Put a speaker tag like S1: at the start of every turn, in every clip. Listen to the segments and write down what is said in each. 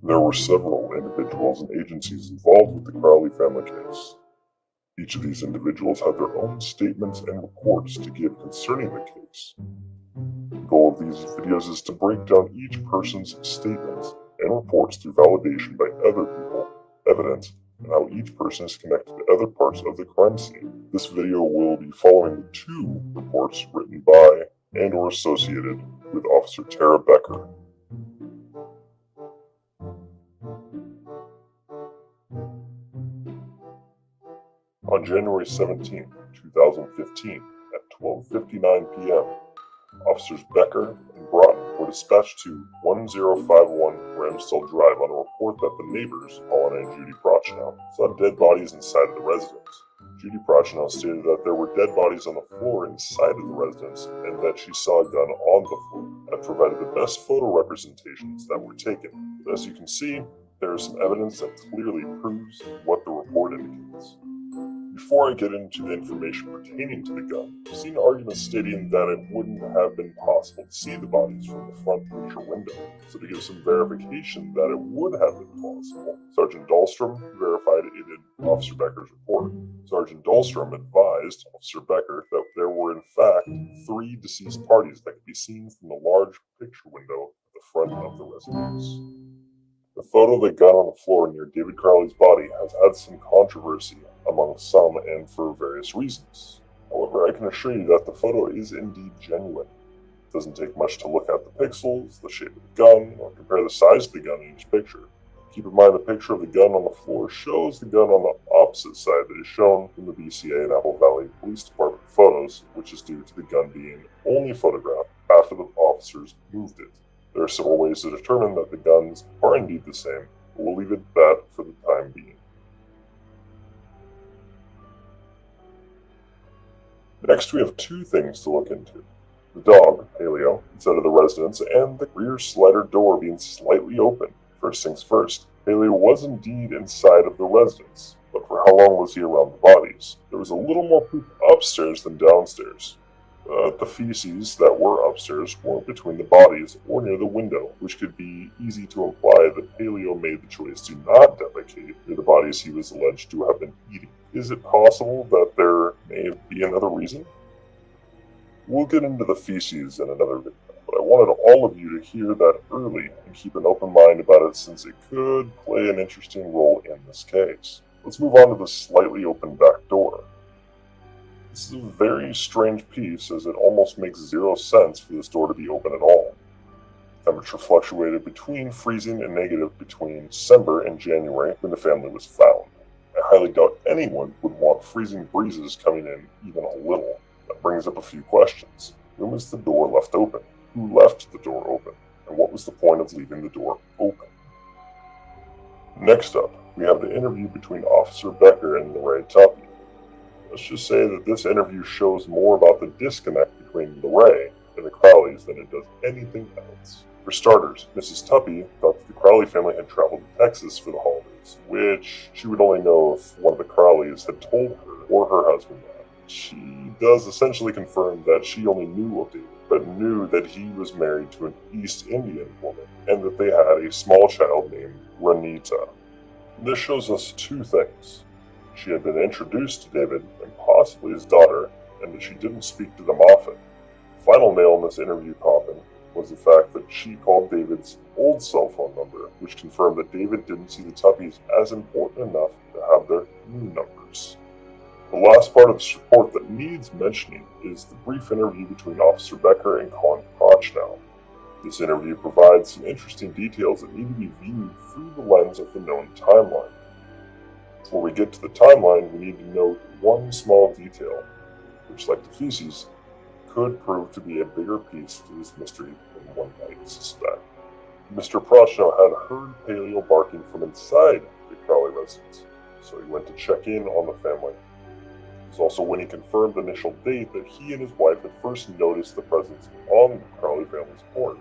S1: There were several individuals and agencies involved with the Crowley family case. Each of these individuals had their own statements and reports to give concerning the case. The goal of these videos is to break down each person's statements and reports through validation by other people, evidence, and how each person is connected to other parts of the crime scene. This video will be following the two reports written by and or associated with Officer Tara Becker. On January 17, 2015, at 12:59 p.m., Officers Becker and Broughton were dispatched to 1051 Ramsdell Drive on a report that the neighbors, Paulina and Judy Prochnow, saw dead bodies inside of the residence. Judy Prochnow stated that there were dead bodies on the floor inside of the residence and that she saw a gun on the floor. I provided the best photo representations that were taken. But as you can see, there is some evidence that clearly proves what the report indicates. Before I get into the information pertaining to the gun, I've seen arguments stating that it wouldn't have been possible to see the bodies from the front picture window. So to give some verification that it would have been possible, Sergeant Dahlstrom verified it in Officer Becker's report. Sergeant Dahlstrom advised Officer Becker that there were in fact 3 deceased parties that could be seen from the large picture window at the front of the residence. The photo of the gun on the floor near David Crowley's body has had some controversy among some and for various reasons. However, I can assure you that the photo is indeed genuine. It doesn't take much to look at the pixels, the shape of the gun, or compare the size of the gun in each picture. Keep in mind the picture of the gun on the floor shows the gun on the opposite side that is shown from the BCA and Apple Valley Police Department photos, which is due to the gun being only photographed after the officers moved it. There are several ways to determine that the guns are indeed the same, but we'll leave it at that for the time being. Next, we have 2 things to look into. The dog, Paleo, inside of the residence, and the rear slider door being slightly open. First things first, Paleo was indeed inside of the residence, but for how long was he around the bodies? There was a little more poop upstairs than downstairs. The feces that were upstairs weren't between the bodies or near the window, which could be easy to imply that Paleo made the choice to not defecate near the bodies he was alleged to have been eating. Is it possible that there may be another reason? We'll get into the feces in another video, but I wanted all of you to hear that early and keep an open mind about it since it could play an interesting role in this case. Let's move on to the slightly open back door. This is a very strange piece as it almost makes 0 sense for this door to be open at all. Temperature fluctuated between freezing and negative between December and January when the family was found. I highly doubt anyone would want freezing breezes coming in even a little. That brings up a few questions. When was the door left open? Who left the door open? And what was the point of leaving the door open? Next up, we have the interview between Officer Becker and Lorraine Tuppy. Let's just say that this interview shows more about the disconnect between Lorraine and the Crowleys than it does anything else. For starters, Mrs. Tuppy thought that the Crowley family had traveled to Texas for the holidays, which she would only know if one of the Crowleys had told her or her husband that. She does essentially confirm that she only knew of David, but knew that he was married to an East Indian woman and that they had a small child named Ranita. This shows us 2 things. She had been introduced to David and possibly his daughter, and that she didn't speak to them often. The final nail in this interview coffin was the fact that she called David's old cell phone number, which confirmed that David didn't see the Tuppys as important enough to have their new numbers. The last part of this report that needs mentioning is the brief interview between Officer Becker and Colin Prochnow. This interview provides some interesting details that need to be viewed through the lens of the known timeline. Before we get to the timeline, we need to note one small detail, which, like the feces, could prove to be a bigger piece to this mystery than one might suspect. Mr. Prochnow had heard Paleo barking from inside the Crowley residence, so he went to check in on the family. It was also when he confirmed the initial date that he and his wife had first noticed the presence on the Crowley family's porch,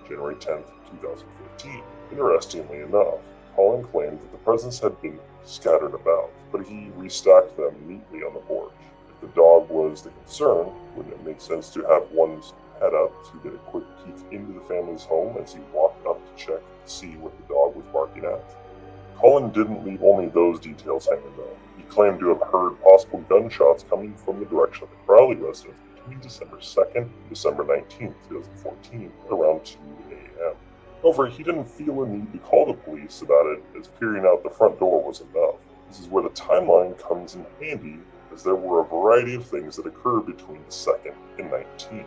S1: January 10th, 2015. Interestingly enough, Colin claimed that the presents had been scattered about, but he restacked them neatly on the porch. If the dog was the concern, wouldn't it make sense to have one's head up to get a quick peek into the family's home as he walked up to check to see what the dog was barking at. Colin didn't leave only those details hanging though. He claimed to have heard possible gunshots coming from the direction of the Crowley residence between December 2nd and December 19th, 2014, at around 2 a.m. However, he didn't feel a need to call the police about it, as peering out the front door was enough. This is where the timeline comes in handy, as there were a variety of things that occurred between the 2nd and 19th.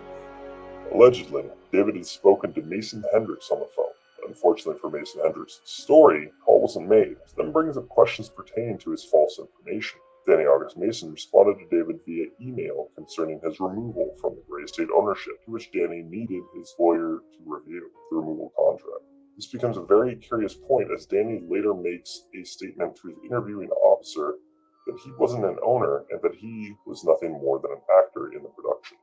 S1: Allegedly, David had spoken to Mason Hendricks on the phone. Unfortunately for Mason Hendricks' story, the call wasn't made, which then brings up questions pertaining to his false information. Danny August Mason responded to David via email concerning his removal from the Gray Estate ownership, to which Danny needed his lawyer to review the removal contract. This becomes a very curious point, as Danny later makes a statement to his interviewing officer that he wasn't an owner and that he was nothing more than an actor in the production.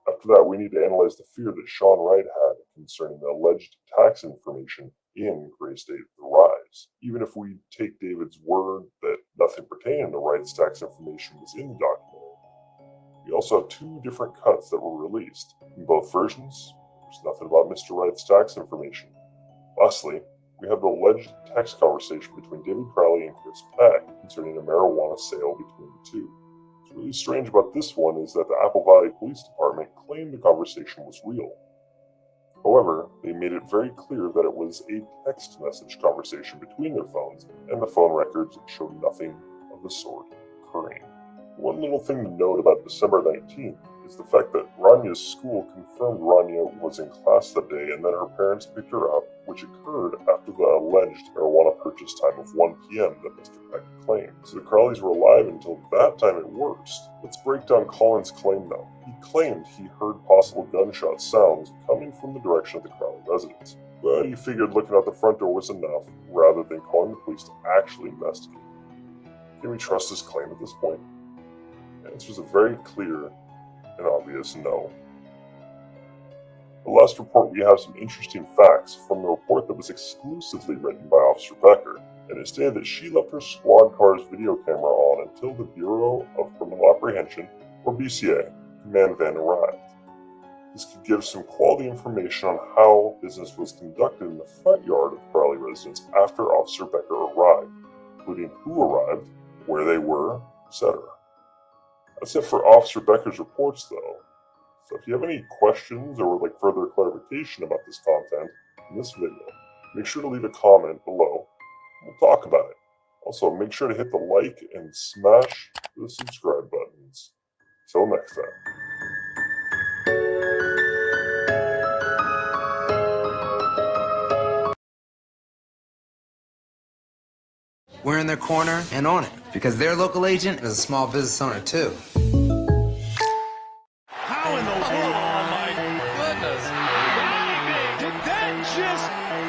S1: After that, we need to analyze the fear that Sean Wright had concerning the alleged tax information in Gray Estate The Rise. Even if we take David's word that nothing pertaining to Wright's tax information was in the documentary, we also have two different cuts that were released. In both versions, there's nothing about Mr. Wright's tax information. Lastly, we have the alleged text conversation between David Crowley and Chris Peck concerning a marijuana sale between the two. What's really strange about this one is that the Apple Valley Police Department claimed the conversation was real. However, they made it very clear that it was a text message conversation between their phones, and the phone records showed nothing of the sort occurring. One little thing to note about December 19th is the fact that Ranya's school confirmed Ranya was in class that day, and then her parents picked her up, which occurred after the alleged marijuana purchase time of 1 p.m. that Mr. Peck claimed. So the Crowleys were alive until that time at worst. Let's break down Colin's claim though. He claimed he heard possible gunshot sounds coming from the direction of the Crowley residence, but he figured looking out the front door was enough, rather than calling the police to actually investigate. Can we trust his claim at this point? The answer is a very clear and obvious no. The last report, we have some interesting facts from the report that was exclusively written by Officer Becker, and it stated that she left her squad car's video camera on until the Bureau of Criminal Apprehension, or BCA, command van arrived. This could give some quality information on how business was conducted in the front yard of the Crowley residence after Officer Becker arrived, including who arrived, where they were, etc. That's it for Officer Becker's reports though. So if you have any questions or would like further clarification about this content in this video, make sure to leave a comment below and we'll talk about it. Also, make sure to hit the like and smash the subscribe buttons. Till next time.
S2: We're in their corner and on it, because their local agent is a small business owner too.
S3: How in the world? Oh my goodness. Did that just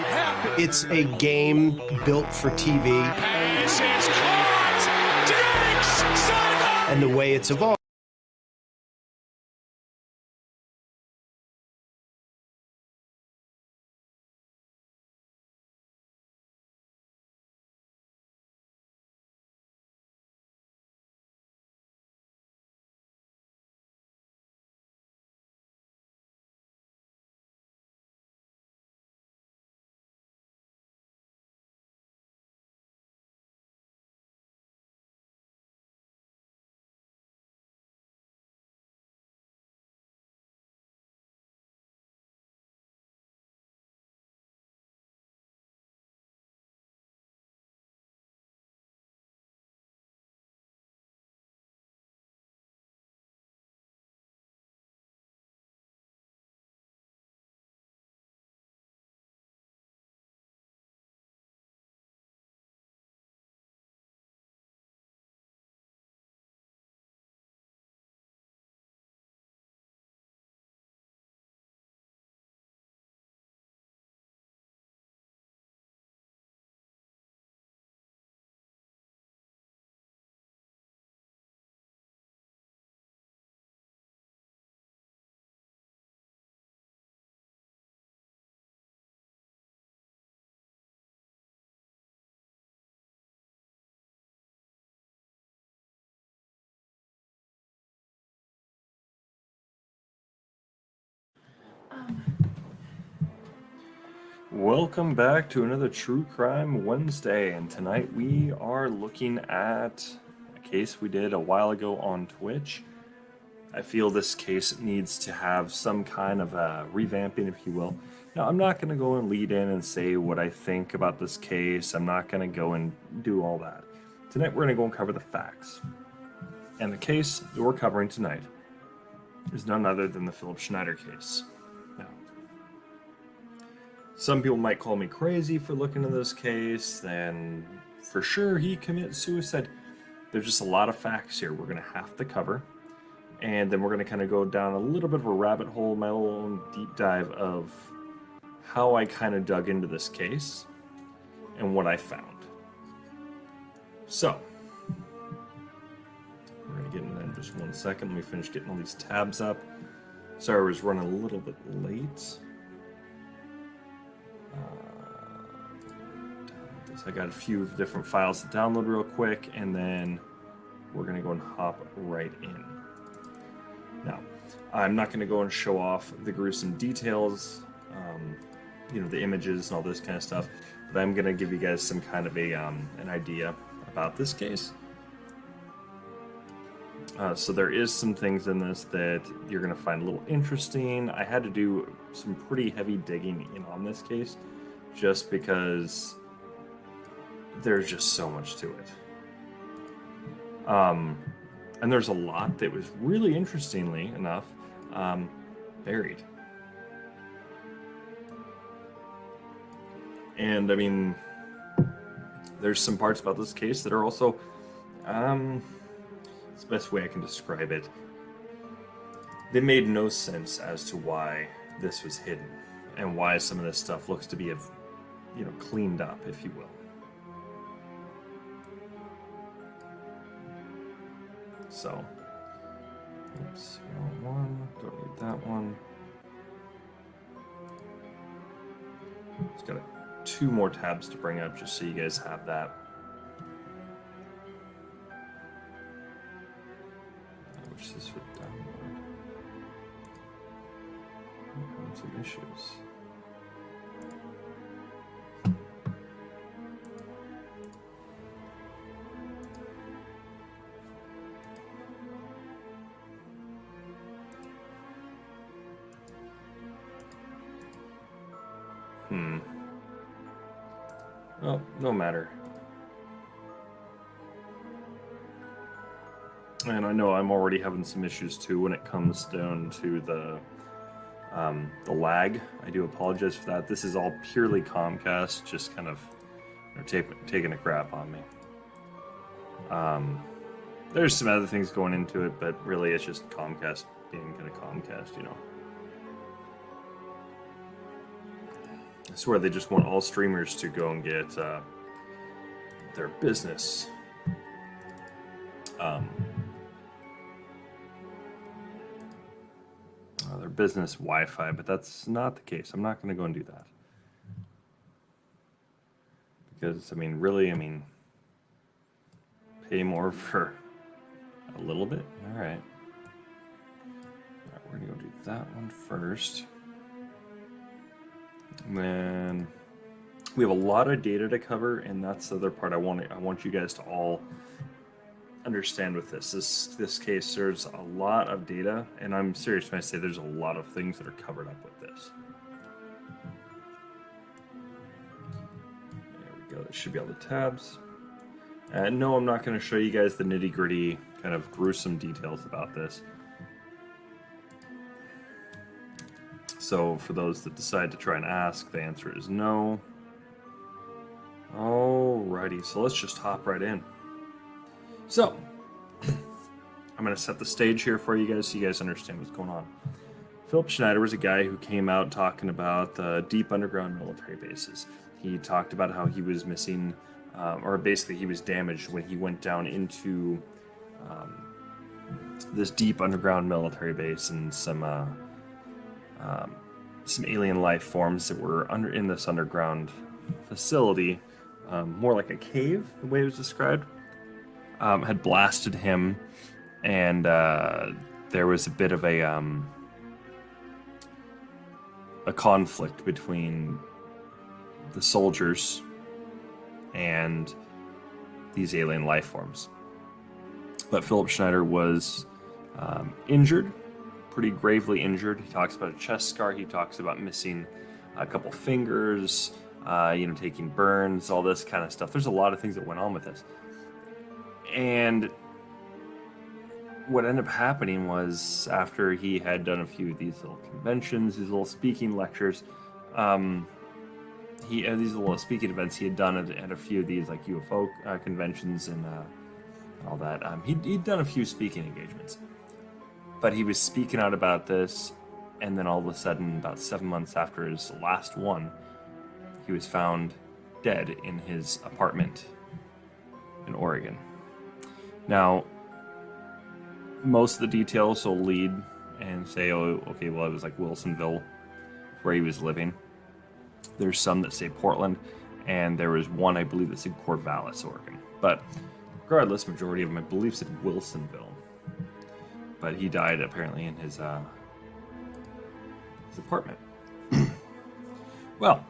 S3: happen?
S4: It's a game built for TV,
S3: Pass is caught. Diggs,
S4: and the way it's evolved.
S5: Welcome back to another True Crime Wednesday, and tonight we are looking at a case we did a while ago on Twitch. I feel this case needs to have some kind of a revamping, if you will. Now, I'm not going to go and lead in and say what I think about this case. I'm not going to go and do all that. Tonight we're going to go and cover the facts. And the case that we're covering tonight is none other than the Philip Schneider case. Now, some people might call me crazy for looking at this case, and for sure he commits suicide. There's just a lot of facts here we're going to have to cover, and then we're going to kind of go down a little bit of a rabbit hole, my own deep dive of how I kind of dug into this case and what I found. So, we're going to get into that in just 1 second. Let me finish getting all these tabs up. Sorry I was running a little bit late. I got a few different files to download real quick, and then we're going to go and hop right in. Now, I'm not going to go and show off the gruesome details, the images and all this kind of stuff, but I'm going to give you guys some kind of an idea about this case. So there is some things in this that you're going to find a little interesting. I had to do some pretty heavy digging in on this case, just because there's just so much to it. And there's a lot that was really, interestingly enough, buried. And I mean, there's some parts about this case that are also, it's the best way I can describe it. They made no sense as to why this was hidden and why some of this stuff looks to be, cleaned up, if you will. So, oops, wrong one, don't need that one. Just got two more tabs to bring up just so you guys have that. I wish this would download. I'm having some issues. Well, no matter. And I know I'm already having some issues too when it comes down to the lag. I do apologize for that. This is all purely Comcast, just kind of taking a crap on me. There's some other things going into it, but really it's just Comcast being kind of Comcast, I swear they just want all streamers to go and get their business their business Wi-Fi, but that's not the case. I'm not going to go and do that because pay more for a little bit. All right, we're going to go do that one first. And then we have a lot of data to cover, and that's the other part I want you guys to all understand with this. This case, there's a lot of data, and I'm serious when I say there's a lot of things that are covered up with this. There we go. That should be all the tabs. And no, I'm not going to show you guys the nitty-gritty kind of gruesome details about this. So for those that decide to try and ask, the answer is no. Alrighty, so let's just hop right in. So, I'm going to set the stage here for you guys so you guys understand what's going on. Philip Schneider was a guy who came out talking about the deep underground military bases. He talked about how he was missing, or basically he was damaged when he went down into this deep underground military base, and some alien life forms that were in this underground facility, more like a cave, the way it was described, had blasted him, and there was a bit of a conflict between the soldiers and these alien life forms. But Philip Schneider was injured, pretty gravely injured. He talks about a chest scar. He talks about missing a couple fingers, taking burns, all this kind of stuff. There's a lot of things that went on with this. And what ended up happening was, after he had done a few of these little conventions, these little speaking lectures, he had these little speaking events he had done at a few of these like UFO conventions and all that. He'd done a few speaking engagements, but he was speaking out about this, and then all of a sudden, about 7 months after his last one, he was found dead in his apartment in Oregon. Now, most of the details will lead and say, oh, okay, well, it was like Wilsonville where he was living. There's some that say Portland, and there was one, I believe, that said Corvallis, Oregon. But regardless, majority of them, I believe, said Wilsonville. But he died apparently in his apartment. Well,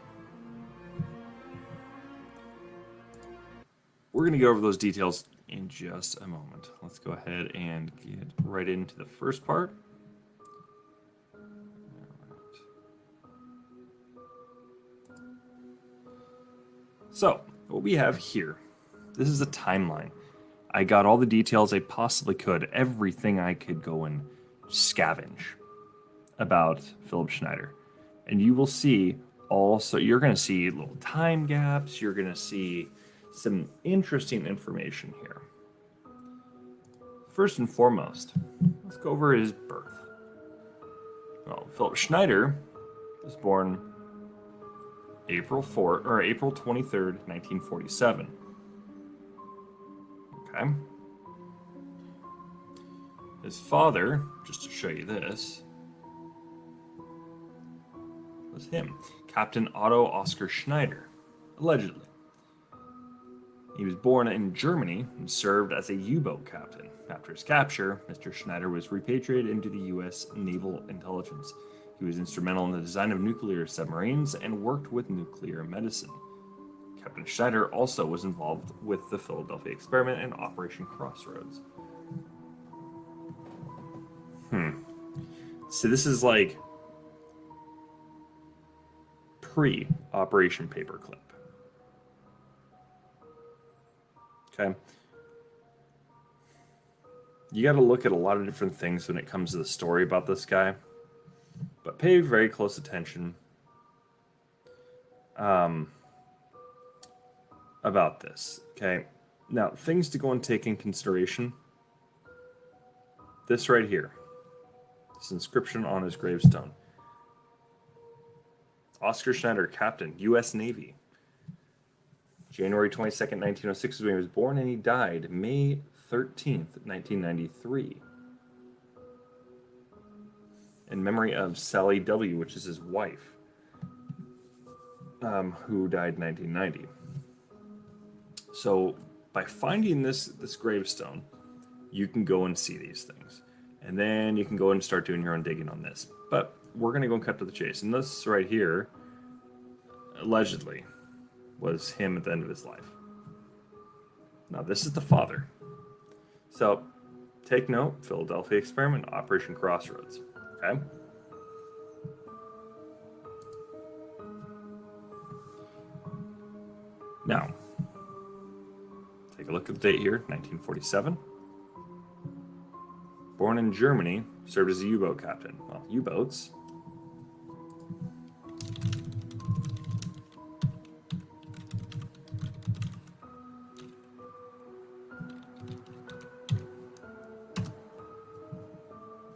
S5: we're going to go over those details in just a moment. Let's go ahead and get right into the first part. So, what we have here, this is a timeline. I got all the details I possibly could, everything I could go and scavenge about Philip Schneider. And you will see also, you're going to see little time gaps, you're going to see some interesting information here. First and foremost, let's go over his birth. Well, Philip Schneider was born April 23rd, 1947. Okay. His father, just to show you this, was him, Captain Otto Oskar Schneider, allegedly. He was born in Germany and served as a U-boat captain. After his capture, Mr. Schneider was repatriated into the U.S. Naval Intelligence. He was instrumental in the design of nuclear submarines and worked with nuclear medicine. Captain Schneider also was involved with the Philadelphia experiment and Operation Crossroads. So this is like pre-Operation Paperclip. Okay. You got to look at a lot of different things when it comes to the story about this guy, but pay very close attention about this. Okay. Now, things to go and take in consideration. This right here. This inscription on his gravestone. Oskar Schneider, Captain, U.S. Navy. January 22nd, 1906 is when he was born, and he died May 13th, 1993. In memory of Sally W., which is his wife, who died in 1990. So by finding this gravestone, you can go and see these things. And then you can go and start doing your own digging on this. But we're going to go and cut to the chase. And this right here, allegedly, was him at the end of his life. Now, this is the father. So, take note, Philadelphia experiment, Operation Crossroads. Okay? Now, take a look at the date here, 1947. Born in Germany, served as a U-boat captain. Well, U-boats.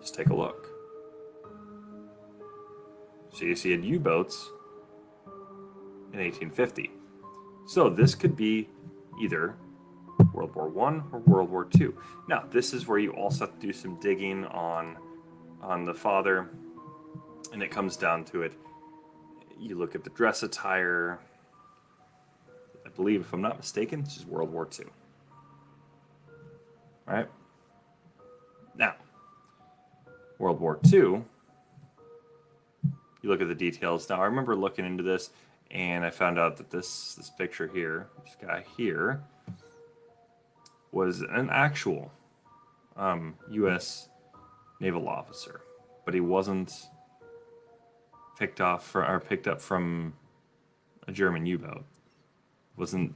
S5: Just take a look. So you see had U-boats in 1850. So this could be either World War I or World War II. Now, this is where you also have to do some digging on the father, and it comes down to it. You look at the dress attire. I believe, if I'm not mistaken, this is World War II. Right? Now, World War II, you look at the details. Now, I remember looking into this, and I found out that this picture here, this guy here, was an actual U.S. naval officer, but he wasn't picked up from a German U-boat. Wasn't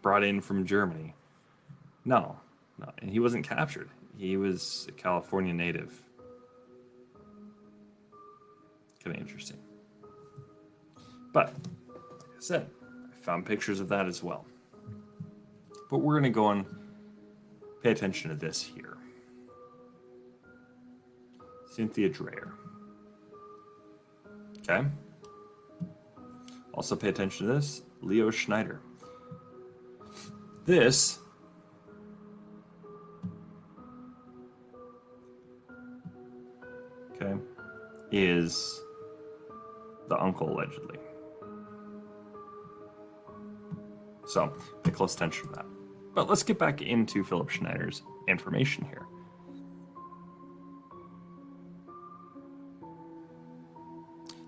S5: brought in from Germany. No, and he wasn't captured. He was a California native. Kind of interesting. But, like I said, I found pictures of that as well. But we're going to go and pay attention to this here. Cynthia Dreyer. Okay. Also pay attention to this. Leo Schneider. This is the uncle, allegedly. So, pay close attention to that. But let's get back into Philip Schneider's information here.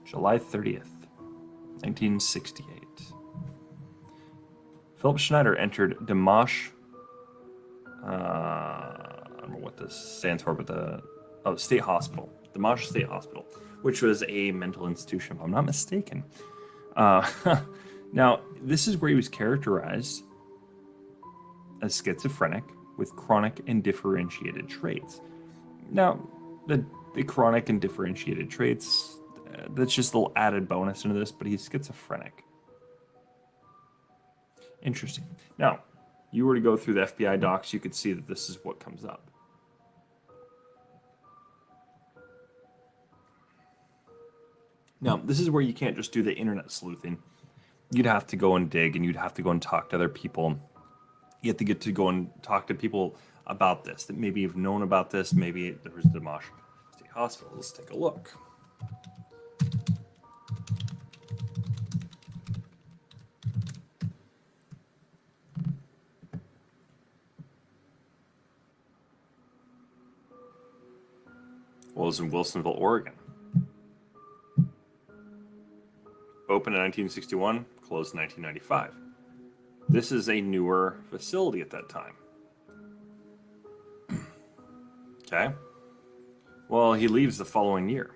S5: July 30th, 1968. Philip Schneider entered Dimash, I don't know what this stands for, but the State Hospital. Dimash State Hospital, which was a mental institution, if I'm not mistaken. Now, this is where he was characterized as schizophrenic with chronic and differentiated traits. Now, the chronic and differentiated traits, that's just a little added bonus into this, but he's schizophrenic. Interesting. Now, you were to go through the FBI docs, you could see that this is what comes up. Now, this is where you can't just do the internet sleuthing. You'd have to go and dig, and you'd have to go and talk to other people. You have to get to go and talk to people about this, that maybe have known about this. Maybe there was Dimash State Hospital. Let's take a look. Well, it was in Wilsonville, Oregon. Opened in 1961, closed in 1995. This is a newer facility at that time. Okay. Well, he leaves the following year.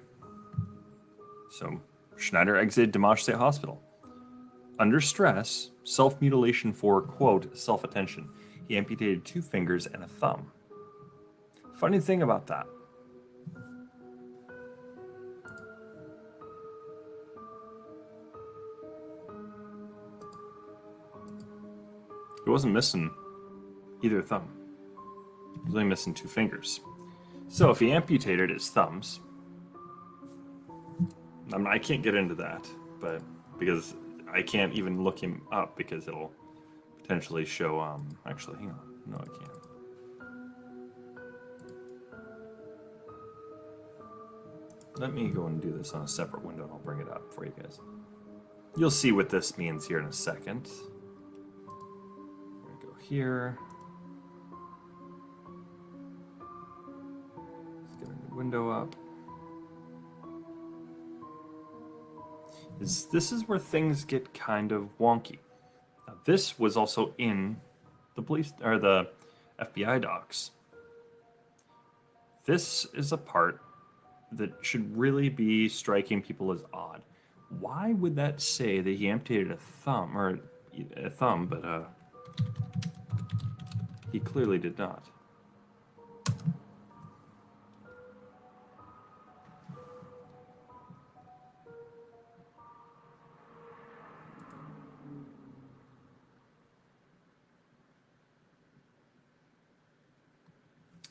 S5: So, Schneider exited Dimash State Hospital. Under stress, self-mutilation for, quote, self-attention. He amputated 2 fingers and a thumb. Funny thing about that. He wasn't missing either thumb. He was only missing 2 fingers. So if he amputated his thumbs, I can't get into that, but because I can't even look him up because it'll potentially show. Actually, hang on. No, I can't. Let me go and do this on a separate window, and I'll bring it up for you guys. You'll see what this means here in a second. Here. Let's get a new window up. This is where things get kind of wonky. Now, this was also in the police or the FBI docs. This is a part that should really be striking people as odd. Why would that say that he amputated a thumb, but he clearly did not.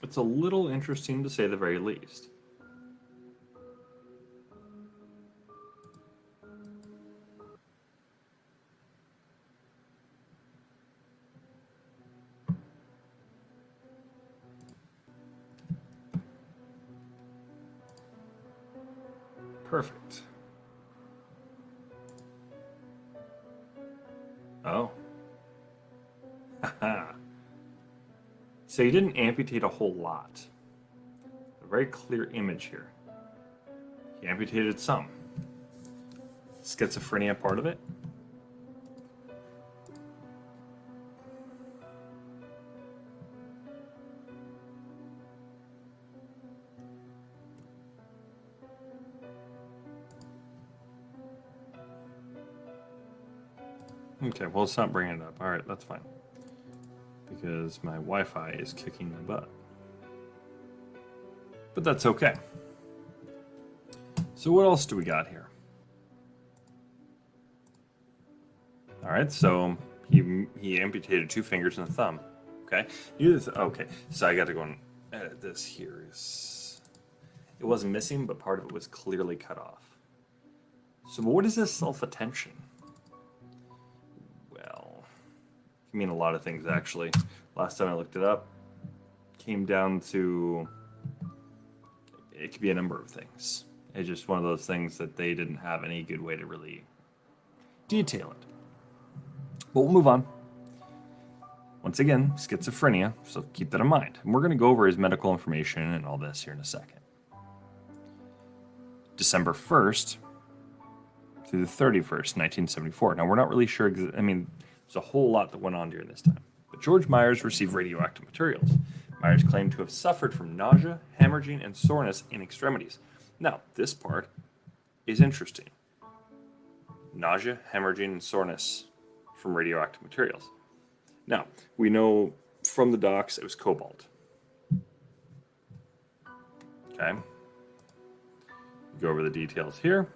S5: It's a little interesting to say the very least. Perfect. Oh. Haha. So he didn't amputate a whole lot. A very clear image here. He amputated some. schizophrenia part of it? Okay, well, it's not bringing it up. All right, that's fine. Because my Wi-Fi is kicking my butt. But that's okay. So what else do we got here? All right, so he amputated 2 fingers and a thumb. Okay, okay. So I got to go and edit this here. It wasn't missing, but part of it was clearly cut off. So what is this self-attention? Well, it can mean a lot of things actually. Last time I looked it up, came down to it could be a number of things. It's just one of those things that they didn't have any good way to really detail it. But we'll move on. Once again, schizophrenia, so keep that in mind. And we're going to go over his medical information and all this here in a second. December 1st through the 31st, 1974. Now, we're not really sure, I mean, there's a whole lot that went on during this time. But George Myers received radioactive materials. Myers claimed to have suffered from nausea, hemorrhaging, and soreness in extremities. Now, this part is interesting. Nausea, hemorrhaging, and soreness from radioactive materials. Now, we know from the docs it was cobalt. Okay. Go over the details here.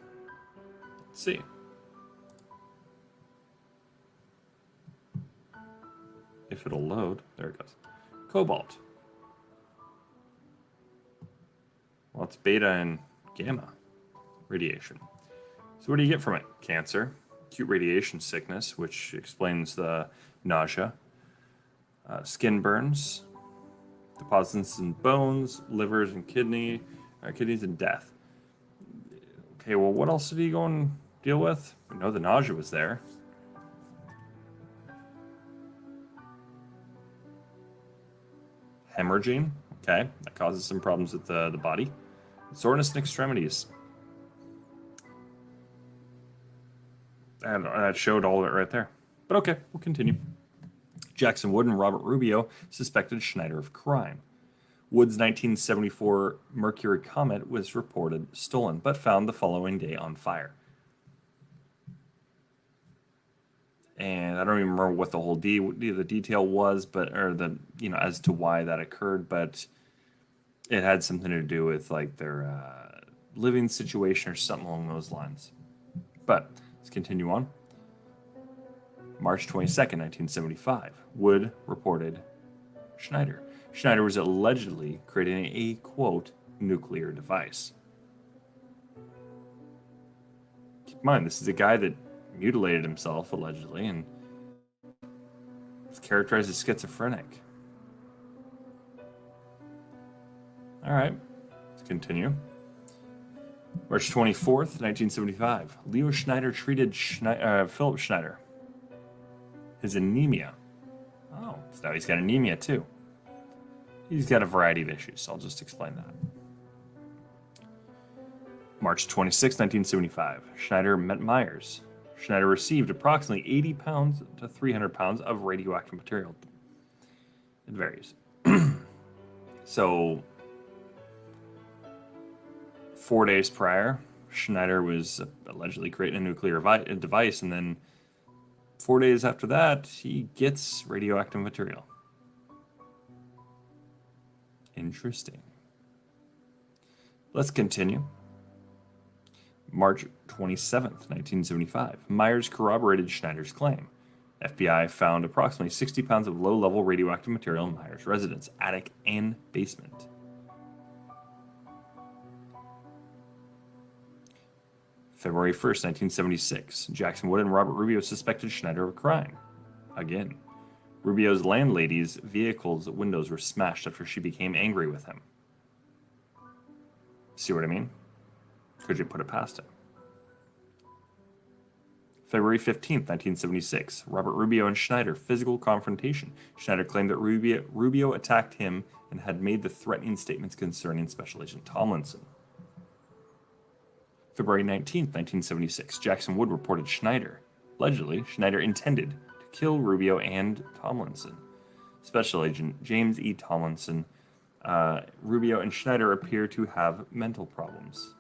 S5: Let's see. If it'll load, there it goes. Cobalt. Well, it's beta and gamma radiation. So what do you get from it? Cancer, acute radiation sickness, which explains the nausea, skin burns, deposits in bones, livers and kidneys and death. Okay, well, what else did he go and deal with? We know the nausea was there. Hemorrhaging, okay, that causes some problems with the body. Soreness in extremities. And that showed all of it right there. But okay, we'll continue. Jackson Wood and Robert Rubio suspected Schneider of crime. Wood's 1974 Mercury Comet was reported stolen, but found the following day on fire. And I don't even remember what the whole the detail was, but as to why that occurred, but it had something to do with like their living situation or something along those lines. But let's continue on. March 22nd, 1975, Wood reported Schneider. Schneider was allegedly creating a, quote, nuclear device. Keep in mind, this is a guy that mutilated himself, allegedly, and is characterized as schizophrenic. All right, let's continue. March 24th, 1975, Leo Schneider treated Philip Schneider. His anemia. Oh, so now he's got anemia too. He's got a variety of issues, so I'll just explain that. March 26, 1975, Schneider met Myers. Schneider received approximately 80 pounds to 300 pounds of radioactive material. It varies. So, 4 days prior, Schneider was allegedly creating a nuclear device, and then 4 days after that, he gets radioactive material. Interesting. Let's continue. March 27th, 1975. Myers corroborated Schneider's claim. FBI found approximately 60 pounds of low-level radioactive material in Myers' residence, attic, and basement. February 1st, 1976. Jackson Wood and Robert Rubio suspected Schneider of crime. Again. Rubio's landlady's vehicle's windows were smashed after she became angry with him. See what I mean? Could you put it past him? February 15th, 1976. Robert Rubio and Schneider, physical confrontation. Schneider claimed that Rubio attacked him and had made the threatening statements concerning Special Agent Tomlinson. February 19th, 1976, Jackson Wood reported allegedly, Schneider intended to kill Rubio and Tomlinson. Special Agent James E. Tomlinson, Rubio and Schneider appear to have mental problems.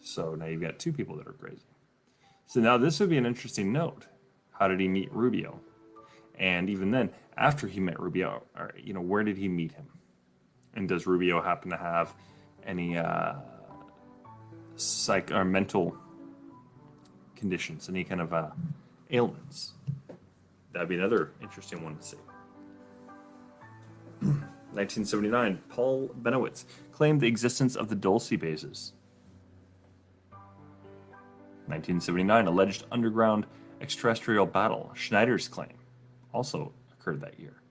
S5: So now you've got two people that are crazy. So now this would be an interesting note. How did he meet Rubio? And even then, after he met Rubio, where did he meet him? And does Rubio happen to have any mental conditions, any kind of ailments? That'd be another interesting one to see. 1979, Paul Benowitz claimed the existence of the Dulce bases. 1979, alleged underground extraterrestrial battle, Schneider's claim, also occurred that year.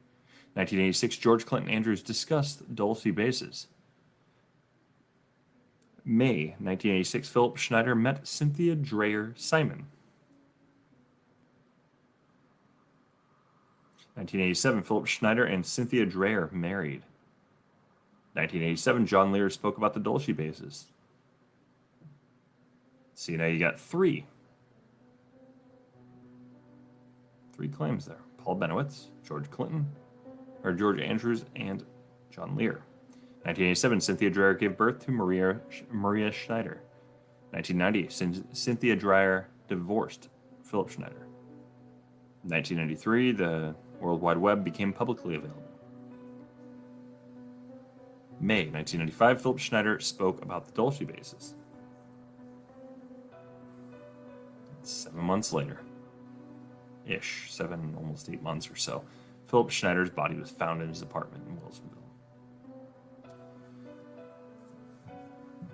S5: 1986, George Clinton Andrews discussed Dulce bases. May 1986, Philip Schneider met Cynthia Dreyer Simon. 1987, Philip Schneider and Cynthia Dreyer married. 1987, John Lear spoke about the Dulce bases. See, now you got three claims there. Paul Benowitz, George Andrews, and John Lear. 1987, Cynthia Dreyer gave birth to Maria Schneider. 1990, Cynthia Dreyer divorced Philip Schneider. 1993, the World Wide Web became publicly available. May 1995, Philip Schneider spoke about the Dulce bases. 7 months later, almost 8 months or so, Philip Schneider's body was found in his apartment in Wilsonville.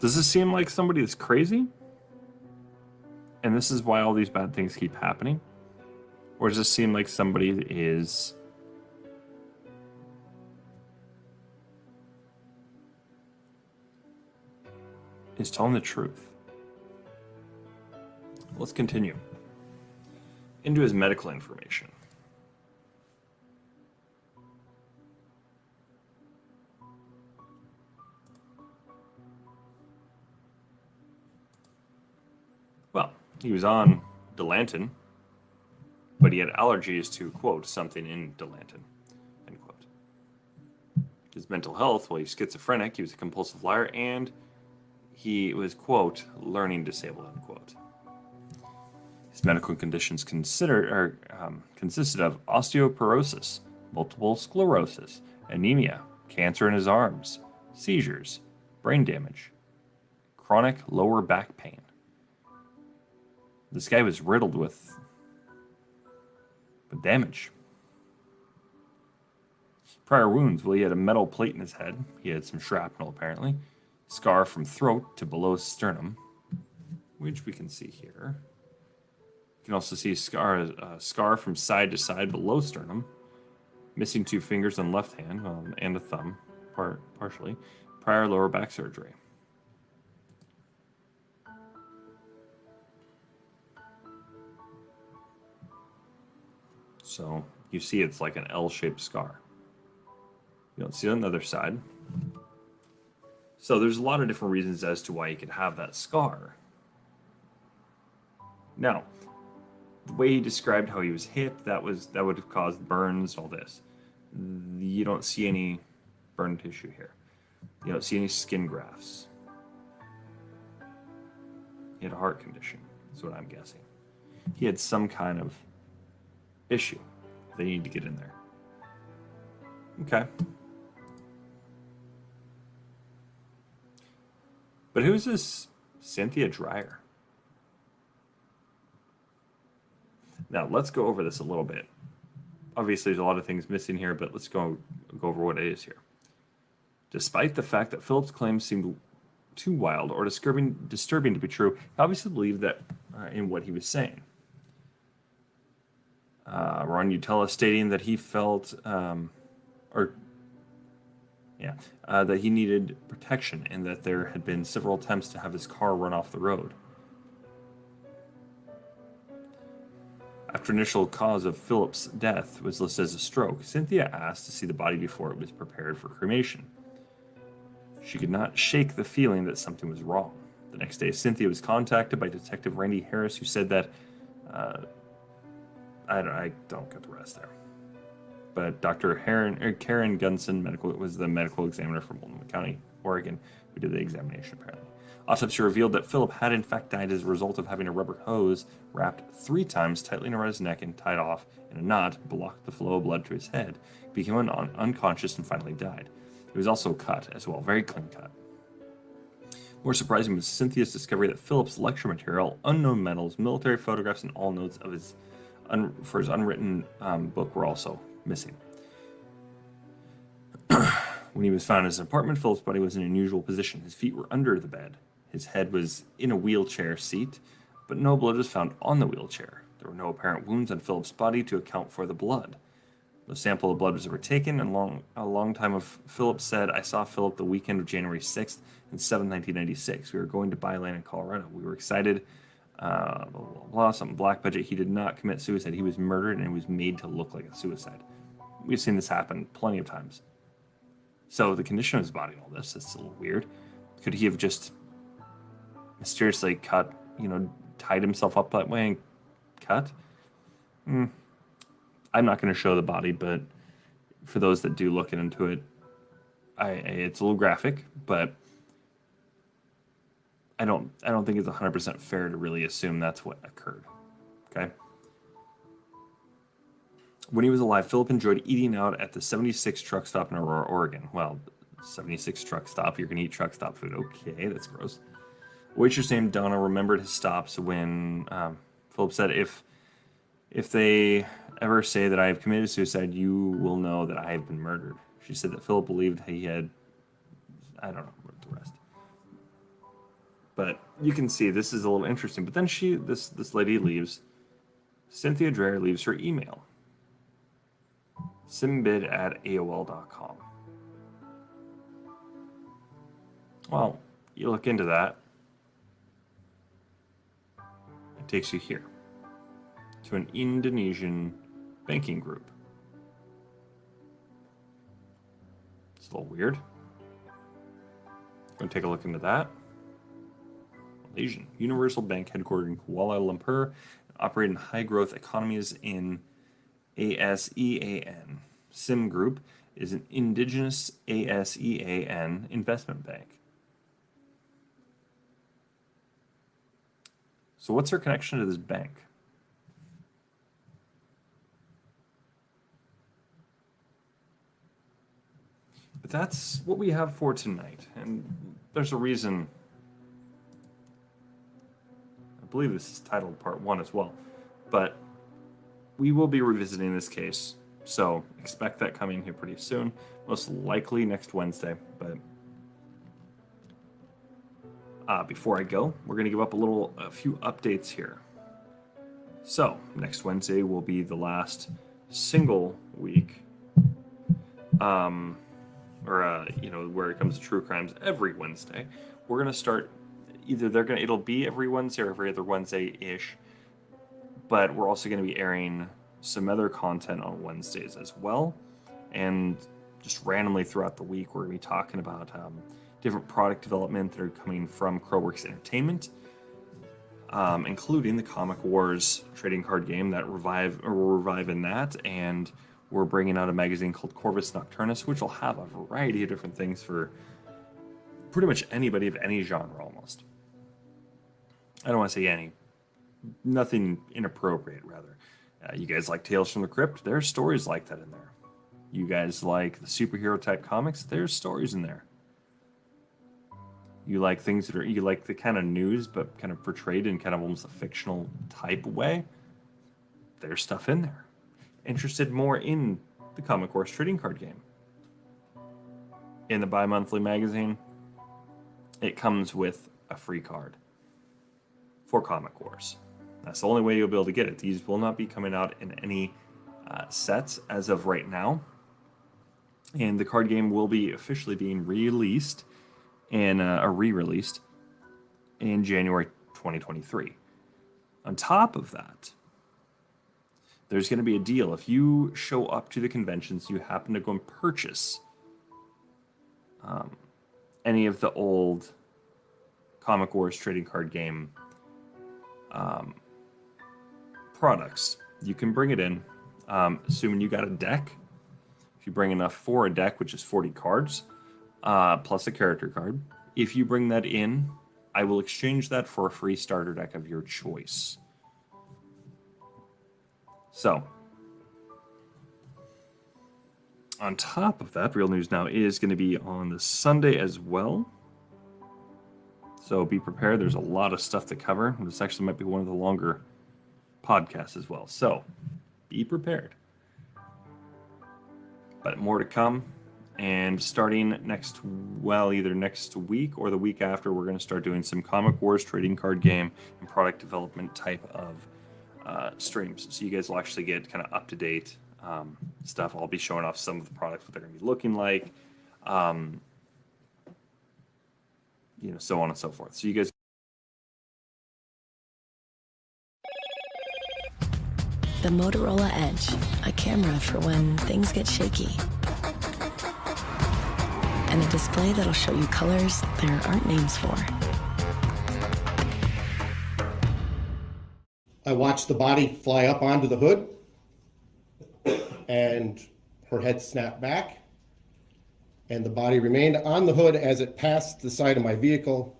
S5: Does this seem like somebody that's crazy? And this is why all these bad things keep happening? Or does this seem like somebody is telling the truth? Let's continue into his medical information. Well, he was on Dilantin, but he had allergies to, quote, something in Dilantin, end quote. His mental health, well, he's schizophrenic, he was a compulsive liar, and he was, quote, learning disabled, unquote. His medical conditions consisted of osteoporosis, multiple sclerosis, anemia, cancer in his arms, seizures, brain damage, chronic lower back pain. This guy was riddled with damage. Prior wounds, well, he had a metal plate in his head. He had some shrapnel, apparently. Scar from throat to below sternum, which we can see here. You can also see scar from side to side below sternum, missing 2 fingers on left hand and a thumb, partially. Prior lower back surgery. So you see it's like an L-shaped scar. You don't see it on the other side. So there's a lot of different reasons as to why you could have that scar. Now, the way he described how he was hit, that would have caused burns, all this. You don't see any burn tissue here. You don't see any skin grafts. He had a heart condition, is what I'm guessing. He had some kind of issue. They need to get in there. Okay. But who's this Cynthia Dreyer? Now, let's go over this a little bit. Obviously, there's a lot of things missing here, but let's go over what it is here. Despite the fact that Philip's claims seemed too wild or disturbing to be true, he obviously believed that in what he was saying. Ron Utella stating that he felt, that he needed protection and that there had been several attempts to have his car run off the road. After initial cause of Philip's death was listed as a stroke, Cynthia asked to see the body before it was prepared for cremation. She could not shake the feeling that something was wrong. The next day, Cynthia was contacted by Detective Randy Harris, who said that I don't get the rest there. But Dr. Karen Gunson was the medical examiner from Multnomah County, Oregon, who did the examination apparently. Autopsy revealed that Philip had in fact died as a result of having a rubber hose wrapped 3 times tightly around his neck and tied off in a knot blocked the flow of blood to his head. He became unconscious and finally died. He was also cut as well, very clean cut. More surprising was Cynthia's discovery that Philip's lecture material, unknown medals, military photographs, and all notes of his unwritten book were also missing. When he was found in his apartment, Philip's body was in an unusual position. His feet were under the bed. His head was in a wheelchair seat, but no blood was found on the wheelchair. There were no apparent wounds on Philip's body to account for the blood. No sample of blood was ever taken, and a long time of Philip said, "I saw Philip the weekend of January 6th and 7th, 1996. We were going to buy land in Colorado. We were excited, blah, blah, blah, some black budget. He did not commit suicide. He was murdered, and it was made to look like a suicide." We've seen this happen plenty of times. So the condition of his body and all this, it's a little weird. Could he have just mysteriously cut, tied himself up that way and cut? I'm not going to show the body, but for those that do look into it, it's a little graphic, but I don't think it's 100% fair to really assume that's what occurred. Okay. When he was alive, Philip enjoyed eating out at the 76 truck stop in Aurora, Oregon. Well, 76 truck stop, you're going to eat truck stop food. Okay, that's gross. A waitress named Donna remembered his stops when Philip said, if they ever say that I have committed suicide, you will know that I have been murdered. She said that Philip believed he had, I don't know what the rest. But you can see this is a little interesting. But then this lady leaves. Cynthia Dreher leaves her email. simbid@aol.com. Well, you look into that. It takes you here to an Indonesian banking group. It's a little weird. Going to take a look into that. Malaysian Universal Bank, headquartered in Kuala Lumpur, operating in high-growth economies in ASEAN. SIM Group is an indigenous ASEAN investment bank. So what's her connection to this bank? But that's what we have for tonight. And there's a reason. I believe this is titled Part 1 as well. But we will be revisiting this case, so expect that coming here pretty soon, most likely next Wednesday. But before I go, we're going to give up a few updates here. So next Wednesday will be the last single week, where it comes to true crimes every Wednesday. We're going to start it'll be every Wednesday or every other Wednesday-ish. But we're also going to be airing some other content on Wednesdays as well. And just randomly throughout the week, we're going to be talking about different product development that are coming from Crowworks Entertainment, including the Comic Wars trading card game we're reviving that. And we're bringing out a magazine called Corvus Nocturnus, which will have a variety of different things for pretty much anybody of any genre almost. I don't want to say any. Nothing inappropriate, rather. You guys like Tales from the Crypt? There's stories like that in there. You guys like the superhero type comics? There's stories in there. You like things you like the kind of news, but kind of portrayed in kind of almost a fictional type way? There's stuff in there. Interested more in the Comic Wars trading card game? In the bi-monthly magazine, it comes with a free card for Comic Wars. That's the only way you'll be able to get it. These will not be coming out in any sets as of right now. And the card game will be officially being released and re-released in January 2023. On top of that, there's going to be a deal. If you show up to the conventions, you happen to go and purchase any of the old Comic Wars trading card game products. You can bring it in, assuming you got a deck. If you bring enough for a deck, which is 40 cards, plus a character card. If you bring that in, I will exchange that for a free starter deck of your choice. So, on top of that, Real News Now is going to be on the Sunday as well. So be prepared. There's a lot of stuff to cover. This actually might be one of the longer podcasts as well. So be prepared. But more to come. And starting either next week or the week after, we're going to start doing some Comic Wars trading card game and product development type of streams. So you guys will actually get kind of up-to-date stuff. I'll be showing off some of the products, what they're going to be looking like, so on and so forth. So you guys.
S6: The Motorola Edge, a camera for when things get shaky. And a display that'll show you colors there aren't names for.
S4: I watched the body fly up onto the hood, and her head snapped back, and the body remained on the hood as it passed the side of my vehicle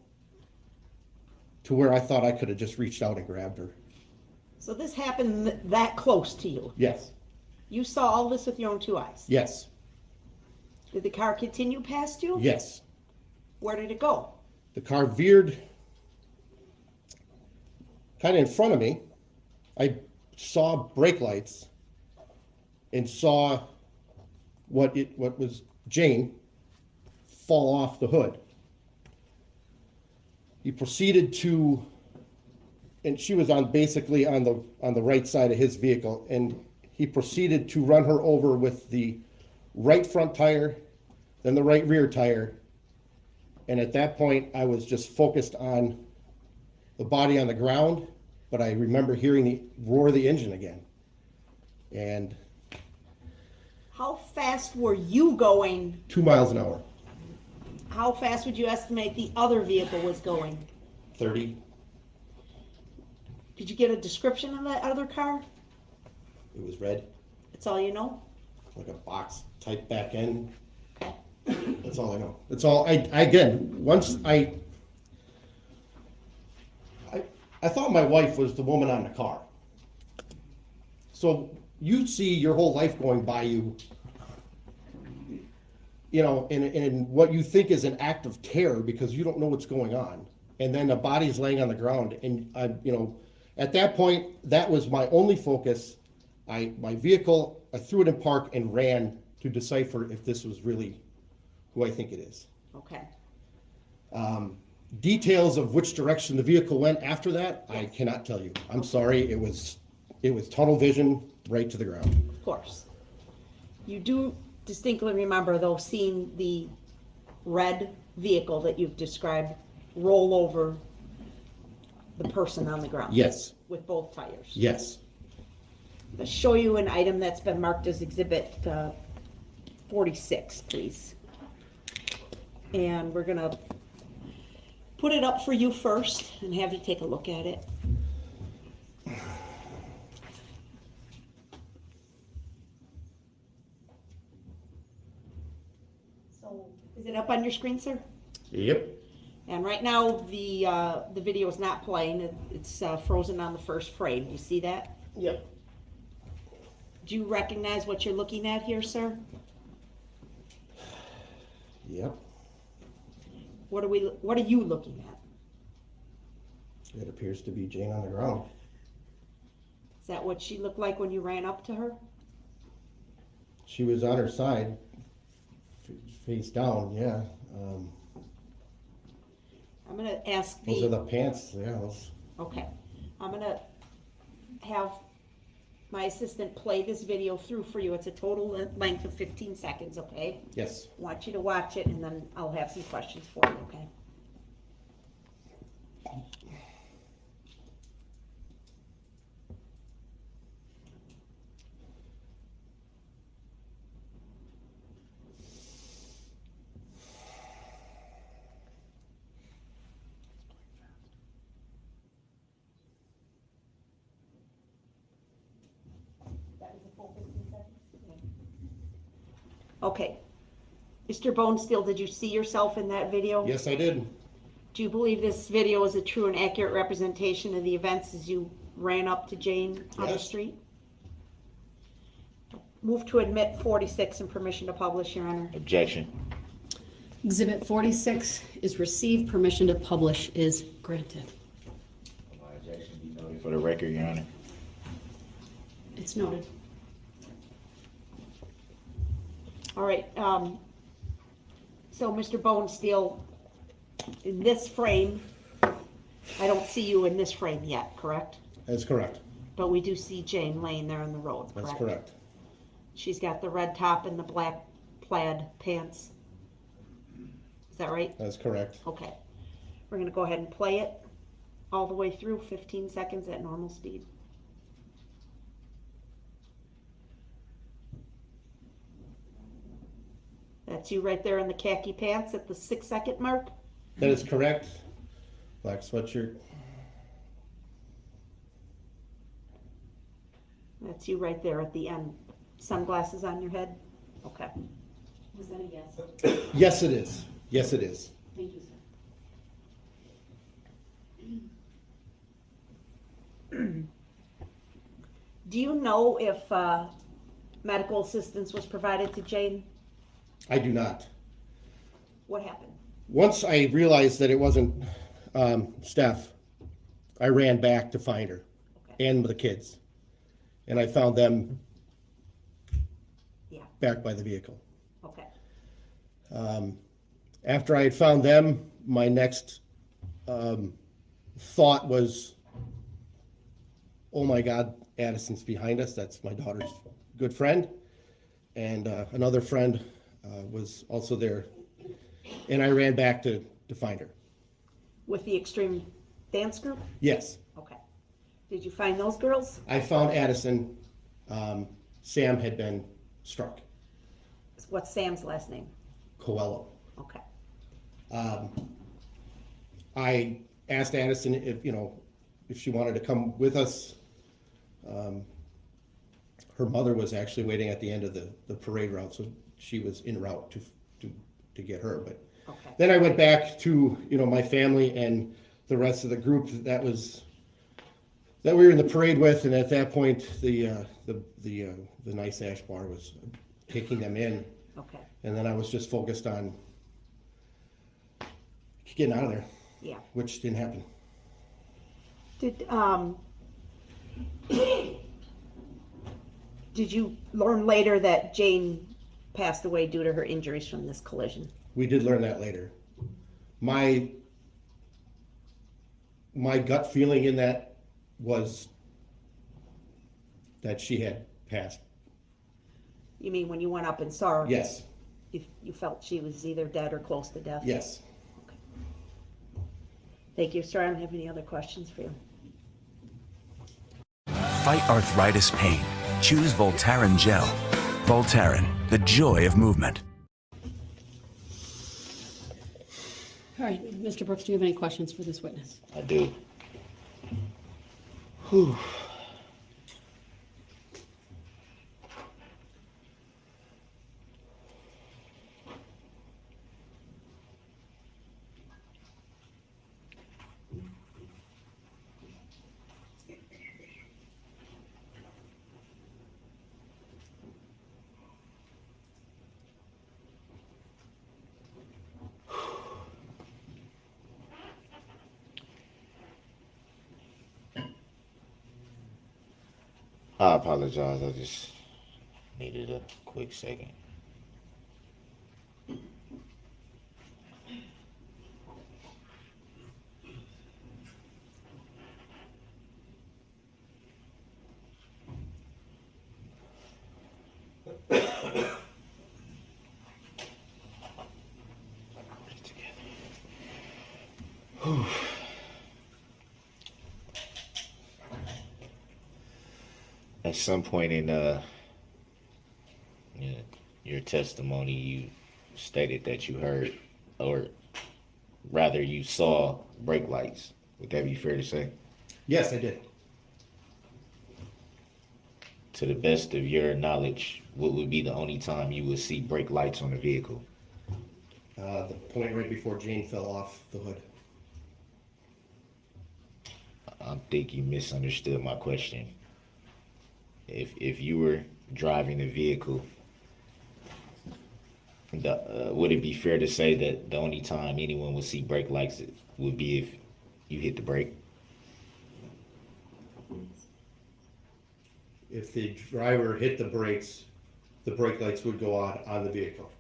S4: to where I thought I could have just reached out and grabbed her.
S7: So this happened that close to you?
S4: Yes.
S7: You saw all this with your own two eyes?
S4: Yes.
S7: Did the car continue past you?
S4: Yes.
S7: Where did it go?
S4: The car veered kind of in front of me. I saw brake lights and saw what was Jane fall off the hood. He proceeded to, and she was basically on the right side of his vehicle, and he proceeded to run her over with the right front tire, then the right rear tire. And at that point, I was just focused on the body on the ground, but I remember hearing the roar of the engine again. And
S7: How fast were you going?
S4: 2 miles an hour,
S7: How fast would you estimate the other vehicle was going?
S4: 30.
S7: Did you get a description of that other car?
S4: It was red,
S7: That's all you know?
S4: like a box type back end. That's all I know. That's all. I thought my wife was the woman on the car. So you see your whole life going by you, in what you think is an act of terror because you don't know what's going on. And then the body's laying on the ground. And, at that point, that was my only focus. My vehicle, I threw it in park and ran to decipher if this was really who I think it is.
S7: Okay.
S4: Details of which direction the vehicle went after that, I cannot tell you. I'm sorry. It was tunnel vision right to the ground.
S7: Of course. You do distinctly remember, though, seeing the red vehicle that you've described roll over the person on the ground?
S4: Yes.
S7: With both tires?
S4: Yes.
S7: Let's show you an item that's been marked as Exhibit 46, please. And we're going to put it up for you first and have you take a look at it. So, is it up on your screen, sir?
S4: Yep.
S7: And right now, the video is not playing. It's frozen on the first frame. Do you see that?
S4: Yep.
S7: Do you recognize what you're looking at here, sir?
S4: Yep.
S7: What are you looking at?
S4: It appears to be Jane on the ground.
S7: Is that what she looked like when you ran up to her?
S4: She was on her side, face down, yeah.
S7: I'm gonna ask
S4: Those are the pants, yeah.
S7: Okay. I'm gonna have my assistant play this video through for you. It's a total length of 15 seconds, okay?
S4: Yes.
S7: I want you to watch it and then I'll have some questions for you, okay? Okay. Mr. Bonesteel, did you see yourself in that video?
S4: Yes, I did.
S7: Do you believe this video is a true and accurate representation of the events as you ran up to Jane on the
S4: Yes.
S7: street? Move to admit 46 and permission to publish, Your Honor.
S8: Objection.
S9: Exhibit 46 is received. Permission to publish is granted.
S8: My objection be noted for the record, Your Honor.
S9: It's noted.
S7: All right, so Mr. Bonesteel, in this frame, I don't see you in this frame yet, correct?
S4: That's correct.
S7: But we do see Jane laying there on the road, correct?
S4: That's correct.
S7: She's got the red top and the black plaid pants. Is that right?
S4: That's correct.
S7: Okay. We're gonna go ahead and play it all the way through, 15 seconds at normal speed. That's you right there in the khaki pants at the 6-second mark.
S4: That is correct. Black sweatshirt.
S7: That's you right there at the end. Sunglasses on your head? Okay.
S9: Was that a yes?
S4: Yes, it is. Yes, it is.
S9: Thank you, sir.
S7: Do you know if medical assistance was provided to Jane?
S4: I do not.
S7: What happened?
S4: Once I realized that it wasn't Steph, I ran back to find her and the kids. And I found them
S7: Yeah,
S4: back by the vehicle.
S7: okay.
S4: After I had found them, my next thought was, oh my God, Addison's behind us. That's my daughter's good friend. And another friend was also there. And I ran back to find her.
S7: With the extreme dance group?
S4: Yes,
S7: Okay. Did you find those girls?
S4: I found Addison. Sam had been struck.
S7: What's Sam's last name?
S4: Coelho.
S7: Okay.
S4: I asked Addison if she wanted to come with us. Her mother was actually waiting at the end of the parade route, so she was en route to get her. But
S7: Okay.
S4: then I went back to my family and the rest of the group that we were in the parade with, and at that point the Nice Ash Bar was taking them in,
S7: Okay.
S4: and then I was just focused on getting out of there,
S7: Yeah.
S4: which didn't happen.
S7: Did you learn later that Jane passed away due to her injuries from this collision?
S4: We did learn that later. My gut feeling in that was that she had passed.
S7: You mean when you went up and saw her?
S4: Yes,
S7: You felt she was either dead or close to death?
S4: yes.
S7: Thank you, sir. I don't have any other questions for you.
S10: Fight arthritis pain. Choose Voltaren Gel. Voltaren, the joy of movement.
S9: All right, Mr. Brooks, do you have any questions for this witness?
S8: I do. I apologize. I just needed a quick second. At some point in your testimony, you stated that you heard, or rather you saw brake lights. Would that be fair to say?
S4: Yes, I did.
S8: To the best of your knowledge, what would be the only time you would see brake lights on a vehicle?
S4: The point right before Jane fell off the hood.
S8: I think you misunderstood my question. If you were driving a vehicle, would it be fair to say that the only time anyone would see brake lights would be if you hit the brake?
S4: If the driver hit the brakes, the brake lights would go on the vehicle.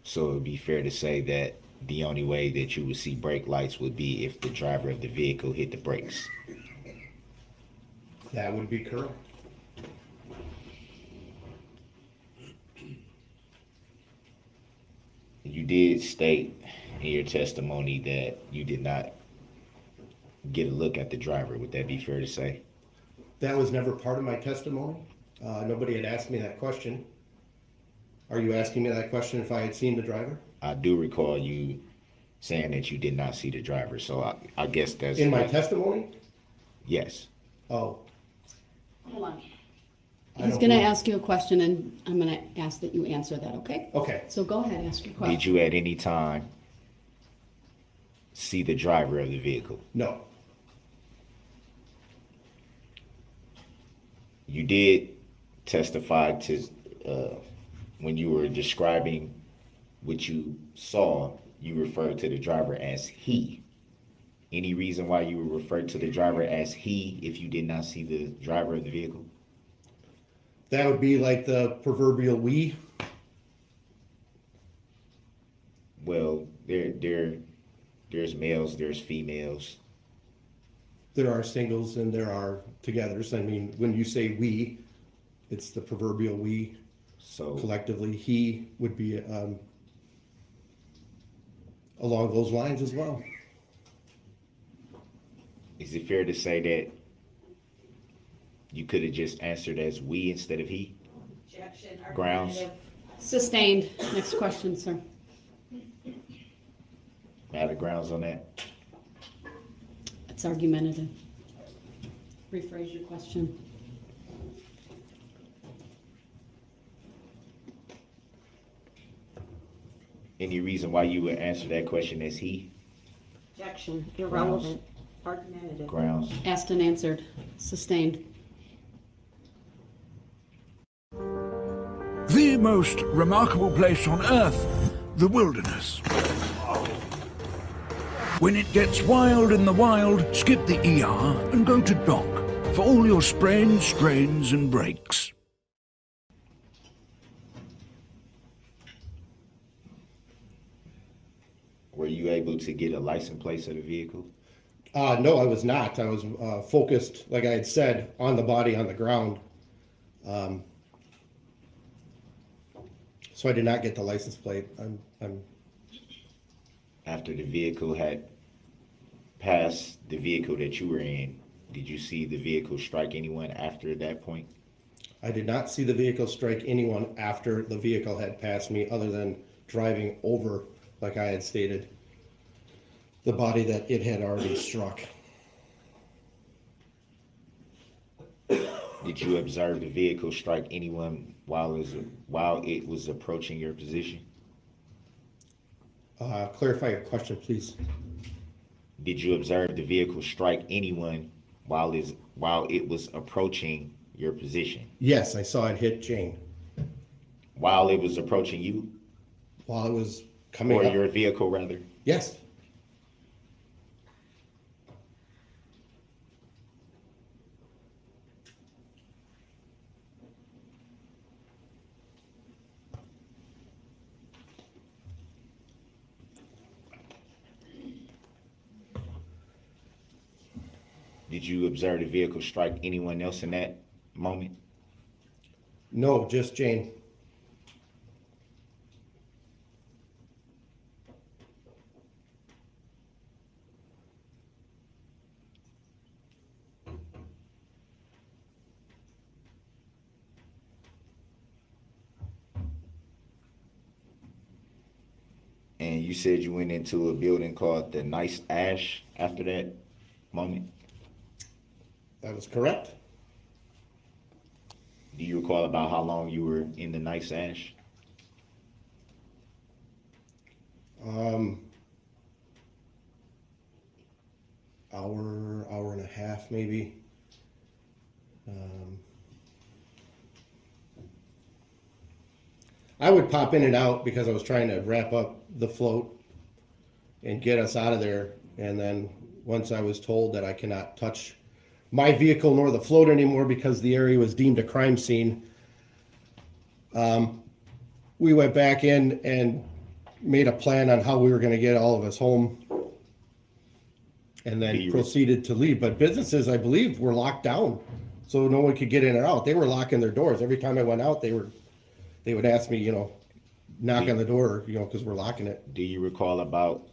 S8: So it would be fair to say that the only way that you would see brake lights would be if the driver of the vehicle hit the brakes.
S4: That would be correct.
S8: You did state in your testimony that you did not get a look at the driver. Would that be fair to say?
S4: That was never part of my testimony. Nobody had asked me that question. Are you asking me that question if I had seen the driver?
S8: I do recall you saying that you did not see the driver, so I guess that's...
S4: In my testimony?
S8: Yes.
S4: Oh.
S9: Hold on. He's going to ask you a question, and I'm going to ask that you answer that, okay?
S4: Okay.
S9: So go ahead, ask your question.
S8: Did you at any time see the driver of the vehicle?
S4: No.
S8: You did testify to, when you were describing what you saw, you referred to the driver as he. Any reason why you would refer to the driver as he if you did not see the driver of the vehicle?
S4: That would be like the proverbial we.
S8: Well, there's males, there's females.
S4: There are singles and there are togethers. I mean, when you say we, it's the proverbial we.
S8: So
S4: collectively, he would be along those lines as well.
S8: is it fair to say that you could have just answered as we instead of he?
S7: Objection.
S8: Grounds?
S9: Sustained. Next question, sir.
S8: Matter grounds on that?
S9: It's argumentative. Rephrase your question.
S8: Any reason why you would answer that question as he?
S7: Objection. Irrelevant. Argumentative.
S8: Grounds.
S9: Asked and answered. Sustained.
S11: The most remarkable place on Earth, the wilderness. When it gets wild in the wild, skip the ER and go to Doc for all your sprains, strains, and breaks.
S8: Were you able to get a license plate of the vehicle?
S4: No, I was not. I was focused, like I had said, on the body on the ground. So I did not get the license plate.
S8: After the vehicle had passed the vehicle that you were in, did you see the vehicle strike anyone after that point?
S4: I did not see the vehicle strike anyone after the vehicle had passed me, other than driving over, like I had stated, the body that it had already struck.
S8: Did you observe the vehicle strike anyone while it was approaching your position?
S4: Clarify your question, please.
S8: Did you observe the vehicle strike anyone while it was approaching your position?
S4: Yes, I saw it hit Jane.
S8: While it was approaching you?
S4: While it was coming
S8: or
S4: up.
S8: Your vehicle, rather?
S4: Yes.
S8: Did you observe the vehicle strike anyone else in that moment?
S4: No, just Jane.
S8: And you said you went into a building called the Nice Ash after that moment?
S4: That was correct.
S8: Do you recall about how long you were in the night sash?
S4: Hour and a half maybe. I would pop in and out because I was trying to wrap up the float and get us out of there. And then once I was told that I cannot touch my vehicle nor the float anymore because the area was deemed a crime scene, we went back in and made a plan on how we were going to get all of us home and then proceeded to leave. But businesses, I believe, were locked down, so no one could get in or out. They were locking their doors. Every time I went out, they would ask me, knock on the door, because we're locking it.
S8: Do you recall about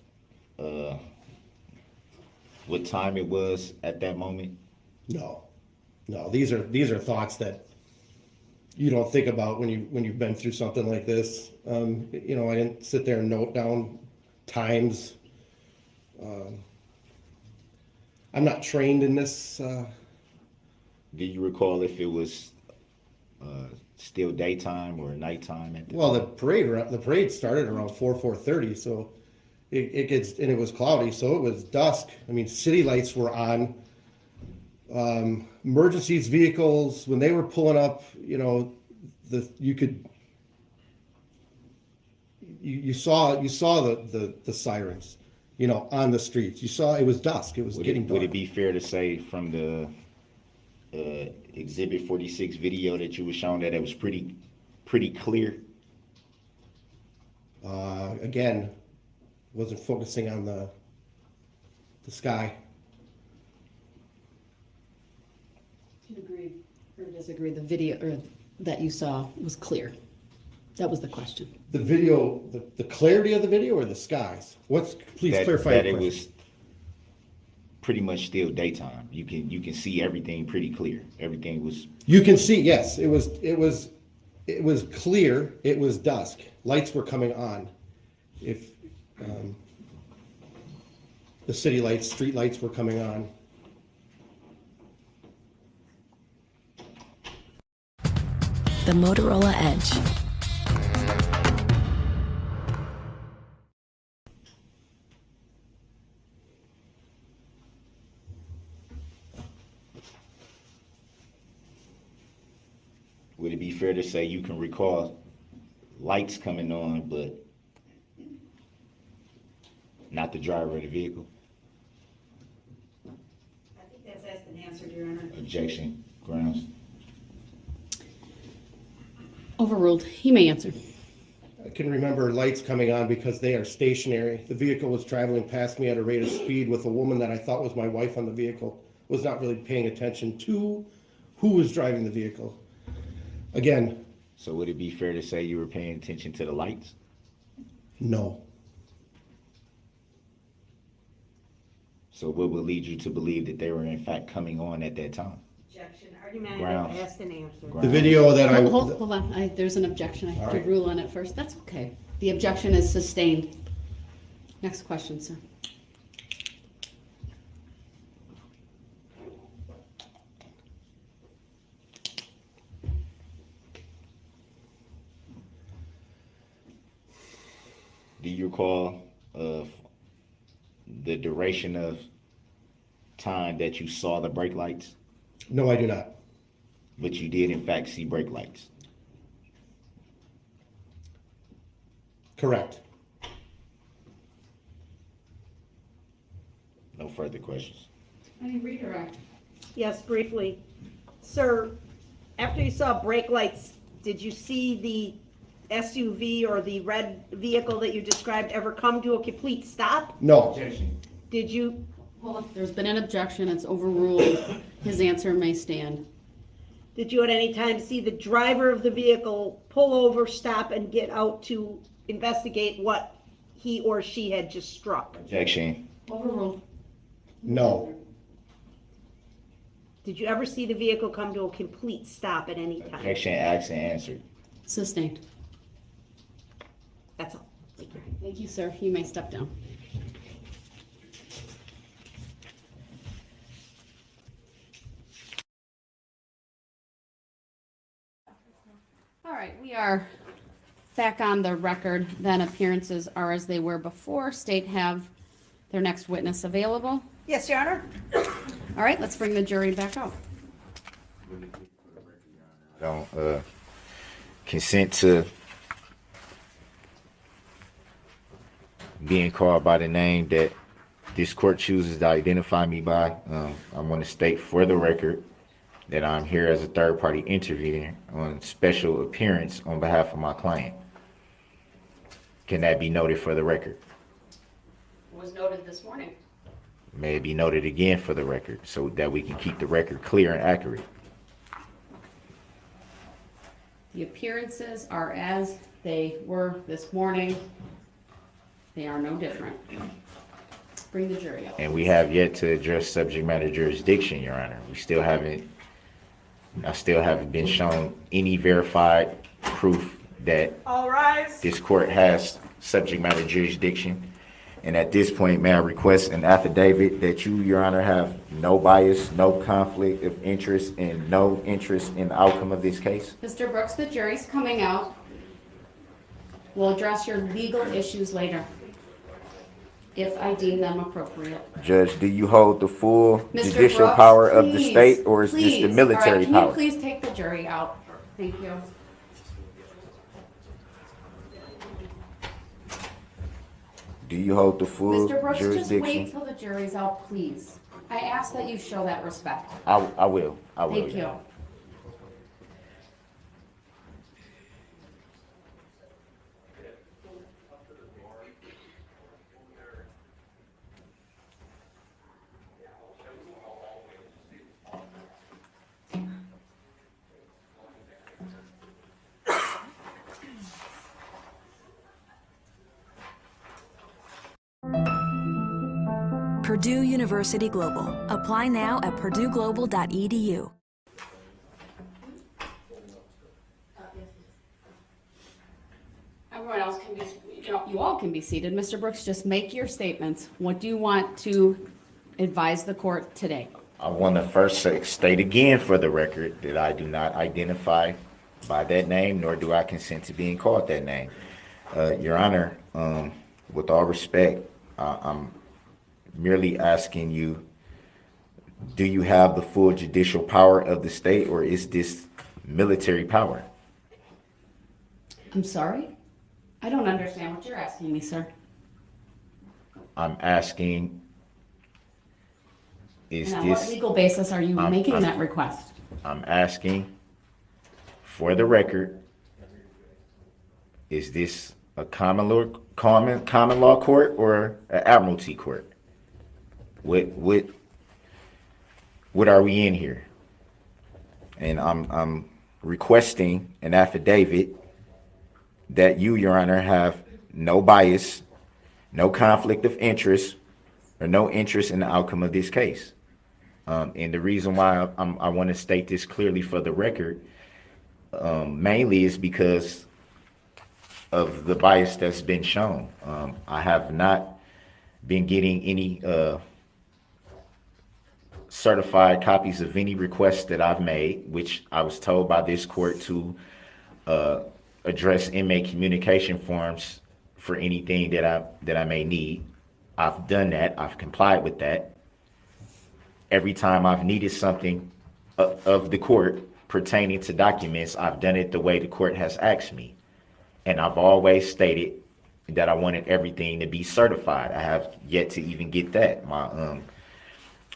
S8: what time it was at that moment?
S4: No. These are thoughts that you don't think about when you've been through something like this. I didn't sit there and note down times. I'm not trained in this.
S8: Do you recall if it was still daytime or nighttime at the
S4: Well,
S8: time?
S4: the parade started around 4:30, so it gets, and it was cloudy, so it was dusk. I mean, city lights were on. Emergencies vehicles, when they were pulling up, you saw the sirens, on the streets. You saw it was dusk. It was getting dark.
S8: Would it be fair to say from the Exhibit 46 video that you were shown that it was pretty clear?
S4: Again, wasn't focusing on the sky.
S9: Do you agree or disagree the video that you saw was clear? That was the question.
S4: The video, the clarity of the video, or the skies? Please clarify
S8: that
S4: your
S8: it
S4: question.
S8: was pretty much still daytime. You can see everything pretty clear. Everything was.
S4: You can see, yes, it was clear. It was dusk. Lights were coming on. If the city lights, street lights were coming on.
S6: The Motorola Edge.
S8: Would it be fair to say you can recall lights coming on, but not the driver of the vehicle?
S7: I think that's asked and answered, Your Honor.
S8: Objection. Grounds.
S9: Overruled. He may answer.
S4: I can remember lights coming on because they are stationary. The vehicle was traveling past me at a rate of speed with a woman that I thought was my wife on the vehicle. Was not really paying attention to who was driving the vehicle. Again.
S8: So would it be fair to say you were paying attention to the lights?
S4: No.
S8: So what would lead you to believe that they were in fact coming on at that time?
S7: Objection. Argument
S8: Grounds.
S7: asked and answered.
S4: The video that I...
S9: Hold on. There's an objection. I have to rule on it first. That's okay. The objection is sustained. Next question, sir.
S8: Do you recall the duration of time that you saw the brake lights?
S4: No, I do not.
S8: But you did in fact see brake lights?
S4: Correct.
S8: No further questions.
S9: Any redirect?
S7: Yes, briefly. Sir, after you saw brake lights, did you see the SUV or the red vehicle that you described ever come to a complete stop?
S4: No.
S8: Objection.
S7: Did you?
S9: There's been an objection. It's overruled. His answer may stand.
S7: Did you at any time see the driver of the vehicle pull over, stop, and get out to investigate what he or she had just struck?
S8: Objection.
S9: Overruled.
S4: No.
S7: Did you ever see the vehicle come to a complete stop at any time?
S8: Objection asked and answered.
S9: Sustained.
S7: That's all. Thank you.
S9: Thank you, sir. You may step down. back on the record, then appearances are as they were before. State have their next witness available.
S7: Yes, Your Honor.
S9: All right, let's bring the jury back out.
S8: Don't consent to being called by the name that this court chooses to identify me by. I want to state for the record that I'm here as a third-party intervener on special appearance on behalf of my client. Can that be noted for the record?
S9: It was noted this morning.
S8: May it be noted again for the record so that we can keep the record clear and accurate.
S9: The appearances are as they were this morning. They are no different. Bring the jury up.
S8: And we have yet to address subject matter jurisdiction, Your Honor. I still haven't been shown any verified proof that
S7: All rise.
S8: this court has subject matter jurisdiction. And at this point, may I request an affidavit that you, Your Honor, have no bias, no conflict of interest, and no interest in the outcome of this case?
S9: Mr. Brooks, the jury's coming out. We'll address your legal issues later, if I deem them appropriate.
S8: Judge, do you hold the full
S9: Mr.
S8: judicial
S9: Brooks,
S8: power of the
S9: please,
S8: state, or is this the
S9: please.
S8: military
S9: All right,
S8: power?
S9: Can you please take the jury out? Thank you.
S8: Do you hold the full
S9: Mr. Brooks, just
S8: jurisdiction?
S9: wait till the jury's out, please. I ask that you show that respect.
S8: I will.
S9: Thank you.
S6: Purdue University Global. Apply now at purdueglobal.edu.
S9: Everyone else can be, you all can be seated. Mr. Brooks, just make your statements. What do you want to advise the court today?
S8: I want to first state again for the record that I do not identify by that name, nor do I consent to being called that name. Your Honor, with all respect, I'm merely asking you, do you have the full judicial power of the state, or is this military power?
S9: I'm sorry? I don't understand what you're asking me, sir.
S8: I'm asking, is
S9: And on what
S8: this,
S9: legal basis are you making that request?
S8: I'm asking for the record, is this a common law court or an admiralty court? What are we in here? And I'm requesting an affidavit that you, Your Honor, have no bias, no conflict of interest, or no interest in the outcome of this case. And the reason why I want to state this clearly for the record, mainly is because of the bias that's been shown. I have not been getting any certified copies of any requests that I've made, which I was told by this court to address inmate communication forms for anything that I may need. I've done that. I've complied with that. Every time I've needed something of the court pertaining to documents, I've done it the way the court has asked me. And I've always stated that I wanted everything to be certified. I have yet to even get that.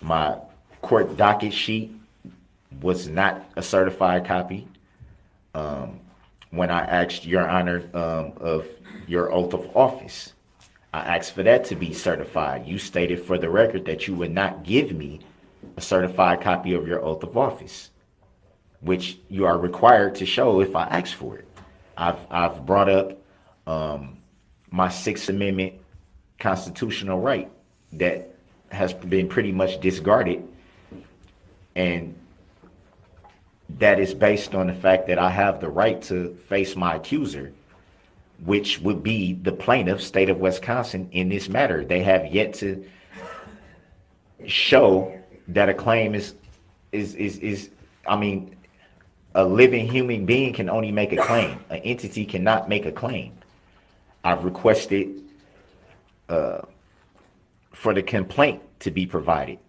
S8: My court docket sheet was not a certified copy. When I asked Your Honor of your oath of office, I asked for that to be certified. You stated for the record that you would not give me a certified copy of your oath of office, which you are required to show if I ask for it. I've brought up my Sixth Amendment constitutional right that has been pretty much discarded, and that is based on the fact that I have the right to face my accuser, which would be the plaintiff, state of Wisconsin, in this matter. They have yet to show that a claim is I mean, A living human being can only make a claim. An entity cannot make a claim. I've requested for the complaint to be provided.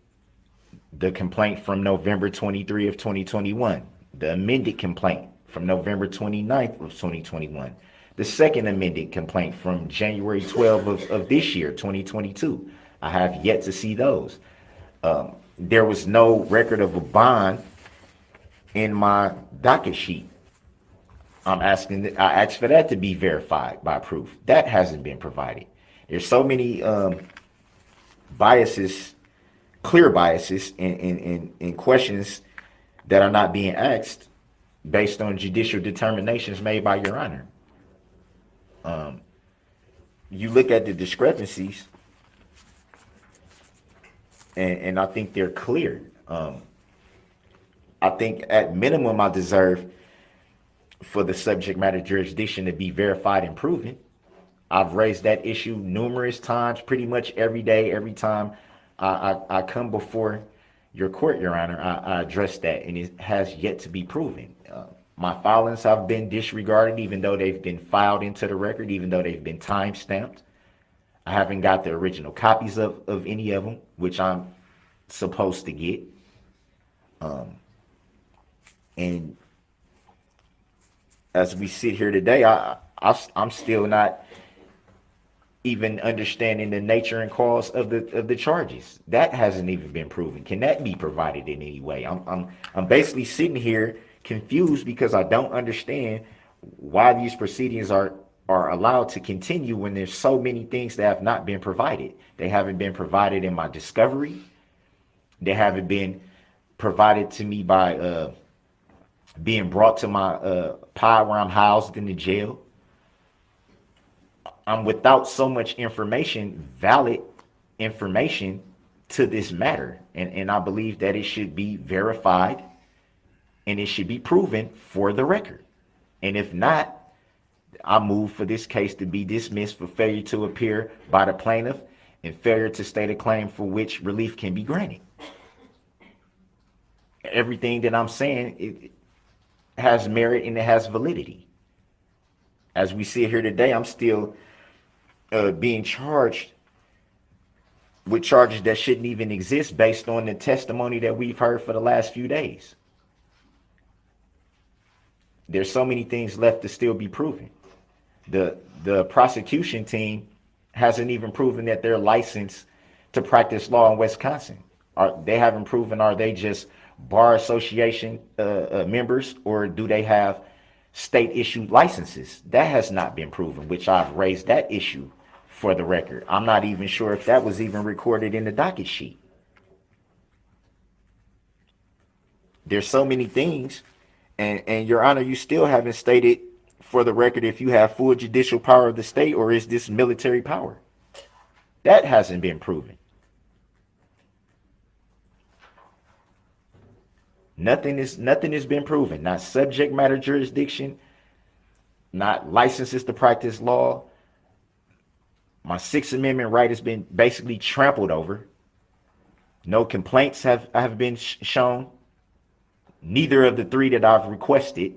S8: The complaint from November 23 of 2021. The amended complaint from November 29th of 2021. The second amended complaint from January 12 of this year, 2022. I have yet to see those. There was no record of a bond in my docket sheet. I asked for that to be verified by proof. That hasn't been provided. There's so many biases, clear biases in questions that are not being asked based on judicial determinations made by Your Honor. You look at the discrepancies, and I think they're clear. I think at minimum I deserve for the subject matter jurisdiction to be verified and proven. I've raised that issue numerous times, pretty much every day, every time I come before your court, Your Honor, I address that, and it has yet to be proven. My filings have been disregarded, even though they've been filed into the record, even though they've been time stamped. I haven't got the original copies of any of them, which I'm supposed to get. And as we sit here today, I'm still not even understanding the nature and cause of the charges. That hasn't even been proven. Can that be provided in any way? I'm basically sitting here confused because I don't understand why these proceedings are allowed to continue when there's so many things that have not been provided. They haven't been provided in my discovery. They haven't been provided to me by being brought to my pod where I'm housed in the jail. I'm without so much information, valid information to this matter. And I believe that it should be verified and it should be proven for the record. And if not, I move for this case to be dismissed for failure to appear by the plaintiff and failure to state a claim for which relief can be granted. Everything that I'm saying, it has merit and it has validity. As we sit here today, I'm still being charged with charges that shouldn't even exist based on the testimony that we've heard for the last few days. There's so many things left to still be proven. The prosecution team hasn't even proven that they're licensed to practice law in Wisconsin. They haven't proven, are they just bar association members, or do they have state issued licenses? That has not been proven, which I've raised that issue for the record. I'm not even sure if that was even recorded in the docket sheet. There's so many things, and Your Honor, you still haven't stated for the record if you have full judicial power of the state or is this military power. That hasn't been proven. Nothing has been proven. Not subject matter jurisdiction, not licenses to practice law. My Sixth Amendment right has been basically trampled over. No complaints have been shown. Neither of the three that I've requested,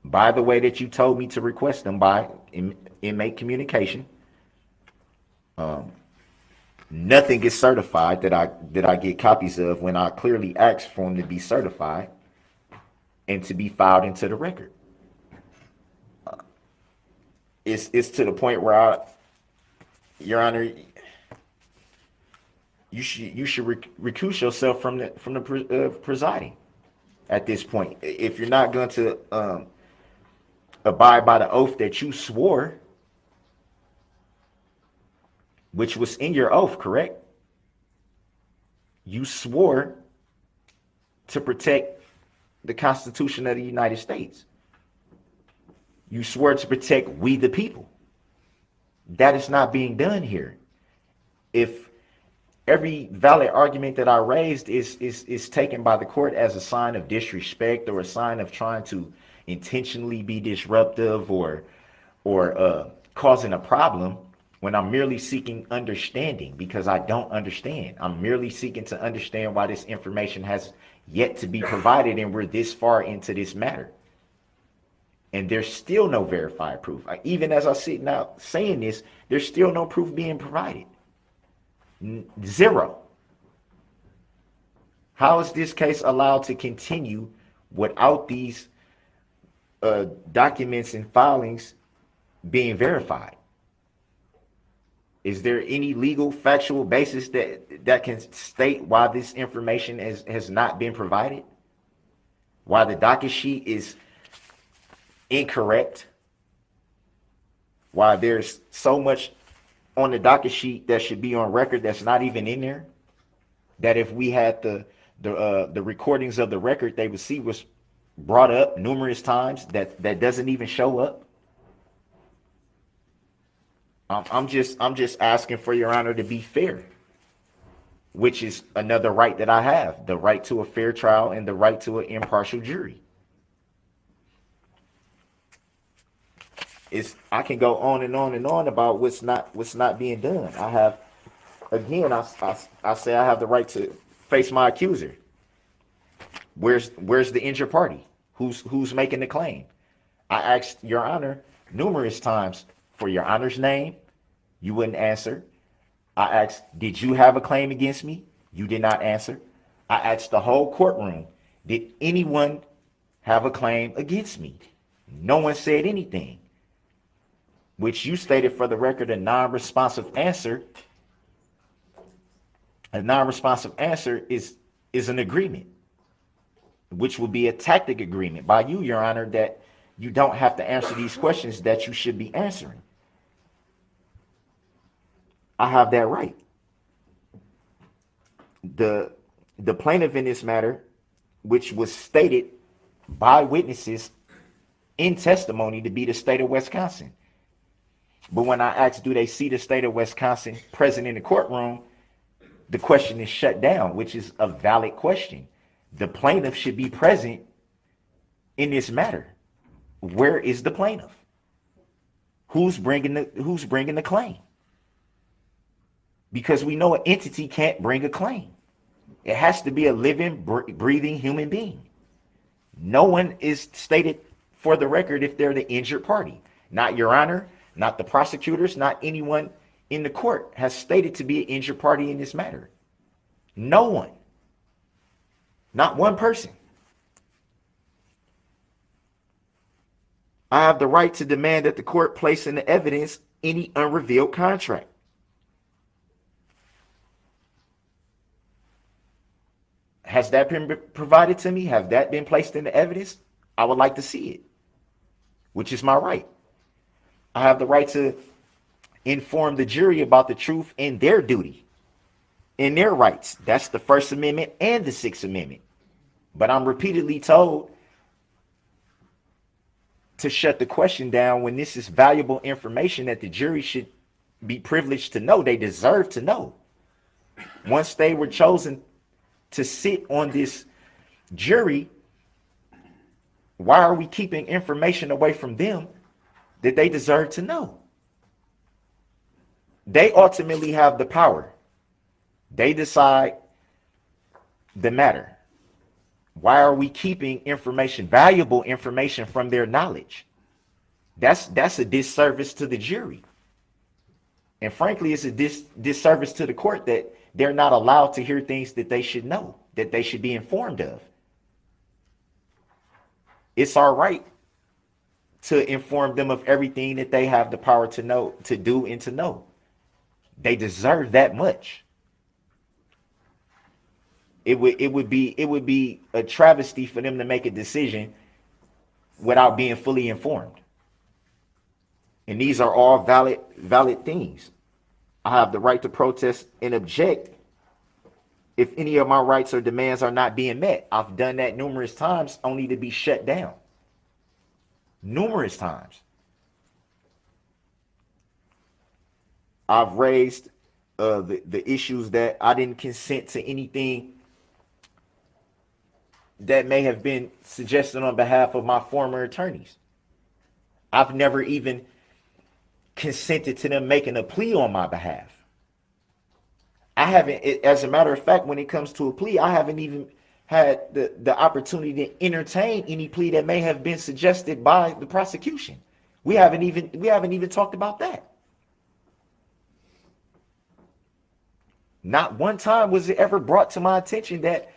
S8: by the way that you told me to request them by inmate communication. Nothing is certified that I get copies of when I clearly asked for them to be certified and to be filed into the record. It's to the point where Your Honor, you should recuse yourself from the presiding at this point. If you're not going to abide by the oath that you swore, which was in your oath, correct? You swore to protect the Constitution of the United States. You swore to protect we the people. That is not being done here. If every valid argument that I raised is taken by the court as a sign of disrespect or a sign of trying to intentionally be disruptive or causing a problem when I'm merely seeking understanding, because I don't understand. I'm merely seeking to understand why this information has yet to be provided, and we're this far into this matter. And there's still no verified proof. Even as I sit now saying this, there's still no proof being provided. Zero. How is this case allowed to continue without these documents and filings being verified? Is there any legal factual basis that can state why this information has not been provided? Why the docket sheet is incorrect? Why there's so much on the docket sheet that should be on record that's not even in there? That if we had the recordings of the record, they would see was brought up numerous times that doesn't even show up. I'm just asking for Your Honor to be fair, which is another right that I have, the right to a fair trial and the right to an impartial jury. I can go on and on and on about what's not being done. I have, again, I say I have the right to face my accuser. Where's the injured party? Who's making the claim? I asked Your Honor numerous times for Your Honor's name. You wouldn't answer. I asked, did you have a claim against me? You did not answer. I asked the whole courtroom, did anyone have a claim against me? No one said anything, which you stated for the record a non-responsive answer. A non-responsive answer is an agreement, which will be a tactic agreement by you, Your Honor, that you don't have to answer these questions that you should be answering. I have that right. The plaintiff in this matter, which was stated by witnesses in testimony to be the state of Wisconsin. But when I asked, do they see the state of Wisconsin present in the courtroom, the question is shut down, which is a valid question. The plaintiff should be present in this matter. Where is the plaintiff? Who's bringing the claim? Because we know an entity can't bring a claim. It has to be a living, breathing human being. No one is stated for the record if they're the injured party. Not Your Honor, not the prosecutors, not anyone in the court has stated to be an injured party in this matter. No one. Not one person. I have the right to demand that the court place in the evidence any unrevealed contract. Has that been provided to me? Have that been placed in the evidence? I would like to see it, which is my right. I have the right to inform the jury about the truth and their duty and their rights. That's the First Amendment and the Sixth Amendment. But I'm repeatedly told to shut the question down when this is valuable information that the jury should be privileged to know. They deserve to know. Once they were chosen to sit on this jury, why are we keeping information away from them that they deserve to know? They ultimately have the power. They decide the matter. Why are we keeping information, valuable information, from their knowledge? That's a disservice to the jury. And frankly, it's a disservice to the court that they're not allowed to hear things that they should know, that they should be informed of. It's our right to inform them of everything that they have the power to know, to do, and to know. They deserve that much. It would be a travesty for them to make a decision without being fully informed. And these are all valid things. I have the right to protest and object if any of my rights or demands are not being met. I've done that numerous times only to be shut down. Numerous times. I've raised the issues that I didn't consent to anything that may have been suggested on behalf of my former attorneys. I've never even consented to them making a plea on my behalf. I haven't, as a matter of fact, when it comes to a plea, I haven't even had the opportunity to entertain any plea that may have been suggested by the prosecution. We haven't even talked about that. Not one time was it ever brought to my attention that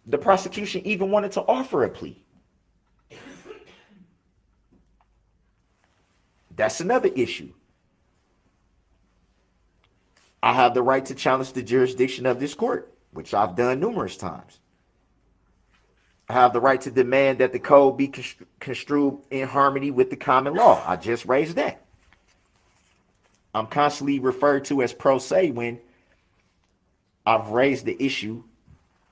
S8: the prosecution even wanted to offer a plea. That's another issue. I have the right to challenge the jurisdiction of this court, which I've done numerous times. I have the right to demand that the code be construed in harmony with the common law. I just raised that. I'm constantly referred to as pro se when I've raised the issue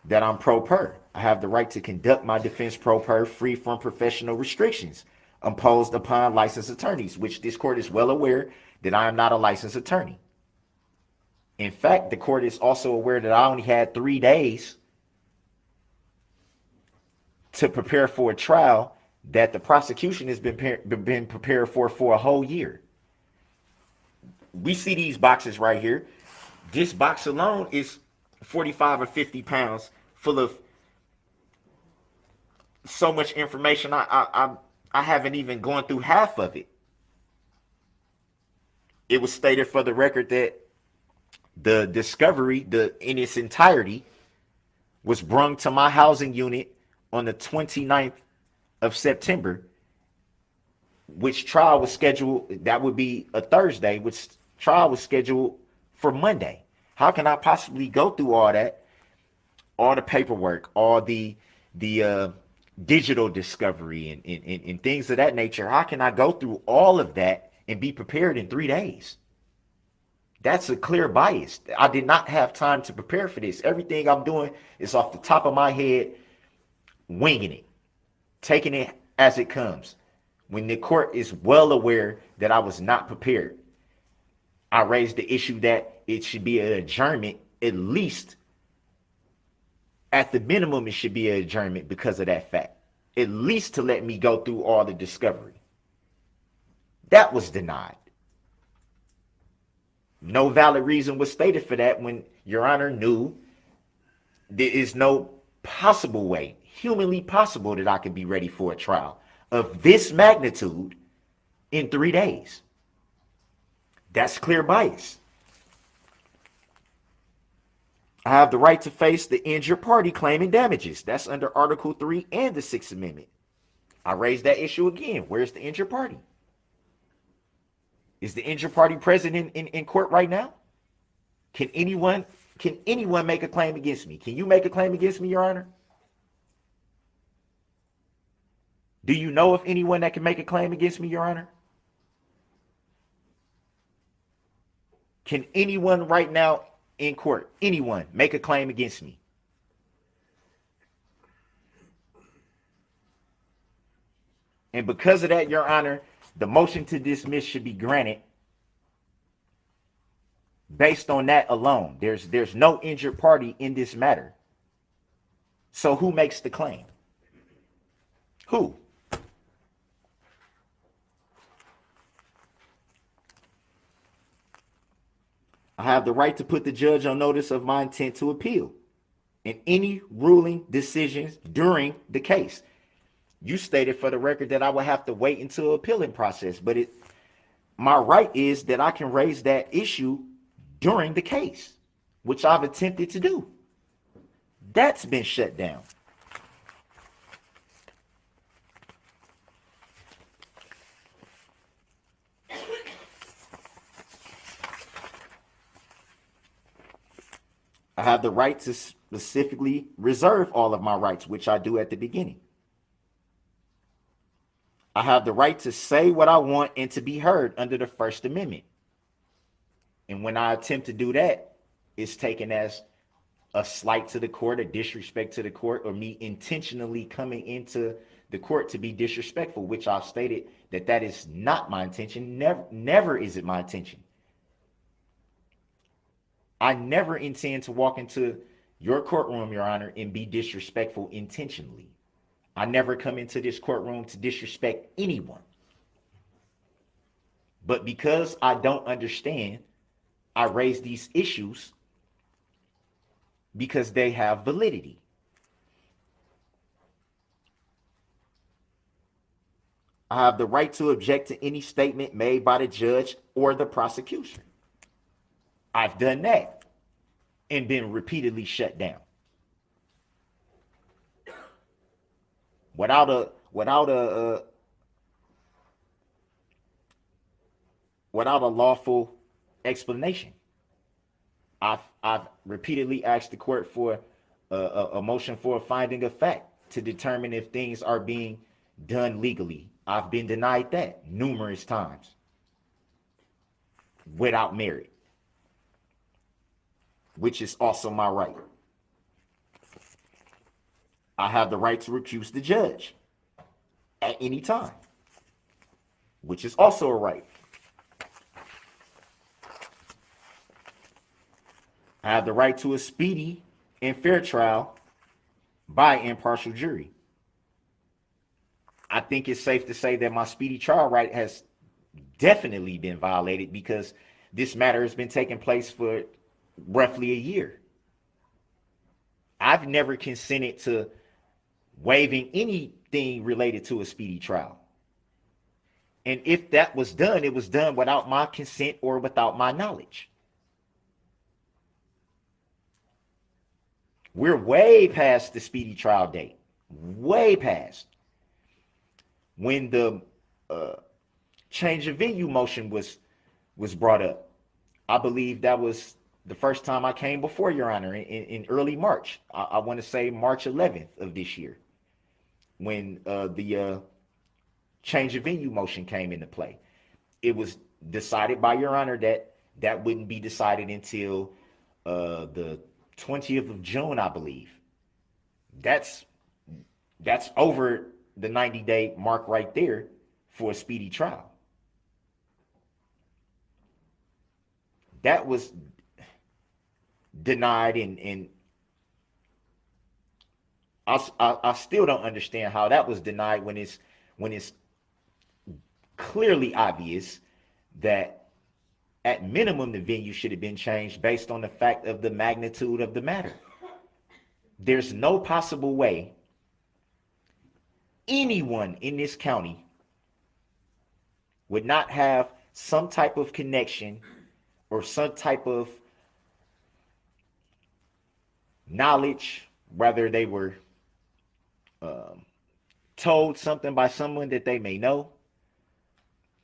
S8: that I'm pro per. I have the right to conduct my defense pro per free from professional restrictions imposed upon licensed attorneys, which this court is well aware that I am not a licensed attorney. In fact, the court is also aware that I only had 3 days to prepare for a trial that the prosecution has been prepared for a whole year. We see these boxes right here. This box alone is 45 or 50 pounds full of so much information. I haven't even gone through half of it. It was stated for the record that the discovery, in its entirety, was brung to my housing unit on the 29th of September, which trial was scheduled, that would be a Thursday, which trial was scheduled for Monday. How can I possibly go through all that, all the paperwork, all the digital discovery and things of that nature? How can I go through all of that and be prepared in 3 days? That's a clear bias. I did not have time to prepare for this. Everything I'm doing is off the top of my head, winging it, taking it as it comes. When the court is well aware that I was not prepared, I raised the issue that it should be an adjournment, at least at the minimum, it should be an adjournment because of that fact, at least to let me go through all the discovery. That was denied. No valid reason was stated for that when Your Honor knew there is no possible way, humanly possible, that I could be ready for a trial of this magnitude in 3 days. That's clear bias. I have the right to face the injured party claiming damages. That's under Article 3 and the 6th Amendment. I raised that issue again. Where's the injured party? Is the injured party present in court right now? Can anyone make a claim against me? Can you make a claim against me, Your Honor? Do you know of anyone that can make a claim against me, Your Honor? Can anyone right now in court, anyone, make a claim against me? And because of that, Your Honor, the motion to dismiss should be granted based on that alone. There's no injured party in this matter. So who makes the claim? Who? I have the right to put the judge on notice of my intent to appeal and any ruling decisions during the case. You stated for the record that I would have to wait until appealing process, but my right is that I can raise that issue during the case, which I've attempted to do. That's been shut down. I have the right to specifically reserve all of my rights, which I do at the beginning. I have the right to say what I want and to be heard under the First Amendment. And when I attempt to do that, it's taken as a slight to the court, a disrespect to the court, or me intentionally coming into the court to be disrespectful, which I've stated that is not my intention. Never is it my intention. I never intend to walk into your courtroom, Your Honor, and be disrespectful intentionally. I never come into this courtroom to disrespect anyone. But because I don't understand, I raise these issues because they have validity. I have the right to object to any statement made by the judge or the prosecution. I've done that and been repeatedly shut down. Without a lawful explanation. I've repeatedly asked the court for a motion for a finding of fact to determine if things are being done legally. I've been denied that numerous times without merit, which is also my right. I have the right to recuse the judge at any time, which is also a right. I have the right to a speedy and fair trial by impartial jury. I think it's safe to say that my speedy trial right has definitely been violated because this matter has been taking place for roughly a year. I've never consented to waiving anything related to a speedy trial. And if that was done, it was done without my consent or without my knowledge. We're way past the speedy trial date, way past. When the change of venue motion was brought up, I believe that was the first time I came before Your Honor in early March. I want to say March 11th of this year, when the change of venue motion came into play. It was decided by Your Honor that wouldn't be decided until the 20th of June, I believe. That's over the 90-day mark right there for a speedy trial. That was denied, and I still don't understand how that was denied when it's clearly obvious that at minimum the venue should have been changed based on the fact of the magnitude of the matter. There's no possible way anyone in this county would not have some type of connection or some type of knowledge, whether they were told something by someone that they may know.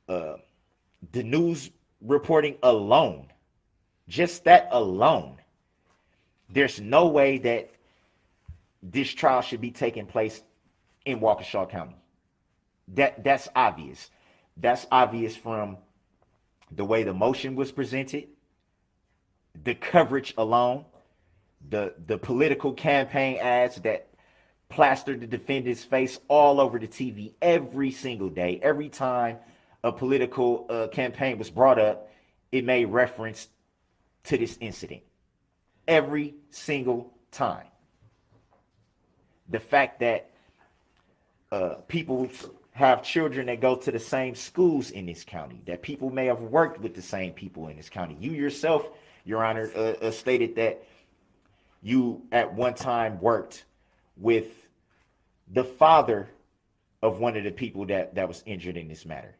S8: The news reporting alone, just that alone, there's no way that this trial should be taking place in Waukesha County. That's obvious. That's obvious from the way the motion was presented, the coverage alone, the political campaign ads that plastered the defendant's face all over the TV every single day. Every time a political campaign was brought up, it made reference to this incident. Every single time. The fact that people have children that go to the same schools in this county, that people may have worked with the same people in this county. You yourself, Your Honor, stated that you at one time worked with the father of one of the people that was injured in this matter.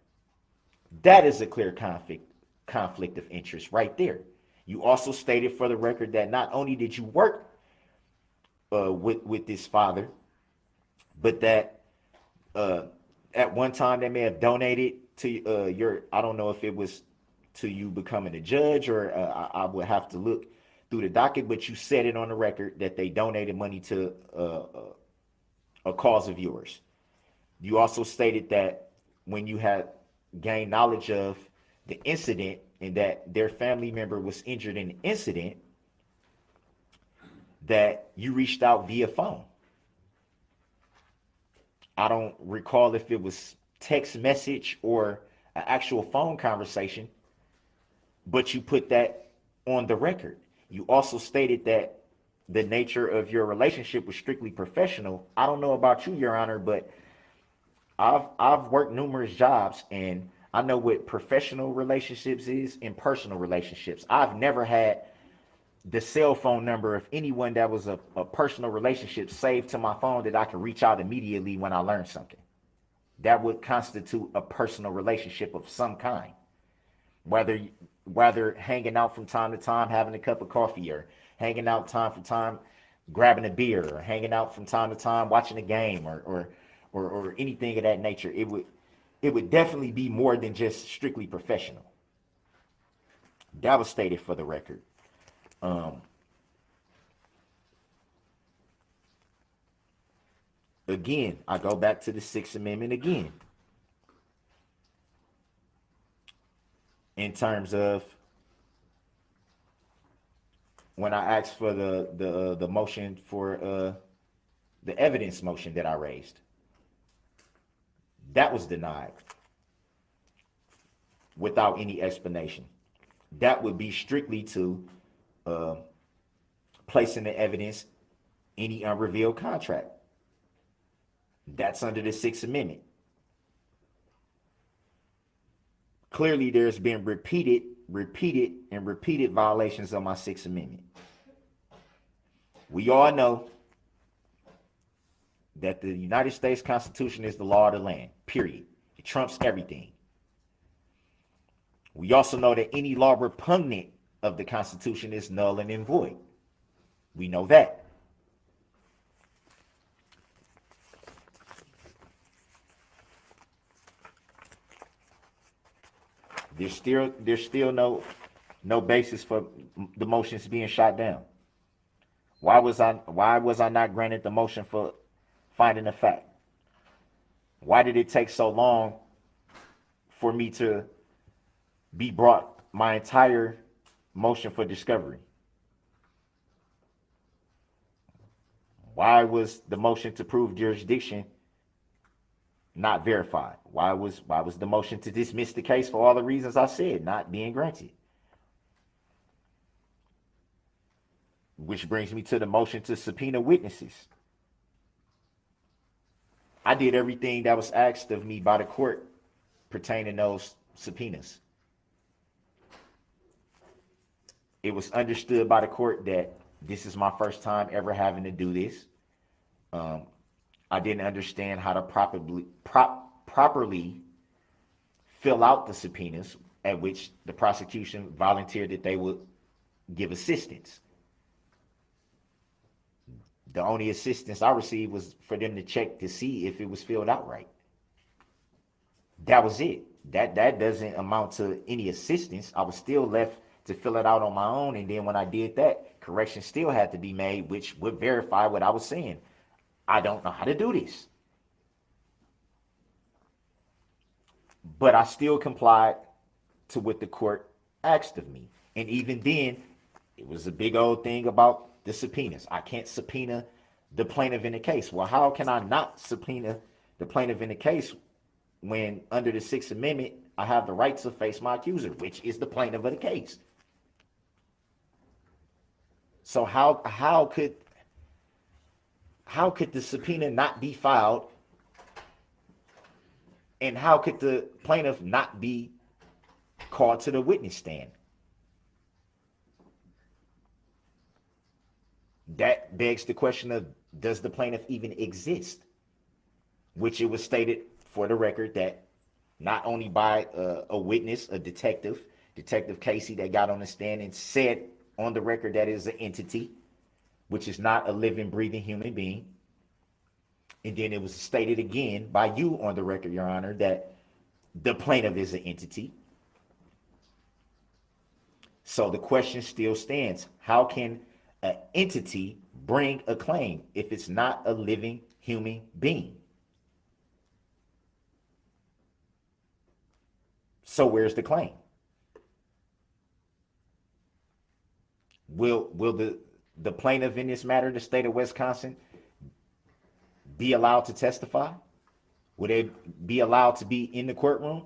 S8: That is a clear conflict of interest right there. You also stated for the record that not only did you work with this father, but that at one time they may have donated to your, I don't know if it was to you becoming a judge, or I would have to look through the docket, but you said it on the record that they donated money to a cause of yours. You also stated that when you had gained knowledge of the incident and that their family member was injured in the incident, that you reached out via phone. I don't recall if it was text message or an actual phone conversation, but you put that on the record. You also stated that the nature of your relationship was strictly professional. I don't know about you, Your Honor, but I've worked numerous jobs, and I know what professional relationships is and personal relationships. I've never had the cell phone number of anyone that was a personal relationship saved to my phone that I could reach out immediately when I learned something. That would constitute a personal relationship of some kind. Whether hanging out from time to time, having a cup of coffee, or hanging out time from time, grabbing a beer, or hanging out from time to time, watching a game, or anything of that nature. It would definitely be more than just strictly professional. That was stated for the record. Again, I go back to the Sixth Amendment again. In terms of when I asked for the motion for the evidence motion that I raised, that was denied without any explanation. That would be strictly to place in the evidence any unrevealed contract. That's under the Sixth Amendment. Clearly, there's been repeated violations of my Sixth Amendment. We all know that the United States Constitution is the law of the land, period. It trumps everything. We also know that any law repugnant of the Constitution is null and void. We know that. There's still no basis for the motions being shot down. Why was I not granted the motion for finding a fact? Why did it take so long for me to be brought my entire motion for discovery? Why was the motion to prove jurisdiction not verified? Why was the motion to dismiss the case for all the reasons I said not being granted? Which brings me to the motion to subpoena witnesses. I did everything that was asked of me by the court pertaining to those subpoenas. It was understood by the court that this is my first time ever having to do this. I didn't understand how to properly fill out the subpoenas, at which the prosecution volunteered that they would give assistance. The only assistance I received was for them to check to see if it was filled out right. That was it. That doesn't amount to any assistance. I was still left to fill it out on my own, and then when I did that, corrections still had to be made, which would verify what I was saying. I don't know how to do this. But I still complied to what the court asked of me. And even then, it was a big old thing about the subpoenas. I can't subpoena the plaintiff in the case. Well, how can I not subpoena the plaintiff in the case when under the Sixth Amendment, I have the right to face my accuser, which is the plaintiff of the case? So how could the subpoena not be filed? And how could the plaintiff not be called to the witness stand? That begs the question of, does the plaintiff even exist? Which it was stated for the record that not only by a witness, a Detective Casey, that got on the stand and said on the record that is an entity, which is not a living, breathing human being. And then it was stated again by you on the record, Your Honor, that the plaintiff is an entity. So the question still stands. How can an entity bring a claim if it's not a living human being? So where's the claim? Will the plaintiff in this matter, the state of Wisconsin, be allowed to testify? Will they be allowed to be in the courtroom?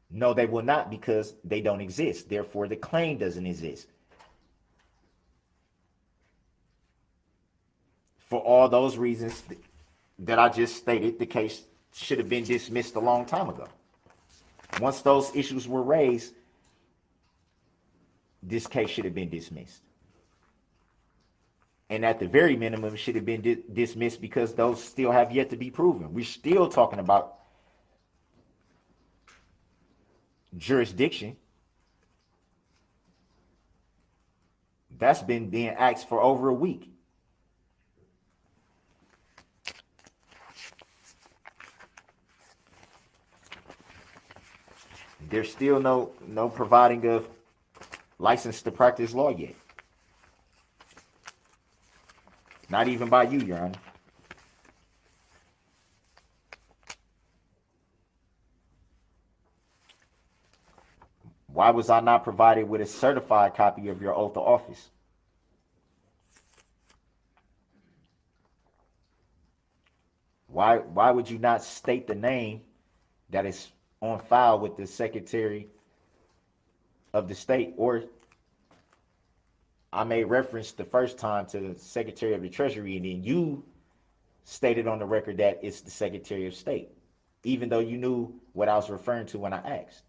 S8: No, they will not, because they don't exist. Therefore, the claim doesn't exist. For all those reasons that I just stated, the case should have been dismissed a long time ago. Once those issues were raised, this case should have been dismissed. And at the very minimum, it should have been dismissed because those still have yet to be proven. We're still talking about jurisdiction. That's been being asked for over a week. There's still no providing of license to practice law yet. Not even by you, Your Honor. Why was I not provided with a certified copy of your oath of office? Why would you not state the name that is on file with the Secretary of the State? Or I made reference the first time to the Secretary of the Treasury, and then you stated on the record that it's the Secretary of State, even though you knew what I was referring to when I asked.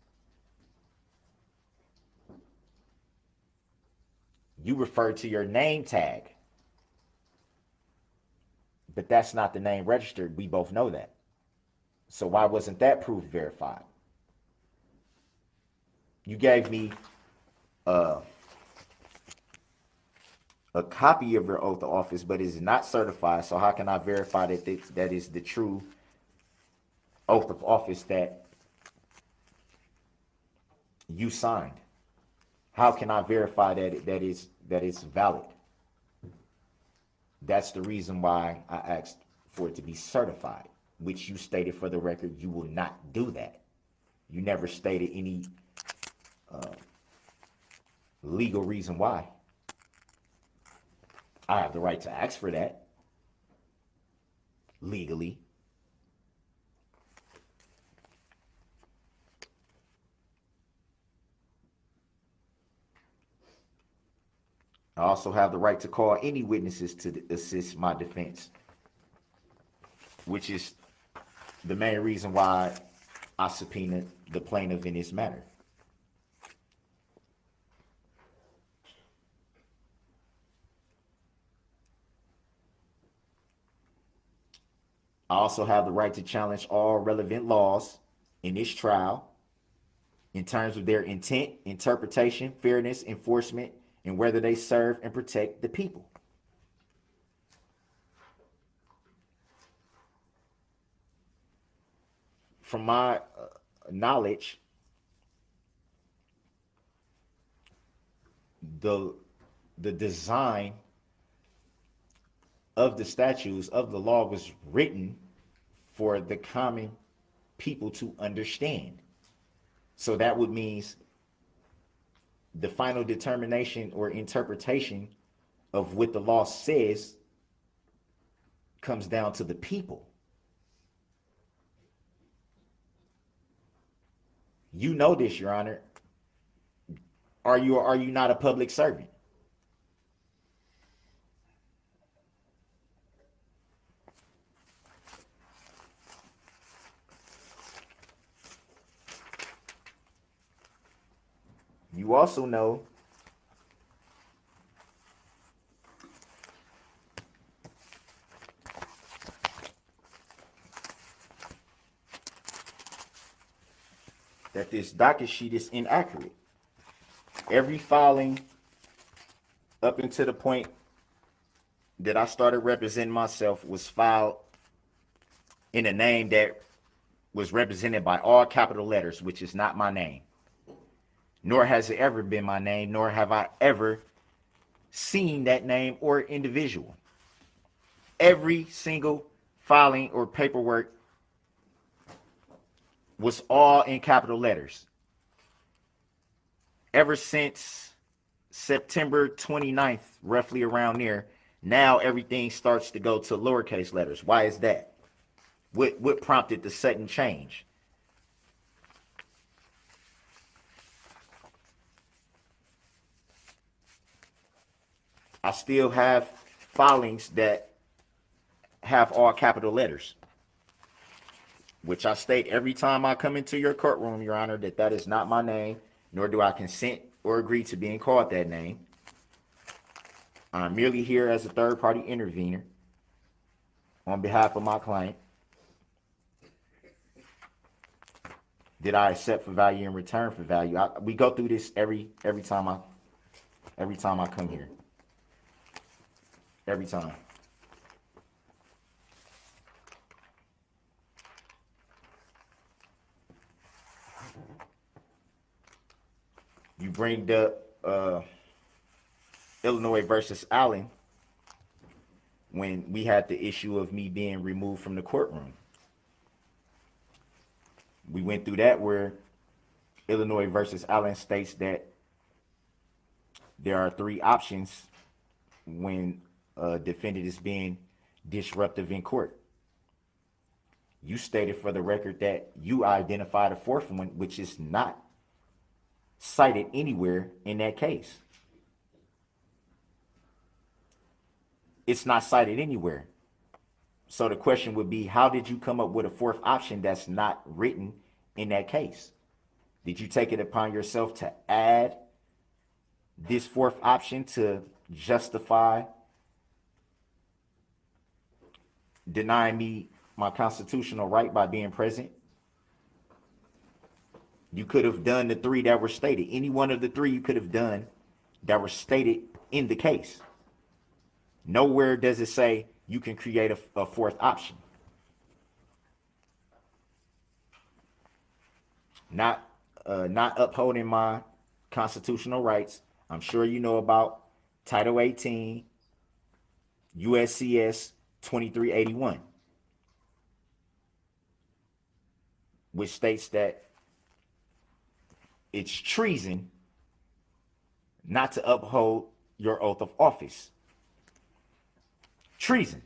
S8: You referred to your name tag, but that's not the name registered. We both know that. So why wasn't that proof verified? You gave me a copy of your oath of office, but it's not certified. So how can I verify that that is the true oath of office that you signed? How can I verify that it's valid? That's the reason why I asked for it to be certified, which you stated for the record you will not do that. You never stated any legal reason why. I have the right to ask for that legally. I also have the right to call any witnesses to assist my defense, which is the main reason why I subpoenaed the plaintiff in this matter. I also have the right to challenge all relevant laws in this trial in terms of their intent, interpretation, fairness, enforcement, and whether they serve and protect the people. From my knowledge, the design of the statutes of the law was written for the common people to understand. So that would mean the final determination or interpretation of what the law says comes down to the people. You know this, Your Honor. Are you not a public servant? You also know that this docket sheet is inaccurate. Every filing up until the point that I started representing myself was filed in a name that was represented by all capital letters, which is not my name. Nor has it ever been my name, nor have I ever seen that name or individual. Every single filing or paperwork was all in capital letters. Ever since September 29th, roughly around there, now everything starts to go to lowercase letters. Why is that? What prompted the sudden change? I still have filings that have all capital letters. which I state every time I come into your courtroom, Your Honor, that that is not my name, nor do I consent or agree to being called that name. I'm merely here as a third-party intervener on behalf of my client. Did I accept for value in return for value? We go through this every time I come here. Every time. You bring up Illinois versus Allen when we had the issue of me being removed from the courtroom. We went through that where Illinois versus Allen states that there are 3 options when a defendant is being disruptive in court. You stated for the record that you identified a 4th one, which is not cited anywhere in that case. It's not cited anywhere. So the question would be, how did you come up with a 4th option that's not written in that case? Did you take it upon yourself to add this 4th option to justify denying me my constitutional right by being present? You could have done the 3 that were stated. Any one of the 3 you could have done that were stated in the case. Nowhere does it say you can create a 4th option. Not upholding my constitutional rights. I'm sure you know about Title 18, USCS 2381, which states that it's treason not to uphold your oath of office. Treason.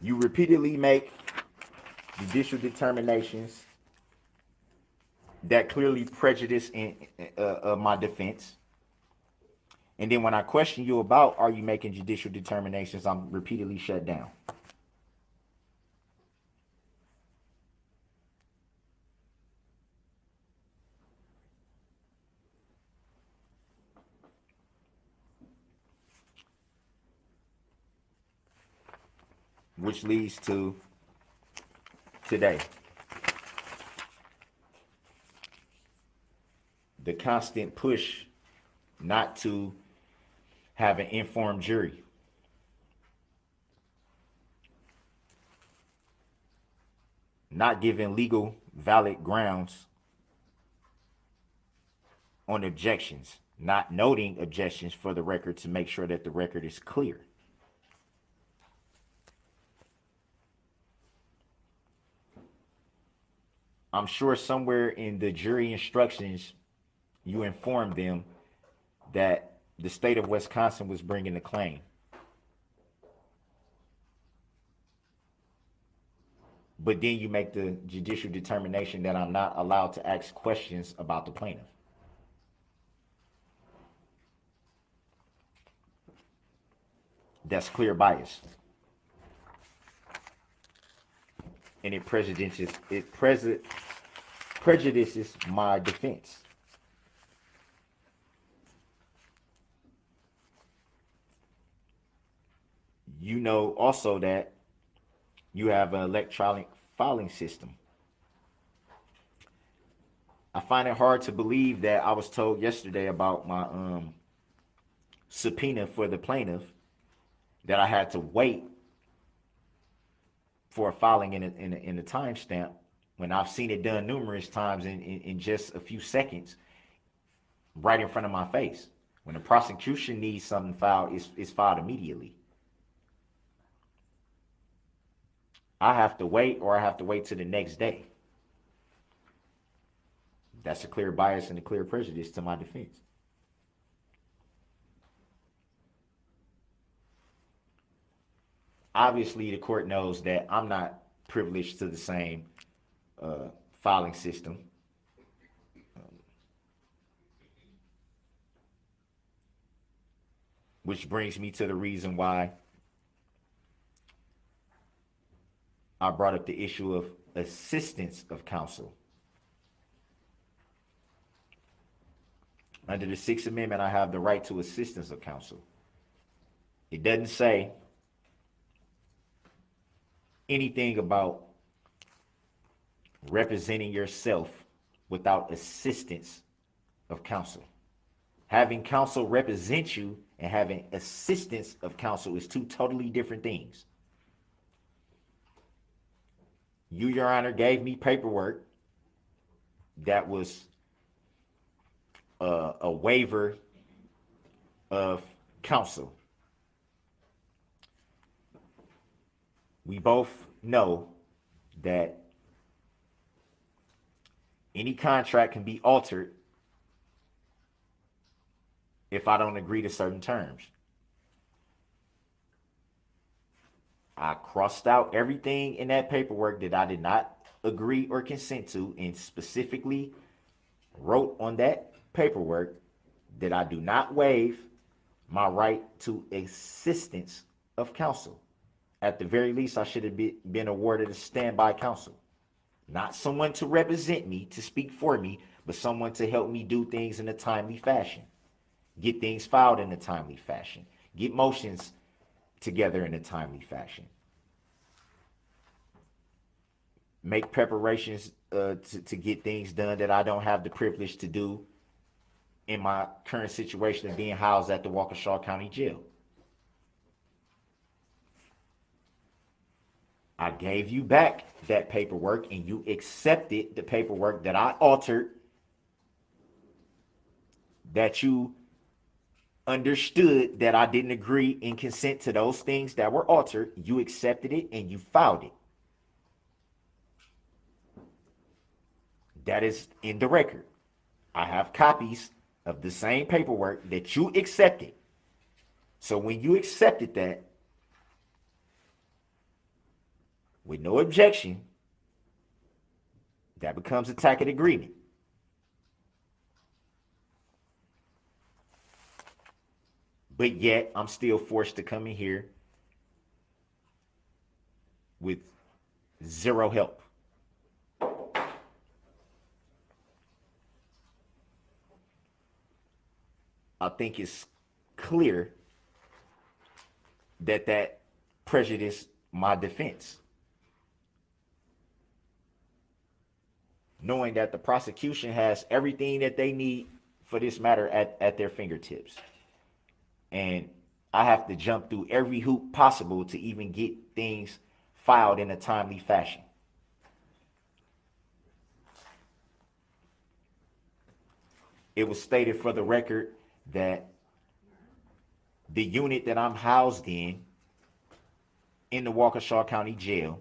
S8: You repeatedly make judicial determinations that clearly prejudice my defense. And then when I question you about, are you making judicial determinations, I'm repeatedly shut down. Which leads to today. The constant push not to have an informed jury. Not giving legal valid grounds on objections. Not noting objections for the record to make sure that the record is clear. I'm sure somewhere in the jury instructions, you informed them that the state of Wisconsin was bringing the claim. But then you make the judicial determination that I'm not allowed to ask questions about the plaintiff. That's clear bias. And it prejudices my defense. You know also that you have an electronic filing system. I find it hard to believe that I was told yesterday about my subpoena for the plaintiff that I had to wait for a filing in a timestamp when I've seen it done numerous times in just a few seconds right in front of my face. When the prosecution needs something filed, it's filed immediately. I have to wait, or I have to wait till the next day. That's a clear bias and a clear prejudice to my defense. Obviously, the court knows that I'm not privileged to the same filing system. which brings me to the reason why I brought up the issue of assistance of counsel. Under the Sixth Amendment, I have the right to assistance of counsel. It doesn't say anything about representing yourself without assistance of counsel. Having counsel represent you and having assistance of counsel is two totally different things. You, Your Honor, gave me paperwork that was a waiver of counsel. We both know that any contract can be altered if I don't agree to certain terms. I crossed out everything in that paperwork that I did not agree or consent to, and specifically wrote on that paperwork that I do not waive my right to assistance of counsel. At the very least, I should have been awarded a standby counsel. Not someone to represent me, to speak for me, but someone to help me do things in a timely fashion. Get things filed in a timely fashion. Get motions together in a timely fashion. Make preparations to get things done that I don't have the privilege to do in my current situation of being housed at the Waukesha County Jail. I gave you back that paperwork and you accepted the paperwork that I altered, that you understood that I didn't agree and consent to those things that were altered. You accepted it and you filed it. That is in the record. I have copies of the same paperwork that you accepted. So when you accepted that, with no objection, that becomes a tacit agreement. But yet, I'm still forced to come in here with zero help. I think it's clear that prejudiced my defense. Knowing that the prosecution has everything that they need for this matter at their fingertips. And I have to jump through every hoop possible to even get things filed in a timely fashion. It was stated for the record that the unit that I'm housed in the Waukesha County Jail,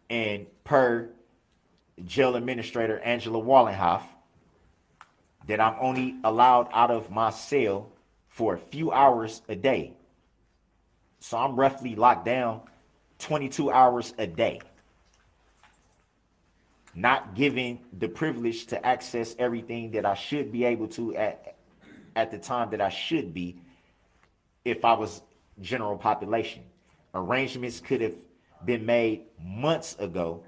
S8: and per Jail Administrator Angela Wallenhoff, that I'm only allowed out of my cell for a few hours a day. So I'm roughly locked down 22 hours a day. Not given the privilege to access everything that I should be able to at the time that I should be if I was general population. Arrangements could have been made months ago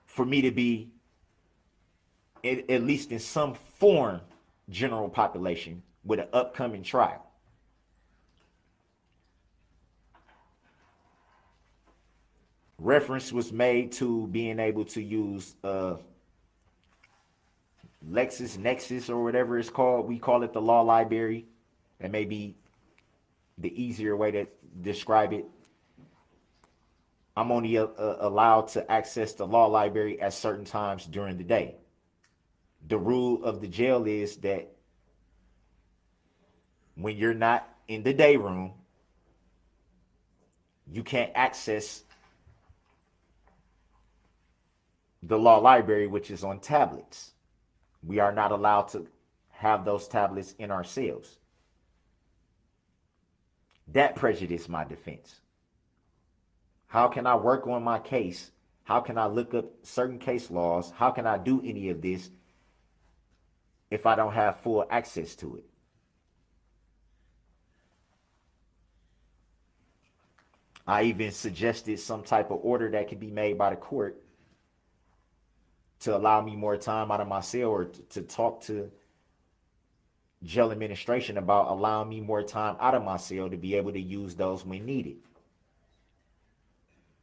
S8: for me to be at least in some form general population with an upcoming trial. Reference was made to being able to use LexisNexis or whatever it's called. We call it the law library. That may be the easier way to describe it. I'm only allowed to access the law library at certain times during the day. The rule of the jail is that when you're not in the day room, you can't access the law library, which is on tablets. We are not allowed to have those tablets in our cells. That prejudiced my defense. How can I work on my case? How can I look up certain case laws? How can I do any of this if I don't have full access to it. I even suggested some type of order that could be made by the court to allow me more time out of my cell, or to talk to jail administration about allowing me more time out of my cell to be able to use those when needed.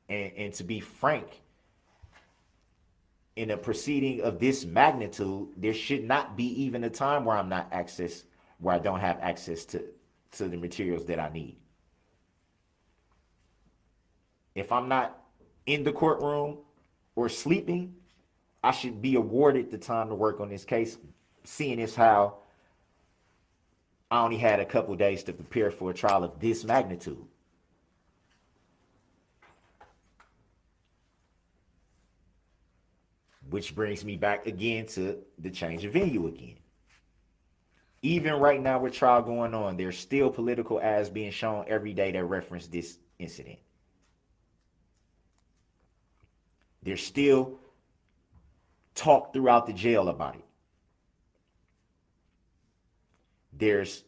S8: And to be frank, in a proceeding of this magnitude, there should not be even a time where I don't have access to the materials that I need. If I'm not in the courtroom or sleeping, I should be awarded the time to work on this case, seeing as how I only had a couple days to prepare for a trial of this magnitude. Which brings me back again to the change of venue again. Even right now with trial going on, there's still political ads being shown every day that reference this incident. There's still talk throughout the jail about it. There's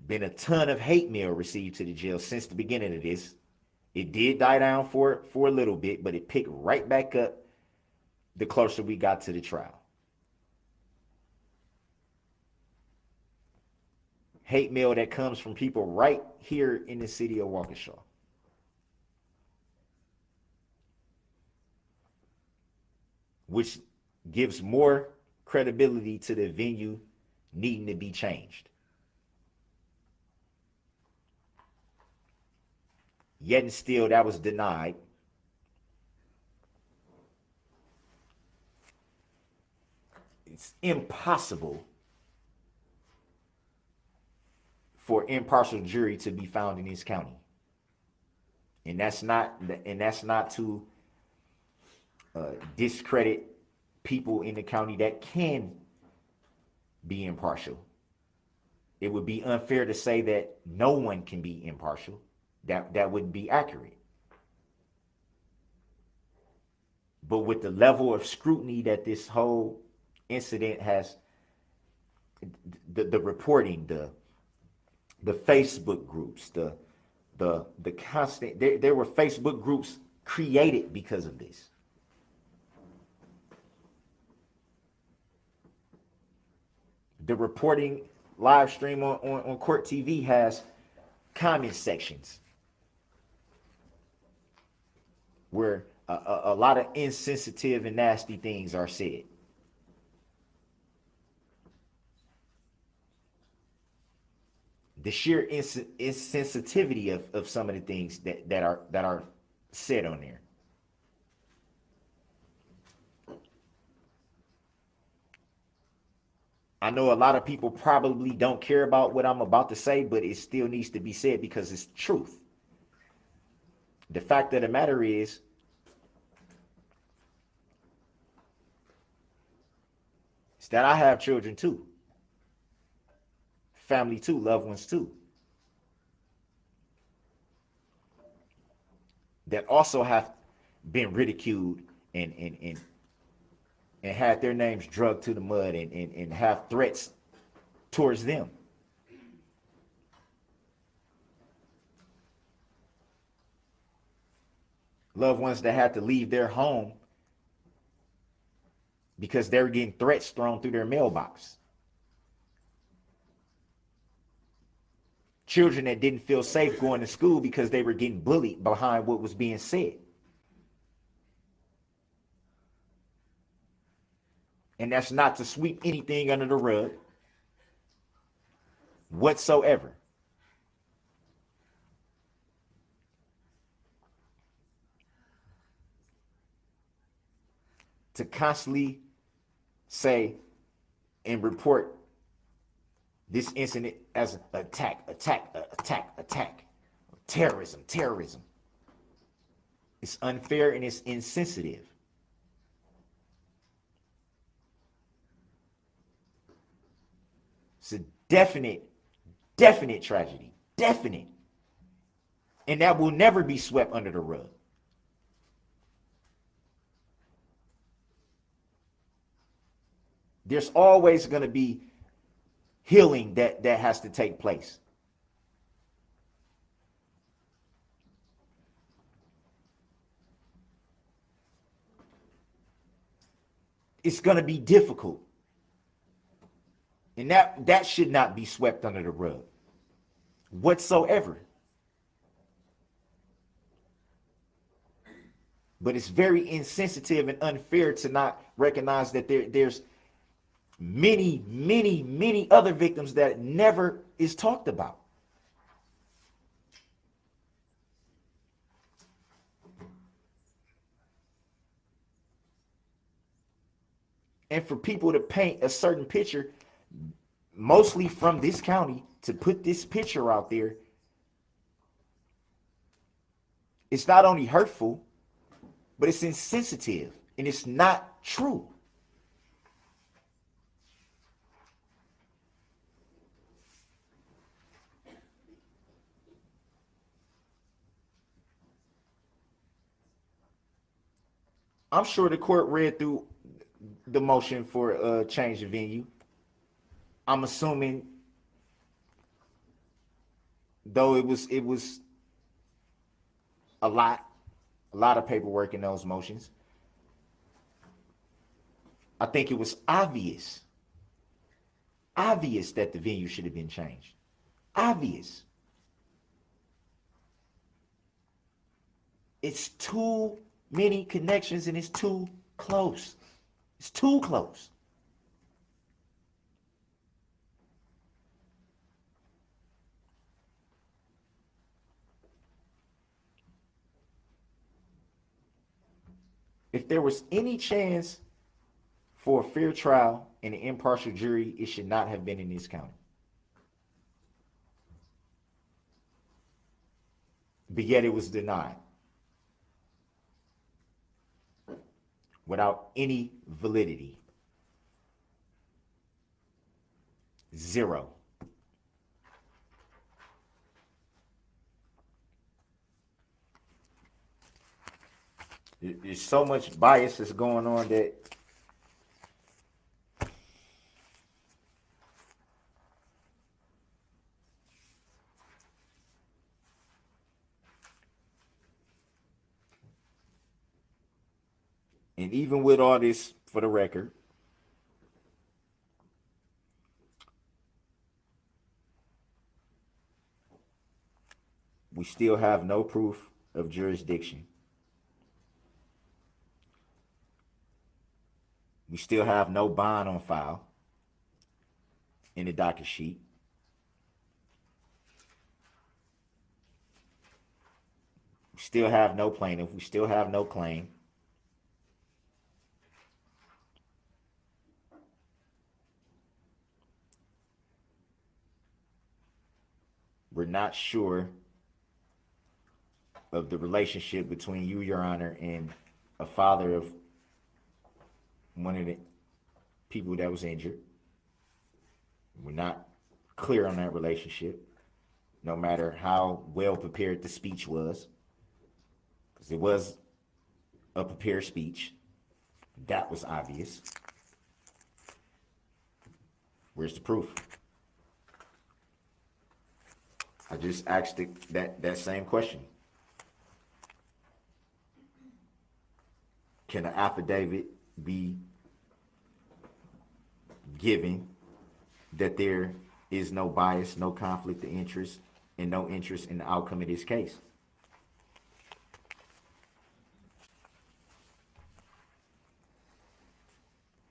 S8: been a ton of hate mail received to the jail since the beginning of this. It did die down for a little bit, but it picked right back up the closer we got to the trial. Hate mail that comes from people right here in the city of Waukesha. Which gives more credibility to the venue needing to be changed. Yet and still, that was denied. It's impossible for impartial jury to be found in this county. And that's not to discredit people in the county that can be impartial. It would be unfair to say that no one can be impartial. That wouldn't be accurate. But with the level of scrutiny that this whole incident has, the reporting, the Facebook groups, the constant, there were Facebook groups created because of this. The reporting live stream on Court TV has comment sections where a lot of insensitive and nasty things are said. The sheer insensitivity of some of the things that are said on there. I know a lot of people probably don't care about what I'm about to say, but it still needs to be said because it's truth. The fact of the matter is, that I have children too. Family too, loved ones too. That also have been ridiculed and had their names drugged to the mud and have threats towards them. Loved ones that had to leave their home because they were getting threats thrown through their mailbox. Children that didn't feel safe going to school because they were getting bullied behind what was being said. And that's not to sweep anything under the rug whatsoever. To constantly say and report this incident as attack, terrorism. It's unfair and it's insensitive. It's a definite tragedy. Definite. And that will never be swept under the rug. There's always going to be healing that has to take place. It's going to be difficult. And that should not be swept under the rug whatsoever. But it's very insensitive and unfair to not recognize that there's many, many, many other victims that never is talked about. And for people to paint a certain picture, mostly from this county, to put this picture out there, it's not only hurtful, but it's insensitive, and it's not true. I'm sure the court read through the motion for change of venue. I'm assuming, though it was a lot of paperwork in those motions, I think it was obvious that the venue should have been changed. Obvious. It's too many connections and it's too close. It's too close. If there was any chance for a fair trial and an impartial jury, it should not have been in this county. But yet it was denied without any validity. Zero. There's so much bias that's going on that and even with all this, for the record, we still have no proof of jurisdiction. We still have no bond on file in the docket sheet. We still have no plaintiff. We still have no claim. We're not sure of the relationship between you, Your Honor, and a father of one of the people that was injured. We're not clear on that relationship, no matter how well prepared the speech was, because it was a prepared speech. That was obvious. Where's the proof? I just asked that same question. Can an affidavit be given that there is no bias, no conflict of interest, and no interest in the outcome of this case?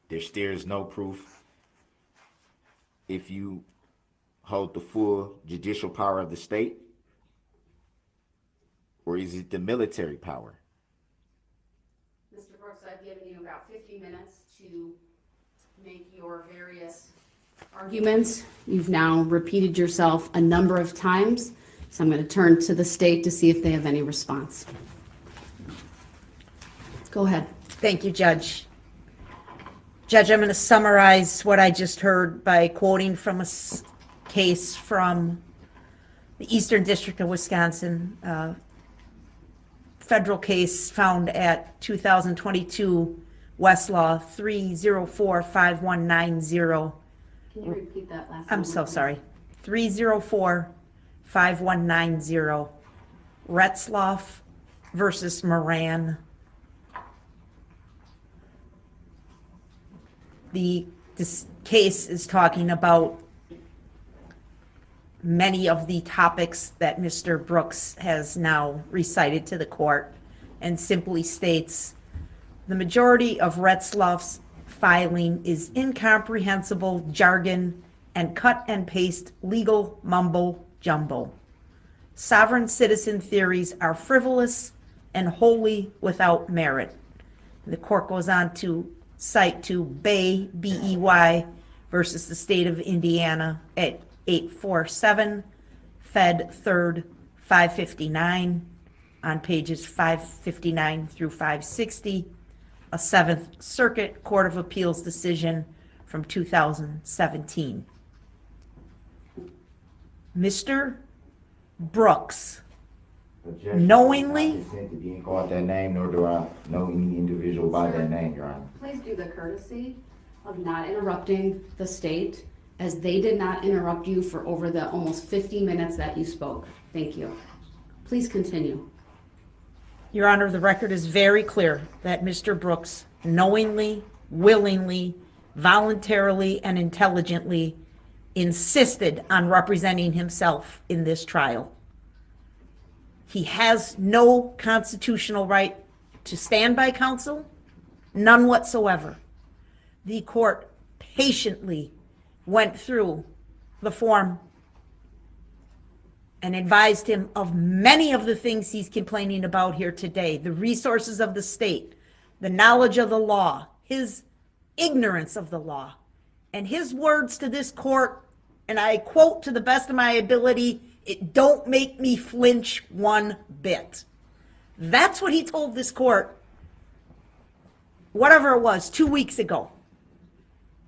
S8: There still is no proof if you hold the full judicial power of the state, or is it the military power?
S9: Mr. Brooks, I've given you about 50 minutes to make your various arguments. You've now repeated yourself a number of times, so I'm going to turn to the state to see if they have any response. Go ahead.
S12: Thank you, Judge. Judge, I'm going to summarize what I just heard by quoting from a case from the Eastern District of Wisconsin, federal case found at 2022 Westlaw 3045190.
S9: Can you repeat that last?
S12: I'm
S9: one
S12: so
S9: more time?
S12: sorry. 3045190. Retzloff versus Moran. This case is talking about many of the topics that Mr. Brooks has now recited to the court, and simply states the majority of Retzloff's filing is incomprehensible jargon and cut and paste legal mumbo jumbo. Sovereign citizen theories are frivolous and wholly without merit. The court goes on to cite to Bay, B-E-Y, versus the state of Indiana at 847, Fed 3rd, 559, on pages 559 through 560, a Seventh Circuit Court of Appeals decision from 2017. Mr. Brooks knowingly,
S8: You didn't call out that name, nor do I know any individual by that name, Your Honor.
S9: Please do the courtesy of not interrupting the state, as they did not interrupt you for over the almost 50 minutes that you spoke. Thank you. Please continue.
S12: Your Honor, the record is very clear that Mr. Brooks knowingly, willingly, voluntarily, and intelligently insisted on representing himself in this trial. He has no constitutional right to stand by counsel, none whatsoever. The court patiently went through the form and advised him of many of the things he's complaining about here today: the resources of the state, the knowledge of the law, his ignorance of the law. And his words to this court, and I quote to the best of my ability, "It don't make me flinch one bit." That's what he told this court, whatever it was, 2 weeks ago.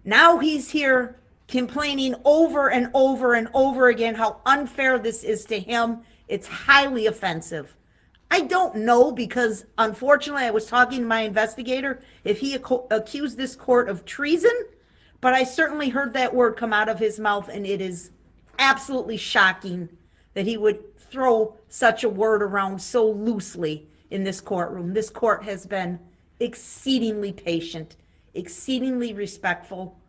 S12: Now he's here complaining over and over and over again how unfair this is to him. It's highly offensive. I don't know, because unfortunately I was talking to my investigator, if he accused this court of treason, but I certainly heard that word come out of his mouth, and it is absolutely shocking that he would throw such a word around so loosely in this courtroom. This court has been exceedingly patient, exceedingly respectful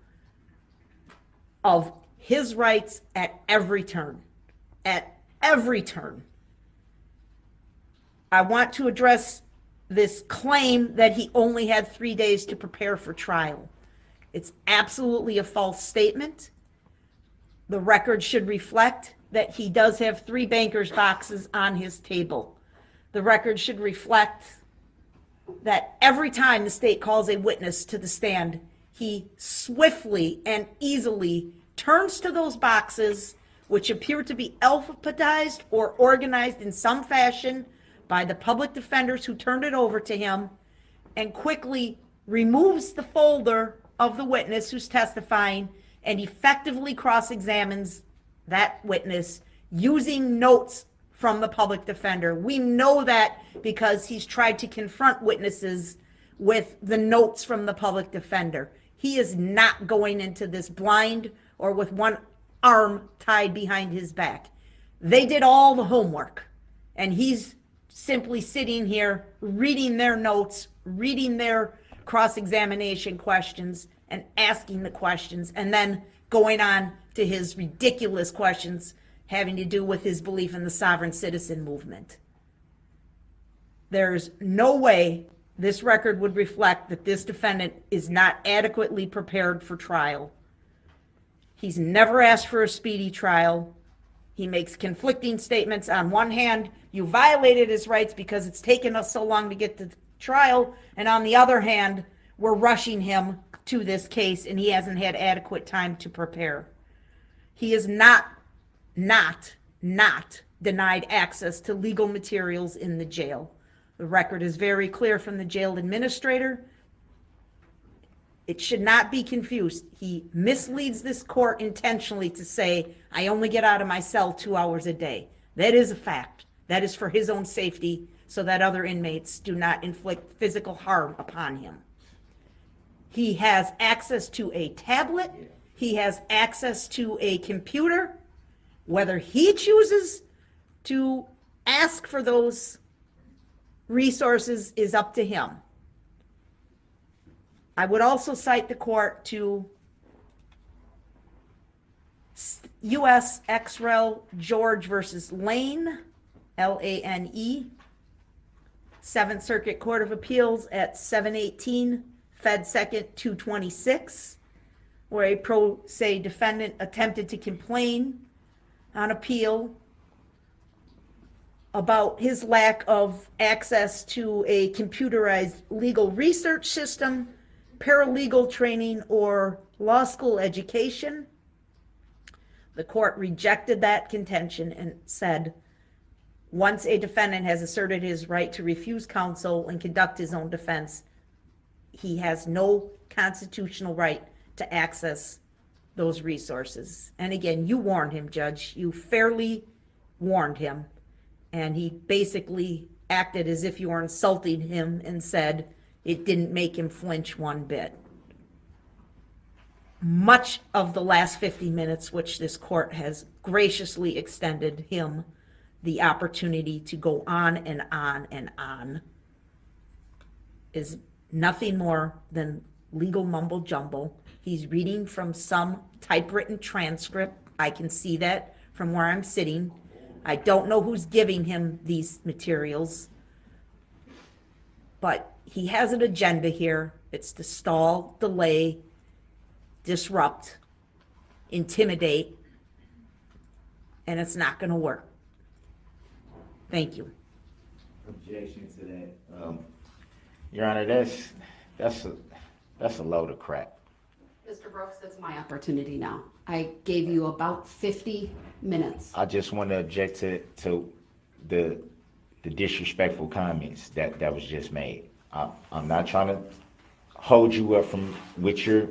S12: of his rights at every turn. At every turn. I want to address this claim that he only had 3 days to prepare for trial. It's absolutely a false statement. The record should reflect that he does have 3 banker's boxes on his table. The record should reflect that every time the state calls a witness to the stand, he swiftly and easily turns to those boxes, which appear to be alphabetized or organized in some fashion by the public defenders who turned it over to him, and quickly removes the folder of the witness who's testifying and effectively cross-examines that witness using notes from the public defender. We know that because he's tried to confront witnesses with the notes from the public defender. He is not going into this blind or with one arm tied behind his back. They did all the homework, and he's simply sitting here reading their notes, reading their cross-examination questions, and asking the questions, and then going on to his ridiculous questions having to do with his belief in the sovereign citizen movement. There's no way this record would reflect that this defendant is not adequately prepared for trial. He's never asked for a speedy trial. He makes conflicting statements. On one hand, you violated his rights because it's taken us so long to get to trial, and on the other hand, we're rushing him to this case and he hasn't had adequate time to prepare. He is not denied access to legal materials in the jail. The record is very clear from the jail administrator. It should not be confused. He misleads this court intentionally to say, I only get out of my cell 2 hours a day. That is a fact. That is for his own safety, so that other inmates do not inflict physical harm upon him. He has access to a tablet. He has access to a computer. Whether he chooses to ask for those resources is up to him. I would also cite the court to U.S. ex rel. George versus Lane, Lane, 7th Circuit Court of Appeals at 718 Fed 2nd 226, where a pro se defendant attempted to complain on appeal about his lack of access to a computerized legal research system, paralegal training, or law school education. The court rejected that contention and said, once a defendant has asserted his right to refuse counsel and conduct his own defense, he has no constitutional right to access those resources. And again, you warned him, Judge. You fairly warned him. And he basically acted as if you were insulting him and said it didn't make him flinch one bit. Much of the last 50 minutes, which this court has graciously extended him the opportunity to go on and on and on, is nothing more than legal mumble jumble. He's reading from some typewritten transcript. I can see that from where I'm sitting. I don't know who's giving him these materials, but he has an agenda here. It's to stall, delay, disrupt, intimidate, and it's not going to work. Thank you.
S8: Objection to that. Your Honor, that's a load of crap.
S9: Mr. Brooks, it's my opportunity now. I gave you about 50 minutes.
S8: I just want to object to the disrespectful comments that was just made. I'm not trying to hold you up from what you're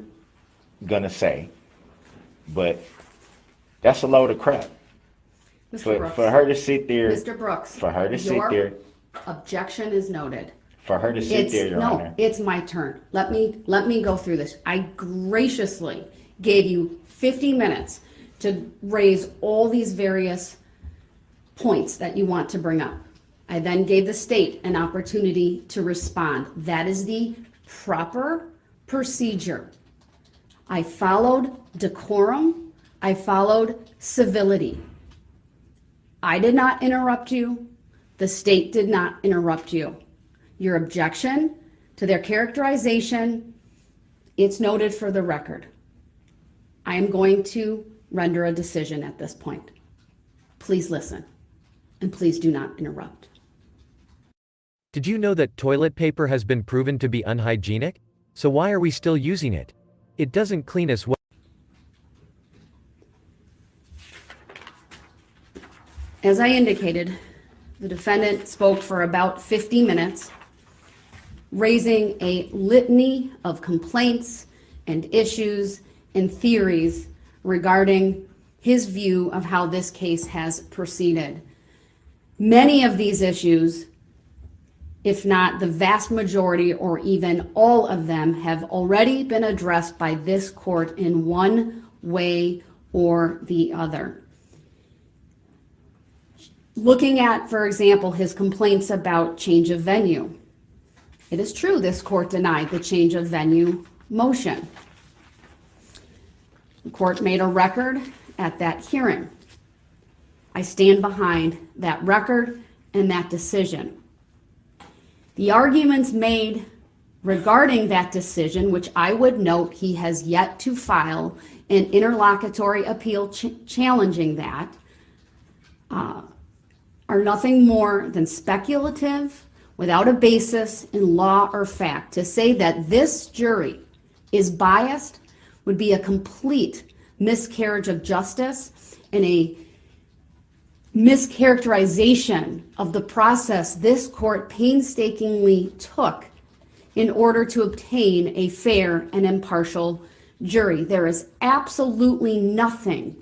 S8: gonna say, but that's a load of crap.
S9: Mr. Brooks,
S8: for her to sit there,
S9: Mr. Brooks,
S8: for her to sit there,
S9: objection is noted.
S8: for her to sit there, Your Honor.
S9: No, it's my turn. Let me go through this. I graciously gave you 50 minutes to raise all these various points that you want to bring up. I then gave the state an opportunity to respond. That is the proper procedure. I followed decorum. I followed civility. I did not interrupt you. The state did not interrupt you. Your objection to their characterization, it's noted for the record. I am going to render a decision at this point. Please listen, and please do not interrupt.
S13: Did you know that toilet paper has been proven to be unhygienic? So why are we still using it? It doesn't clean as well.
S9: As I indicated, the defendant spoke for about 50 minutes, raising a litany of complaints and issues and theories regarding his view of how this case has proceeded. Many of these issues, if not the vast majority or even all of them, have already been addressed by this court in one way or the other. Looking at, for example, his complaints about change of venue. It is true this court denied the change of venue motion. The court made a record at that hearing. I stand behind that record and that decision. The arguments made regarding that decision, which I would note he has yet to file an interlocutory appeal challenging that, are nothing more than speculative, without a basis in law or fact. To say that this jury is biased would be a complete miscarriage of justice and a mischaracterization of the process this court painstakingly took in order to obtain a fair and impartial jury. There is absolutely nothing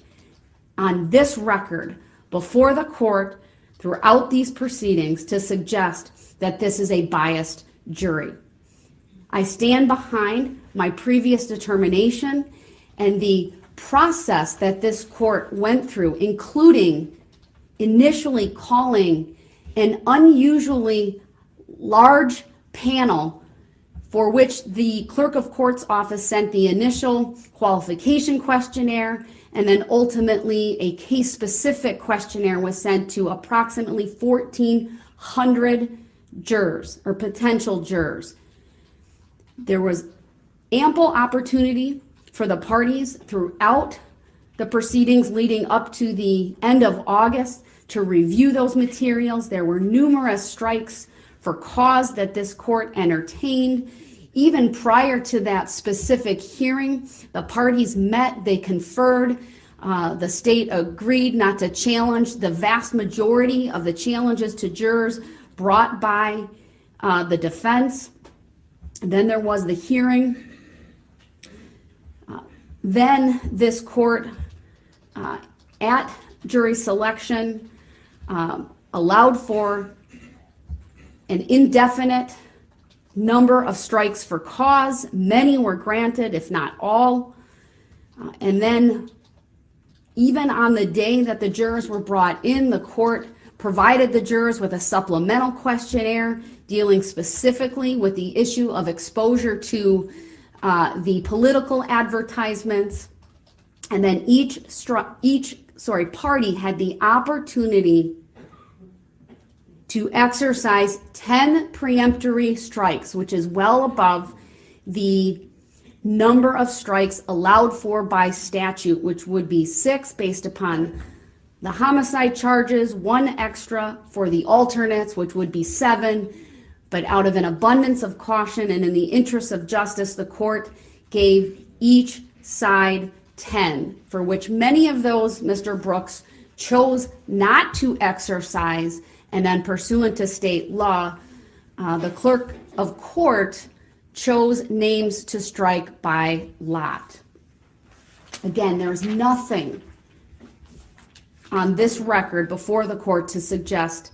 S9: on this record before the court throughout these proceedings to suggest that this is a biased jury. I stand behind my previous determination and the process that this court went through, including initially calling an unusually large panel for which the clerk of court's office sent the initial qualification questionnaire, and then ultimately a case-specific questionnaire was sent to approximately 1,400 jurors or potential jurors. There was ample opportunity for the parties throughout the proceedings leading up to the end of August to review those materials. There were numerous strikes for cause that this court entertained. Even prior to that specific hearing, the parties met, they conferred. The state agreed not to challenge the vast majority of the challenges to jurors brought by the defense. And then there was the hearing. Then this court, at jury selection, allowed for an indefinite number of strikes for cause. Many were granted, if not all. And then even on the day that the jurors were brought in, the court provided the jurors with a supplemental questionnaire dealing specifically with the issue of exposure to the political advertisements. And then each party had the opportunity to exercise 10 preemptory strikes, which is well above the number of strikes allowed for by statute, which would be 6 based upon the homicide charges, 1 extra for the alternates, which would be 7. But out of an abundance of caution and in the interest of justice, the court gave each side 10, for which many of those Mr. Brooks chose not to exercise. And then pursuant to state law, the clerk of court chose names to strike by lot. Again, there's nothing on this record before the court to suggest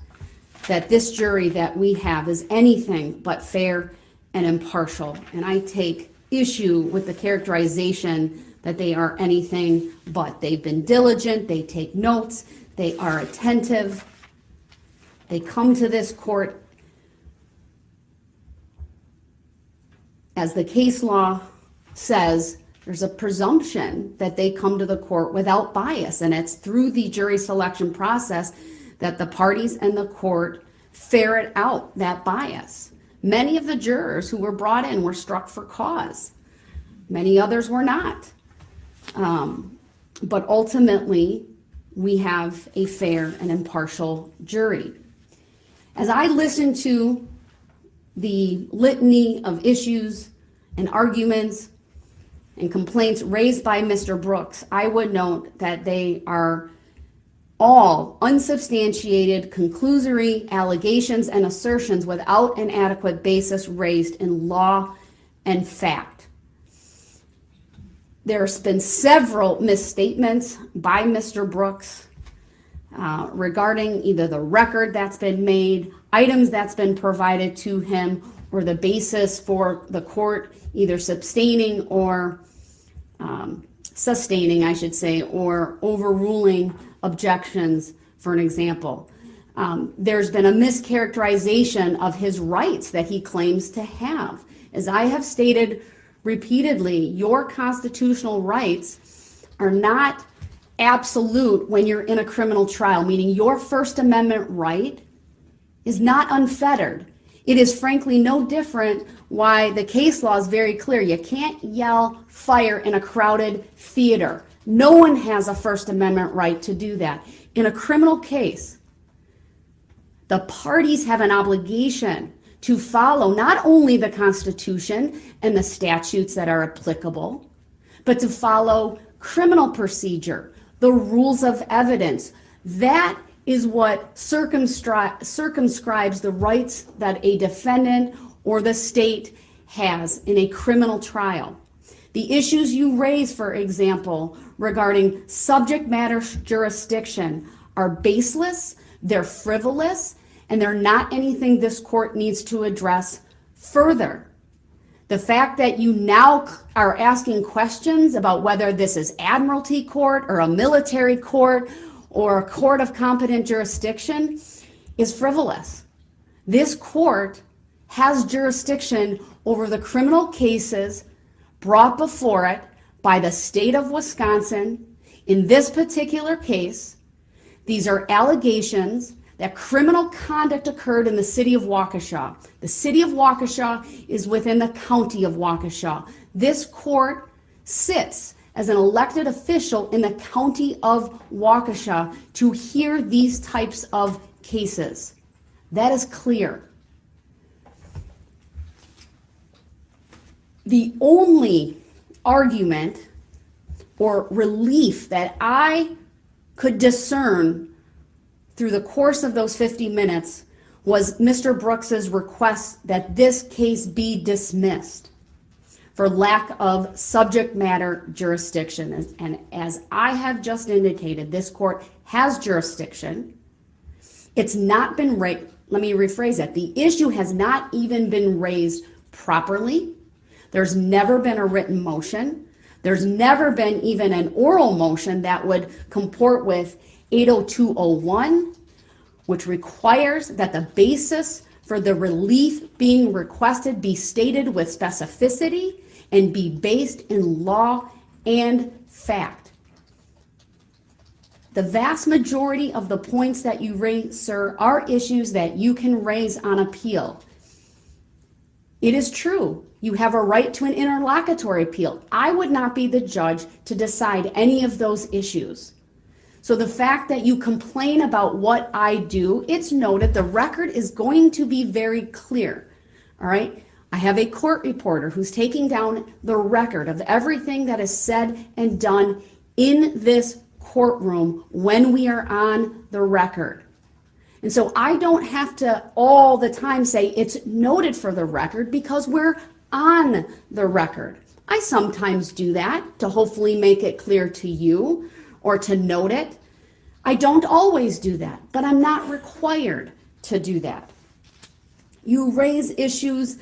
S9: that this jury that we have is anything but fair and impartial. And I take issue with the characterization that they are anything but. They've been diligent, they take notes, they are attentive, they come to this court as the case law says. There's a presumption that they come to the court without bias, and it's through the jury selection process that the parties and the court ferret out that bias. Many of the jurors who were brought in were struck for cause. Many others were not. But ultimately, we have a fair and impartial jury. As I listen to the litany of issues and arguments and complaints raised by Mr. Brooks, I would note that they are all unsubstantiated, conclusory allegations and assertions without an adequate basis raised in law and fact. There's been several misstatements by Mr. Brooks regarding either the record that's been made, items that's been provided to him, or the basis for the court either sustaining, I should say, or overruling objections, for an example. There's been a mischaracterization of his rights that he claims to have. As I have stated repeatedly, your constitutional rights are not absolute when you're in a criminal trial, meaning your First Amendment right is not unfettered. It is frankly no different why the case law is very clear. You can't yell fire in a crowded theater. No one has a First Amendment right to do that. In a criminal case, the parties have an obligation to follow not only the Constitution and the statutes that are applicable, but to follow criminal procedure, the rules of evidence. That is what circumscribes the rights that a defendant or the state has in a criminal trial. The issues you raise, for example, regarding subject matter jurisdiction are baseless, they're frivolous, and they're not anything this court needs to address further. The fact that you now are asking questions about whether this is admiralty court or a military court or a court of competent jurisdiction is frivolous. This court has jurisdiction over the criminal cases brought before it by the state of Wisconsin. In this particular case, these are allegations that criminal conduct occurred in the city of Waukesha. The city of Waukesha is within the county of Waukesha. This court sits as an elected official in the county of Waukesha to hear these types of cases. That is clear. The only argument or relief that I could discern through the course of those 50 minutes was Mr. Brooks's request that this case be dismissed for lack of subject matter jurisdiction. And as I have just indicated, this court has jurisdiction. It's not been raised. Let me rephrase that. The issue has not even been raised properly. There's never been a written motion. There's never been even an oral motion that would comport with 80201, which requires that the basis for the relief being requested be stated with specificity and be based in law and fact. The vast majority of the points that you raise, sir, are issues that you can raise on appeal. It is true, you have a right to an interlocutory appeal. I would not be the judge to decide any of those issues. So the fact that you complain about what I do, it's noted, the record is going to be very clear, all right? I have a court reporter who's taking down the record of everything that is said and done in this courtroom when we are on the record. And so I don't have to all the time say it's noted for the record because we're on the record. I sometimes do that to hopefully make it clear to you or to note it. I don't always do that, but I'm not required to do that. You raise issues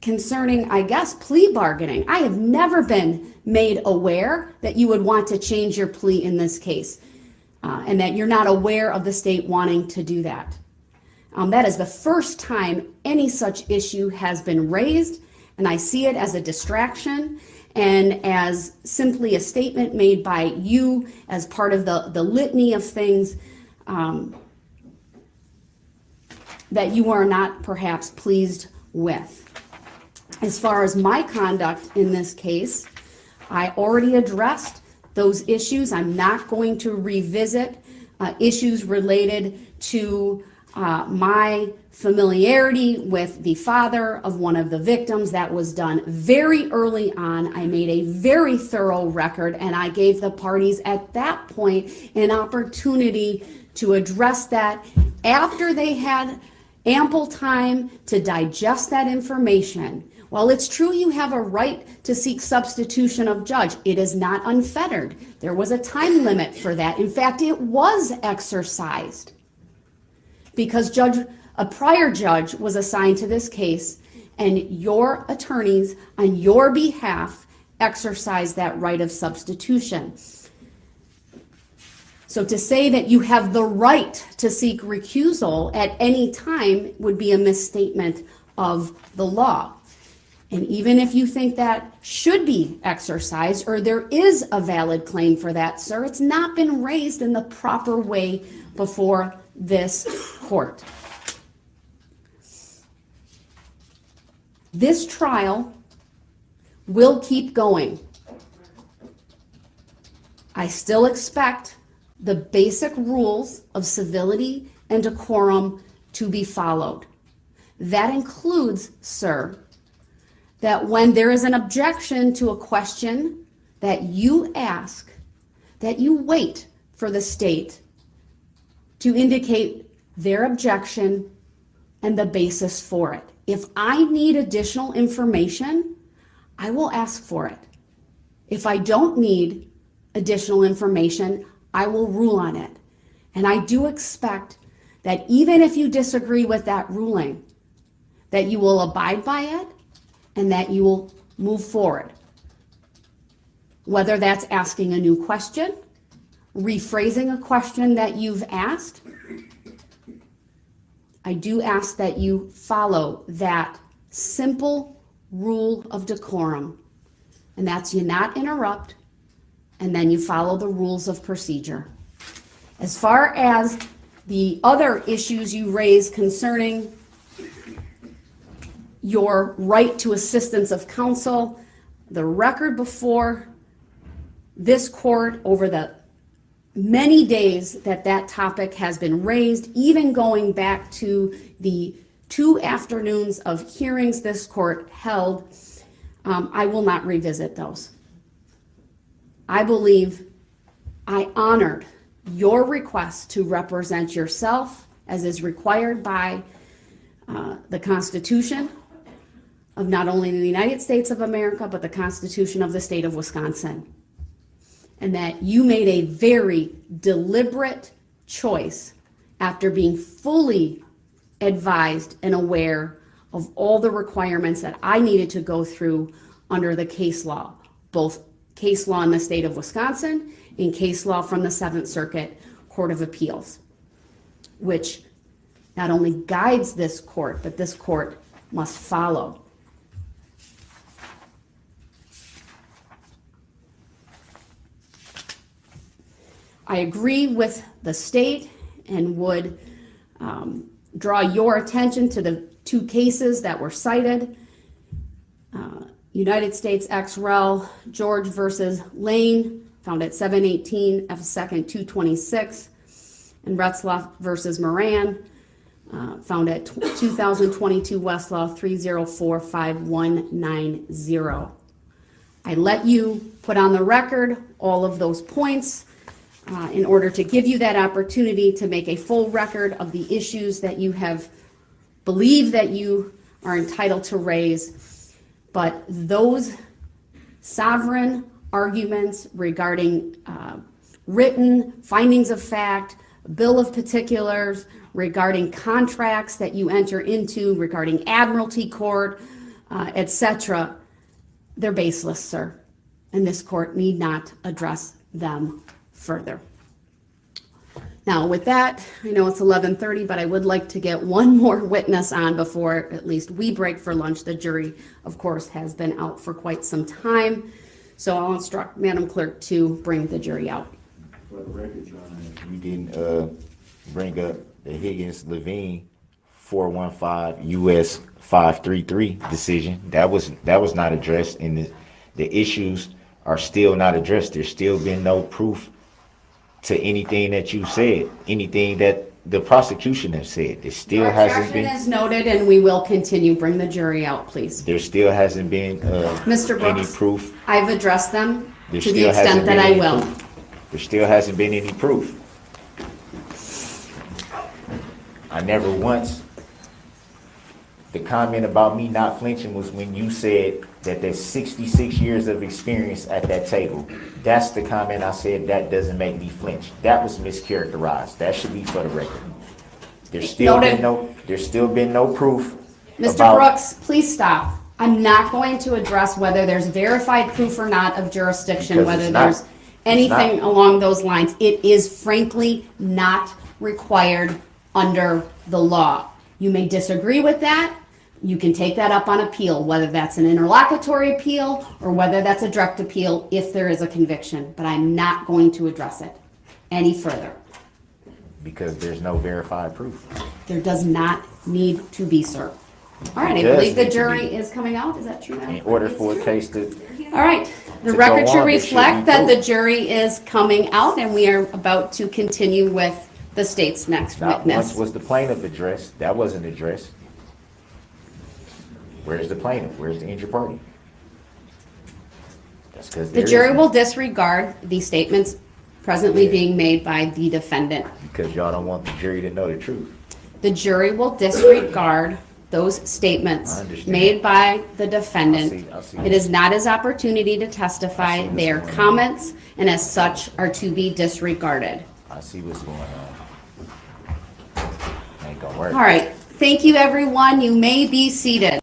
S9: concerning, I guess, plea bargaining. I have never been made aware that you would want to change your plea in this case, and that you're not aware of the state wanting to do that. That is the first time any such issue has been raised, and I see it as a distraction and as simply a statement made by you as part of the litany of things that you are not perhaps pleased with. As far as my conduct in this case, I already addressed those issues. I'm not going to revisit issues related to my familiarity with the father of one of the victims. That was done very early on. I made a very thorough record, and I gave the parties at that point an opportunity to address that after they had ample time to digest that information. While it's true you have a right to seek substitution of judge, it is not unfettered. There was a time limit for that. In fact, it was exercised because a prior judge was assigned to this case, and your attorneys on your behalf exercised that right of substitution. So to say that you have the right to seek recusal at any time would be a misstatement of the law. And even if you think that should be exercised, or there is a valid claim for that, sir, it's not been raised in the proper way before this court. This trial will keep going. I still expect the basic rules of civility and decorum to be followed. That includes, sir, that when there is an objection to a question that you ask, that you wait for the state to indicate their objection and the basis for it. If I need additional information, I will ask for it. If I don't need additional information, I will rule on it. And I do expect that even if you disagree with that ruling, that you will abide by it and that you will move forward. Whether that's asking a new question, rephrasing a question that you've asked, I do ask that you follow that simple rule of decorum, and that's you not interrupt, and then you follow the rules of procedure. As far as the other issues you raised concerning your right to assistance of counsel, the record before this court over the many days that that topic has been raised, even going back to the 2 afternoons of hearings this court held, I will not revisit those. I believe I honored your request to represent yourself as is required by the Constitution of not only the United States of America, but the Constitution of the state of Wisconsin. And that you made a very deliberate choice after being fully advised and aware of all the requirements that I needed to go through under the case law, both case law in the state of Wisconsin and case law from the 7th Circuit Court of Appeals, which not only guides this court, but this court must follow. I agree with the state and would draw your attention to the 2 cases that were cited. United States ex rel. George versus Lane, found at 718 F. 2nd 226, and Retzlaff versus Moran, found at 2022 Westlaw 3045190. I let you put on the record all of those points in order to give you that opportunity to make a full record of the issues that you have believed that you are entitled to raise. But those sovereign arguments regarding written findings of fact, bill of particulars, regarding contracts that you enter into, regarding admiralty court, etc., they're baseless, sir. And this court need not address them further. Now, with that, I know it's 11:30, but I would like to get one more witness on before at least we break for lunch. The jury, of course, has been out for quite some time. So I'll instruct Madam Clerk to bring the jury out.
S8: For the record, Your Honor, you didn't bring up the Higgins-Levine 415 U.S. 533 decision. That was not addressed, and the issues are still not addressed. There's still been no proof to anything that you said, anything that the prosecution has said. There still hasn't been.
S9: As noted, and we will continue. Bring the jury out, please.
S8: There still hasn't been
S9: Mr. Brooks,
S8: any proof.
S9: I've addressed them
S8: There
S9: to the
S8: still
S9: extent
S8: hasn't
S9: that
S8: been
S9: I
S8: any
S9: will.
S8: proof. There still hasn't been any proof. I never once. The comment about me not flinching was when you said that there's 66 years of experience at that table. That's the comment I said, that doesn't make me flinch. That was mischaracterized. That should be for the record. There's still been no proof.
S9: Mr. Brooks, please stop. I'm not going to address whether there's verified proof or not of jurisdiction,
S8: Because
S9: whether
S8: it's not.
S9: there's anything along those lines. It is frankly not required under the law. You may disagree with that. You can take that up on appeal, whether that's an interlocutory appeal or whether that's a direct appeal if there is a conviction. But I'm not going to address it any further.
S8: Because there's no verified proof.
S9: There does not need to be, sir. All right, I
S8: It does
S9: believe the
S8: need to
S9: jury
S8: be.
S9: is coming out. Is that true now?
S8: In order for a case to.
S9: All right, the
S8: To
S9: record
S8: go
S9: should
S8: on, there should
S9: reflect
S8: be
S9: that the
S8: proof.
S9: jury is coming out, and we are about to continue with the state's next
S8: Not once
S9: witness.
S8: was the plaintiff addressed. That wasn't addressed. Where's the plaintiff? Where's the injured party? That's because
S9: The jury will disregard the statements presently being made by the defendant.
S8: Because y'all don't want the jury to know the truth.
S9: The jury will disregard those statements
S8: I understand.
S9: made by the defendant.
S8: I see.
S9: It is not his opportunity to testify.
S8: what's
S9: They are
S8: going on.
S9: comments, and as such are to be disregarded.
S8: I see what's going on. Ain't gonna work.
S9: All right, thank you, everyone. You may be seated.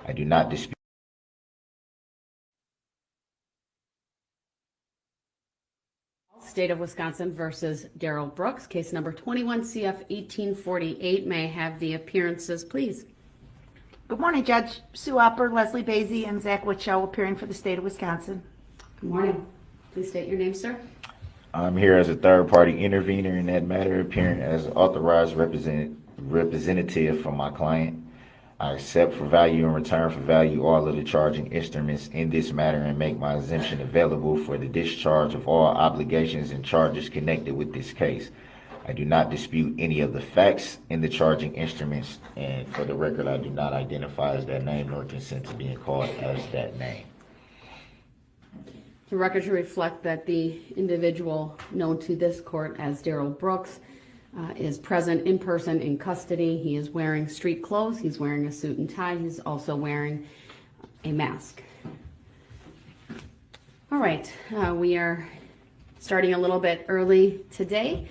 S8: I do not dispute.
S9: State of Wisconsin versus Daryl Brooks, case number 21 CF 1848. May I have the appearances, please?
S12: Good morning, Judge. Sue Opper, Leslie Basie, and Zach Witchow appearing for the state of Wisconsin.
S9: Good morning. Please state your name, sir.
S8: I'm here as a third-party intervener in that matter, appearing as authorized representative for my client. I accept for value in return for value all of the charging instruments in this matter and make my exemption available for the discharge of all obligations and charges connected with this case. I do not dispute any of the facts in the charging instruments, and for the record, I do not identify as that name nor consent to being called as that name.
S9: The record should reflect that the individual known to this court as Daryl Brooks is present in person in custody. He is wearing street clothes. He's wearing a suit and tie. He's also wearing a mask. All right, we are starting a little bit early today,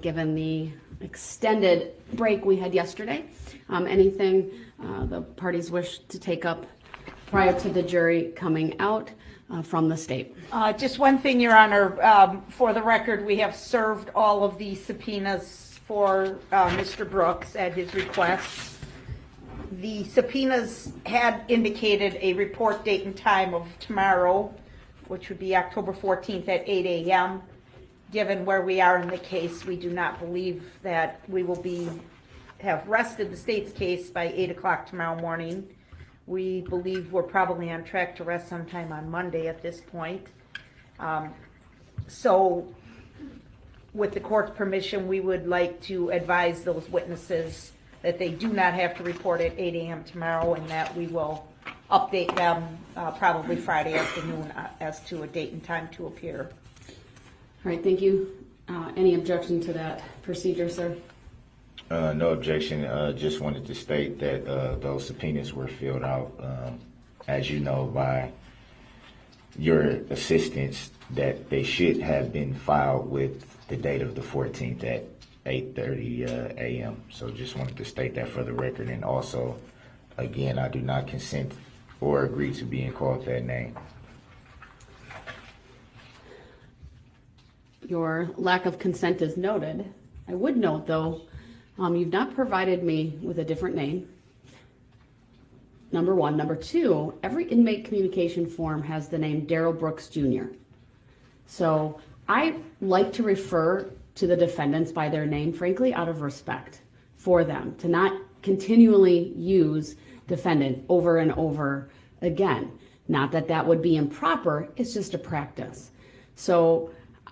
S9: given the extended break we had yesterday. Anything the parties wish to take up prior to the jury coming out from the state?
S12: Just one thing, Your Honor. For the record, we have served all of the subpoenas for Mr. Brooks at his request. The subpoenas had indicated a report date and time of tomorrow, which would be October 14th at 8 a.m. Given where we are in the case, we do not believe that we will have rested the state's case by 8 o'clock tomorrow morning. We believe we're probably on track to rest sometime on Monday at this point. So with the court's permission, we would like to advise those witnesses that they do not have to report at 8 a.m. tomorrow, and that we will update them probably Friday afternoon as to a date and time to appear.
S9: All right, thank you. Any objection to that procedure, sir?
S8: No objection. Just wanted to state that those subpoenas were filled out, as you know, by your assistants, that they should have been filed with the date of the 14th at 8:30 a.m. So just wanted to state that for the record. And also, again, I do not consent or agree to being called that name.
S9: Your lack of consent is noted. I would note, though, you've not provided me with a different name, number one. Number two, every inmate communication form has the name Daryl Brooks Jr. So I like to refer to the defendants by their name, frankly, out of respect for them, to not continually use defendant over and over again. Not that that would be improper, it's just a practice. So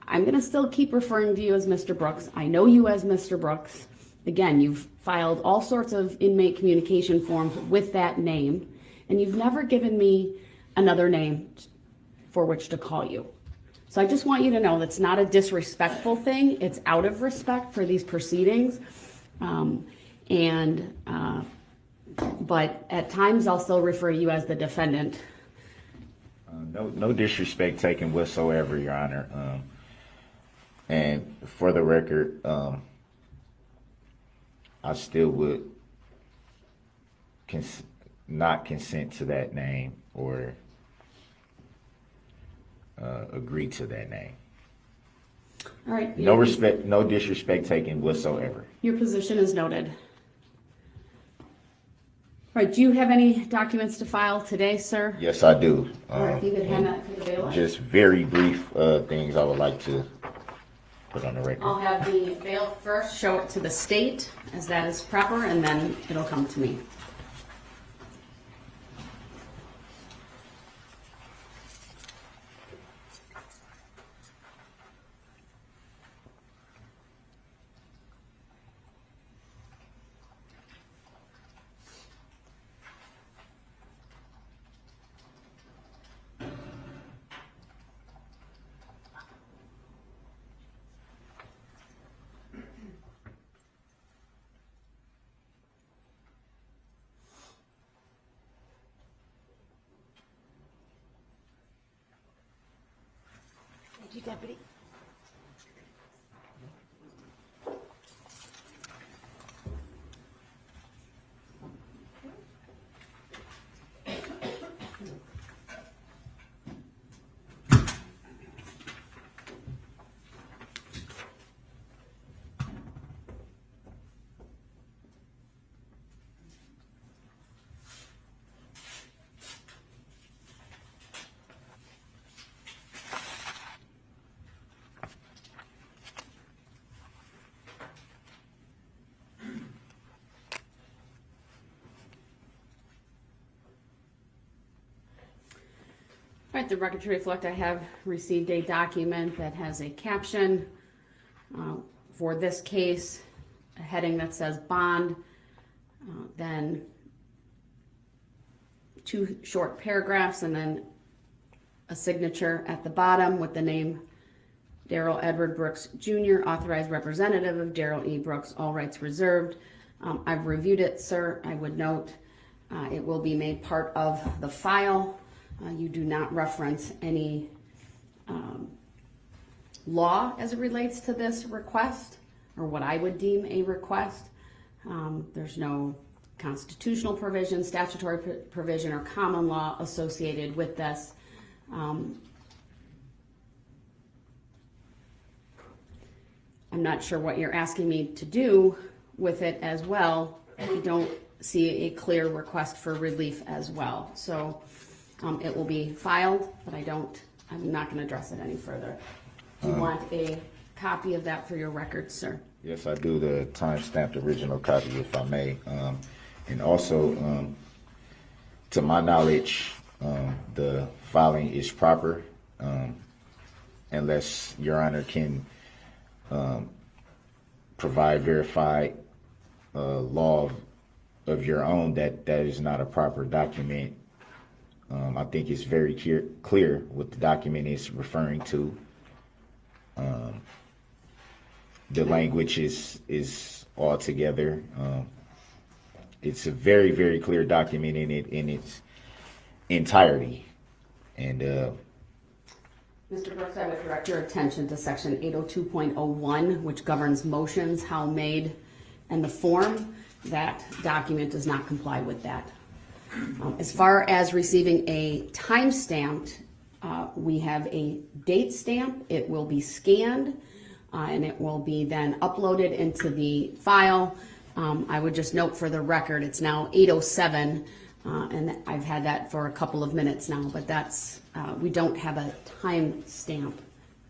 S9: I'm going to still keep referring to you as Mr. Brooks. I know you as Mr. Brooks. Again, you've filed all sorts of inmate communication forms with that name, and you've never given me another name for which to call you. So I just want you to know that's not a disrespectful thing. It's out of respect for these proceedings. But at times I'll still refer to you as the defendant.
S8: No disrespect taken whatsoever, Your Honor. And for the record, I still would not consent to that name or agree to that name.
S9: All right.
S8: No respect, no disrespect taken whatsoever.
S9: Your position is noted. All right, do you have any documents to file today, sir?
S8: Yes, I do.
S9: All right, if you could hand that to the bailiff.
S8: Just very brief things I would like to put on the record.
S9: I'll have the bailiff first show it to the state, as that is proper, and then it'll come to me.
S12: Thank you, Deputy.
S9: Right, the record to reflect, I have received a document that has a caption for this case, a heading that says bond, then 2 short paragraphs, and then a signature at the bottom with the name Darrell Edward Brooks Jr., authorized representative of Darrell E. Brooks, all rights reserved. I've reviewed it, sir. I would note it will be made part of the file. You do not reference any law as it relates to this request, or what I would deem a request. There's no constitutional provision, statutory provision, or common law associated with this. I'm not sure what you're asking me to do with it as well. I don't see a clear request for relief as well. So it will be filed, but I'm not going to address it any further. Do you want a copy of that for your records, sir?
S8: Yes, I do, the time-stamped original copy, if I may. And also, to my knowledge, the filing is proper, unless Your Honor can provide verified law of your own that is not a proper document. I think it's very clear what the document is referring to. The language is all together. It's a very, very clear document in its entirety. And
S9: Mr. Brooks, I would direct your attention to section 802.01, which governs motions, how made, and the form. That document does not comply with that. As far as receiving a time stamped, we have a date stamp. It will be scanned and it will be then uploaded into the file. I would just note for the record, it's now 8:07, and I've had that for a couple of minutes now, but that's, we don't have a time stamp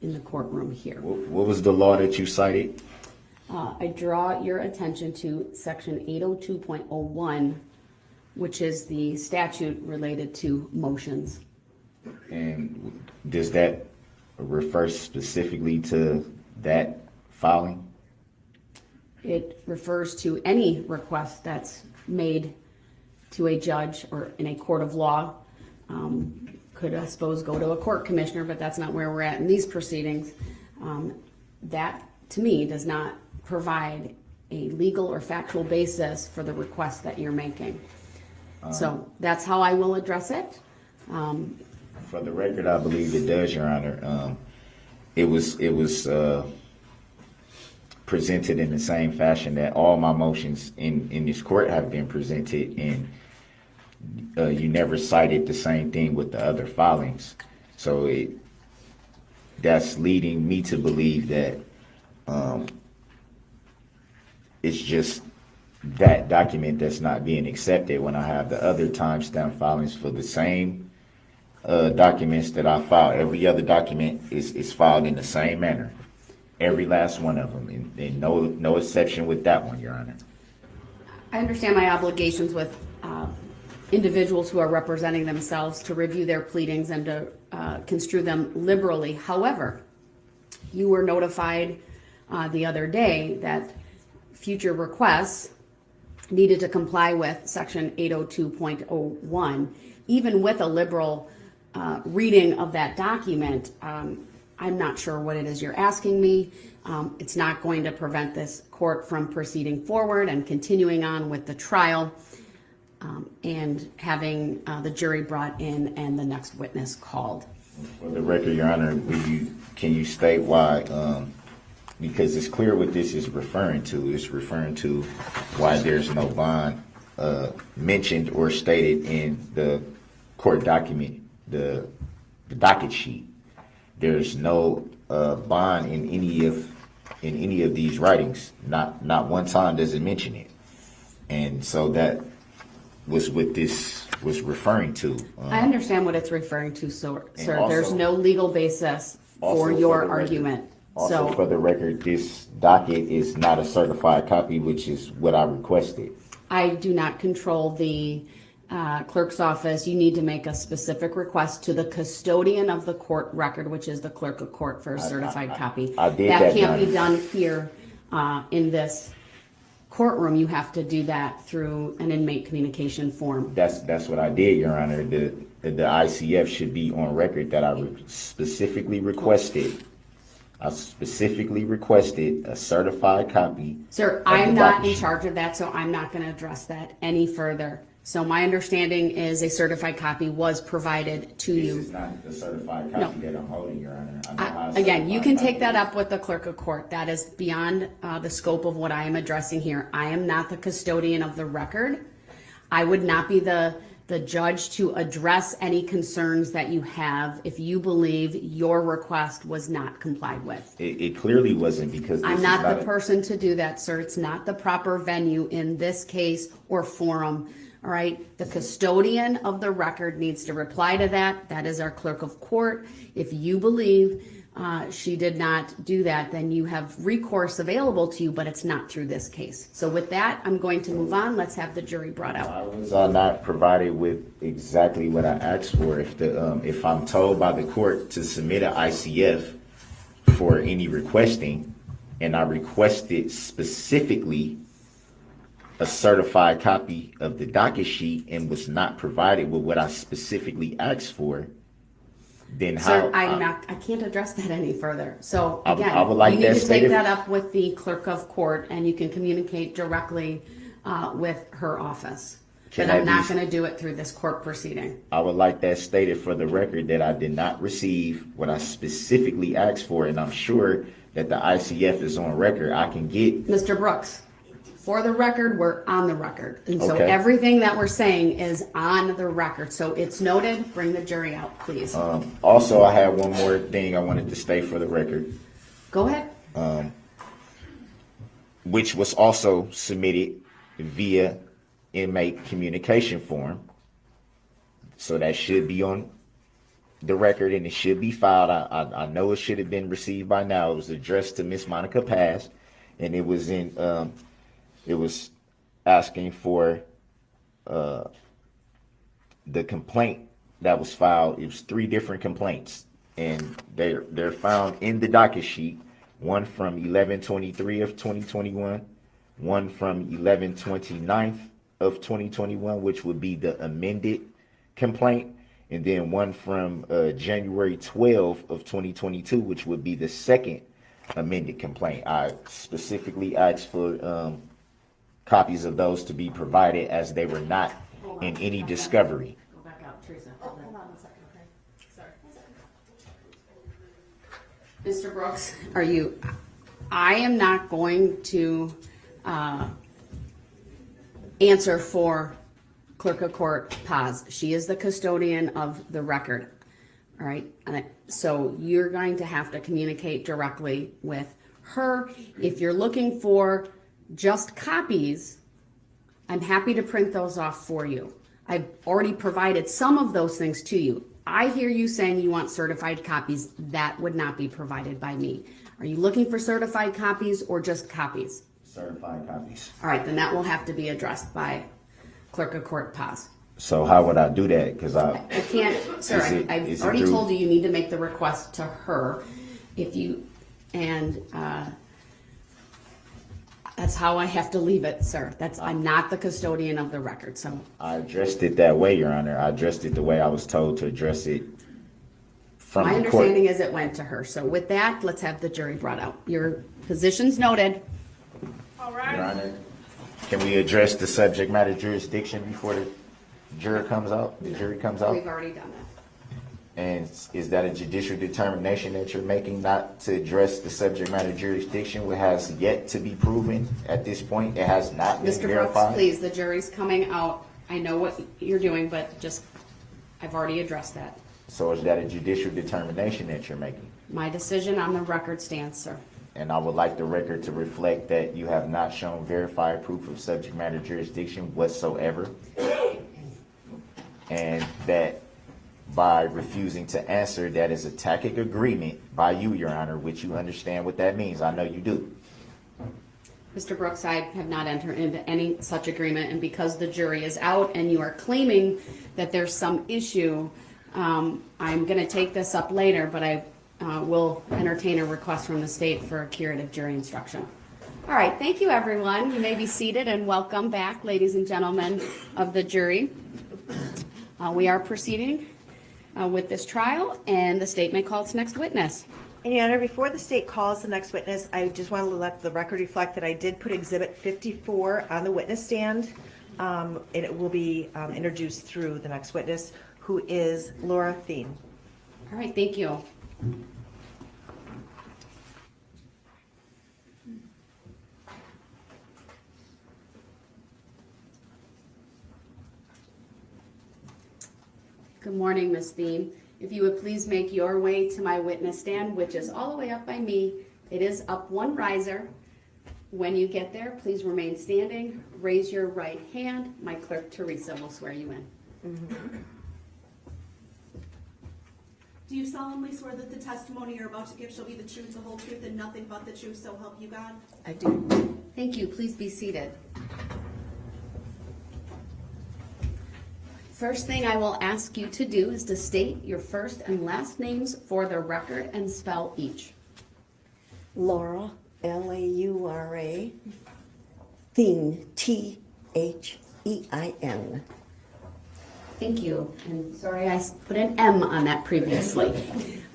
S9: in the courtroom here.
S8: what was the law that you cited?
S9: I draw your attention to section 802.01, which is the statute related to motions.
S8: And does that refer specifically to that filing?
S9: It refers to any request that's made to a judge or in a court of law. Could, I suppose, go to a court commissioner, but that's not where we're at in these proceedings. That, to me, does not provide a legal or factual basis for the request that you're making. So that's how I will address it.
S8: For the record, I believe it does, Your Honor. It was presented in the same fashion that all my motions in this court have been presented, and you never cited the same thing with the other filings. So that's leading me to believe that it's just that document that's not being accepted when I have the other timestamp filings for the same documents that I filed. Every other document is filed in the same manner. Every last one of them, and no exception with that one, Your Honor.
S9: I understand my obligations with individuals who are representing themselves to review their pleadings and to construe them liberally. However, you were notified the other day that future requests needed to comply with section 802.01. Even with a liberal reading of that document, I'm not sure what it is you're asking me. It's not going to prevent this court from proceeding forward and continuing on with the trial and having the jury brought in and the next witness called.
S8: For the record, Your Honor, can you state why? Because it's clear what this is referring to. It's referring to why there's no bond mentioned or stated in the court document, the docket sheet. There's no bond in any of these writings. Not one time does it mention it, and so that was what this was referring to.
S9: I understand what it's referring to, sir.
S8: Also,
S9: there's no legal basis for your argument.
S8: Also, for the record, this docket is not a certified copy, which is what I requested.
S9: I do not control the clerk's office, you need to make a specific request to the custodian of the court record, which is the clerk of court, for a certified copy.
S8: I did
S9: that
S8: that,
S9: can't be
S8: Your
S9: done here in this courtroom. You have to do that through an inmate communication form.
S8: That's what I did, Your Honor. The ICF should be on record that I specifically requested. I specifically requested a certified copy.
S9: Sir, I'm not in charge of that, so I'm not going to address that any further. So my understanding is a certified copy was provided to you.
S8: This is not the certified copy that I'm holding, Your Honor. I know how a
S9: Again, you can
S8: certified
S9: take that
S8: copy
S9: up with the clerk of court. That is beyond the scope of what I am addressing here. I am not the custodian of the record. I would not be the judge to address any concerns that you have if you believe your request was not complied with.
S8: It clearly wasn't, because this
S9: I'm
S8: is
S9: not the
S8: a-
S9: person to do that, sir. It's not the proper venue in this case or forum. All right, the custodian of the record needs to reply to that. That is our clerk of court. If you believe she did not do that, then you have recourse available to you, but it's not through this case. So with that, I'm going to move on. Let's have the jury brought out.
S8: I was not provided with exactly what I asked for. If I'm told by the court to submit an ICF for any requesting, and I requested specifically a certified copy of the docket sheet and was not provided with what I specifically asked for, then
S9: Sir,
S8: how?
S9: I can't address that any further. So
S8: I
S9: again,
S8: would like
S9: you need
S8: that
S9: to take
S8: stated.
S9: that up with the clerk of court, and you can communicate directly with her office.
S8: Can
S9: But I'm
S8: that
S9: not
S8: be-
S9: going to do it through this court proceeding.
S8: I would like that stated for the record, that I did not receive what I specifically asked for, and I'm sure that the ICF is on record. I can get.
S9: Mr. Brooks, for the record, we're on the record. And so
S8: Okay.
S9: everything that we're saying is on the record. So it's noted. Bring the jury out, please.
S8: Also, I had one more thing I wanted to state for the record,
S9: Go ahead.
S8: which was also submitted via inmate communication form. So that should be on the record, and it should be filed. I know it should have been received by now. It was addressed to Miss Monica Paz, and it was it was asking for the complaint that was filed. It was 3 different complaints, and they're found in the docket sheet. One from 11/23 of 2021, one from 11/29 of 2021, which would be the amended complaint, and then one from January 12 of 2022, which would be the second amended complaint. I specifically asked for copies of those to be provided, as they were not in any discovery.
S9: Go back out, Teresa. Hold on a second, okay? Sorry. Mr. Brooks, I am not going to answer for Clerk of Court Paz. She is the custodian of the record. All right. So you're going to have to communicate directly with her. If you're looking for just copies, I'm happy to print those off for you. I've already provided some of those things to you. I hear you saying you want certified copies. That would not be provided by me. Are you looking for certified copies or just copies?
S8: Certified copies.
S9: All right, then that will have to be addressed by Clerk of Court Paz.
S8: So how would I do that? Because
S9: I can't, sir, I've
S8: is it
S9: already
S8: through-
S9: told you need to make the request to her. That's how I have to leave it, sir. I'm not the custodian of the record, so.
S8: I addressed it that way, Your Honor. I addressed it the way I was told to address it from
S9: My
S8: the court.
S9: understanding is it went to her. So with that, let's have the jury brought out. Your position's noted.
S8: Your Honor, can we address the subject matter jurisdiction before the jury comes out? The jury comes out?
S9: We've already done that.
S8: And is that a judicial determination that you're making, not to address the subject matter jurisdiction, which has yet to be proven at this point? It has not been
S9: Mr. Brooks,
S8: verified?
S9: please, the jury's coming out. I know what you're doing, but I've already addressed that.
S8: So is that a judicial determination that you're making?
S9: My decision on the record stands, sir.
S8: And I would like the record to reflect that you have not shown verified proof of subject matter jurisdiction whatsoever. And that by refusing to answer, that is a tacit agreement by you, Your Honor, which you understand what that means. I know you do.
S9: Mr. Brooks, I have not entered into any such agreement, and because the jury is out and you are claiming that there's some issue, I'm going to take this up later, but I will entertain a request from the state for a curative jury instruction. All right, thank you, everyone. You may be seated, and welcome back, ladies and gentlemen of the jury. We are proceeding with this trial, and the state may call its next witness.
S14: And Your Honor, before the state calls the next witness, I just want to let the record reflect that I did put Exhibit 54 on the witness stand, and it will be introduced through the next witness, who is Laura Thien.
S9: All right, thank you. Good morning, Ms. Thien. If you would please make your way to my witness stand, which is all the way up by me. It is up one riser. When you get there, please remain standing. Raise your right hand. My clerk, Teresa, will swear you in.
S15: Do you solemnly swear that the testimony you're about to give shall be the truth, the whole truth, and nothing but the truth, so help you God?
S9: I do. Thank you. Please be seated. First thing I will ask you to do is to state your first and last names for the record and spell each.
S16: Laura, Laura, Thien, Thein.
S9: Thank you. And sorry I put an M on that previously.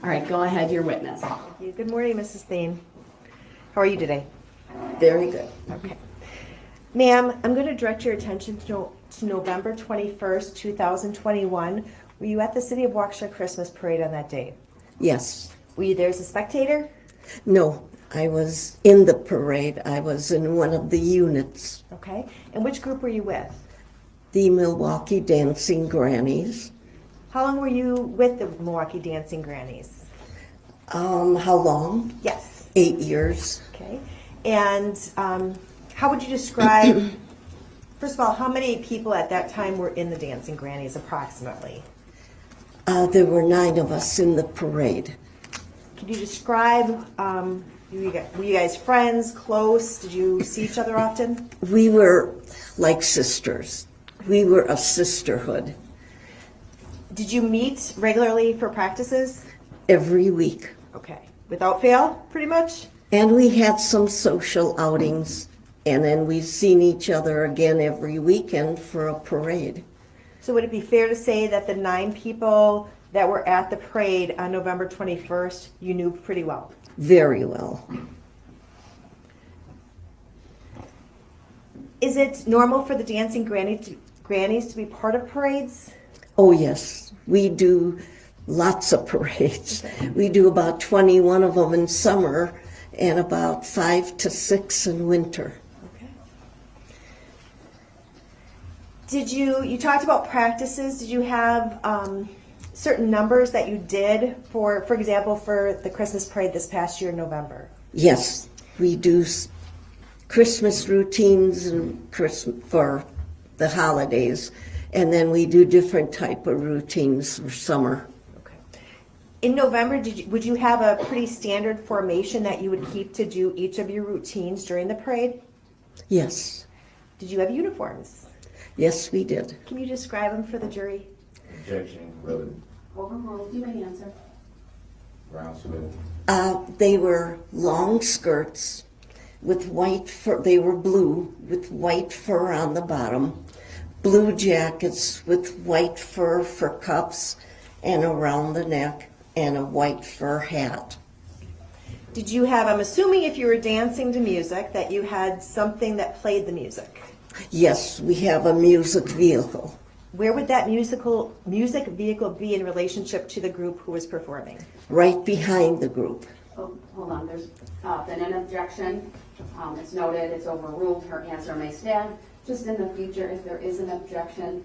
S9: All right, go ahead, your witness.
S14: Good morning, Mrs. Thien. How are you today?
S16: Very good.
S14: Okay. Ma'am, I'm going to direct your attention to November 21st, 2021. Were you at the City of Waukesha Christmas Parade on that day?
S16: Yes.
S14: Were you there as a spectator?
S16: No, I was in the parade. I was in one of the units.
S14: Okay. And which group were you with?
S16: The Milwaukee Dancing Grannies.
S14: How long were you with the Milwaukee Dancing Grannies?
S16: How long?
S14: Yes.
S16: 8 years.
S14: Okay. And how would you describe, first of all, how many people at that time were in the Dancing Grannies approximately?
S16: There were 9 of us in the parade.
S14: Could you describe, were you guys friends, close? Did you see each other often?
S16: We were like sisters. We were a sisterhood.
S14: Did you meet regularly for practices?
S16: Every week.
S14: Okay. Without fail, pretty much?
S16: And we had some social outings. And then we've seen each other again every weekend for a parade.
S14: So would it be fair to say that the 9 people that were at the parade on November 21st, you knew pretty well?
S16: Very well.
S14: Is it normal for the Dancing Grannies to be part of parades?
S16: Oh, yes. We do lots of parades. We do about 21 of them in summer and about 5 to 6 in winter.
S14: Did you talked about practices, did you have certain numbers that you did for example, for the Christmas parade this past year in November?
S16: Yes, we do Christmas routines and for the holidays, and then we do different type of routines for summer.
S14: Okay. In November, would you have a pretty standard formation that you would keep to do each of your routines during the parade?
S16: Yes.
S14: Did you have uniforms?
S16: Yes, we did.
S14: Can you describe them for the jury?
S8: Objection, relevant.
S9: Overruled. You may answer.
S8: Brown sweater.
S16: They were long skirts with white fur. They were blue with white fur on the bottom. Blue jackets with white fur for cuffs and around the neck, and a white fur hat.
S14: Did you have, I'm assuming if you were dancing to music, that you had something that played the music?
S16: Yes, we have a music vehicle.
S14: Where would that music vehicle be in relationship to the group who was performing?
S16: Right behind the group.
S9: Oh, hold on. There's been an objection. It's noted. It's overruled. Her answer may stand. Just in the future, if there is an objection,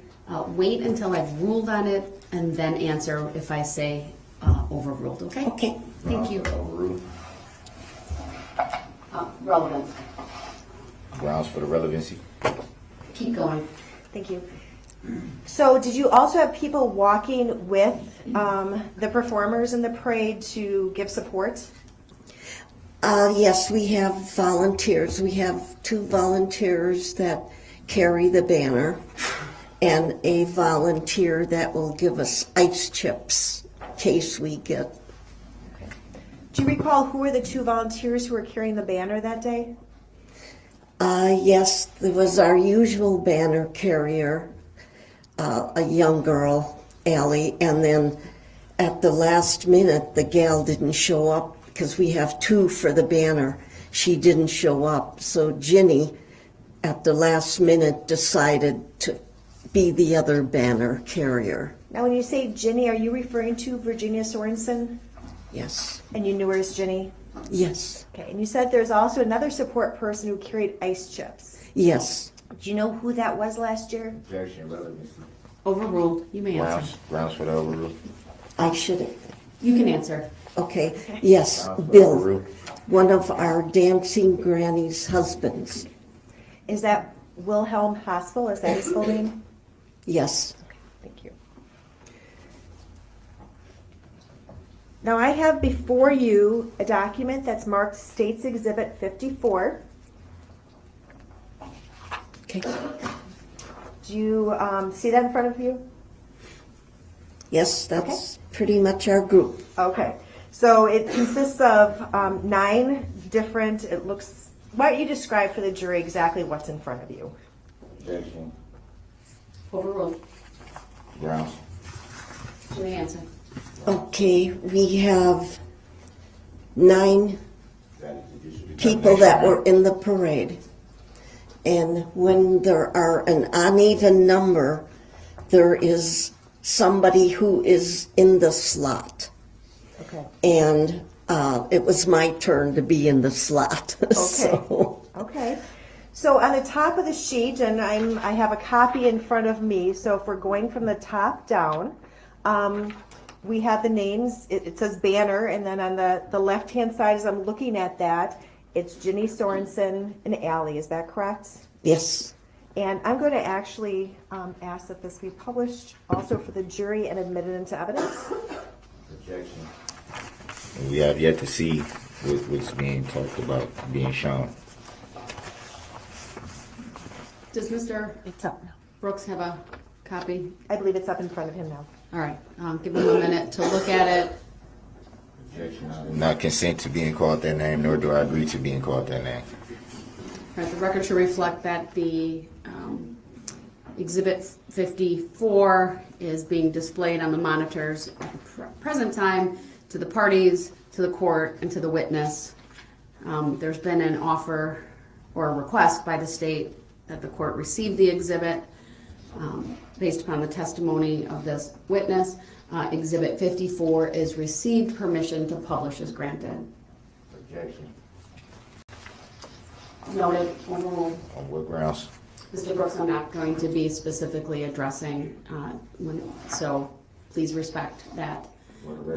S9: wait until I've ruled on it and then answer if I say overruled. Okay?
S16: Okay.
S9: Thank you.
S8: Overruled.
S9: Relevant.
S8: Grounds for the relevancy.
S9: Keep going.
S14: Thank you. So did you also have people walking with the performers in the parade to give support?
S16: Yes, we have volunteers. We have 2 volunteers that carry the banner and a volunteer that will give us ice chips in case we get.
S14: Do you recall who were the 2 volunteers who were carrying the banner that day?
S16: Yes, there was our usual banner carrier, a young girl, Allie, and then at the last minute, the gal didn't show up because we have 2 for the banner. She didn't show up, so Ginny, at the last minute, decided to be the other banner carrier.
S14: Now, when you say Ginny, are you referring to Virginia Sorensen?
S16: Yes.
S14: And you knew her as Ginny?
S16: Yes.
S14: Okay, and you said there's also another support person who carried ice chips.
S16: Yes.
S14: Do you know who that was last year?
S8: Objection, relevancy.
S9: Overruled. You may answer.
S8: Grounds for the overrule.
S16: I should have.
S9: You can answer.
S16: Okay. Yes, Bill, one of our dancing granny's husbands.
S14: Is that Wilhelm Haspel? Is that his full name?
S16: Yes.
S14: Okay, thank you. Now I have before you a document that's marked States Exhibit 54.
S16: Okay.
S14: Do you see that in front of you?
S16: Yes, that's pretty much our group.
S14: Okay. So it consists of 9 different, it looks, why don't you describe for the jury exactly what's in front of you?
S8: Objection.
S9: Overruled.
S8: Grounds.
S9: You may answer.
S16: Okay, we have 9 people that were in the parade. And when there are an uneven number, there is somebody who is in the slot.
S14: Okay.
S16: And it was my turn to be in the slot.
S14: Okay.
S16: So.
S14: Okay. So on the top of the sheet, and I have a copy in front of me, so if we're going from the top down, we have the names, it says banner, and then on the left-hand side as I'm looking at that, it's Ginny Sorensen and Allie, is that correct?
S16: Yes.
S14: And I'm going to actually ask that this be published also for the jury and admitted into evidence.
S8: Objection. We have yet to see what's being talked about being shown.
S9: Does Mr. Brooks have a copy?
S14: I believe it's up in front of him now.
S9: All right. Give him a minute to look at it.
S8: Objection. I do not consent to being called that name, nor do I agree to being called that name.
S9: All right, the record should reflect that the Exhibit 54 is being displayed on the monitors at the present time to the parties, to the court, and to the witness. There's been an offer or a request by the state that the court receive the exhibit based upon the testimony of this witness. Exhibit 54 is received permission to publish as granted.
S8: Objection.
S9: Noted. Overruled.
S8: On what grounds?
S9: Mr. Brooks, I'm not going to be specifically addressing, so please respect that.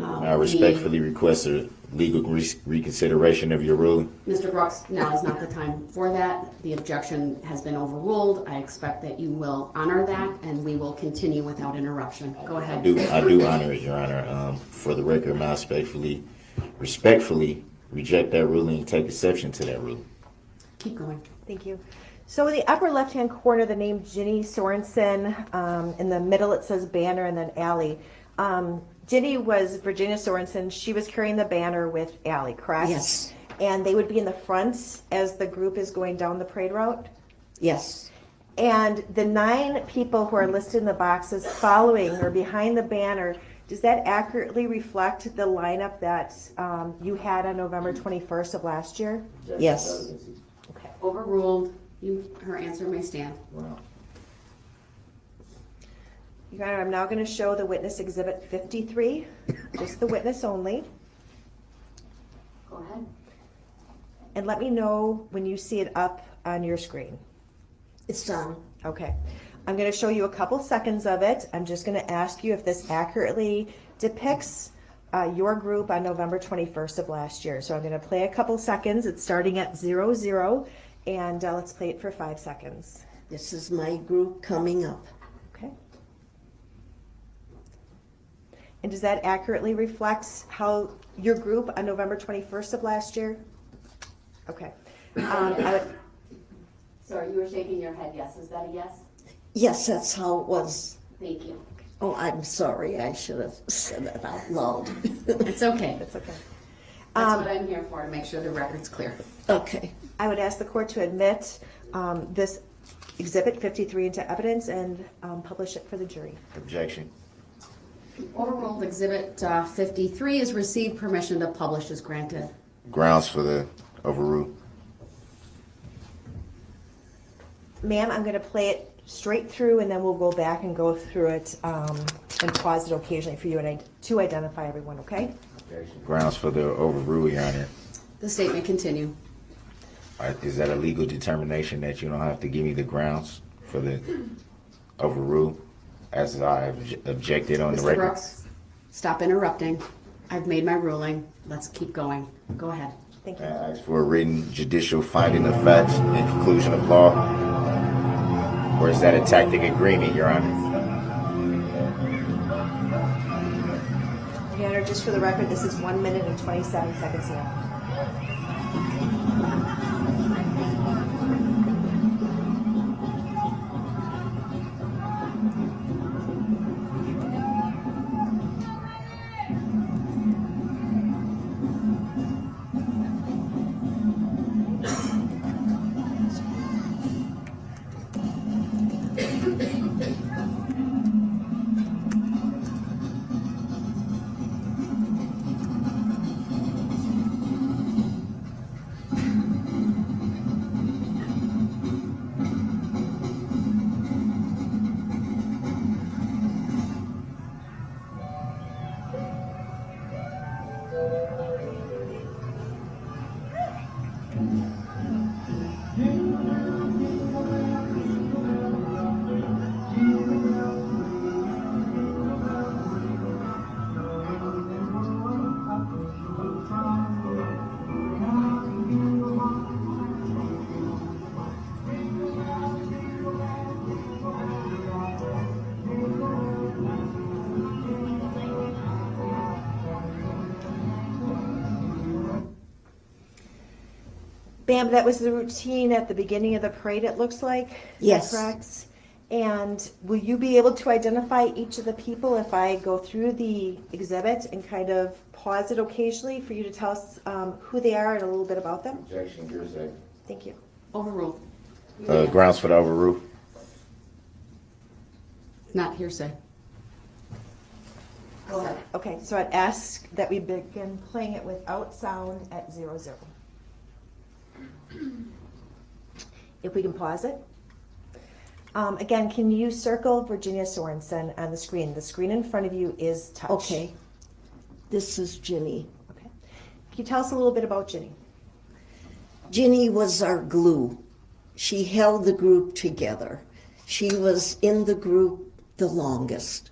S8: I respectfully request a legal reconsideration of your ruling.
S9: Mr. Brooks, now is not the time for that. The objection has been overruled. I expect that you will honor that, and we will continue without interruption. Go ahead.
S8: I do honor it, Your Honor. For the record, I respectfully reject that ruling and take exception to that ruling.
S9: Keep going.
S14: Thank you. So in the upper left-hand corner, the name Ginny Sorensen. In the middle, it says banner, and then Allie. Ginny was Virginia Sorensen. She was carrying the banner with Allie, correct?
S16: Yes.
S14: And they would be in the front as the group is going down the parade route?
S16: Yes.
S14: And the 9 people who are listed in the boxes following or behind the banner, does that accurately reflect the lineup that you had on November 21st of last year?
S16: Yes.
S14: Okay.
S9: Overruled. Her answer may stand.
S8: Wow.
S14: Your Honor, I'm now going to show the witness exhibit 53, just the witness only.
S9: Go ahead.
S14: And let me know when you see it up on your screen.
S16: It's on.
S14: Okay. I'm going to show you a couple seconds of it. I'm just going to ask you if this accurately depicts your group on November 21st of last year. So I'm going to play a couple seconds. It's starting at 00, and let's play it for 5 seconds.
S16: This is my group coming up.
S14: Okay. And does that accurately reflect how your group on November 21st of last year? Okay. I would,
S9: Sorry, you were shaking your head, yes. Is that a yes?
S16: Yes, that's how it was.
S9: Thank you.
S16: Oh, I'm sorry. I should have said it out loud.
S9: It's okay.
S14: it's okay.
S9: That's what I'm here for, to make sure the record's clear.
S16: Okay.
S14: I would ask the court to admit this Exhibit 53 into evidence and publish it for the jury.
S8: Objection.
S9: Overruled Exhibit 53 is received. Permission to publish is granted.
S8: Grounds for the overrule.
S14: Ma'am, I'm going to play it straight through, and then we'll go back and go through it and pause it occasionally for you to identify everyone, okay?
S8: Grounds for the overrule, Your Honor.
S9: The statement continue.
S8: Is that a legal determination that you don't have to give me the grounds for the overrule as I objected on the
S9: Mr.
S8: record?
S9: Brooks, stop interrupting. I've made my ruling. Let's keep going. Go ahead.
S14: Thank you.
S8: I ask for a written judicial finding of facts and conclusion of law. Or is that a tactic agreement, Your Honor?
S14: Your Honor, just for the record, this is 1 minute and 27 seconds now. Bam, that was the routine at the beginning of the parade, it looks like? Is
S16: Yes.
S14: that correct? And will you be able to identify each of the people if I go through the exhibit and kind of pause it occasionally for you to tell us who they are and a little bit about them?
S8: Objection, hearsay.
S14: Thank you.
S9: Overruled.
S8: Grounds for the overrule.
S9: Not hearsay. Go ahead.
S14: Okay, so I'd ask that we begin playing it without sound at 00. If we can pause it. Again, can you circle Virginia Sorensen on the screen? The screen in front of you is touch.
S16: Okay. This is Ginny.
S14: Okay. Can you tell us a little bit about Ginny?
S16: Ginny was our glue. She held the group together. She was in the group the longest.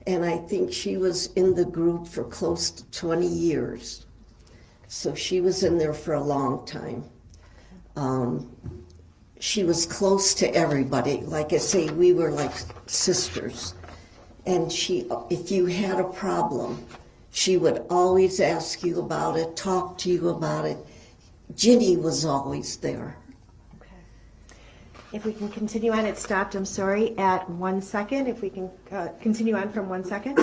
S16: And I think she was in the group for close to 20 years. So she was in there for a long time. She was close to everybody. Like I say, we were like sisters. And if you had a problem, she would always ask you about it, talk to you about it. Ginny was always there.
S14: Okay. If we can continue on, it stopped, I'm sorry, at 1 second. If we can continue on from 1 second.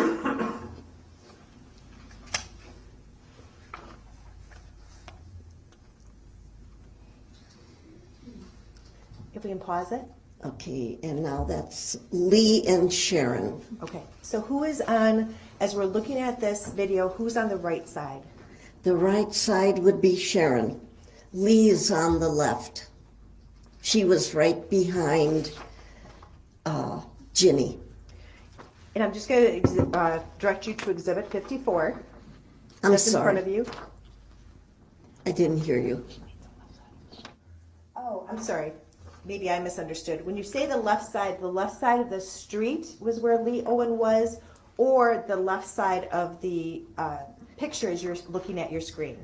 S14: If we can pause it.
S16: Okay, and now that's Lee and Sharon.
S14: Okay, so who is on, as we're looking at this video, who's on the right side?
S16: The right side would be Sharon. Lee is on the left. She was right behind Ginny.
S14: And I'm just going to direct you to Exhibit 54.
S16: I'm
S14: That's
S16: sorry.
S14: in front of you.
S16: I didn't hear you.
S14: Oh, I'm sorry. Maybe I misunderstood. When you say the left side of the street was where Lee Owen was, or the left side of the picture as you're looking at your screen?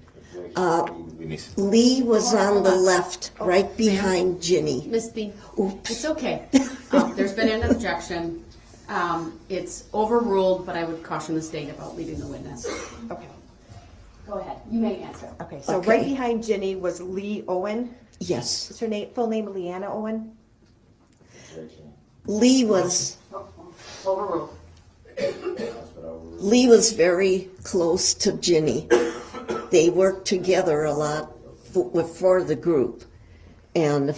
S16: Lee was on the left, right behind Ginny.
S9: Miss Bean,
S16: Oops.
S9: it's okay. There's been an objection. It's overruled, but I would caution the state about leaving the witness.
S14: Okay.
S9: Go ahead, you may answer.
S14: Okay, so right behind Ginny was Lee Owen.
S16: Yes.
S14: Is her full name Leanna Owen?
S16: Lee was
S9: Overruled.
S16: Lee was very close to Ginny. They worked together a lot for the group, and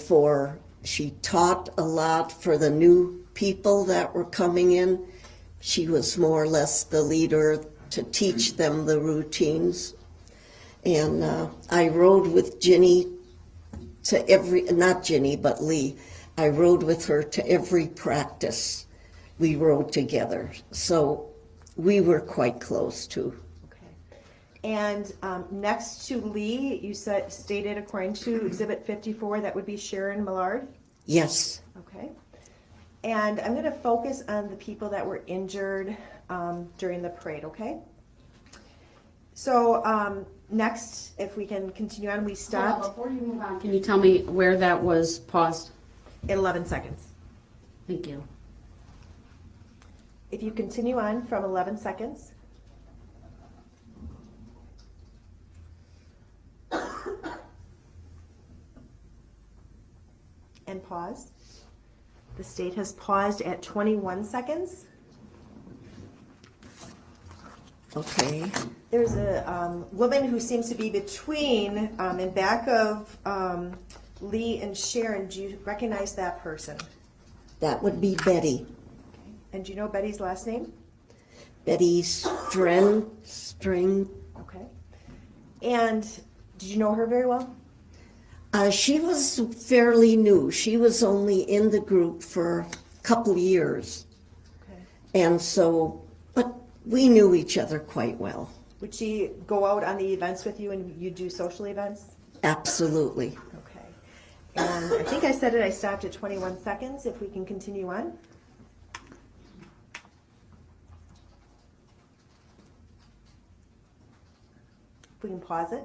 S16: she taught a lot for the new people that were coming in. She was more or less the leader to teach them the routines. And I rode with Ginny to not Ginny, but Lee. I rode with her to every practice. We rode together. So we were quite close too.
S14: And next to Lee, you stated according to Exhibit 54, that would be Sharon Millard?
S16: Yes.
S14: Okay. And I'm going to focus on the people that were injured during the parade, okay? So next, if we can continue on, we stopped.
S9: Before you move on, can you tell me where that was paused?
S14: At 11 seconds.
S9: Thank you.
S14: If you continue on from 11 seconds. And pause. The state has paused at 21 seconds.
S16: Okay.
S14: There's a woman who seems to be between, in back of Lee and Sharon. Do you recognize that person?
S16: That would be Betty.
S14: And do you know Betty's last name?
S16: Betty String.
S14: Okay. And did you know her very well?
S16: She was fairly new. She was only in the group for a couple years.
S14: Okay.
S16: And so, but we knew each other quite well.
S14: Would she go out on the events with you and you do social events?
S16: Absolutely.
S14: Okay. And I think I said it, I stopped at 21 seconds. If we can continue on. If we can pause it.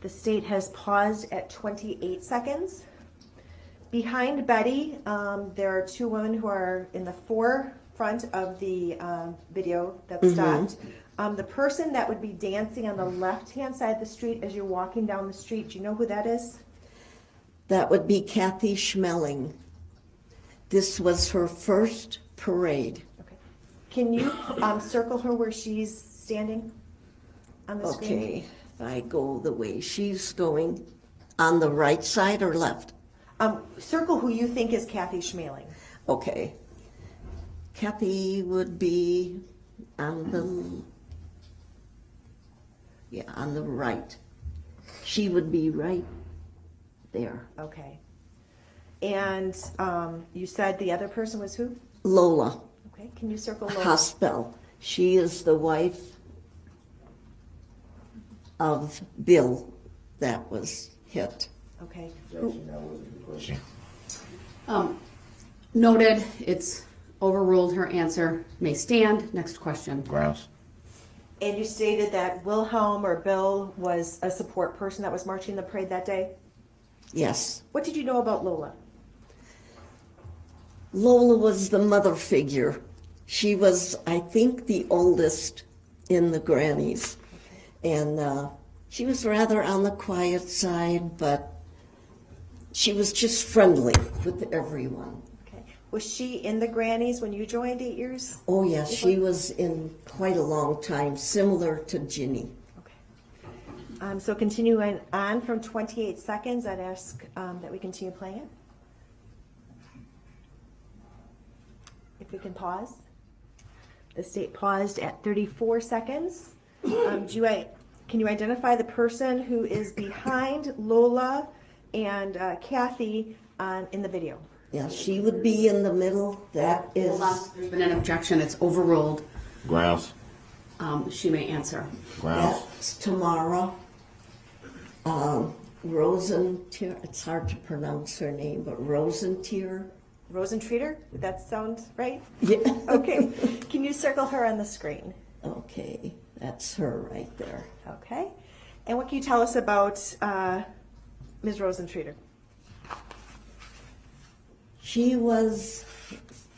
S14: The state has paused at 28 seconds. Behind Betty, there are two women who are in the forefront of the video that stopped. The person that would be dancing on the left-hand side of the street as you're walking down the street, do you know who that is?
S16: That would be Kathy Schmeling. This was her first parade.
S14: Okay. Can you circle her where she's standing on the screen?
S16: Okay. If I go the way she's going, on the right side or left?
S14: Circle who you think is Kathy Schmeling.
S16: Okay. Kathy would be on the right. She would be right there.
S14: Okay. And you said the other person was who?
S16: Lola.
S14: Okay. Can you circle Lola?
S16: Hospel. She is the wife of Bill that was hit.
S14: Okay.
S9: Noted, it's overruled. Her answer may stand. Next question.
S8: Grouse.
S14: And you stated that Wilhelm or Bill was a support person that was marching the parade that day?
S16: Yes.
S14: What did you know about Lola?
S16: Lola was the mother figure. She was, I think, the oldest in the grannies. And she was rather on the quiet side, but she was just friendly with everyone.
S14: Okay. Was she in the grannies when you joined 8 years?
S16: Oh, yes, she was in quite a long time, similar to Ginny.
S14: Okay. So continuing on from 28 seconds, I'd ask that we continue playing it. If we can pause. The state paused at 34 seconds. Can you identify the person who is behind Lola and Kathy in the video?
S16: Yeah, she would be in the middle. That is.
S9: Hold on. There's been an objection. It's overruled.
S8: Grouse.
S9: She may answer.
S8: Grouse.
S16: That's Tamara. Rosentier. It's hard to pronounce her name, but Rosentier.
S14: Rosentreater? Would that sound right?
S16: Yeah.
S14: Okay. Can you circle her on the screen?
S16: Okay, that's her right there.
S14: Okay. And what can you tell us about Ms. Rosentreater?
S16: She was,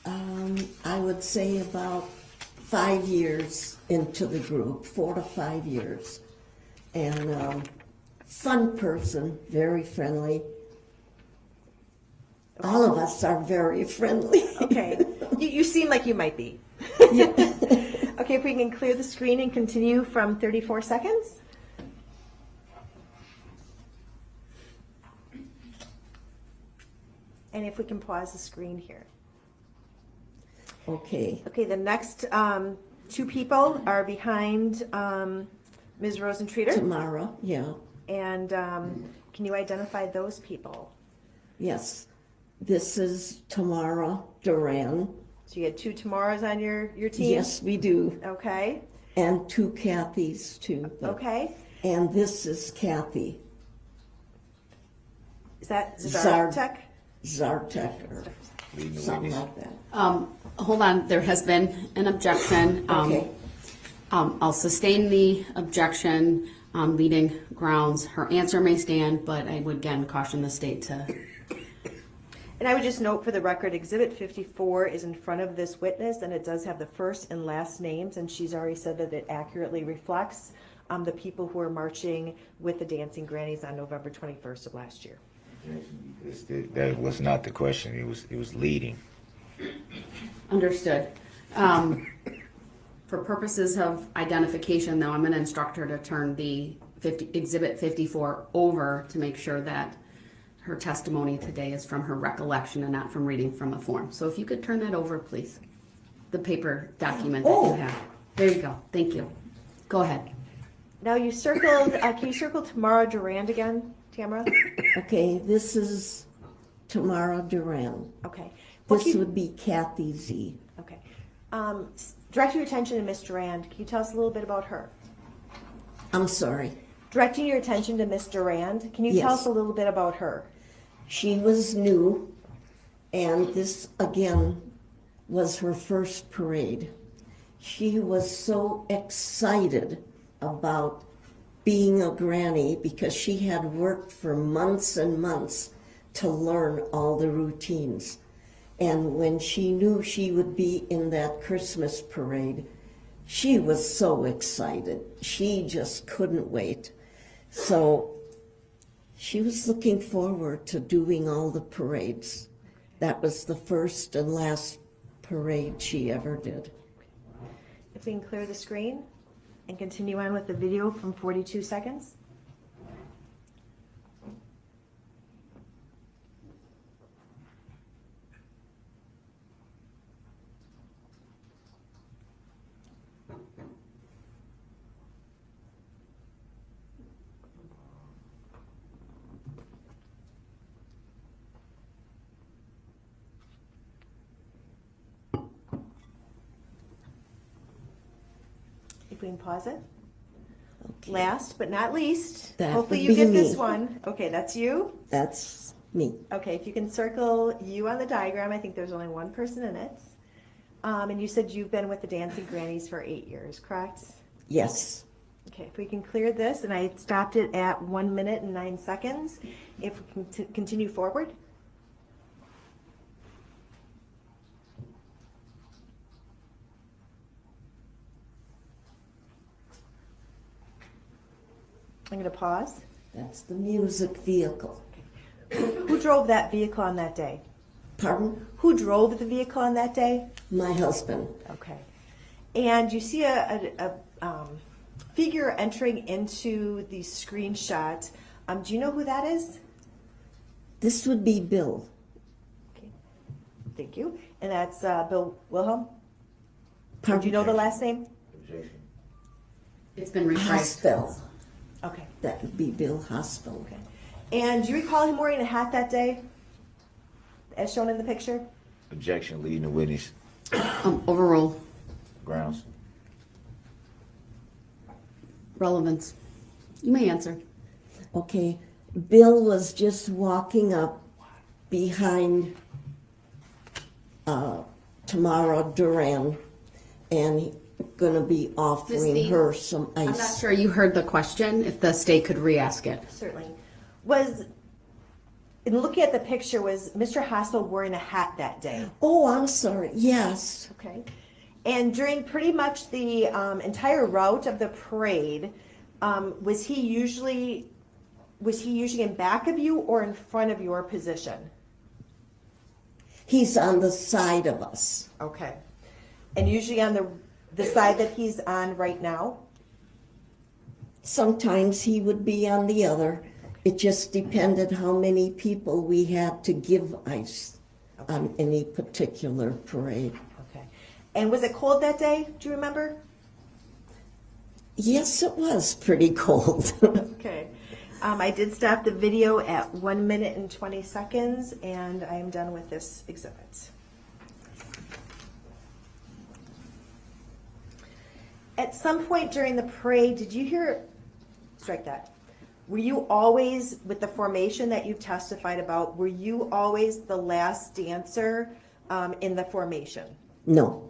S16: I would say, about 5 years into the group, 4 to 5 years. And fun person, very friendly. All of us are very friendly.
S14: Okay, you seem like you might be. Okay, if we can clear the screen and continue from 34 seconds. And if we can pause the screen here.
S16: Okay.
S14: Okay, the next two people are behind Ms. Rosentreater.
S16: Tamara, yeah.
S14: And can you identify those people?
S16: Yes. This is Tamara Duran.
S14: So you had two Tamaras on your team?
S16: Yes, we do.
S14: Okay.
S16: And two Kathys, too.
S14: Okay.
S16: And this is Kathy.
S14: Is that Zartek?
S16: Zartek or something like that.
S9: Hold on, there has been an objection.
S16: Okay.
S9: I'll sustain the objection on leading grounds. Her answer may stand, but I would again caution the state to.
S14: And I would just note for the record, Exhibit 54 is in front of this witness, and it does have the first and last names, and she's already said that it accurately reflects the people who are marching with the Dancing Grannies on November 21st of last year.
S8: That was not the question. It was leading.
S9: Understood. For purposes of identification, though, I'm going to instruct her to turn the Exhibit 54 over to make sure that her testimony today is from her recollection and not from reading from a form. So if you could turn that over, please. The paper document that you have. There you go. Thank you. Go ahead.
S14: Now you circled, can you circle Tamara Durand again, Tamara?
S16: Okay, this is Tamara Duran.
S14: Okay.
S16: This would be Kathy Z.
S14: Okay. Direct your attention to Miss Durand. Can you tell us a little bit about her?
S16: I'm sorry.
S14: Directing your attention to Miss Durand, can you tell us a little bit about her?
S16: She was new, and this, again, was her first parade. She was so excited about being a granny because she had worked for months and months to learn all the routines. And when she knew she would be in that Christmas parade, she was so excited. She just couldn't wait. So she was looking forward to doing all the parades. That was the first and last parade she ever did.
S14: If we can clear the screen and continue on with the video from 42 seconds. If we can pause it. Okay. Last but not least,
S16: That
S14: hopefully
S16: would
S14: you
S16: be
S14: get
S16: me.
S14: this one. Okay, that's you.
S16: That's me.
S14: Okay, if you can circle you on the diagram, I think there's only one person in it. And you said you've been with the Dancing Grannies for 8 years, correct?
S16: Yes.
S14: Okay, if we can clear this, and I stopped it at 1 minute and 9 seconds. If we can continue forward. I'm going to pause.
S16: That's the music vehicle.
S14: Who drove that vehicle on that day?
S16: Pardon?
S14: Who drove the vehicle on that day?
S16: My husband.
S14: Okay. And you see a figure entering into the screenshot. Do you know who that is?
S16: This would be Bill.
S14: Okay. Thank you. And that's Bill Wilhelm?
S16: Pardon?
S14: Do you know the last name?
S9: It's been rephrased.
S16: Hospital.
S14: Okay.
S16: That would be Bill Hospital.
S14: Okay. And do you recall him wearing a hat that day, as shown in the picture?
S8: Objection, leading the witness.
S9: Overrule.
S8: Grounds.
S9: Relevance. You may answer.
S16: Okay. Bill was just walking up behind Tamara Duran and going to be offering
S9: Ms.
S16: her some ice.
S9: I'm not sure you heard the question. If the state could re-ask it.
S14: Certainly. In looking at the picture, was Mr. Hospital wearing a hat that day?
S16: Oh, I'm sorry. Yes.
S14: Okay. And during pretty much the entire route of the parade, was he usually in back of you or in front of your position?
S16: He's on the side of us.
S14: Okay. And usually on the side that he's on right now?
S16: Sometimes he would be on the other. It just depended how many people we had to give ice on any particular parade.
S14: Okay. And was it cold that day? Do you remember?
S16: Yes, it was pretty cold.
S14: Okay. I did stop the video at 1 minute and 20 seconds, and I am done with this exhibit. At some point during the parade, did you hear, strike that, were you always, with the formation that you've testified about, were you always the last dancer in the formation?
S16: No.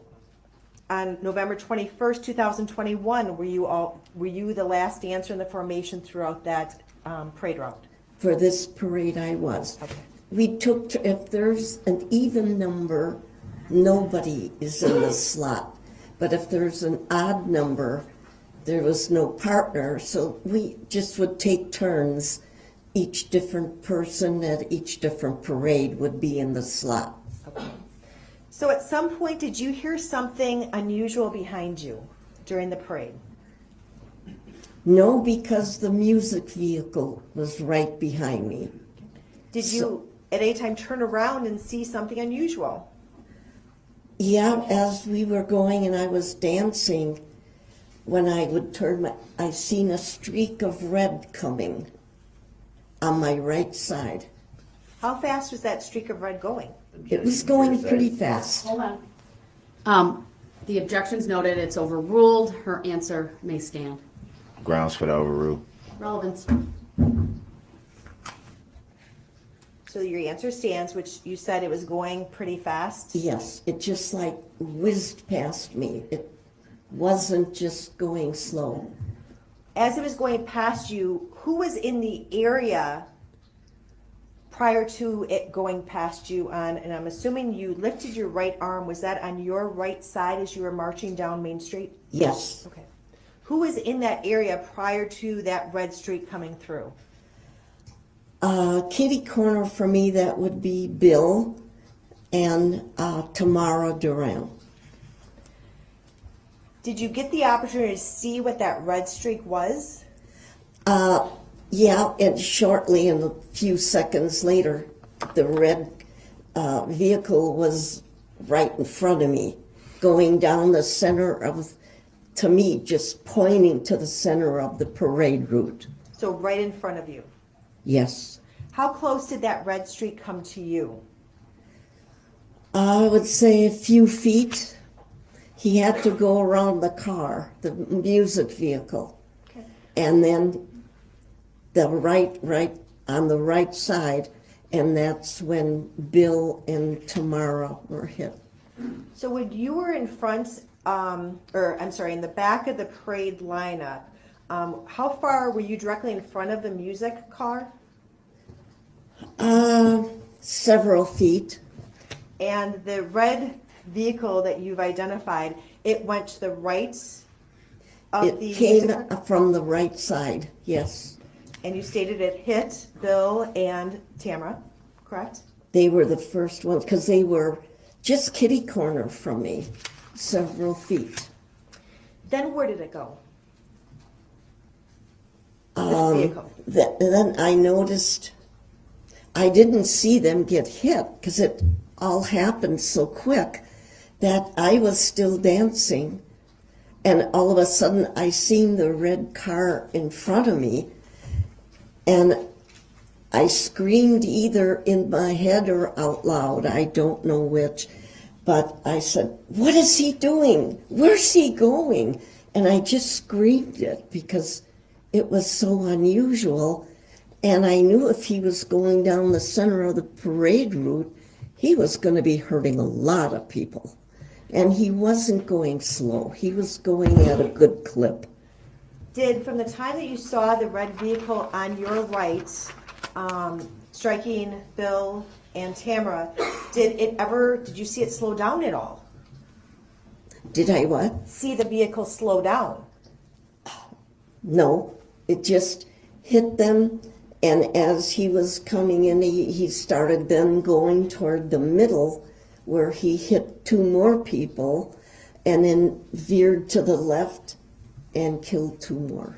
S14: On November 21st, 2021, were you the last dancer in the formation throughout that parade route?
S16: For this parade, I was. Okay. We took, if there's an even number, nobody is in the slot. But if there's an odd number, there was no partner, so we just would take turns. Each different person at each different parade would be in the slot.
S14: Okay. So at some point, did you hear something unusual behind you during the parade?
S16: No, because the music vehicle was right behind me.
S14: Did you at any time turn around and see something unusual?
S16: Yeah, as we were going and I was dancing, when I would turn, I seen a streak of red coming on my right side.
S14: How fast was that streak of red going?
S16: It was going pretty fast.
S9: Hold on. The objection's noted, it's overruled. Her answer may stand.
S8: Grounds for the overrule.
S9: Relevance.
S14: So your answer stands, which you said it was going pretty fast?
S16: Yes, it just like whizzed past me. It wasn't just going slow.
S14: As it was going past you, who was in the area prior to it going past you on, and I'm assuming you lifted your right arm, was that on your right side as you were marching down Main Street?
S16: Yes.
S14: Okay. Who was in that area prior to that red streak coming through?
S16: Kitty corner for me, that would be Bill and Tamara Duran.
S14: Did you get the opportunity to see what that red streak was?
S16: Yeah, and shortly, in a few seconds later, the red vehicle was right in front of me, going down the center of, to me, just pointing to the center of the parade route.
S14: So right in front of you?
S16: Yes.
S14: How close did that red streak come to you?
S16: I would say a few feet. He had to go around the car, the music vehicle.
S14: Okay.
S16: And then the right on the right side, and that's when Bill and Tamara were hit.
S14: So when you were in front, in the back of the parade lineup, how far were you directly in front of the music car?
S16: Several feet.
S14: And the red vehicle that you've identified, it went to the right of the
S16: It came
S14: music car?
S16: from the right side, yes.
S14: And you stated it hit Bill and Tamara, correct?
S16: They were the first ones, because they were just kitty corner from me, several feet.
S14: Then where did it go? This vehicle.
S16: Then I noticed, I didn't see them get hit, because it all happened so quick that I was still dancing, and all of a sudden I seen the red car in front of me, and I screamed either in my head or out loud, I don't know which, but I said, "What is he doing? Where's he going?" And I just screamed it because it was so unusual, and I knew if he was going down the center of the parade route, he was going to be hurting a lot of people. And he wasn't going slow. He was going at a good clip.
S14: Did, from the time that you saw the red vehicle on your right, striking Bill and Tamara, did you see it slow down at all?
S16: Did I what?
S14: See the vehicle slow down?
S16: No, it just hit them, and as he was coming in, he started then going toward the middle, where he hit two more people, and then veered to the left and killed two more.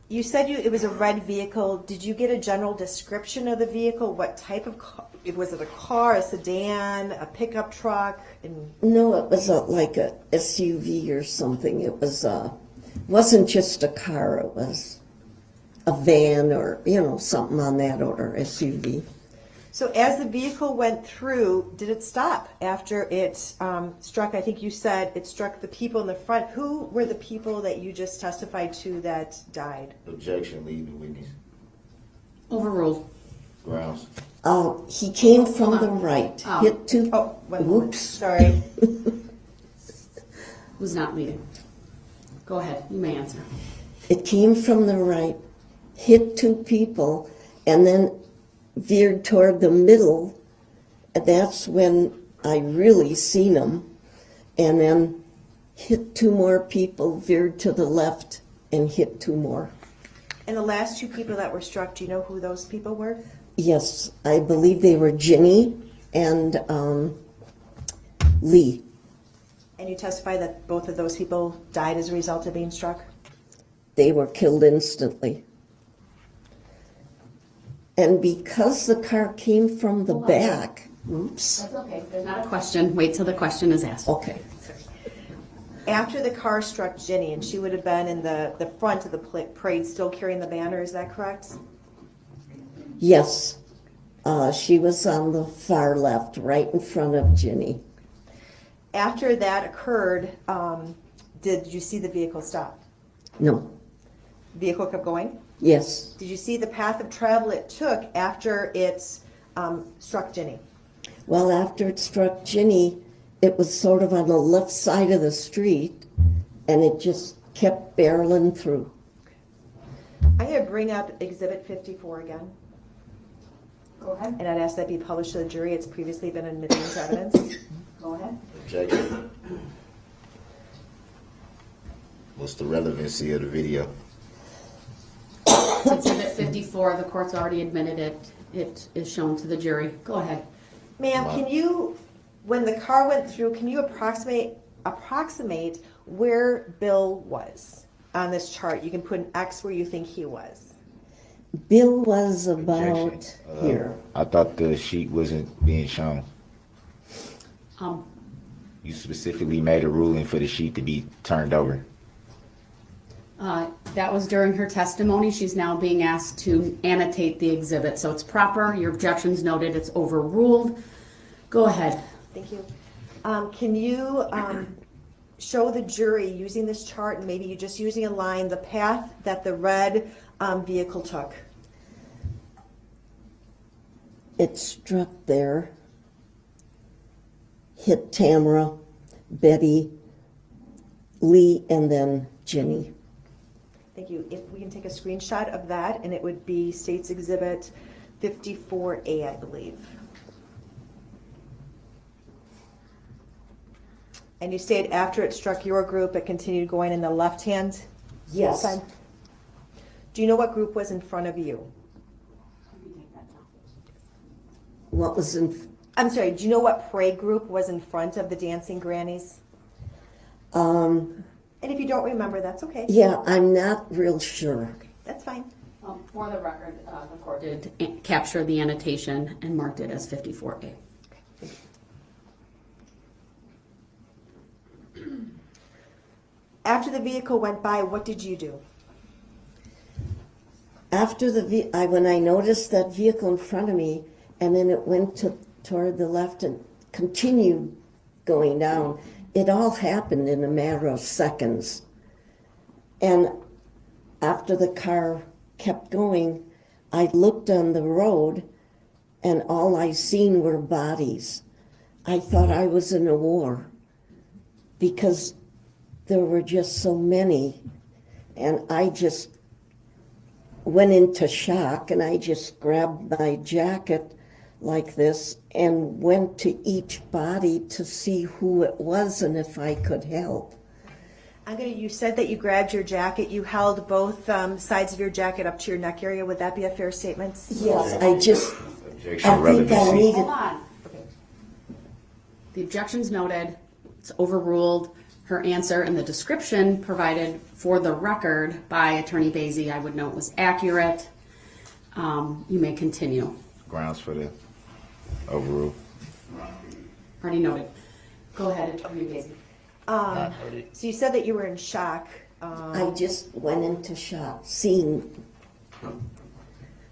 S14: You said it was a red vehicle. Did you get a general description of the vehicle? What type of car? Was it a car, a sedan, a pickup truck?
S16: No, it was like a SUV or something. It wasn't just a car. It was a van or, something on that order, SUV.
S14: So as the vehicle went through, did it stop after it struck? I think you said it struck the people in the front. Who were the people that you just testified to that died?
S8: Objection, leave the witness.
S9: Overruled.
S8: Grounds.
S16: He came from the right. Hit two. Whoops.
S14: Sorry.
S9: Was not leading. Go ahead. You may answer.
S16: It came from the right, hit two people, and then veered toward the middle. That's when I really seen him. And then hit two more people, veered to the left, and hit two more.
S14: And the last two people that were struck, do you know who those people were?
S16: Yes, I believe they were Ginny and Lee.
S14: And you testify that both of those people died as a result of being struck?
S16: They were killed instantly. And because the car came from the back, oops.
S9: That's okay. There's not a question. Wait till the question is asked.
S16: Okay.
S14: After the car struck Ginny, and she would have been in the front of the parade still carrying the banner, is that correct?
S16: Yes. She was on the far left, right in front of Ginny.
S14: After that occurred, did you see the vehicle stop?
S16: No.
S14: Vehicle kept going?
S16: Yes.
S14: Did you see the path of travel it took after it struck Ginny?
S16: Well, after it struck Ginny, it was sort of on the left side of the street, and it just kept barreling through.
S14: I'm going to bring up Exhibit 54 again.
S9: Go ahead.
S14: And I'd ask that be published to the jury. It's previously been admitted as evidence.
S9: Go ahead.
S8: Objection. What's the relevancy of the video?
S9: It's Exhibit 54. The court's already admitted it. It is shown to the jury. Go ahead.
S14: Ma'am, can you, when the car went through, can you approximate where Bill was on this chart? You can put an X where you think he was.
S16: Bill was about here.
S8: I thought the sheet wasn't being shown. You specifically made a ruling for the sheet to be turned over.
S9: That was during her testimony. She's now being asked to annotate the exhibit. So it's proper. Your objection's noted. It's overruled. Go ahead.
S14: Thank you. Can you show the jury, using this chart, and maybe you just using a line, the path that the red vehicle took?
S16: It struck there, hit Tamara, Betty, Lee, and then Ginny.
S14: Thank you. If we can take a screenshot of that, and it would be State's Exhibit 54A, I believe. And you stated after it struck your group, it continued going in the left hand?
S16: Yes.
S14: Side? Do you know what group was in front of you?
S16: What was in...
S14: I'm sorry, do you know what parade group was in front of the Dancing Grannies? And if you don't remember, that's okay.
S16: Yeah, I'm not real sure.
S14: That's fine.
S9: For the record, the court did capture the annotation and marked it as 54A.
S14: After the vehicle went by, what did you do?
S16: After when I noticed that vehicle in front of me, and then it went toward the left and continued going down, it all happened in a matter of seconds. And after the car kept going, I looked on the road, and all I seen were bodies. I thought I was in a war because there were just so many, and I just went into shock, and I just grabbed my jacket like this and went to each body to see who it was and if I could help.
S14: You said that you grabbed your jacket. You held both sides of your jacket up to your neck area. Would that be a fair statement?
S16: Yes, I think I needed.
S9: Hold on. The objection's noted, it's overruled. Her answer and the description provided for the record by Attorney Basie, I would note, was accurate. You may continue.
S8: Grounds for the overrule.
S9: Already noted. Go ahead, Attorney Basie.
S14: So you said that you were in shock.
S16: I just went into shock seeing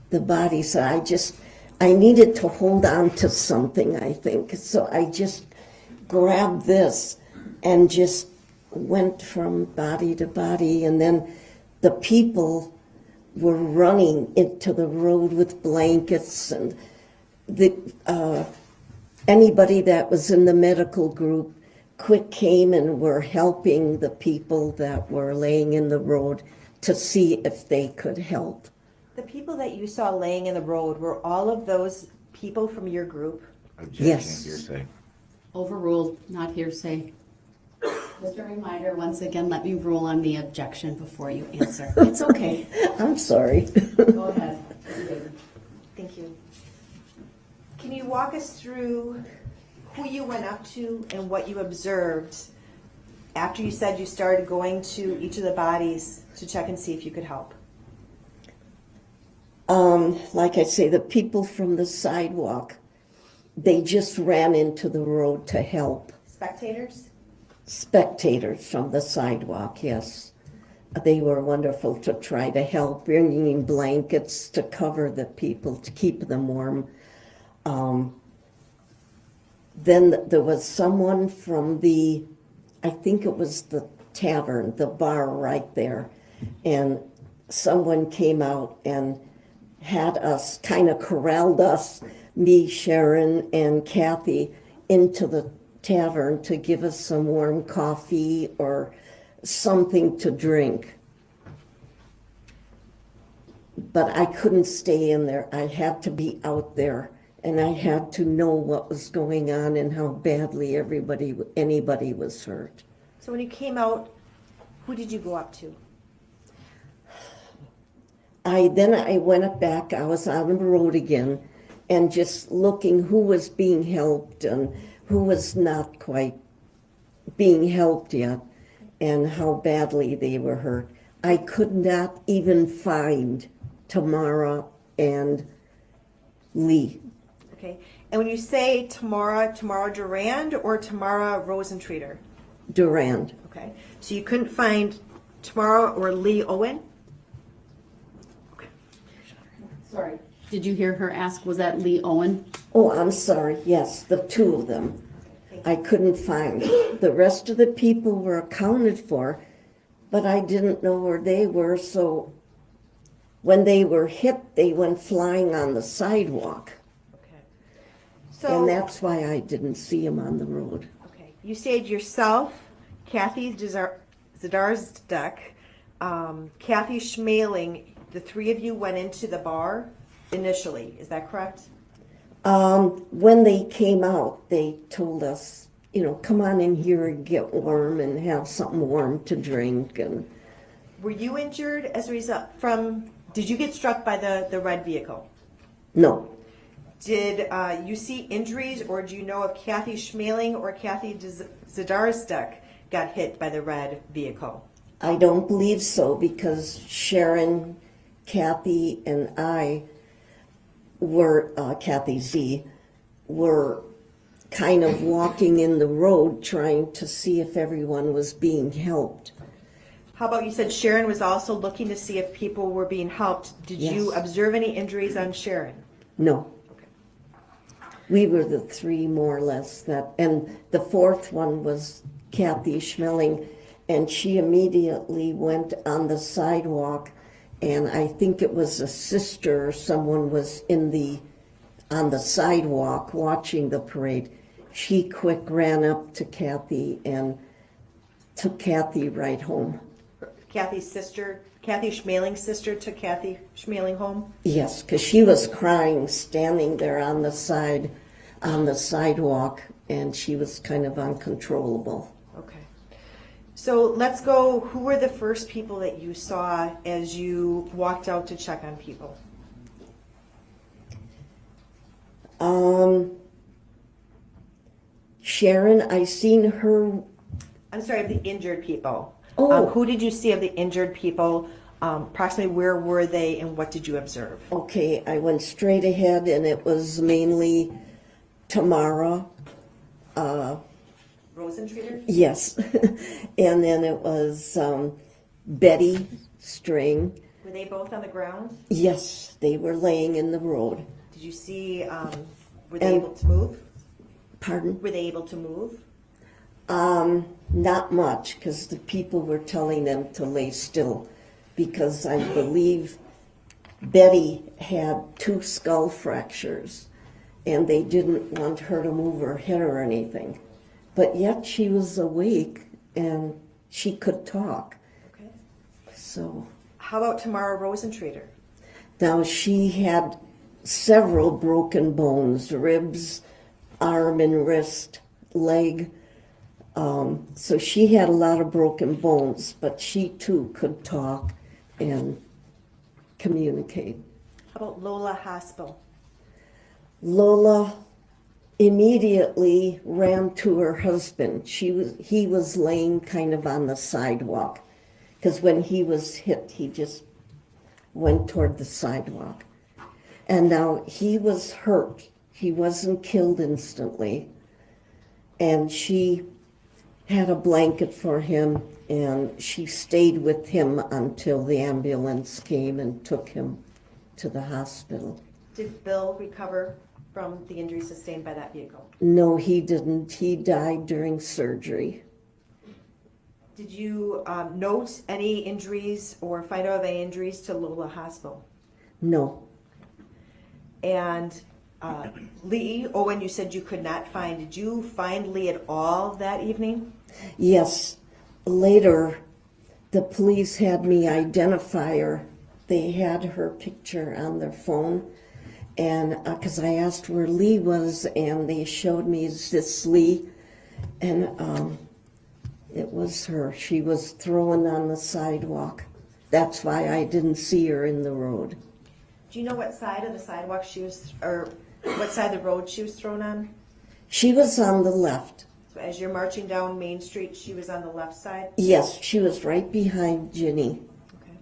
S16: the bodies. I needed to hold on to something, I think. So I just grabbed this and just went from body to body. And then the people were running into the road with blankets, and anybody that was in the medical group quick came and were helping the people that were laying in the road to see if they could help.
S14: The people that you saw laying in the road, were all of those people from your group?
S8: Objection,
S16: Yes.
S8: hearsay.
S9: Overruled, not hearsay. Just a reminder, once again, let me rule on the objection before you answer. It's okay.
S16: I'm sorry.
S9: Go ahead.
S14: Thank you. Can you walk us through who you went up to and what you observed after you said you started going to each of the bodies to check and see if you could help?
S16: Like I say, the people from the sidewalk, they just ran into the road to help.
S14: Spectators?
S16: Spectators from the sidewalk, yes. They were wonderful to try to help, bringing blankets to cover the people, to keep them warm. Then there was someone from I think it was the tavern, the bar right there, and someone came out and had us, kind of corralled us, me, Sharon, and Kathy, into the tavern to give us some warm coffee or something to drink. But I couldn't stay in there. I had to be out there, and I had to know what was going on and how badly anybody was hurt.
S14: So when you came out, who did you go up to?
S16: Then I went back. I was on the road again and just looking who was being helped and who was not quite being helped yet and how badly they were hurt. I could not even find Tamara and Lee.
S14: Okay. And when you say Tamara Durand or Tamara Rosentreater?
S16: Durand.
S14: Okay. So you couldn't find Tamara or Lee Owen?
S9: Sorry. Did you hear her ask, was that Lee Owen?
S16: Oh, I'm sorry. Yes, the two of them. I couldn't find. The rest of the people were accounted for, but I didn't know where they were, so when they were hit, they went flying on the sidewalk.
S14: Okay. So,
S16: and that's why I didn't see them on the road.
S14: Okay. You stayed yourself, Kathy Zdarsduk, Kathy Schmaling. The three of you went into the bar initially. Is that correct?
S16: When they came out, they told us, come on in here and get warm and have something warm to drink. And
S14: were you injured as a result did you get struck by the red vehicle?
S16: No.
S14: Did you see injuries, or do you know if Kathy Schmaling or Kathy Zdarsduk got hit by the red vehicle?
S16: I don't believe so, because Sharon, Kathy, and I were, Kathy Z, were kind of walking in the road trying to see if everyone was being helped.
S14: How about you said Sharon was also looking to see if people were being helped. Did you observe any injuries on Sharon?
S16: No.
S14: Okay.
S16: We were the three more or less and the fourth one was Kathy Schmeling, and she immediately went on the sidewalk, and I think it was a sister or someone was on the sidewalk watching the parade. She quick ran up to Kathy and took Kathy right home.
S14: Kathy's sister Kathy Schmaling's sister took Kathy Schmaling home?
S16: Yes, because she was crying, standing there on the sidewalk, and she was kind of uncontrollable.
S14: Okay. So let's go, who were the first people that you saw as you walked out to check on people?
S16: Sharon, I seen her.
S14: I'm sorry, of the injured people.
S16: Oh.
S14: Who did you see of the injured people? Approximately where were they and what did you observe?
S16: Okay, I went straight ahead and it was mainly Tamara.
S14: Rosentreater?
S16: Yes. And then it was Betty String.
S14: Were they both on the ground?
S16: Yes, they were laying in the road.
S14: Did you see, were they able to move?
S16: Pardon?
S14: Were they able to move?
S16: Not much, because the people were telling them to lay still, because I believe Betty had 2 skull fractures, and they didn't want her to move her head or anything. But yet she was awake, and she could talk.
S14: Okay.
S16: So.
S14: How about Tamara Rosentreater?
S16: Now, she had several broken bones, ribs, arm and wrist, leg. So she had a lot of broken bones, but she too could talk and communicate.
S14: How about Lola Haspel?
S16: Lola immediately ran to her husband. He was laying kind of on the sidewalk, because when he was hit, he just went toward the sidewalk. And now he was hurt. He wasn't killed instantly. And she had a blanket for him, and she stayed with him until the ambulance came and took him to the hospital.
S14: Did Bill recover from the injuries sustained by that vehicle?
S16: No, he didn't. He died during surgery.
S14: Did you note any injuries or find out of any injuries to Lola Haspel?
S16: No.
S14: And Lee Owen, you said you could not find. Did you find Lee at all that evening?
S16: Yes. Later, the police had me identify her. They had her picture on their phone, and because I asked where Lee was, and they showed me, is this Lee? And it was her. She was thrown on the sidewalk. That's why I didn't see her in the road.
S14: Do you know what side of the sidewalk she was, or what side of the road she was thrown on?
S16: She was on the left.
S14: So as you're marching down Main Street, she was on the left side?
S16: Yes, she was right behind Ginny.
S14: Okay.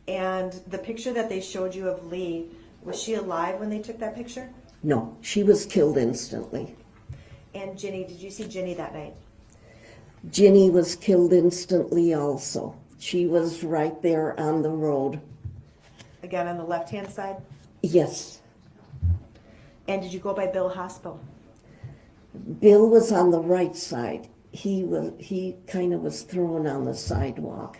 S14: And the picture that they showed you of Lee, was she alive when they took that picture?
S16: No, she was killed instantly.
S14: And Ginny, did you see Ginny that night?
S16: Ginny was killed instantly also. She was right there on the road.
S14: Again, on the left-hand side?
S16: Yes.
S14: And did you go by Bill Haspel?
S16: Bill was on the right side. He kind of was thrown on the sidewalk.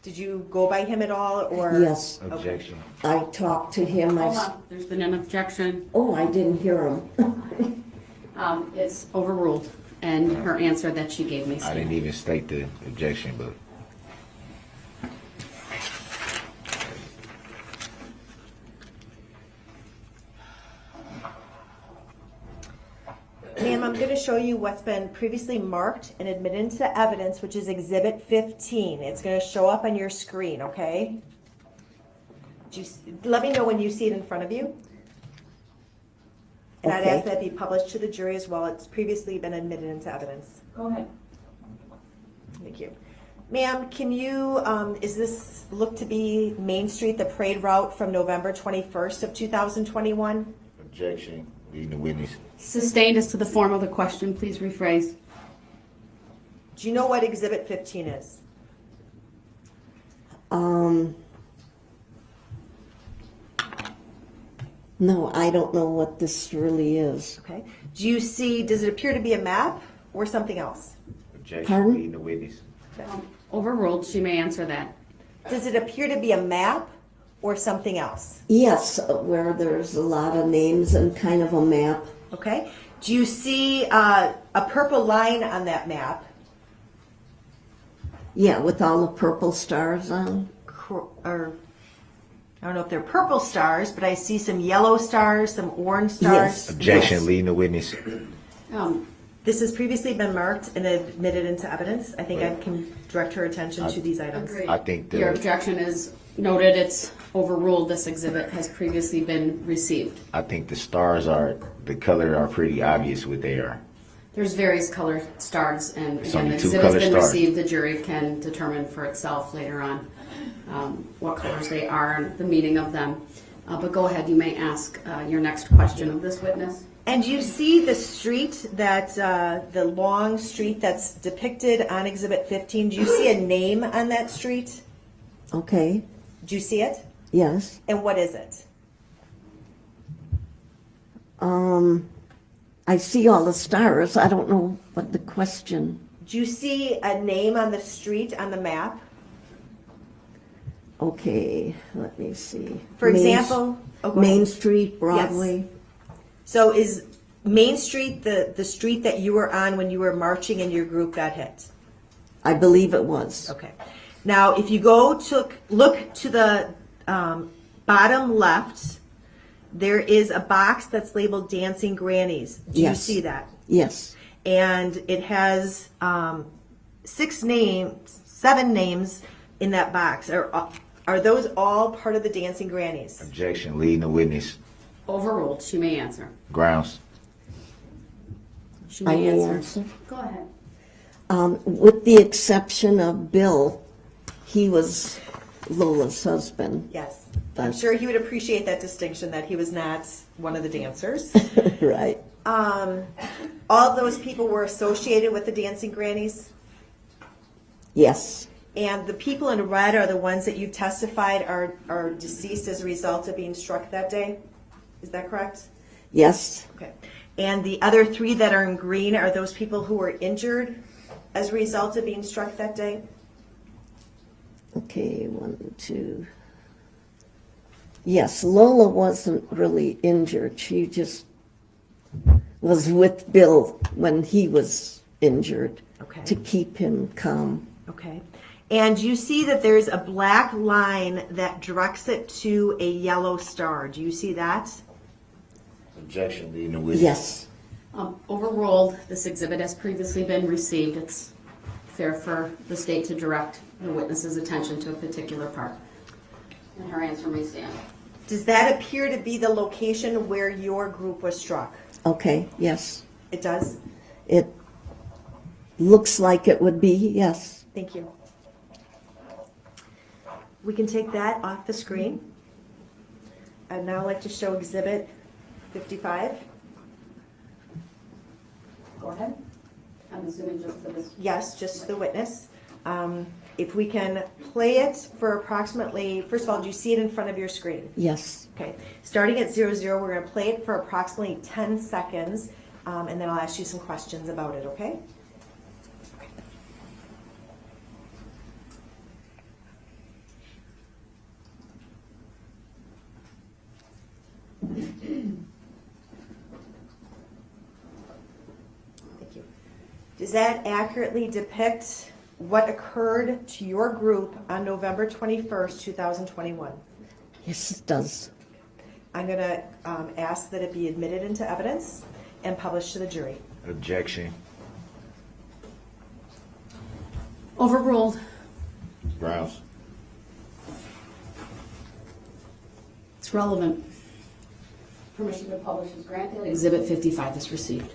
S14: Did you go by him at all, or?
S16: Yes.
S8: Objection.
S16: I talked to him.
S9: Hold on, there's been an objection.
S16: Oh, I didn't hear him.
S9: It's overruled, and her answer that she gave me.
S8: I didn't even state the objection, but.
S14: Ma'am, I'm going to show you what's been previously marked and admitted into evidence, which is Exhibit 15. It's going to show up on your screen, okay? Let me know when you see it in front of you. And I'd
S16: Okay.
S14: ask that it be published to the jury as well. It's previously been admitted into evidence.
S9: Go ahead.
S14: Thank you. Ma'am, can you, is this look to be Main Street, the parade route from November 21st of 2021?
S8: Objection. Leading the witness.
S9: Sustained as to the form of the question, please rephrase.
S14: Do you know what Exhibit 15 is?
S16: No, I don't know what this really is.
S14: Okay. Do you see, does it appear to be a map or something else?
S8: Objection.
S16: Pardon?
S8: Leading the witness.
S9: Overruled, she may answer that.
S14: Does it appear to be a map or something else?
S16: Yes, where there's a lot of names and kind of a map.
S14: Okay. Do you see a purple line on that map?
S16: Yeah, with all the purple stars on.
S14: or I don't know if they're purple stars, but I see some yellow stars, some orange stars.
S8: Objection, leading the witness.
S14: This has previously been marked and admitted into evidence. I think I can direct her attention to these items.
S9: Agreed.
S8: I think
S9: Your objection is noted. It's overruled. This exhibit has previously been received.
S8: I think the stars the color are pretty obvious what they are.
S9: There's various color stars, and
S8: It's
S9: again,
S8: only
S9: the
S8: two
S9: exhibit's
S8: color
S9: been
S8: stars.
S9: received. The jury can determine for itself later on what colors they are and the meaning of them. But go ahead, you may ask your next question of this witness.
S14: And you see the street that, the long street that's depicted on Exhibit 15. Do you see a name on that street?
S16: Okay,
S14: Do you see it?
S16: yes.
S14: And what is it?
S16: I see all the stars. I don't know what the question.
S14: Do you see a name on the street on the map?
S16: Okay, let me see.
S14: For example, oh, go
S16: Main
S14: ahead.
S16: Street, Broadway.
S14: Yes. So is Main Street the street that you were on when you were marching and your group got hit?
S16: I believe it was.
S14: Okay. Now, if you go to look to the bottom left, there is a box that's labeled Dancing Grannies. Do
S16: Yes.
S14: you see that?
S16: Yes.
S14: And it has 7 names in that box. Are those all part of the Dancing Grannies?
S8: Objection, leading the witness.
S9: Overruled. She may answer.
S8: Grounds.
S9: She
S16: I
S9: may
S16: may
S9: answer.
S16: answer.
S9: Go ahead.
S16: With the exception of Bill, he was Lola's husband.
S14: Yes. I'm sure he would appreciate that distinction that he was not one of the dancers.
S16: Right.
S14: All those people were associated with the Dancing Grannies?
S16: Yes.
S14: And the people in red are the ones that you testified are deceased as a result of being struck that day? Is that correct?
S16: Yes.
S14: Okay. And the other 3 that are in green are those people who were injured as a result of being struck that day?
S16: Okay, 1, 2. Yes, Lola wasn't really injured. She just was with Bill when he was injured
S14: Okay.
S16: to keep him calm.
S14: Okay. And you see that there's a black line that directs it to a yellow star. Do you see that?
S8: Objection, leading the witness.
S16: Yes.
S9: Overruled. This exhibit has previously been received. It's fair for the state to direct the witness's attention to a particular part. And her answer may stand.
S14: Does that appear to be the location where your group was struck?
S16: Okay, yes.
S14: It does?
S16: It looks like it would be, yes.
S14: Thank you. We can take that off the screen. I'd now like to show Exhibit 55. Go ahead.
S9: I'm assuming just for this.
S14: Yes, just the witness. If we can play it for approximately, first of all, do you see it in front of your screen?
S16: Yes.
S14: Okay. Starting at 00, we're going to play it for approximately 10 seconds, and then I'll ask you some questions about it, okay? Thank you. Does that accurately depict what occurred to your group on November 21st, 2021?
S16: Yes, it does.
S14: I'm going to ask that it be admitted into evidence and published to the jury.
S8: Objection.
S9: Overruled.
S8: Grounds.
S9: It's relevant. Permission to publish is granted. Exhibit 55 is received.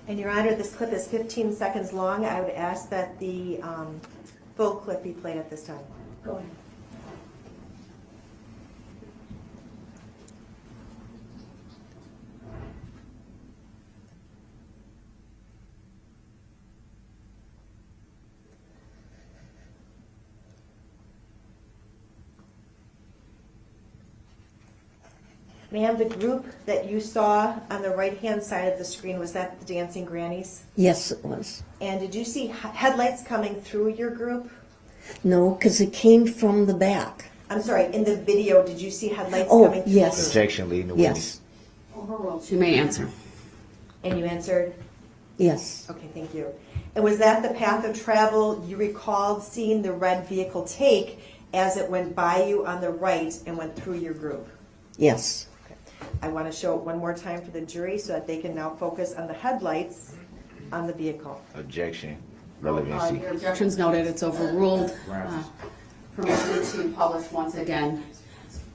S14: And Your Honor, this clip is 15 seconds long. I would ask that the full clip be played at this time.
S9: Go ahead.
S14: Ma'am, the group that you saw on the right-hand side of the screen, was that the Dancing Grannies?
S16: Yes, it was.
S14: And did you see headlights coming through your group?
S16: No, because it came from the back.
S14: I'm sorry, in the video, did you see headlights
S16: Oh,
S14: coming through?
S16: yes.
S8: Objection, leading the witness.
S16: Yes.
S9: Overruled. She may answer.
S14: And you answered?
S16: Yes.
S14: Okay, thank you. And was that the path of travel you recalled seeing the red vehicle take as it went by you on the right and went through your group?
S16: Yes.
S14: I want to show it one more time for the jury so that they can now focus on the headlights on the vehicle.
S8: Objection. Relevancy.
S9: Your objection's noted, it's overruled. Permission to publish once again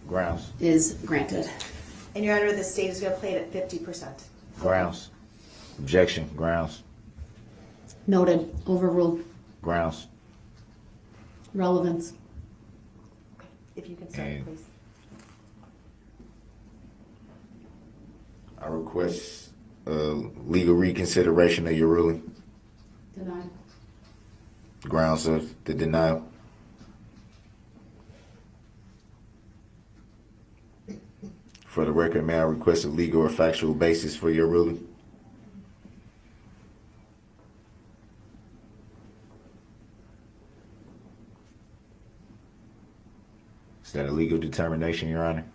S8: Grounds.
S9: is granted.
S14: And Your Honor, the state is going to play it at 50%.
S8: Grounds. Objection. Grounds.
S9: Noted, overruled.
S8: Grounds.
S9: Relevance.
S14: If you can start,
S8: And-
S14: please.
S8: I request legal reconsideration of your ruling.
S9: Denied.
S8: Grounds of the denial. For the record, may I request a legal or factual basis for your ruling? Is that a legal determination, Your Honor?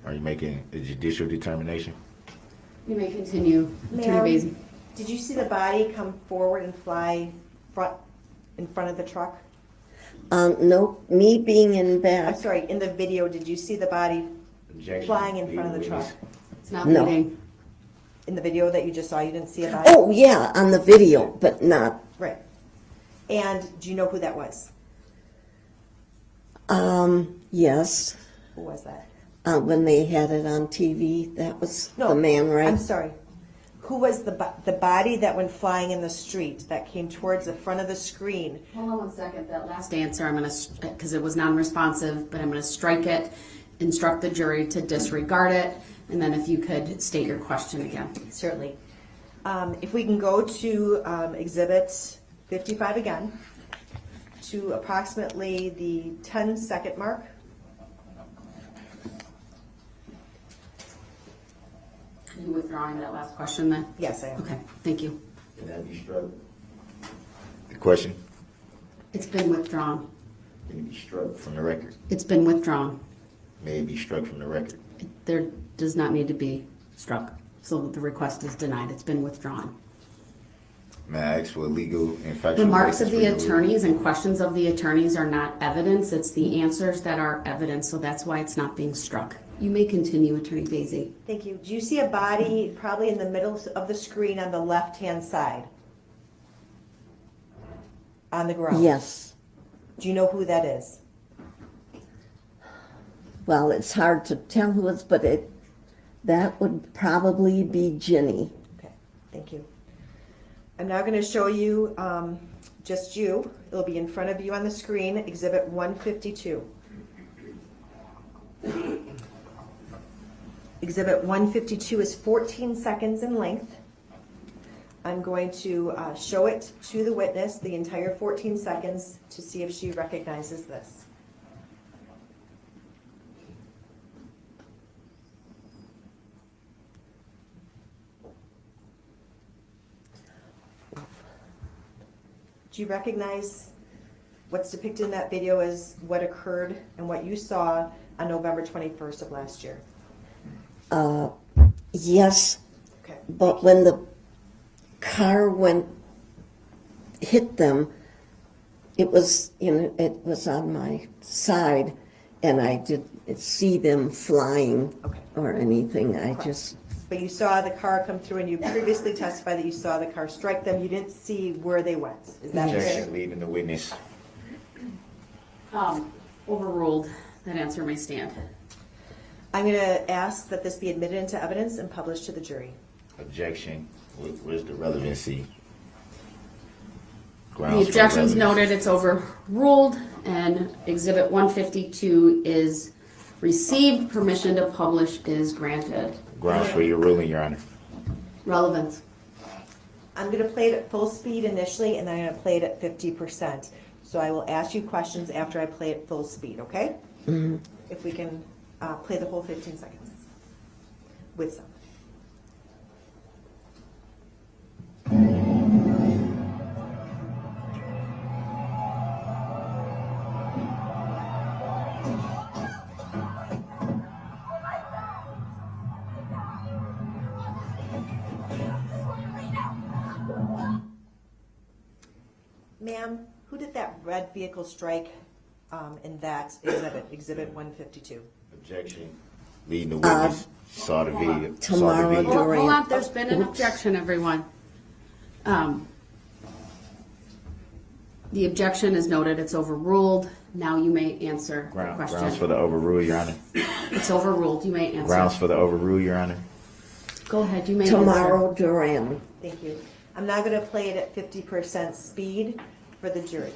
S8: Are you making a judicial determination?
S9: You may continue, Attorney Basie.
S14: Did you see the body come forward and fly in front of the truck?
S16: No, me being in
S14: I'm
S16: back.
S14: sorry, in the video, did you see the body
S8: Objection.
S14: flying in front of the
S8: Legal
S14: truck?
S9: It's not
S16: No.
S9: leading.
S14: In the video that you just saw, you didn't see a body?
S16: Oh, yeah, on the video, but not.
S14: Right. And do you know who that was?
S16: Yes.
S14: Who was that?
S16: When they had it on TV, that was
S14: No,
S16: the man, right?
S14: I'm sorry. Who was the body that went flying in the street that came towards the front of the screen?
S9: Hold on one second. That last answer, I'm going to, because it was non-responsive, but I'm going to strike it, instruct the jury to disregard it, and then if you could state your question again.
S14: Certainly. If we can go to Exhibit 55 again, to approximately the 10-second mark.
S9: Are you withdrawing that last question then?
S14: Yes, I am.
S9: Okay, thank you.
S8: Can that be struck? The question?
S9: It's been withdrawn.
S8: Can it be struck from the record?
S9: It's been withdrawn.
S8: May it be struck from the record?
S9: There does not need to be struck. So the request is denied. It's been withdrawn.
S8: May I ask for a legal and factual
S9: Remarks
S8: basis
S9: of
S8: for
S9: the
S8: your ruling?
S9: attorneys and questions of the attorneys are not evidence. It's the answers that are evidence, so that's why it's not being struck. You may continue, Attorney Basie.
S14: Thank you. Do you see a body probably in the middle of the screen on the left-hand side? On the ground?
S16: Yes.
S14: Do you know who that is?
S16: Well, it's hard to tell who it's, but that would probably be Ginny.
S14: Okay, thank you. I'm now going to show you just you. It'll be in front of you on the screen, Exhibit 152. Exhibit 152 is 14 seconds in length. I'm going to show it to the witness, the entire 14 seconds, to see if she recognizes this. Do you recognize what's depicted in that video as what occurred and what you saw on November 21st of last year?
S16: Yes,
S14: Okay.
S16: but when the car hit them, it was, it was on my side, and I didn't see them flying or anything. I just,
S14: But you saw the car come through, and you previously testified that you saw the car strike them. You didn't see where they went. Is that correct?
S8: Objection, leading the witness.
S9: Overruled. That answer may stand.
S14: I'm going to ask that this be admitted into evidence and published to the jury.
S8: Objection. Where's the relevancy?
S9: The
S8: Grounds for
S9: objection's
S8: relevancy.
S9: noted, it's overruled, and Exhibit 152 is received. Permission to publish is granted.
S8: Grounds for your ruling, Your Honor.
S9: Relevance.
S14: I'm going to play it at full speed initially, and then I'm going to play it at 50%. So I will ask you questions after I play it full speed, okay? If we can play the whole 15 seconds with some. Ma'am, who did that red vehicle strike in that exhibit, Exhibit 152?
S8: Objection. Leading the witness saw the video.
S16: Tamara
S8: Saw the video.
S16: Durant.
S9: Hold on, there's been an objection, everyone. The objection is noted, it's overruled. Now you may answer the
S8: Grounds for
S9: question.
S8: the overrule, Your Honor.
S9: It's overruled, you may answer.
S8: Grounds for the overrule, Your Honor.
S9: Go ahead, you may answer.
S16: Tamara Duran.
S14: Thank you. I'm now going to play it at 50% speed for the jury.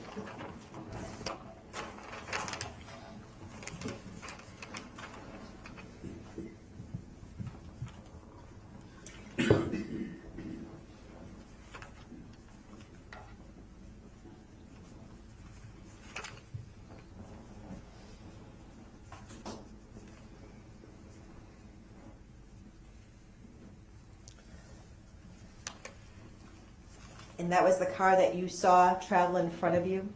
S14: And that was the car that you saw travel in front of you?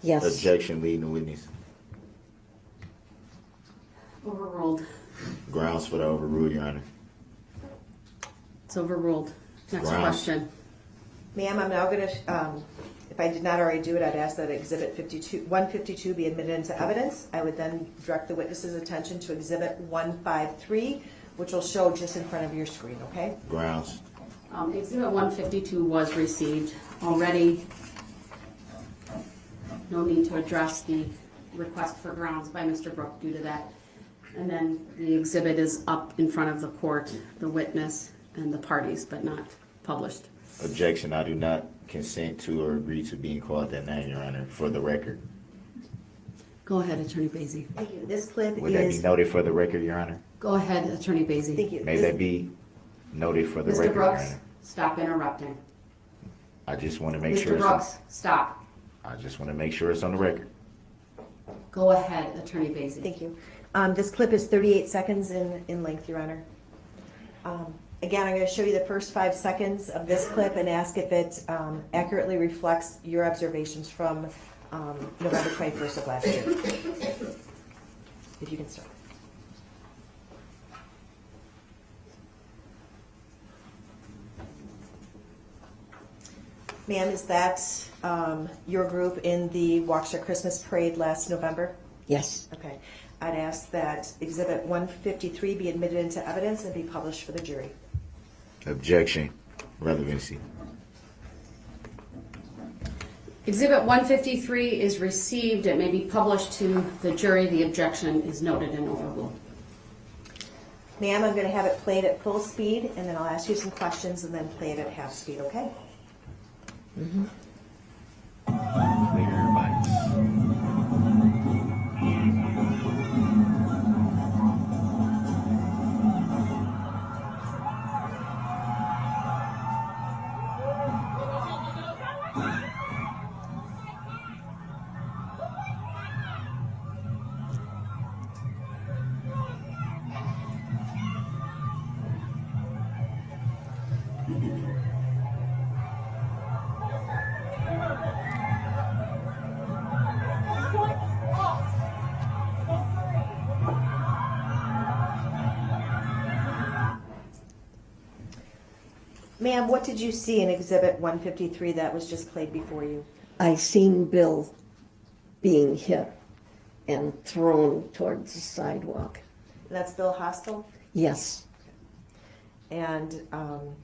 S16: Yes.
S8: Objection. Leading the witness.
S9: Overruled.
S8: Grounds for the overrule, Your Honor.
S9: It's overruled. Next
S8: Grounds.
S9: question.
S14: Ma'am, I'm now going to, if I did not already do it, I'd ask that Exhibit 152 be admitted into evidence. I would then direct the witness's attention to Exhibit 153, which will show just in front of your screen, okay?
S8: Grounds.
S9: Exhibit 152 was received already. No need to address the request for grounds by Mr. Brook due to that. And then the exhibit is up in front of the court, the witness, and the parties, but not published.
S8: Objection. I do not consent to or agree to being called that name, Your Honor, for the record.
S9: Go ahead, Attorney Basie.
S14: Thank you. This clip
S8: Would that be
S14: is...
S8: noted for the record, Your Honor?
S9: Go ahead, Attorney Basie.
S14: Thank you.
S8: May that be noted for the
S9: Mr.
S8: record, Your
S9: Brooks,
S8: Honor?
S9: stop interrupting.
S8: I just want to make sure
S9: Mr.
S8: it's
S9: Brooks, stop.
S8: I just want to make sure it's on the record.
S9: Go ahead, Attorney Basie.
S14: Thank you. This clip is 38 seconds in length, Your Honor. Again, I'm going to show you the first 5 seconds of this clip and ask if it accurately reflects your observations from November 21st of last year. If you can start. Ma'am, is that your group in the Waukesha Christmas Parade last November?
S16: Yes.
S14: Okay. I'd ask that Exhibit 153 be admitted into evidence and be published for the jury.
S8: Objection. Relevancy.
S9: Exhibit 153 is received. It may be published to the jury. The objection is noted and overruled.
S14: Ma'am, I'm going to have it played at full speed, and then I'll ask you some questions and then play it at half speed, okay?
S16: Mm-hmm.
S8: Clear mics.
S14: Ma'am, what did you see in Exhibit 153 that was just played before you?
S16: I seen Bill being hit and thrown towards the sidewalk.
S14: And that's Bill Hostel?
S16: Yes.
S14: And I'm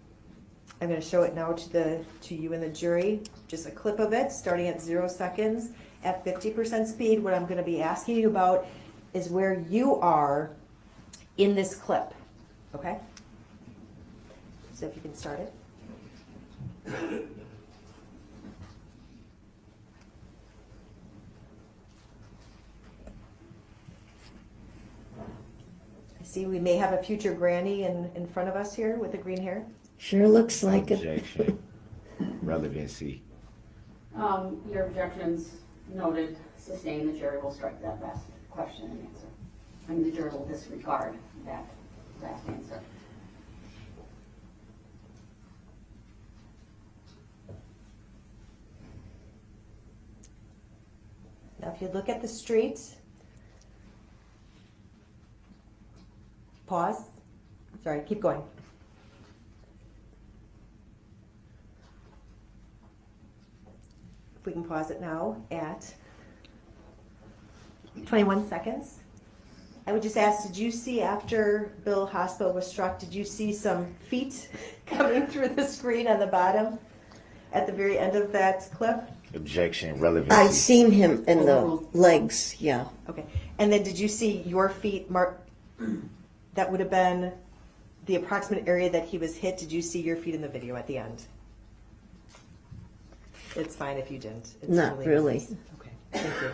S14: going to show it now to you and the jury. Just a clip of it, starting at 0 seconds at 50% speed. What I'm going to be asking you about is where you are in this clip. Okay? So if you can start it. I see we may have a future granny in front of us here with the green hair.
S16: Sure looks like it.
S8: Objection. Relevancy.
S9: Your objections noted, sustained. The jury will strike that last question and answer. I mean, the jury will disregard that last answer.
S14: Now, if you look at the street, pause. Sorry, keep going. if we can pause it now, at 21 seconds. I would just ask, did you see after Bill Hospital was struck, did you see some feet coming through the screen on the bottom at the very end of that clip?
S8: Objection, relevancy.
S16: I seen him in the legs, yeah.
S14: Okay. And then did you see your feet, Mark? That would have been the approximate area that he was hit. Did you see your feet in the video at the end? It's fine if you didn't. It's
S16: Not really.
S14: nice. Okay, thank you.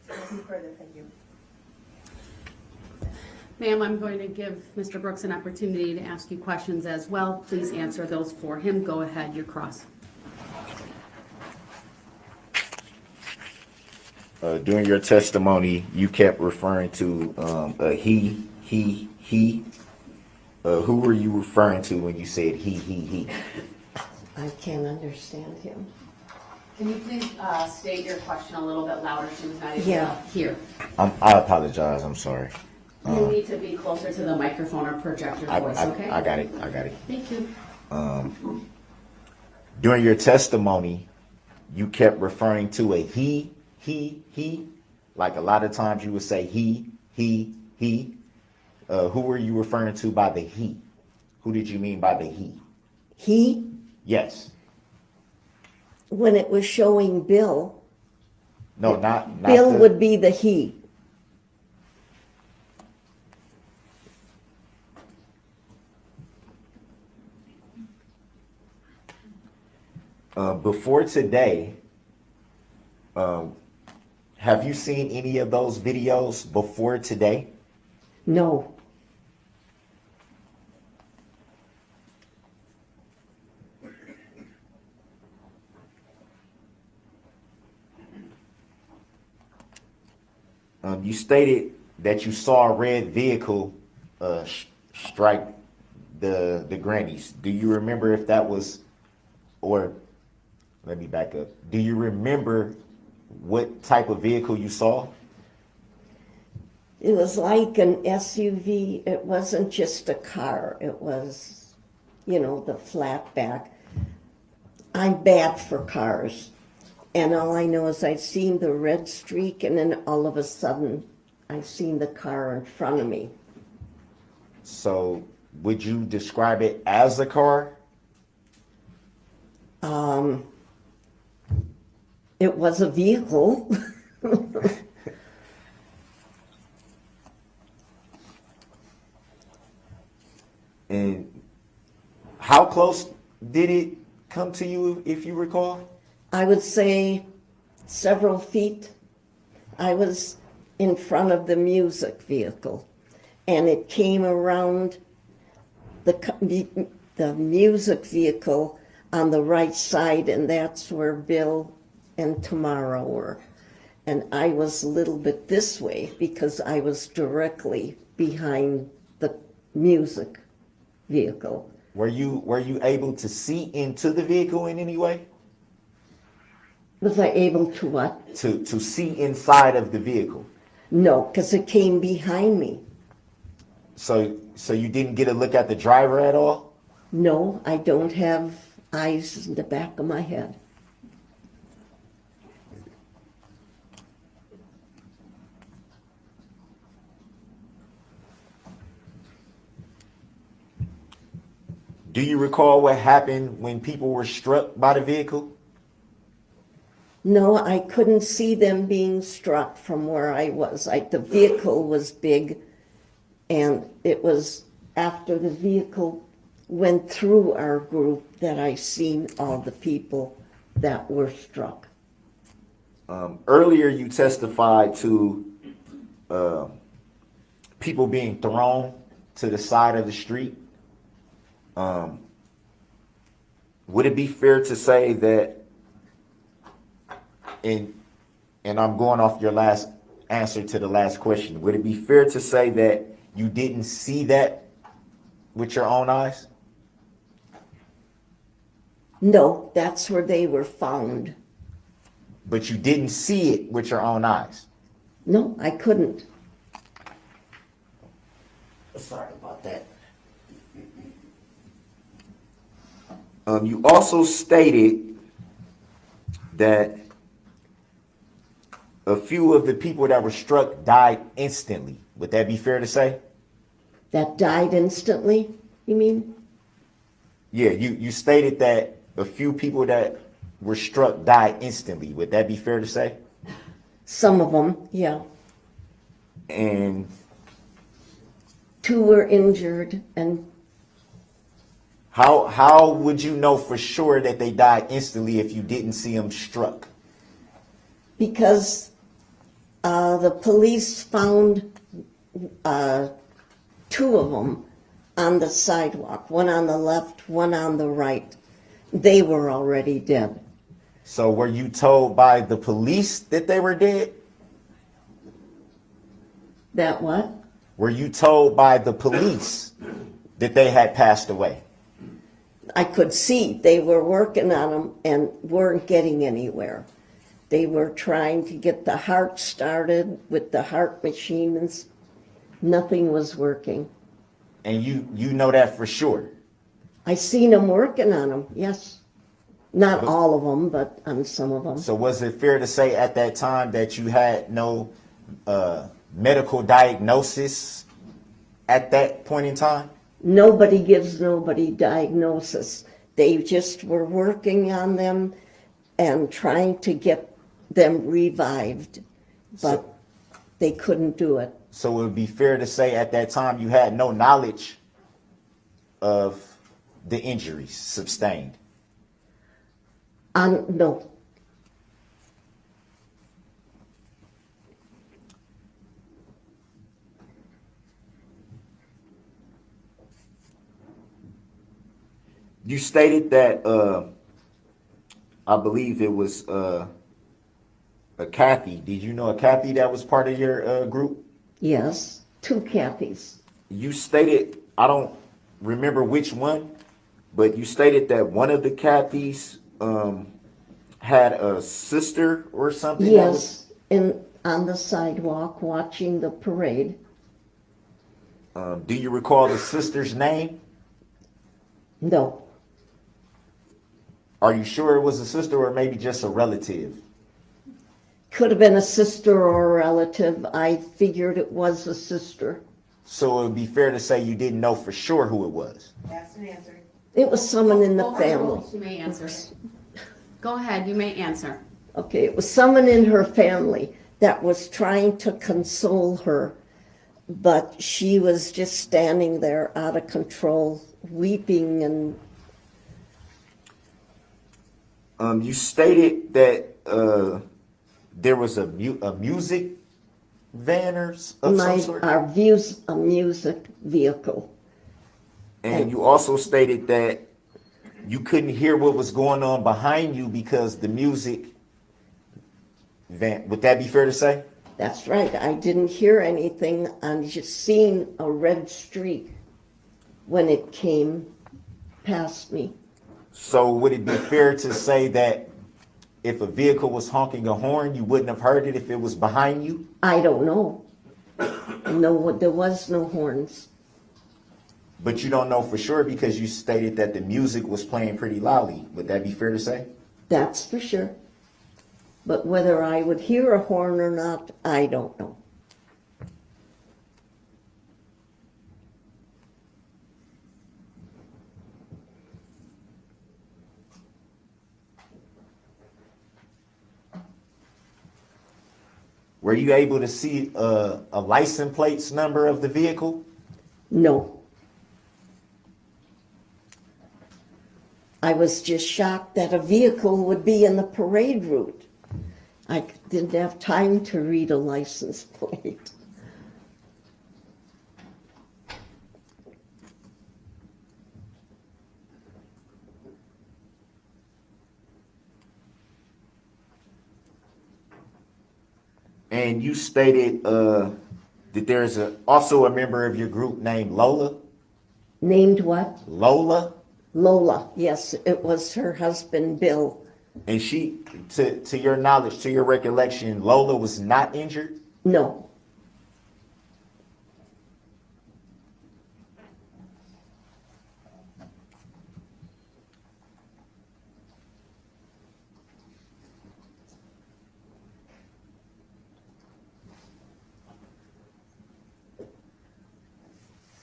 S14: Nothing further, thank you.
S9: Ma'am, I'm going to give Mr. Brooks an opportunity to ask you questions as well. Please answer those for him. Go ahead, your cross.
S8: During your testimony, you kept referring to a he. Who were you referring to when you said he?
S16: I can't understand him.
S9: Can you please state your question a little bit louder? She was not able
S16: Yeah.
S9: to hear.
S8: I apologize. I'm sorry.
S9: You need to be closer to the microphone or project your voice, okay?
S8: I got it.
S9: Thank you.
S8: During your testimony, you kept referring to a he. Like a lot of times you would say he. Who were you referring to by the he? Who did you mean by the he?
S16: He,
S8: Yes.
S16: when it was showing Bill,
S8: No, not
S16: Bill
S8: the,
S16: would be the he.
S8: Before today, have you seen any of those videos before today?
S16: No.
S8: You stated that you saw a red vehicle strike the grannies. Do you remember if that was, or let me back up. Do you remember what type of vehicle you saw?
S16: It was like an SUV. It wasn't just a car. It was, the flat back. I'm bad for cars. And all I know is I'd seen the red streak, and then all of a sudden I seen the car in front of me.
S8: So would you describe it as a car?
S16: It was a vehicle.
S8: And how close did it come to you, if you recall?
S16: I would say several feet. I was in front of the music vehicle, and it came around the music vehicle on the right side, and that's where Bill and Tamara were. And I was a little bit this way because I was directly behind the music vehicle.
S8: Were you able to see into the vehicle in any way?
S16: Was I able to what?
S8: To see inside of the vehicle?
S16: No, because it came behind me.
S8: So you didn't get a look at the driver at all?
S16: No, I don't have eyes in the back of my head.
S8: Do you recall what happened when people were struck by the vehicle?
S16: No, I couldn't see them being struck from where I was. The vehicle was big, and it was after the vehicle went through our group that I seen all the people that were struck.
S8: Earlier you testified to people being thrown to the side of the street. Would it be fair to say that, and I'm going off your last answer to the last question, would it be fair to say that you didn't see that with your own eyes?
S16: No, that's where they were found.
S8: But you didn't see it with your own eyes?
S16: No, I couldn't.
S8: Sorry about that. You also stated that a few of the people that were struck died instantly. Would that be fair to say?
S16: That died instantly, you mean?
S8: Yeah, you stated that a few people that were struck died instantly. Would that be fair to say?
S16: Some of them, yeah.
S8: And
S16: 2 were injured, and
S8: how would you know for sure that they died instantly if you didn't see them struck?
S16: because the police found 2 of them on the sidewalk, one on the left, one on the right. They were already dead.
S8: So were you told by the police that they were dead?
S16: That what?
S8: Were you told by the police that they had passed away?
S16: I could see they were working on them and weren't getting anywhere. They were trying to get the heart started with the heart machines. Nothing was working.
S8: And you know that for sure?
S16: I seen them working on them, yes. Not all of them, but on some of them.
S8: So was it fair to say at that time that you had no medical diagnosis at that point in time?
S16: Nobody gives nobody diagnosis. They just were working on them and trying to get them revived, but they couldn't do it.
S8: So it would be fair to say at that time you had no knowledge of the injuries sustained?
S16: No.
S8: You stated that I believe it was a Kathy. Did you know a Kathy that was part of your group?
S16: Yes, 2 Kathys.
S8: You stated, I don't remember which one, but you stated that one of the Kathys had a sister or something.
S16: Yes, on the sidewalk watching the parade.
S8: Do you recall the sister's name?
S16: No.
S8: Are you sure it was a sister or maybe just a relative?
S16: Could have been a sister or a relative. I figured it was a sister.
S8: So it would be fair to say you didn't know for sure who it was?
S9: That's an answer.
S16: It was someone in the
S9: Both
S16: family.
S9: roles, you may answer. Go ahead, you may answer.
S16: Okay, it was someone in her family that was trying to console her, but she was just standing there out of control, weeping and...
S8: You stated that there was a music van of some sort?
S16: A music vehicle.
S8: And you also stated that you couldn't hear what was going on behind you because the music van, would that be fair to say?
S16: That's right. I didn't hear anything. I just seen a red streak when it came past me.
S8: So would it be fair to say that if a vehicle was honking a horn, you wouldn't have heard it if it was behind you?
S16: I don't know. No, there was no horns.
S8: But you don't know for sure because you stated that the music was playing pretty loudly. Would that be fair to say?
S16: That's for sure. But whether I would hear a horn or not, I don't know.
S8: Were you able to see a license plate number of the vehicle?
S16: No. I was just shocked that a vehicle would be in the parade route. I didn't have time to read a license plate.
S8: And you stated that there's also a member of your group named Lola?
S16: Named what?
S8: Lola?
S16: Lola, yes, it was her husband, Bill.
S8: And she, to your knowledge, to your recollection, Lola was not injured?
S16: No.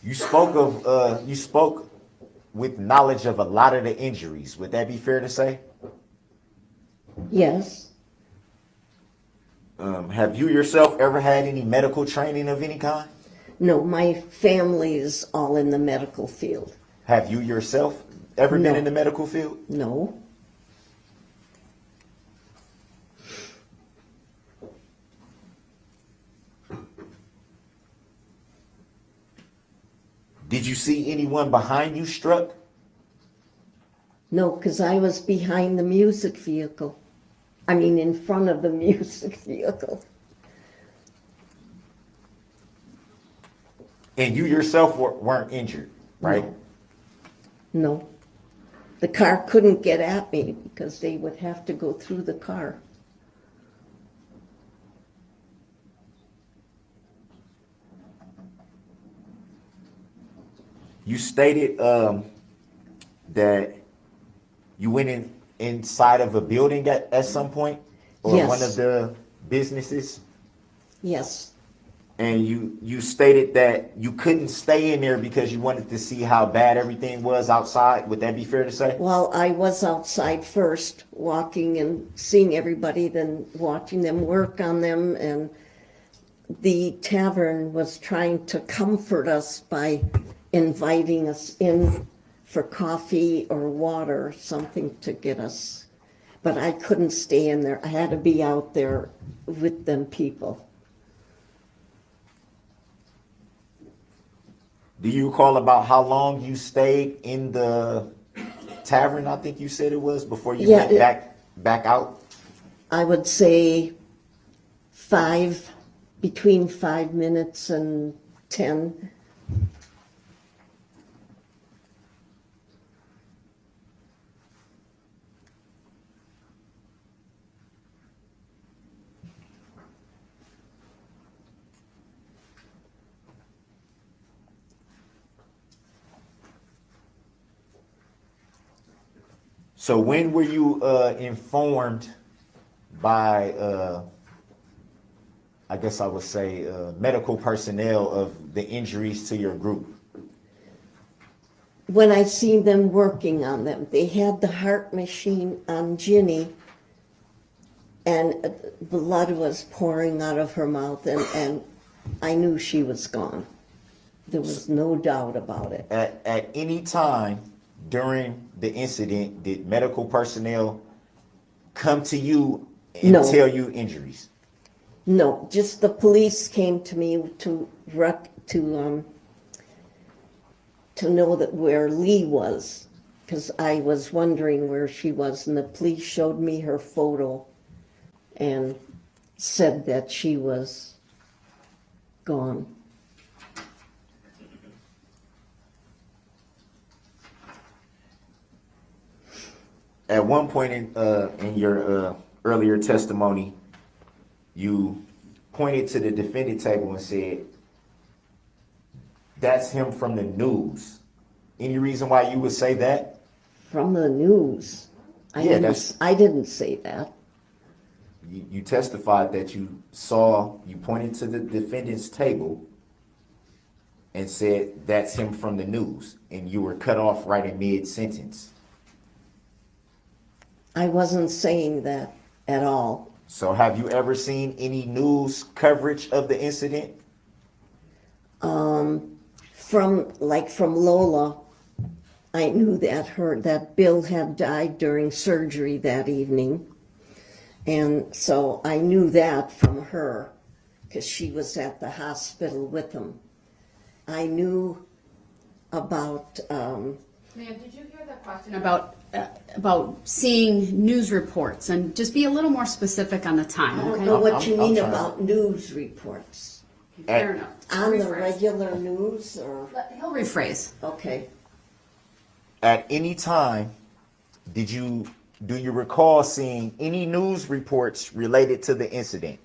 S8: You spoke with knowledge of a lot of the injuries. Would that be fair to say?
S16: Yes.
S8: Have you yourself ever had any medical training of any kind?
S16: No, my family is all in the medical field.
S8: Have you yourself ever been
S16: No.
S8: in the medical field?
S16: No.
S8: Did you see anyone behind you struck?
S16: No, because I was behind the music vehicle. I mean, in front of the music vehicle.
S8: And you yourself weren't injured, right?
S16: No. The car couldn't get at me because they would have to go through the car.
S8: You stated that you went inside of a building at some point, or
S16: Yes.
S8: one of the businesses,
S16: Yes.
S8: and you stated that you couldn't stay in there because you wanted to see how bad everything was outside. Would that be fair to say?
S16: Well, I was outside first, walking and seeing everybody, then watching them work on them, and the tavern was trying to comfort us by inviting us in for coffee or water, something to get us. But I couldn't stay in there. I had to be out there with them people.
S8: Do you recall about how long you stayed in the tavern? I think you said it was before you
S16: Yeah,
S8: went back out.
S16: I would say between 5 minutes and 10.
S8: So when were you informed by, I guess I would say, medical personnel of the injuries to your group?
S16: When I seen them working on them, they had the heart machine on Ginny, and blood was pouring out of her mouth, and I knew she was gone. There was no doubt about it.
S8: At any time during the incident, did medical personnel come to you and
S16: No.
S8: tell you injuries?
S16: No, just the police came to me to know that where Lee was, because I was wondering where she was, and the police showed me her photo and said that she was gone.
S8: At one point in your earlier testimony, you pointed to the defendant table and said, "That's him from the news." Any reason why you would say that?
S16: From the news. I didn't say that.
S8: You testified that you pointed to the defendant's table and said, "That's him from the news," and you were cut off right in mid-sentence.
S16: I wasn't saying that at all.
S8: So have you ever seen any news coverage of the incident?
S16: From Lola, I knew that Bill had died during surgery that evening. And so I knew that from her, because she was at the hospital with him. I knew about,
S9: Ma'am, did you hear the question about seeing news reports? And just be a little more specific on the time,
S16: I don't
S9: okay?
S16: know what you mean about news reports.
S9: Fair enough.
S16: On the
S9: Rephrase.
S16: regular news, or?
S9: He'll rephrase.
S16: Okay.
S8: At any time, do you recall seeing any news reports related to the incident?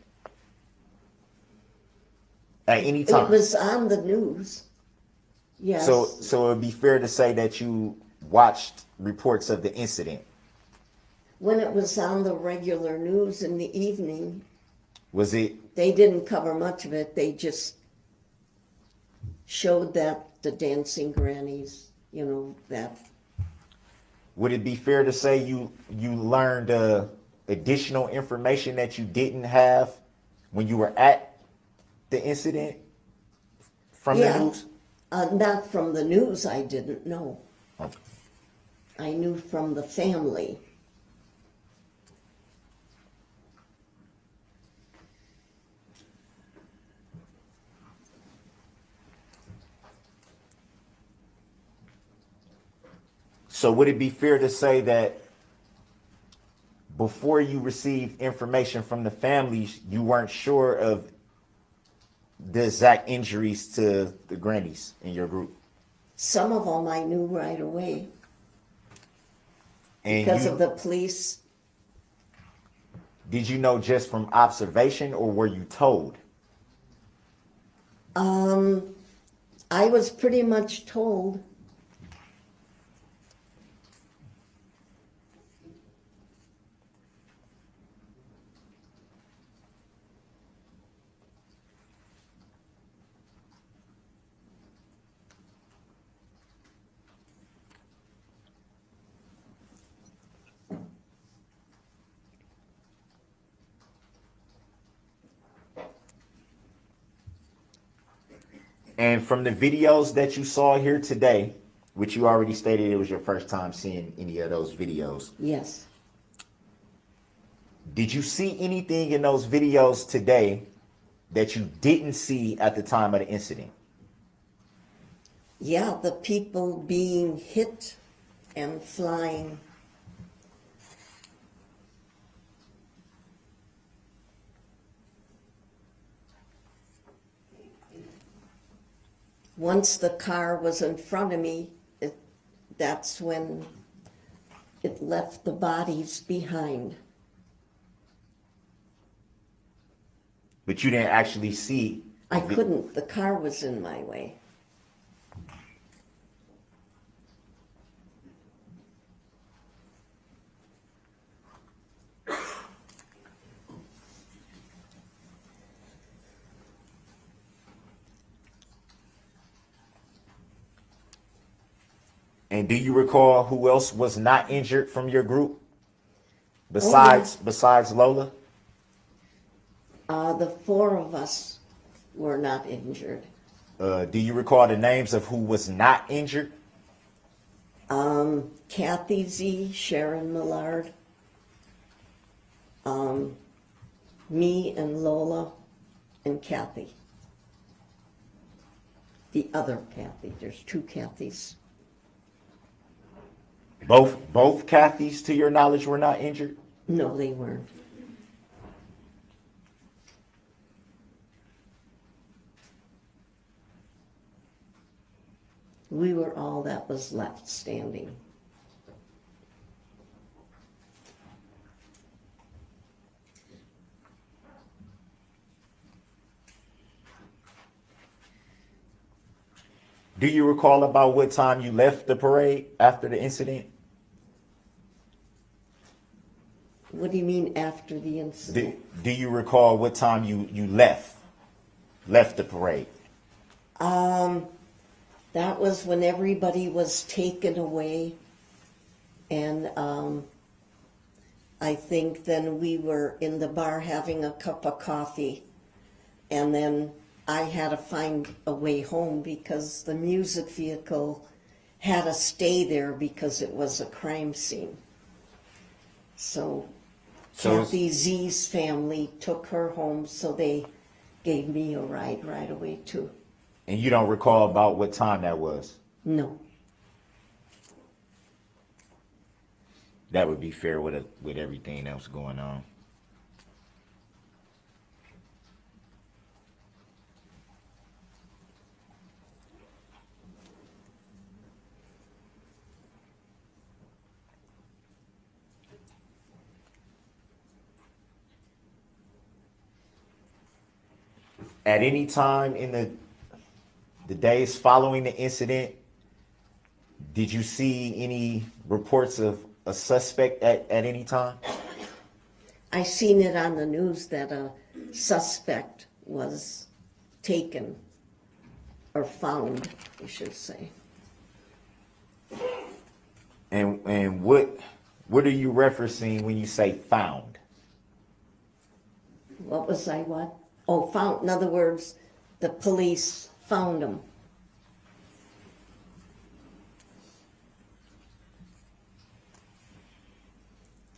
S8: At any time?
S16: It was on the news. Yes.
S8: So it would be fair to say that you watched reports of the incident.
S16: When it was on the regular news in the evening,
S8: Was it?
S16: they didn't cover much of it. They just showed that the dancing grannies, you know, that.
S8: Would it be fair to say you learned additional information that you didn't have when you were at the incident from the news?
S16: Not from the news, I didn't know.
S8: Okay.
S16: I knew from the family.
S8: So would it be fair to say that before you received information from the families, you weren't sure of the exact injuries to the grannies in your group?
S16: Some of them I knew right away
S8: And
S16: because of the police.
S8: Did you know just from observation, or were you told?
S16: I was pretty much told.
S8: And from the videos that you saw here today, which you already stated it was your first time seeing any of those videos.
S16: Yes.
S8: Did you see anything in those videos today that you didn't see at the time of the incident?
S16: Yeah, the people being hit and flying. Once the car was in front of me, that's when it left the bodies behind.
S8: But you didn't actually see.
S16: I couldn't. The car was in my way.
S8: And do you recall who else was not injured from your group besides Lola?
S16: The four of us were not injured.
S8: Do you recall the names of who was not injured?
S16: Kathy Z, Sharon Millard, me and Lola and Kathy. The other Kathy. There's two Kathys.
S8: Both Kathys, to your knowledge, were not injured?
S16: No, they weren't. We were all that was left standing.
S8: Do you recall about what time you left the parade after the incident?
S16: What do you mean after the incident?
S8: Do you recall what time you left the parade?
S16: That was when everybody was taken away, and I think then we were in the bar having a cup of coffee, and then I had to find a way home because the music vehicle had to stay there because it was a crime scene. So Kathy Z's family took her home, so they gave me a ride right away too.
S8: And you don't recall about what time that was?
S16: No.
S8: That would be fair with everything else going on. At any time in the days following the incident, did you see any reports of a suspect at any time?
S16: I seen it on the news that a suspect was taken. or found, I should say.
S8: And what are you referencing when you say found?
S16: What was I what? Oh, found, in other words, the police found him.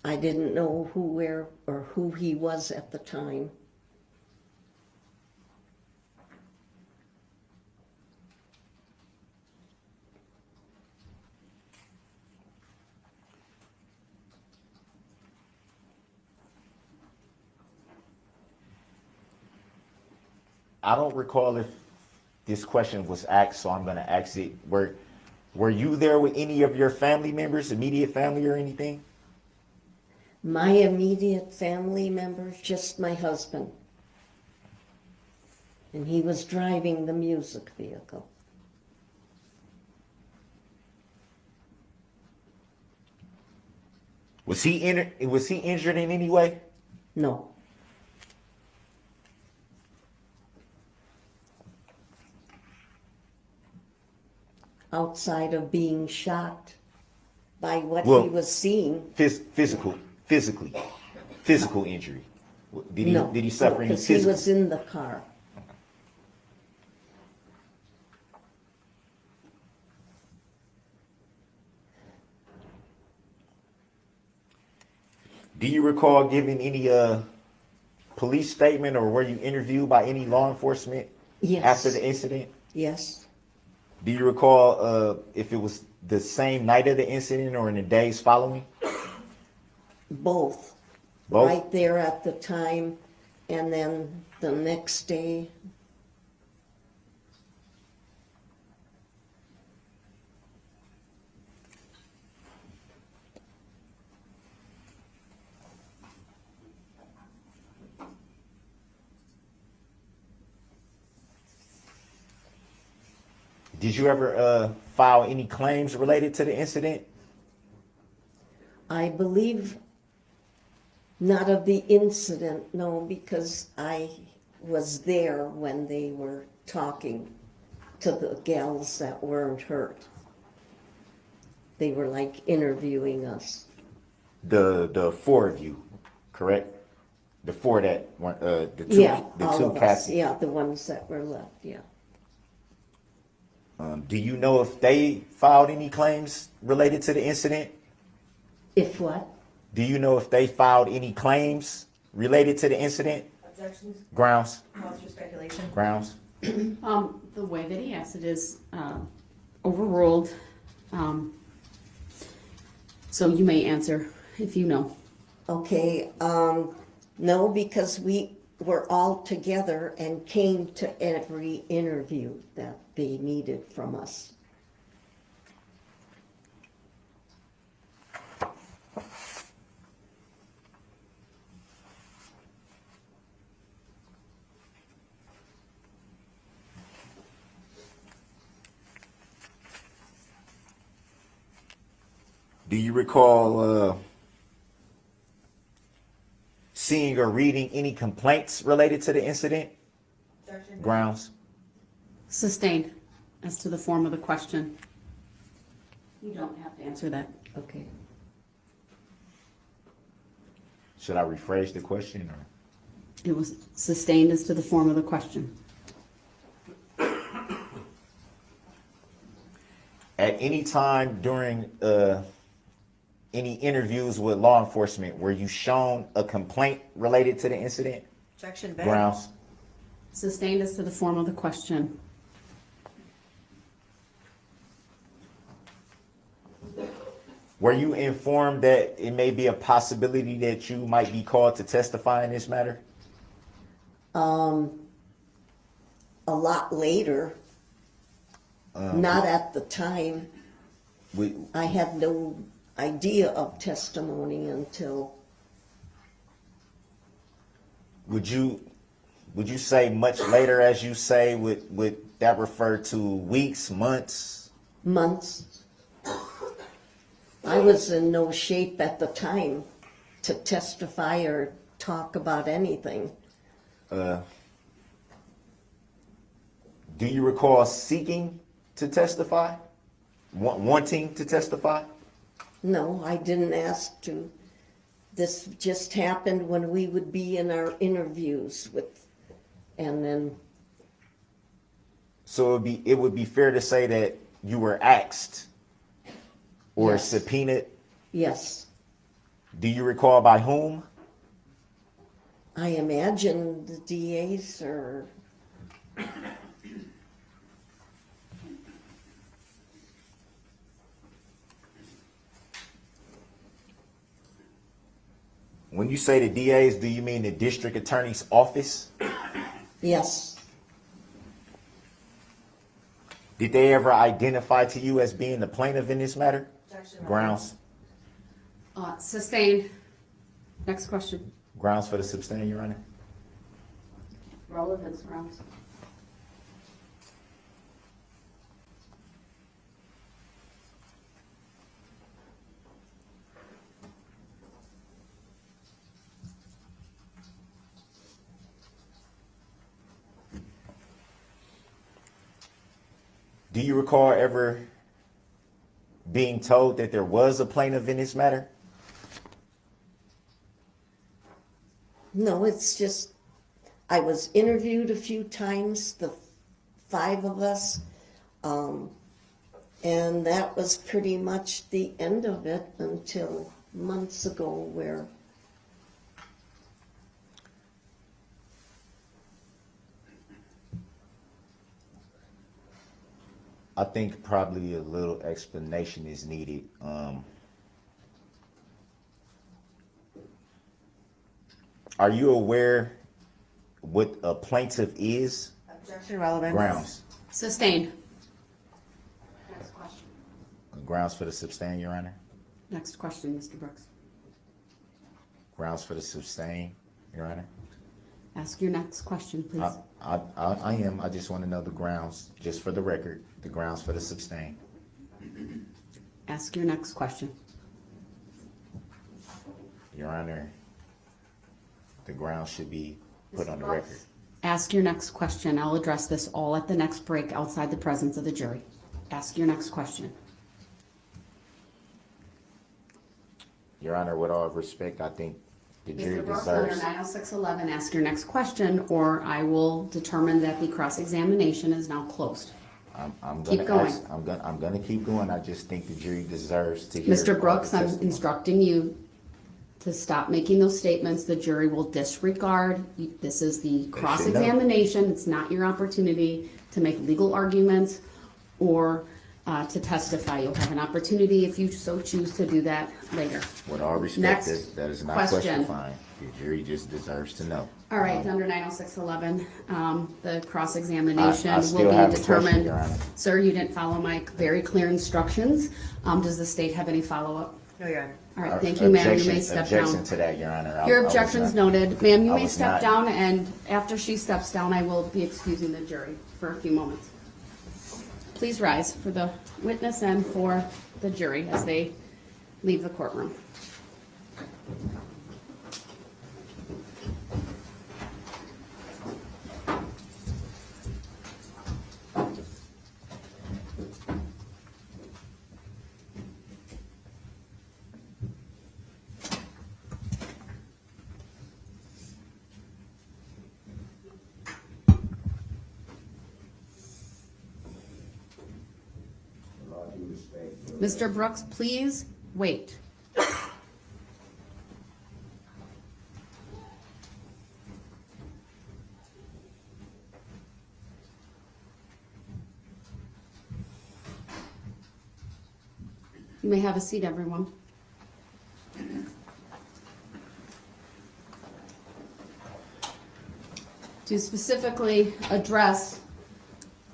S16: I didn't know who, where, or who he was at the time.
S8: I don't recall if this question was asked, so I'm going to ask it. Were you there with any of your family members, immediate family or anything?
S16: My immediate family members, just my husband. And he was driving the music vehicle.
S8: Was he injured in any way?
S16: No. Outside of being shocked by what he was seeing.
S8: Physical injury. Did he suffer any
S16: because
S8: physical?
S16: he was in the car.
S8: Do you recall giving any police statement, or were you interviewed by any law enforcement after the incident?
S16: Yes.
S8: Do you recall if it was the same night of the incident or in the days following?
S16: Both.
S8: Both?
S16: Right there at the time, and then the next day.
S8: Did you ever file any claims related to the incident?
S16: I believe not of the incident, no, because I was there when they were talking to the gals that weren't hurt. They were like interviewing us.
S8: The four of you, correct? The four that were the two cats.
S16: Yeah, the ones that were left. Yeah.
S8: Do you know if they filed any claims related to the incident?
S16: If what?
S8: Do you know if they filed any claims related to the incident?
S14: Objections?
S8: Grounds?
S14: Cause for speculation?
S8: Grounds?
S9: The way that he asked it is overruled. So you may answer if you know.
S16: Okay, no, because we were all together and came to every interview that they needed from us.
S8: Do you recall seeing or reading any complaints related to the incident? Grounds?
S9: Sustained as to the form of the question. You don't have to answer that.
S16: Okay.
S8: Should I rephrase the question? Or?
S9: It was sustained as to the form of the question.
S8: At any time during any interviews with law enforcement, were you shown a complaint related to the incident?
S14: Objection, Ben.
S8: Grounds?
S9: Sustained as to the form of the question.
S8: Were you informed that it may be a possibility that you might be called to testify in this matter?
S16: A lot later, not at the time. I had no idea of testimony until.
S8: Would you say much later, as you say, would that refer to weeks, months?
S16: Months. I was in no shape at the time to testify or talk about anything.
S8: Do you recall seeking to testify? Wanting to testify?
S16: No, I didn't ask to. This just happened when we would be in our interviews with, and then,
S8: So it would be fair to say that you were asked or
S16: Yes.
S8: subpoenaed.
S16: yes,
S8: Do you recall by whom?
S16: I imagine the DAs or,
S8: When you say the DAs, do you mean the district attorney's office?
S16: yes,
S8: Did they ever identify to you as being the plaintiff in this matter? Grounds.
S9: Sustained. Next question.
S8: Grounds for the sustain, Your Honor.
S9: Relevance grounds.
S8: Do you recall ever being told that there was a plaintiff in this matter?
S16: no, it's just, I was interviewed a few times, the 5 of us, and that was pretty much the end of it until months ago where
S8: I think probably a little explanation is needed. Are you aware what a plaintiff is?
S14: Objection relevance.
S8: Grounds.
S9: Sustained. Next question.
S8: Grounds for the sustain, Your Honor.
S9: Next question, Mr. Brooks.
S8: Grounds for the sustain, Your Honor.
S9: Ask your next question, please.
S8: I am. I just want to know the grounds, just for the record, the grounds for the sustain.
S9: Ask your next question.
S8: Your Honor, the grounds should be put on the record.
S9: Ask your next question. I'll address this all at the next break outside the presence of the jury. Ask your next question.
S8: Your Honor, with all respect, I think the jury
S9: Mr. Brooks, under
S8: deserves.
S9: 90611, ask your next question, or I will determine that the cross-examination is now closed.
S8: I'm
S9: Keep
S8: gonna
S9: going.
S8: ask, I'm gonna keep going. I just think the jury deserves to hear.
S9: Mr. Brooks,
S8: all the
S9: I'm
S8: testimony.
S9: instructing you to stop making those statements. The jury will disregard. This is the cross-examination. It's not your opportunity to make legal arguments or to testify. You'll have an opportunity if you so choose to do that later.
S8: With all respect,
S9: Next
S8: that is not
S9: question.
S8: question fine. The jury just deserves to know.
S9: All right, under 90611, the cross-examination
S8: I still
S9: will be
S8: have a question,
S9: determined.
S8: Your Honor.
S9: Sir, you didn't follow my very clear instructions. Does the state have any follow-up?
S14: No, Your Honor.
S9: All right, thank you, ma'am. You may step down.
S8: Objection to that, Your Honor.
S9: Your
S8: I was
S9: objection's
S8: not-
S9: noted. Ma'am, you
S8: I
S9: may
S8: was
S9: step
S8: not-
S9: down, and after she steps down, I will be excusing the jury for a few moments. Please rise for the witness and for the jury as they leave the courtroom. Mr. Brooks, please wait. You may have a seat, everyone. To specifically address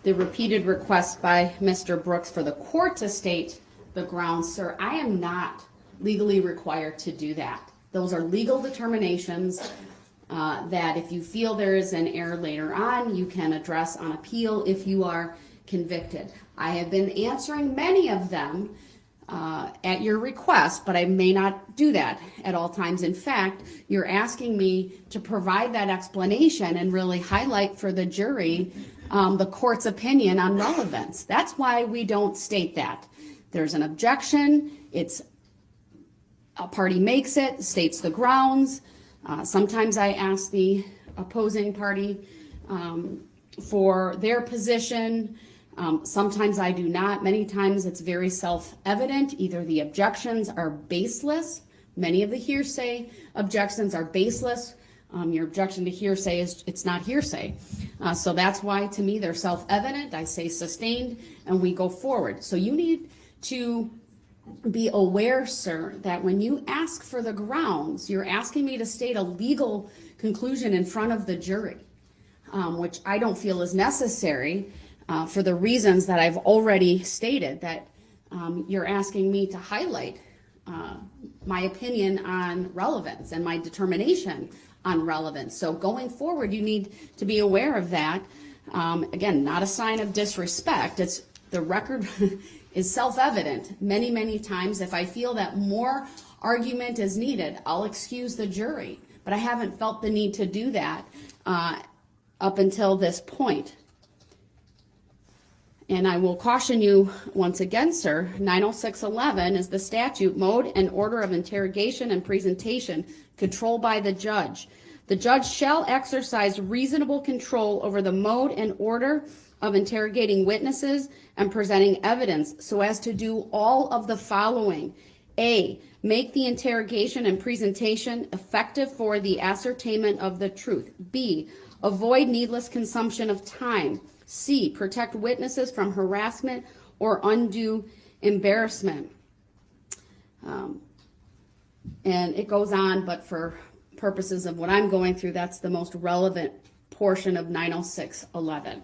S9: the repeated request by Mr. Brooks for the court to state the grounds, sir, I am not legally required to do that. Those are legal determinations that if you feel there is an error later on, you can address on appeal if you are convicted. I have been answering many of them at your request, but I may not do that at all times. In fact, you're asking me to provide that explanation and really highlight for the jury the court's opinion on relevance. That's why we don't state that. There's an objection, a party makes it, states the grounds. Sometimes I ask the opposing party for their position. Sometimes I do not. Many times it's very self-evident. Either the objections are baseless. Many of the hearsay objections are baseless. Your objection to hearsay is it's not hearsay. So that's why to me they're self-evident. I say sustained and we go forward. So you need to be aware, sir, that when you ask for the grounds, you're asking me to state a legal conclusion in front of the jury, which I don't feel is necessary. For the reasons that I've already stated, that you're asking me to highlight my opinion on relevance and my determination on relevance. So going forward, you need to be aware of that. Again, not a sign of disrespect. It's the record is self-evident many, many times. If I feel that more argument is needed, I'll excuse the jury. But I haven't felt the need to do that up until this point. And I will caution you once again, sir, 90611 is the statute, mode and order of interrogation and presentation controlled by the judge. The judge shall exercise reasonable control over the mode and order of interrogating witnesses and presenting evidence so as to do all of the following. A, make the interrogation and presentation effective for the ascertainment of the truth. B, avoid needless consumption of time. C, protect witnesses from harassment or undue embarrassment. And it goes on, but for purposes of what I'm going through, that's the most relevant portion of 90611.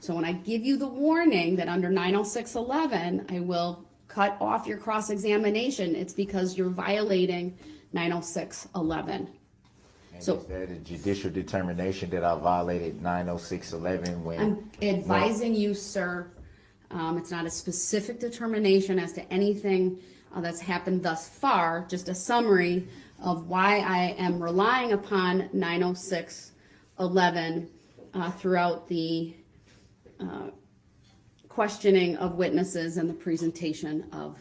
S9: So when I give you the warning that under 90611, I will cut off your cross-examination, it's because you're violating 90611.
S8: So is that a judicial determination that I violated 90611 when
S9: I'm advising you, sir, it's not a specific determination as to anything that's happened thus far, just a summary of why I am relying upon 90611 throughout the questioning of witnesses and the presentation of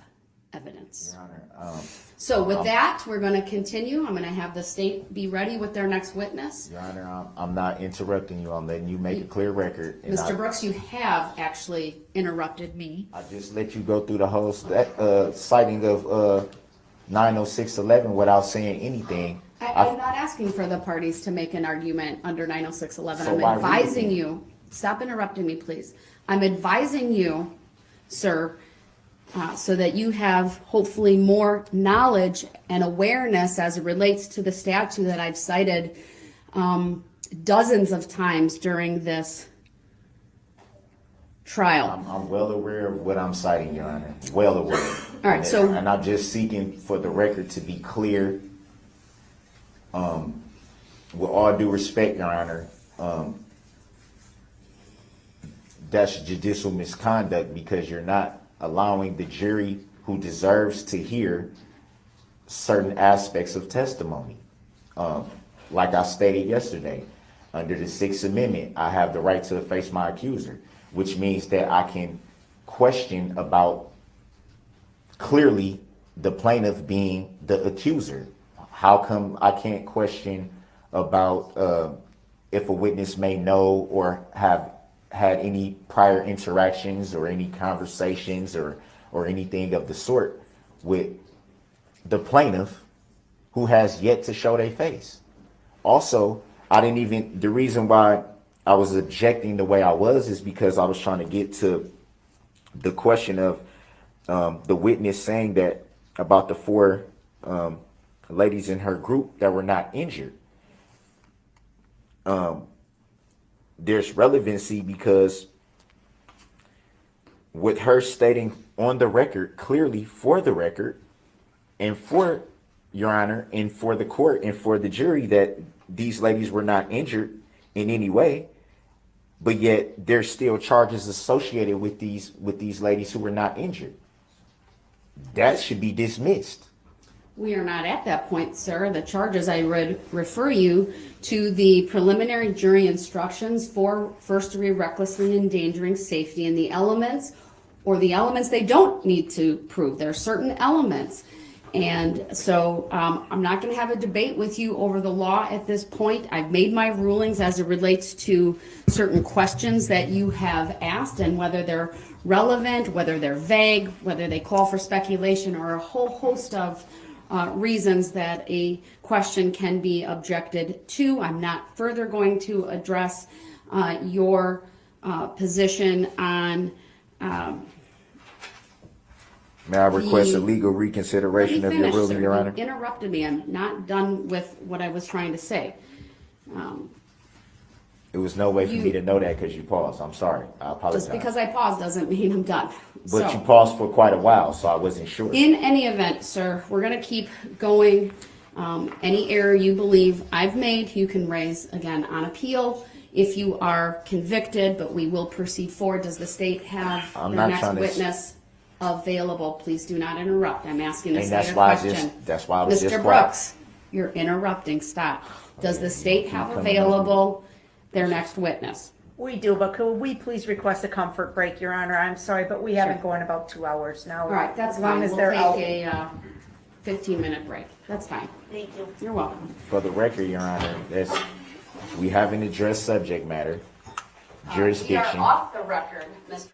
S9: evidence.
S8: Your Honor,
S9: so with that, we're going to continue. I'm going to have the state be ready with their next witness.
S8: Your Honor, I'm not interrupting you. I'm letting you make a clear record.
S9: Mr. Brooks, you have actually interrupted me.
S8: I just let you go through the whole citing of 90611 without saying anything.
S9: I'm not asking for the parties to make an argument under 90611.
S8: So
S9: I'm advising you. Stop interrupting me, please. I'm advising you, sir, so that you have hopefully more knowledge and awareness as it relates to the statute that I've cited dozens of times during this trial.
S8: I'm well aware of what I'm citing, Your Honor. Well aware.
S9: All right, so
S8: and I'm just seeking for the record to be clear. With all due respect, Your Honor, that's judicial misconduct because you're not allowing the jury who deserves to hear certain aspects of testimony. Like I stated yesterday, under the Sixth Amendment, I have the right to face my accuser, which means that I can question about clearly the plaintiff being the accuser. How come I can't question about if a witness may know or have had any prior interactions or any conversations or anything of the sort with the plaintiff who has yet to show their face? Also, the reason why I was objecting the way I was is because I was trying to get to the question of the witness saying that about the four ladies in her group that were not injured. There's relevancy because with her stating on the record, clearly for the record, and for Your Honor, and for the court and for the jury that these ladies were not injured in any way, but yet there's still charges associated with these ladies who were not injured. that should be dismissed.
S9: We are not at that point, sir. The charges I would refer you to the preliminary jury instructions for first-degree recklessly endangering safety and the elements, or the elements they don't need to prove. There are certain elements. And so I'm not going to have a debate with you over the law at this point. I've made my rulings as it relates to certain questions that you have asked and whether they're relevant, whether they're vague, whether they call for speculation, or a whole host of reasons that a question can be objected to. I'm not further going to address your position on
S8: May I request a legal reconsideration of your ruling, Your Honor?
S9: You interrupted me. I'm not done with what I was trying to say.
S8: It was no way for me to know that because you paused. I'm sorry. I apologize.
S9: Just because I paused doesn't mean I'm done.
S8: But you paused for quite a while, so I wasn't sure.
S9: In any event, sir, we're going to keep going. Any error you believe I've made, you can raise again on appeal if you are convicted, but we will proceed forward. Does the state have their next witness available? Please do not interrupt. I'm asking the state a question.
S8: That's why I was just
S9: Mr.
S8: quiet.
S9: Brooks, you're interrupting. Stop. Does the state have available their next witness?
S12: We do, but could we please request a comfort break, Your Honor? I'm sorry, but we haven't gone about 2 hours now.
S9: All right, that's
S12: As long
S9: fine.
S12: as
S9: We'll
S12: they're out.
S9: take a 15-minute break. That's fine.
S12: Thank you.
S9: You're welcome.
S8: For the record, Your Honor, we haven't addressed subject matter, jurisdiction.
S9: We are off the record, Mr.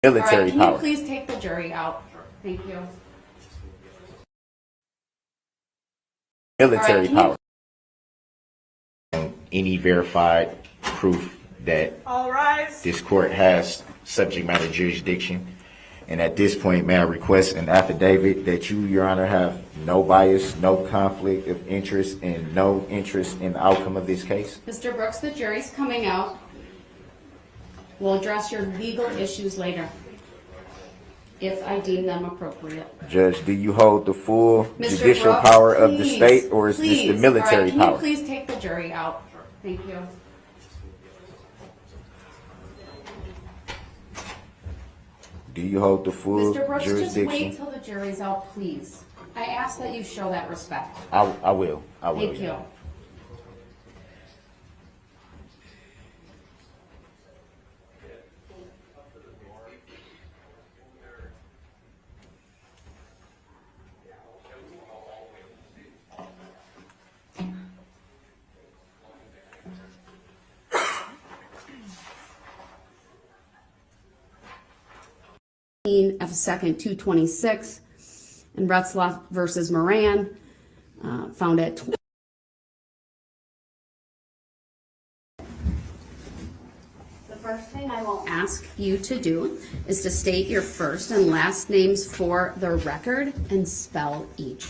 S8: Military
S9: All right, can
S8: power.
S9: you please take the jury out? Thank you.
S8: Military
S9: All right, can you-
S8: power. Any verified proof that
S12: All rise.
S8: this court has subject matter jurisdiction. And at this point, may I request an affidavit that you, Your Honor, have no bias, no conflict of interest, and no interest in the outcome of this case?
S9: Mr. Brooks, the jury's coming out. We'll address your legal issues later, if I deem them appropriate.
S8: Judge, do you hold the full
S9: Mr.
S8: judicial
S9: Brooks,
S8: power of the
S9: please,
S8: state, or is this
S9: please.
S8: the military
S9: All right,
S8: power?
S9: Can you please take the jury out? Thank you.
S8: Do you hold the full
S9: Mr. Brooks, just
S8: jurisdiction?
S9: wait till the jury's out, please. I ask that you show that respect.
S8: I will. I will.
S9: Thank you. Of second 226 and Retzlaff versus Moran, found at The first thing I will ask you to do is to state your first and last names for the record and spell each.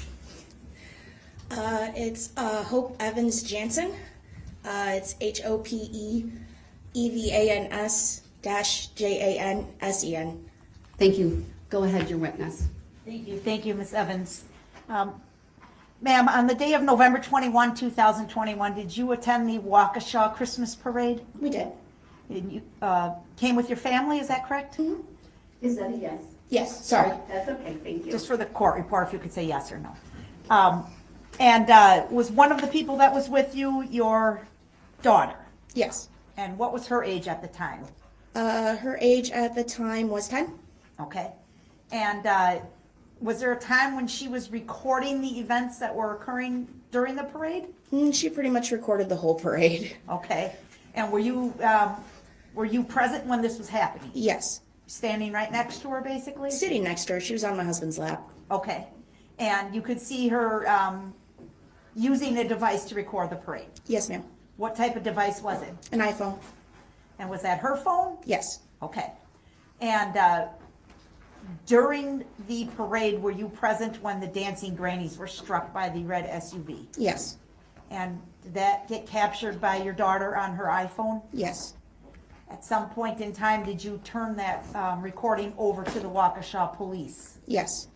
S17: It's Hope Evans Jansen. It's HOPEVANS-JANSEN.
S9: Thank you. Go ahead, your witness.
S12: Thank you, Ms. Evans. Ma'am, on the day of November 21, 2021, did you attend the Waukesha Christmas Parade?
S17: We did.
S12: And you came with your family, is that correct?
S17: Mm-hmm.
S9: Is that a yes?
S17: Yes, sorry.
S9: That's okay, thank you.
S12: Just for the court report, if you could say yes or no. And was one of the people that was with you your daughter?
S17: Yes.
S12: And what was her age at the time?
S17: Her age at the time was 10.
S12: Okay. And was there a time when she was recording the events that were occurring during the parade?
S17: She pretty much recorded the whole parade.
S12: Okay. And were you present when this was happening?
S17: Yes.
S12: Standing right next to her, basically?
S17: Sitting next to her. She was on my husband's lap.
S12: Okay. And you could see her using a device to record the parade?
S17: Yes, ma'am.
S12: What type of device was it?
S17: An iPhone.
S12: And was that her phone?
S17: Yes.
S12: Okay. And during the parade, were you present when the dancing grannies were struck by the red SUV?
S17: Yes.
S12: And did that get captured by your daughter on her iPhone?
S17: Yes.
S12: At some point in time, did you turn that recording over to the Waukesha police?
S17: Yes.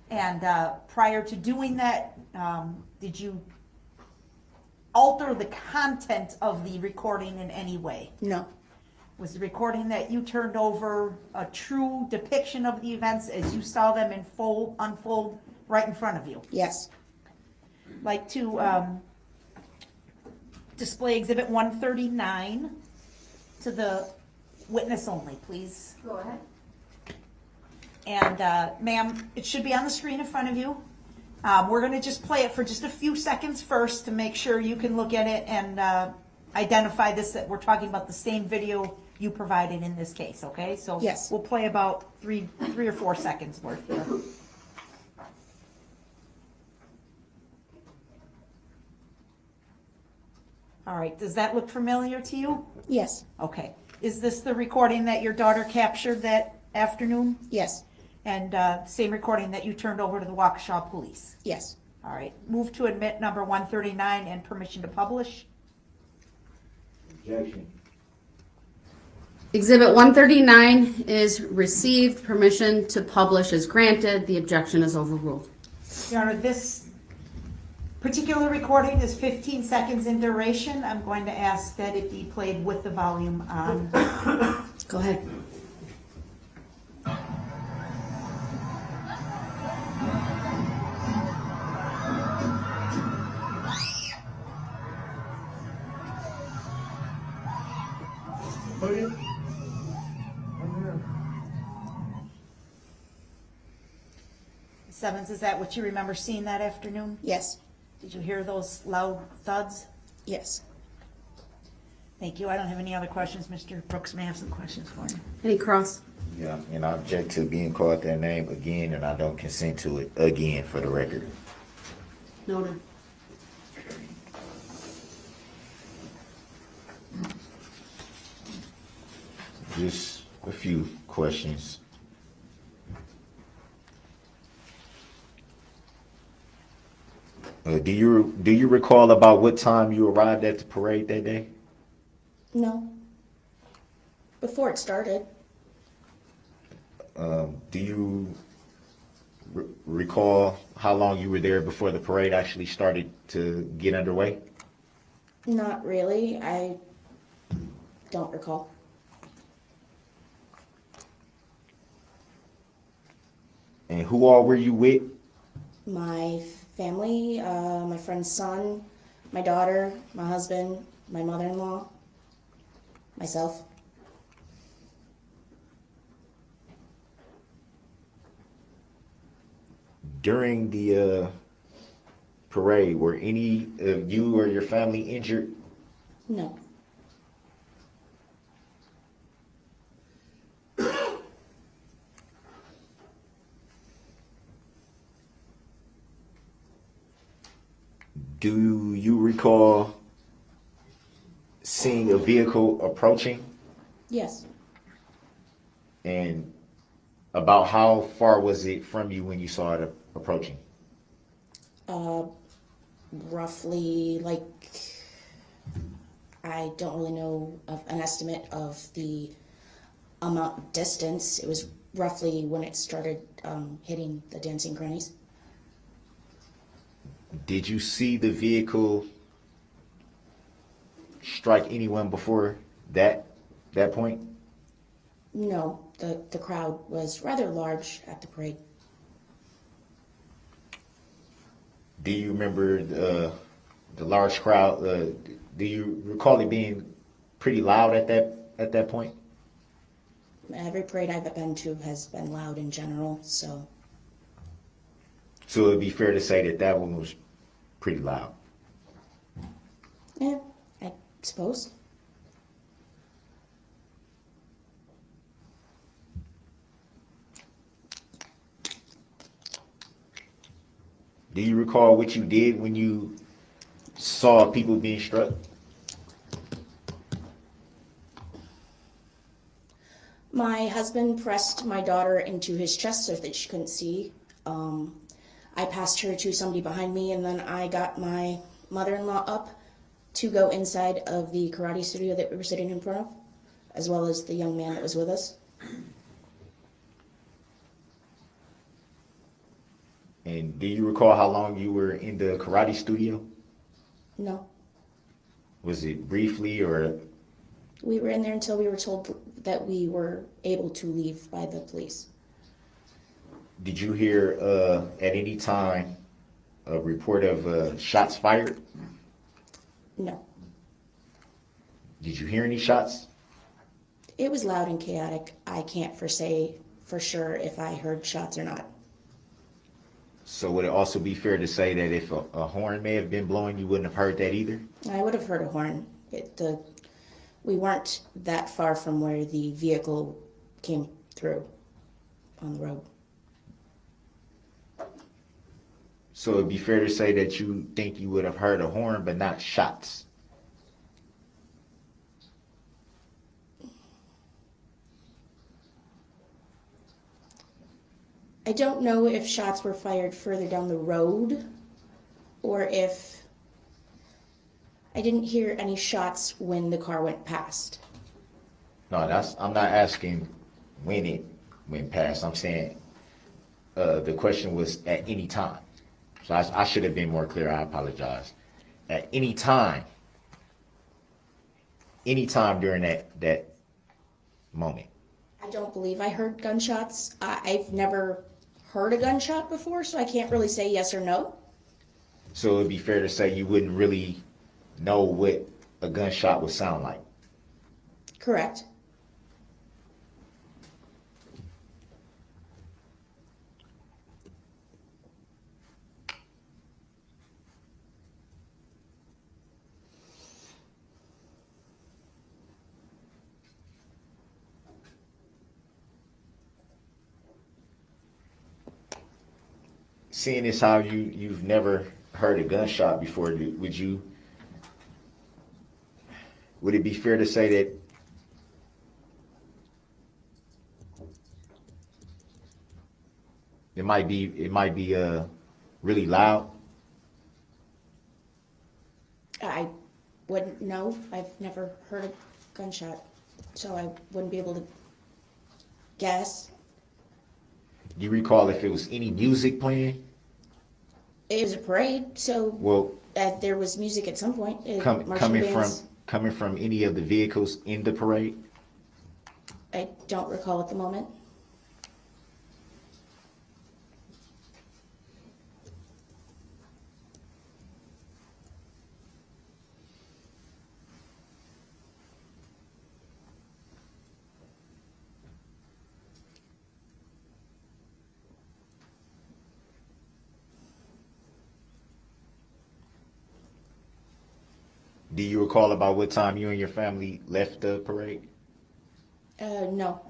S12: And prior to doing that, did you alter the content of the recording in any way?
S17: No.
S12: Was the recording that you turned over a true depiction of the events as you saw them unfold right in front of you?
S17: Yes.
S12: Like to display Exhibit 139 to the witness only, please.
S9: Go ahead.
S12: And ma'am, it should be on the screen in front of you. We're going to just play it for just a few seconds first to make sure you can look at it and identify this, that we're talking about the same video you provided in this case, okay? So
S17: yes.
S12: We'll play about three or 4 seconds worth here. All right, does that look familiar to you?
S17: Yes.
S12: Okay. Is this the recording that your daughter captured that afternoon?
S17: Yes.
S12: And same recording that you turned over to the Waukesha police?
S17: Yes.
S12: All right. Move to admit number 139 and permission to publish.
S8: Objection.
S9: Exhibit 139 is received. Permission to publish is granted. The objection is overruled.
S12: Your Honor, this particular recording is 15 seconds in duration. I'm going to ask that it be played with the volume on.
S9: Go ahead.
S12: Ms. Evans, is that what you remember seeing that afternoon?
S17: Yes.
S12: Did you hear those loud thuds?
S17: Yes.
S12: Thank you. I don't have any other questions. Mr. Brooks may have some questions for me.
S9: Any cross?
S8: Yeah, and I object to being called that name again, and I don't consent to it again for the record.
S9: Noted.
S8: Just a few questions. Do you recall about what time you arrived at the parade that day?
S17: No. Before it started.
S8: Do you recall how long you were there before the parade actually started to get underway?
S17: Not really. I don't recall.
S8: And who all were you with?
S17: My family, my friend's son, my daughter, my husband, my mother-in-law, myself.
S8: During the parade, were any of you or your family injured?
S17: No.
S8: Do you recall seeing a vehicle approaching?
S17: Yes.
S8: And about how far was it from you when you saw it approaching?
S17: Roughly, like, I don't really know of an estimate of the amount distance. It was roughly when it started hitting the dancing grannies.
S8: Did you see the vehicle strike anyone before that point?
S17: No, the crowd was rather large at the parade.
S8: Do you remember the large crowd? Do you recall it being pretty loud at that point?
S17: Every parade I've been to has been loud in general, so.
S8: So it'd be fair to say that one was pretty loud.
S17: Yeah, I suppose.
S8: Do you recall what you did when you saw people being struck?
S17: My husband pressed my daughter into his chest so that she couldn't see. I passed her to somebody behind me, and then I got my mother-in-law up to go inside of the karate studio that we were sitting in front of, as well as the young man that was with us.
S8: And do you recall how long you were in the karate studio?
S17: No.
S8: Was it briefly or?
S17: We were in there until we were told that we were able to leave by the police.
S8: Did you hear at any time a report of shots fired?
S17: No.
S8: Did you hear any shots?
S17: It was loud and chaotic. I can't say for sure if I heard shots or not.
S8: So would it also be fair to say that if a horn may have been blowing, you wouldn't have heard that either?
S17: I would have heard a horn. We weren't that far from where the vehicle came through on the road.
S8: So it'd be fair to say that you think you would have heard a horn, but not shots.
S17: I don't know if shots were fired further down the road or if I didn't hear any shots when the car went past.
S8: No, I'm not asking when it went past. I'm saying the question was at any time. So I should have been more clear. I apologize. At any time during that moment.
S17: I don't believe I heard gunshots. I've never heard a gunshot before, so I can't really say yes or no.
S8: So it'd be fair to say you wouldn't really know what a gunshot would sound like.
S17: Correct.
S8: seeing as how you've never heard a gunshot before, would it be fair to say that it might be really loud?
S17: I wouldn't know. I've never heard a gunshot, so I wouldn't be able to guess.
S8: Do you recall if it was any music playing?
S17: It was a parade, so
S8: Well,
S17: there was music at some point.
S8: coming from any of the vehicles in the parade?
S17: I don't recall at the moment.
S8: Do you recall about what time you and your family left the parade?
S17: No.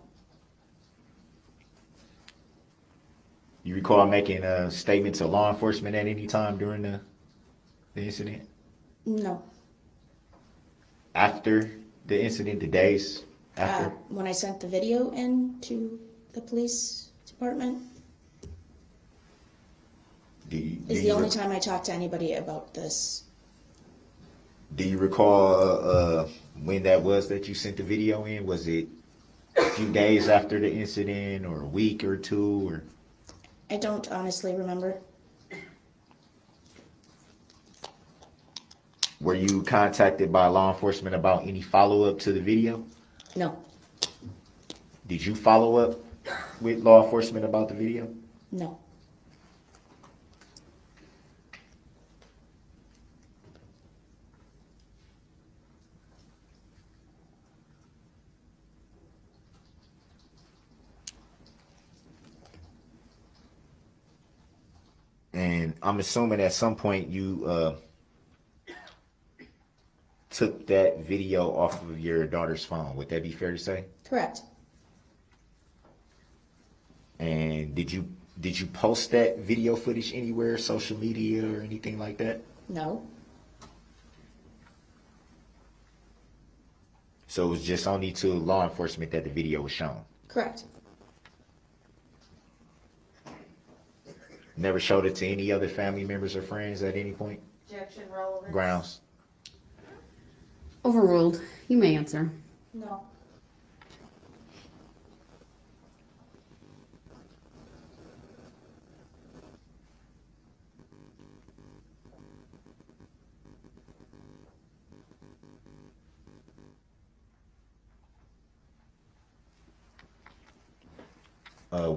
S8: You recall making a statement to law enforcement at any time during the incident?
S17: No.
S8: After the incident, the days after?
S17: When I sent the video in to the police department is the only time I talked to anybody about this.
S8: Do you recall when that was that you sent the video in? Was it a few days after the incident, or a week or two? Or
S17: I don't honestly remember.
S8: were you contacted by law enforcement about any follow-up to the video?
S17: No.
S8: Did you follow up with law enforcement about the video?
S17: No.
S8: And I'm assuming at some point you took that video off of your daughter's phone. Would that be fair to say?
S17: Correct.
S8: And did you post that video footage anywhere, social media or anything like that?
S17: No.
S8: So it was just only to law enforcement that the video was shown?
S17: Correct.
S8: Never showed it to any other family members or friends at any point?
S9: Objection, relevance.
S8: Grounds?
S9: Overruled. You may answer.
S17: No.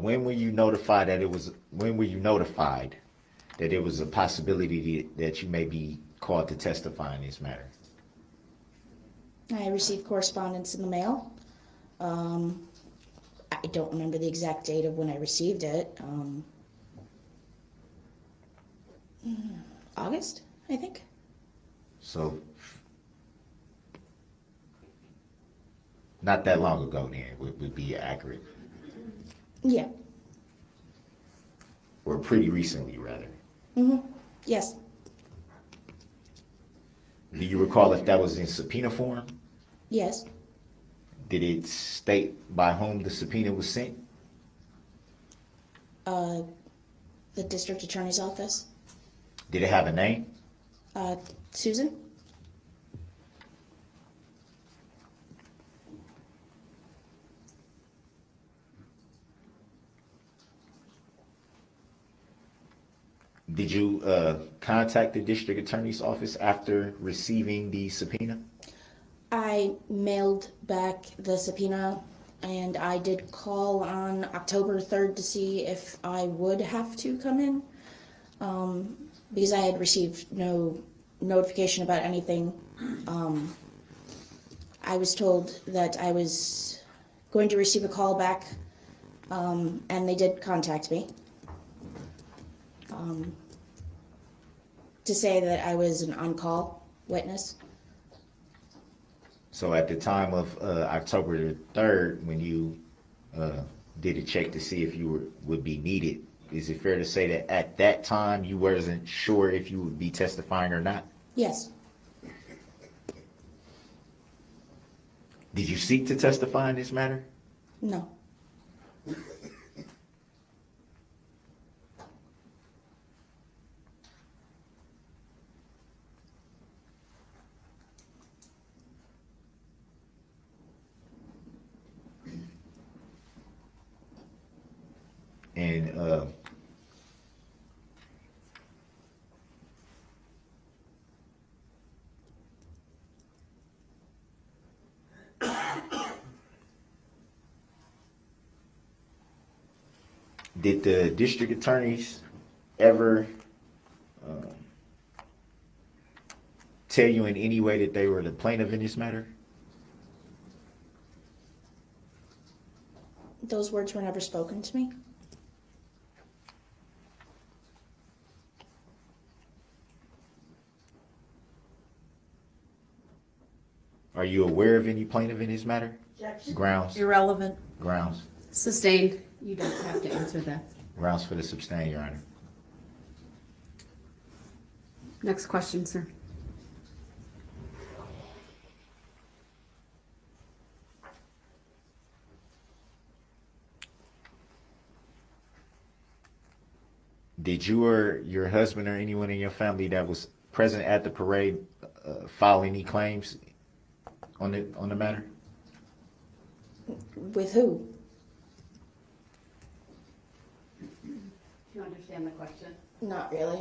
S8: When were you notified that it was a possibility that you may be called to testify in this matter?
S17: I received correspondence in the mail. I don't remember the exact date of when I received it. August, I think.
S8: So, not that long ago then would be accurate.
S17: Yeah.
S8: Or pretty recently, rather.
S17: Yes.
S8: Do you recall if that was in subpoena form?
S17: Yes.
S8: Did it state by whom the subpoena was sent?
S17: The district attorney's office.
S8: Did it have a name?
S17: Susan?
S8: Did you contact the district attorney's office after receiving the subpoena?
S17: I mailed back the subpoena, and I did call on October 3rd to see if I would have to come in, because I had received no notification about anything. I was told that I was going to receive a call back, and they did contact me to say that I was an on-call witness.
S8: So at the time of October 3rd, when you did a check to see if you would be needed is it fair to say that at that time you wasn't sure if you would be testifying or not?
S17: Yes.
S8: Did you seek to testify in this matter?
S17: No.
S8: And did the district attorneys ever tell you in any way that they were the plaintiff in this matter?
S17: Those words were never spoken to me.
S8: Are you aware of any plaintiff in this matter?
S12: Objection.
S8: Grounds?
S12: Irrelevant.
S8: Grounds?
S9: Sustained. You don't have to answer that.
S8: Grounds for the sustain, Your Honor.
S9: Next question, sir.
S8: Did you or your husband or anyone in your family that was present at the parade file any claims on the matter?
S17: With who?
S9: Do you understand the question?
S17: Not really.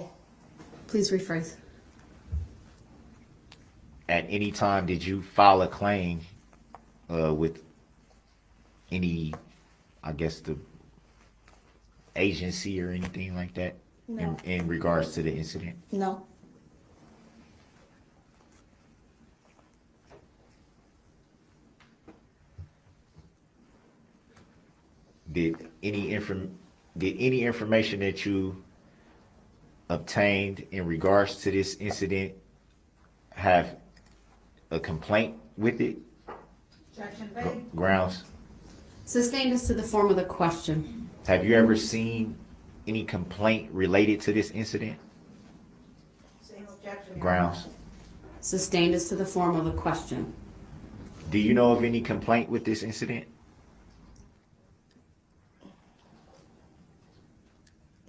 S9: Please rephrase.
S8: At any time, did you file a claim with any, I guess, the agency or anything like that
S17: No.
S8: in regards to the incident?
S17: No.
S8: Did any information that you obtained in regards to this incident have a complaint with it?
S12: Objection made.
S8: Grounds?
S9: Sustained is to the form of the question.
S8: Have you ever seen any complaint related to this incident?
S12: Same objection.
S8: Grounds?
S9: Sustained is to the form of the question.
S8: Do you know of any complaint with this incident?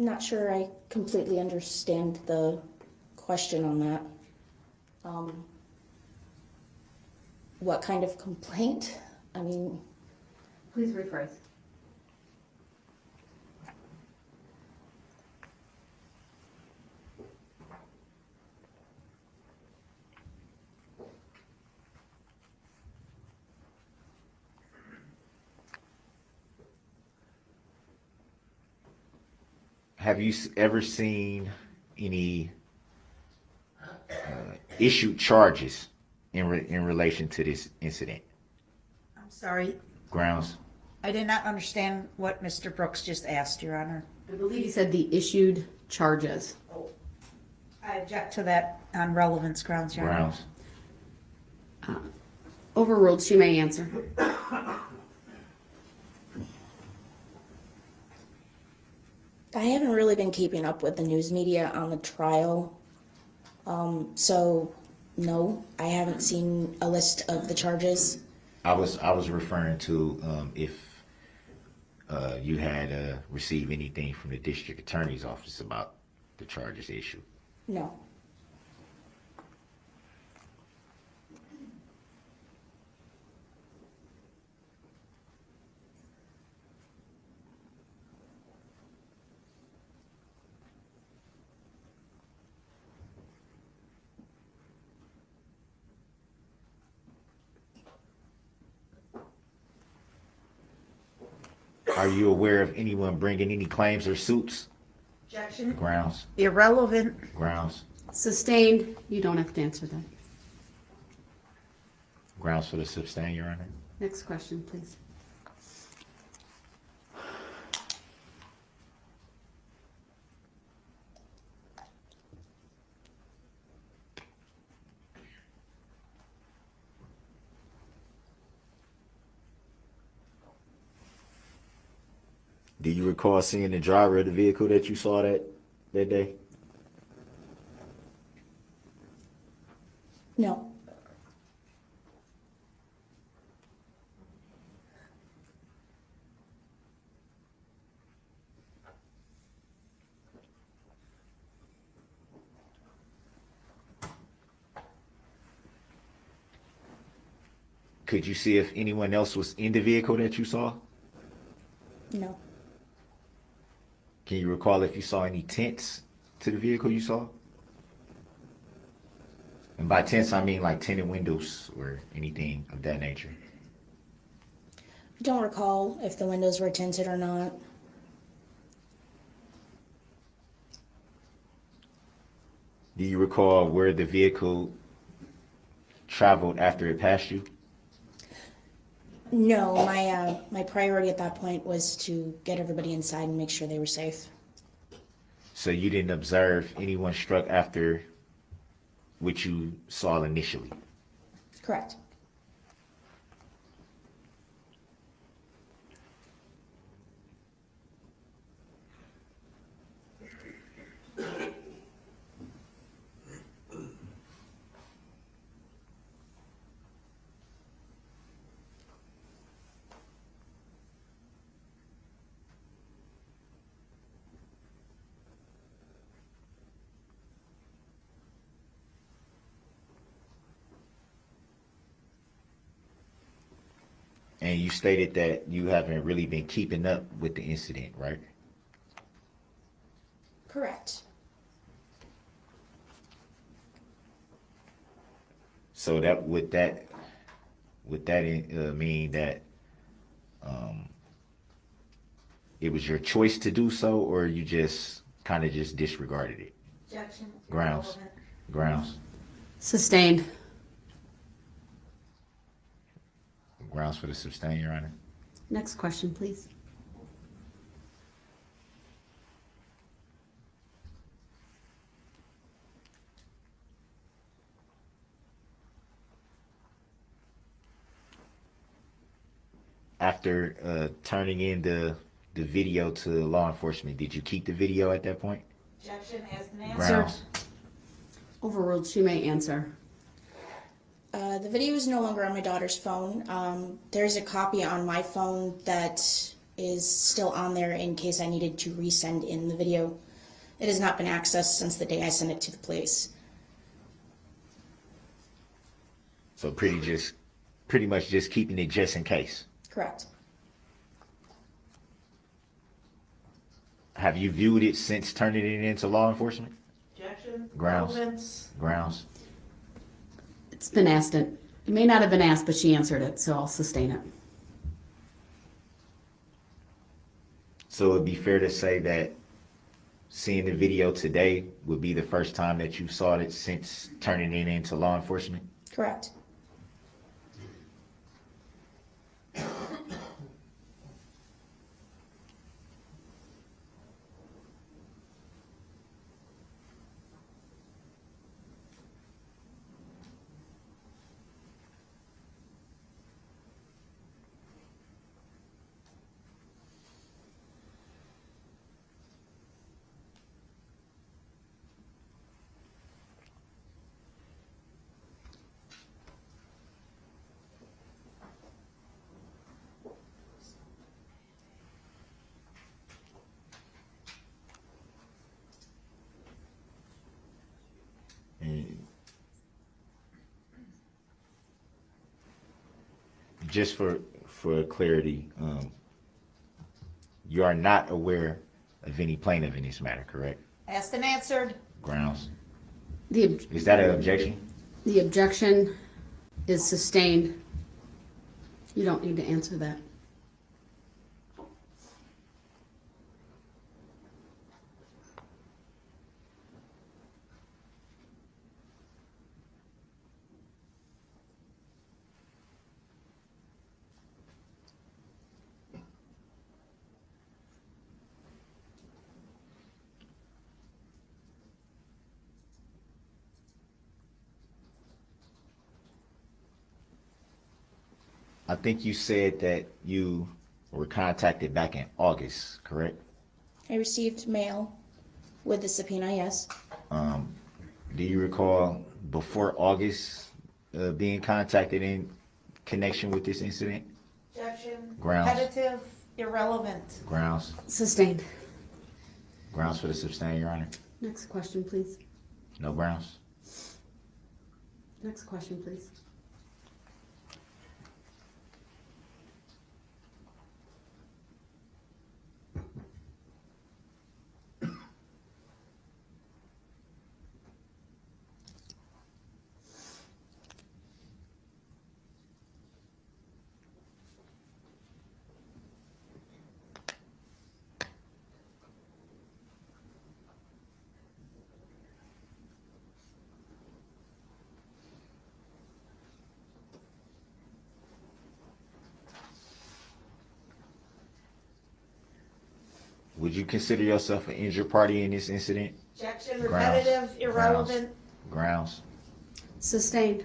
S17: Not sure I completely understand the question on that. What kind of complaint? I mean,
S9: Please rephrase.
S8: Have you ever seen any issued charges in relation to this incident?
S12: I'm sorry.
S8: Grounds?
S12: I did not understand what Mr. Brooks just asked, Your Honor.
S9: I believe he said the issued charges.
S12: I object to that on relevance grounds, Your Honor.
S8: Grounds?
S9: Overruled. She may answer.
S17: I haven't really been keeping up with the news media on the trial. So, no, I haven't seen a list of the charges.
S8: I was referring to if you had received anything from the district attorney's office about the charges issued.
S17: No.
S8: Are you aware of anyone bringing any claims or suits?
S12: Objection.
S8: Grounds?
S12: Irrelevant.
S8: Grounds?
S9: Sustained. You don't have to answer that.
S8: Grounds for the sustain, Your Honor?
S9: Next question, please.
S8: Do you recall seeing the driver of the vehicle that you saw that day?
S17: No.
S8: Could you see if anyone else was in the vehicle that you saw?
S17: No.
S8: Can you recall if you saw any tents to the vehicle you saw? And by tents, I mean like tinted windows or anything of that nature.
S17: I don't recall if the windows were tinted or not.
S8: Do you recall where the vehicle traveled after it passed you?
S17: No, my priority at that point was to get everybody inside and make sure they were safe.
S8: So you didn't observe anyone struck after what you saw initially?
S17: Correct.
S8: And you stated that you haven't really been keeping up with the incident, right?
S17: Correct.
S8: So that would that mean that it was your choice to do so, or you just kind of just disregarded it?
S12: Objection.
S8: Grounds.
S9: Sustained.
S8: Grounds for the sustain, Your Honor.
S9: Next question, please.
S8: After turning in the video to law enforcement, did you keep the video at that point?
S12: Objection as an answer.
S8: Grounds.
S9: Overruled. She may answer.
S17: The video is no longer on my daughter's phone. There's a copy on my phone that is still on there in case I needed to resend in the video. It has not been accessed since the day I sent it to the police.
S8: So pretty much just keeping it just in case.
S17: Correct.
S8: Have you viewed it since turning it into law enforcement?
S12: Objection.
S8: Grounds.
S12: Relevance.
S8: Grounds.
S9: It's been asked. It may not have been asked, but she answered it, so I'll sustain it.
S8: So it'd be fair to say that seeing the video today would be the first time that you saw it since turning it into law enforcement?
S17: Correct.
S8: Just for clarity, you are not aware of any plaintiff in this matter, correct?
S12: Asked and answered.
S8: Grounds.
S9: Is
S8: that an objection?
S9: The objection is sustained. You don't need to answer that.
S8: I think you said that you were contacted back in August, correct?
S17: I received mail with the subpoena, yes.
S8: Do you recall before August being contacted in connection with this incident?
S12: Objection.
S8: Grounds.
S12: Repetitive, irrelevant.
S8: Grounds.
S9: Sustained.
S8: Grounds for the sustain, Your Honor.
S9: Next question, please.
S8: No grounds.
S9: Next question, please.
S8: Would you consider yourself an injured party in this incident?
S12: Objection.
S8: Grounds.
S12: Repetitive, irrelevant.
S8: Grounds.
S9: Sustained.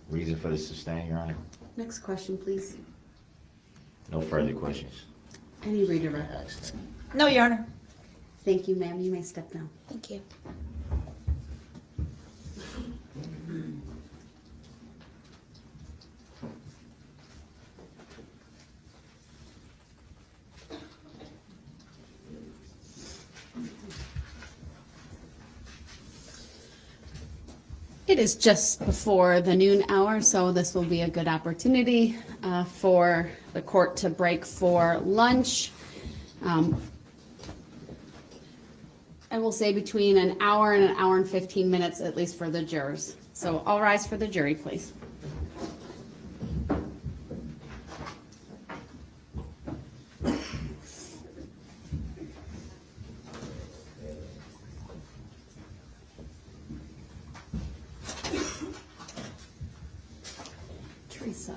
S8: Reason for the sustain, Your Honor.
S9: Next question, please.
S8: No further questions.
S9: Any redirect?
S12: No, Your Honor.
S9: Thank you, ma'am. You may step down.
S17: Thank you.
S9: It is just before the noon hour, so this will be a good opportunity for the court to break for lunch. I will say between an hour and 15 minutes, at least for the jurors. So all rise for the jury, please. Teresa,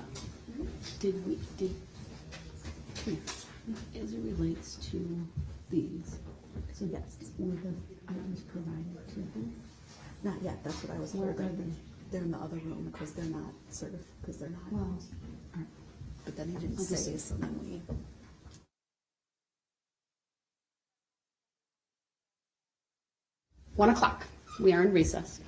S9: as it relates to these, so yes, were the items provided to them?
S18: Not yet, that's what I was told. They're in the other room because they're not certified, because they're not.
S9: Well,
S18: But then he didn't
S9: I'll just-
S18: say, so then we.
S9: 1 o'clock. We are in recess.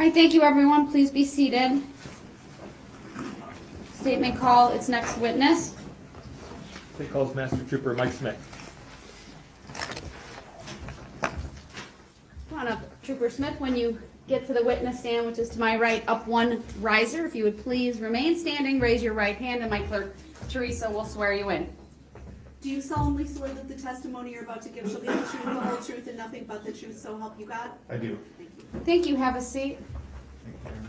S9: right, thank you, everyone. Please be seated. State may call its next witness.
S5: State calls Master Trooper Mike Smith.
S9: Come on up, Trooper Smith. When you get to the witness stand, which is to my right, up one riser. If you would please remain standing, raise your right hand, and my clerk, Teresa, will swear you in.
S15: Do you solemnly swear that the testimony you're about to give shall be the truth, the whole truth, and nothing but the truth, so help you God?
S5: I do.
S9: Thank you. Have a seat.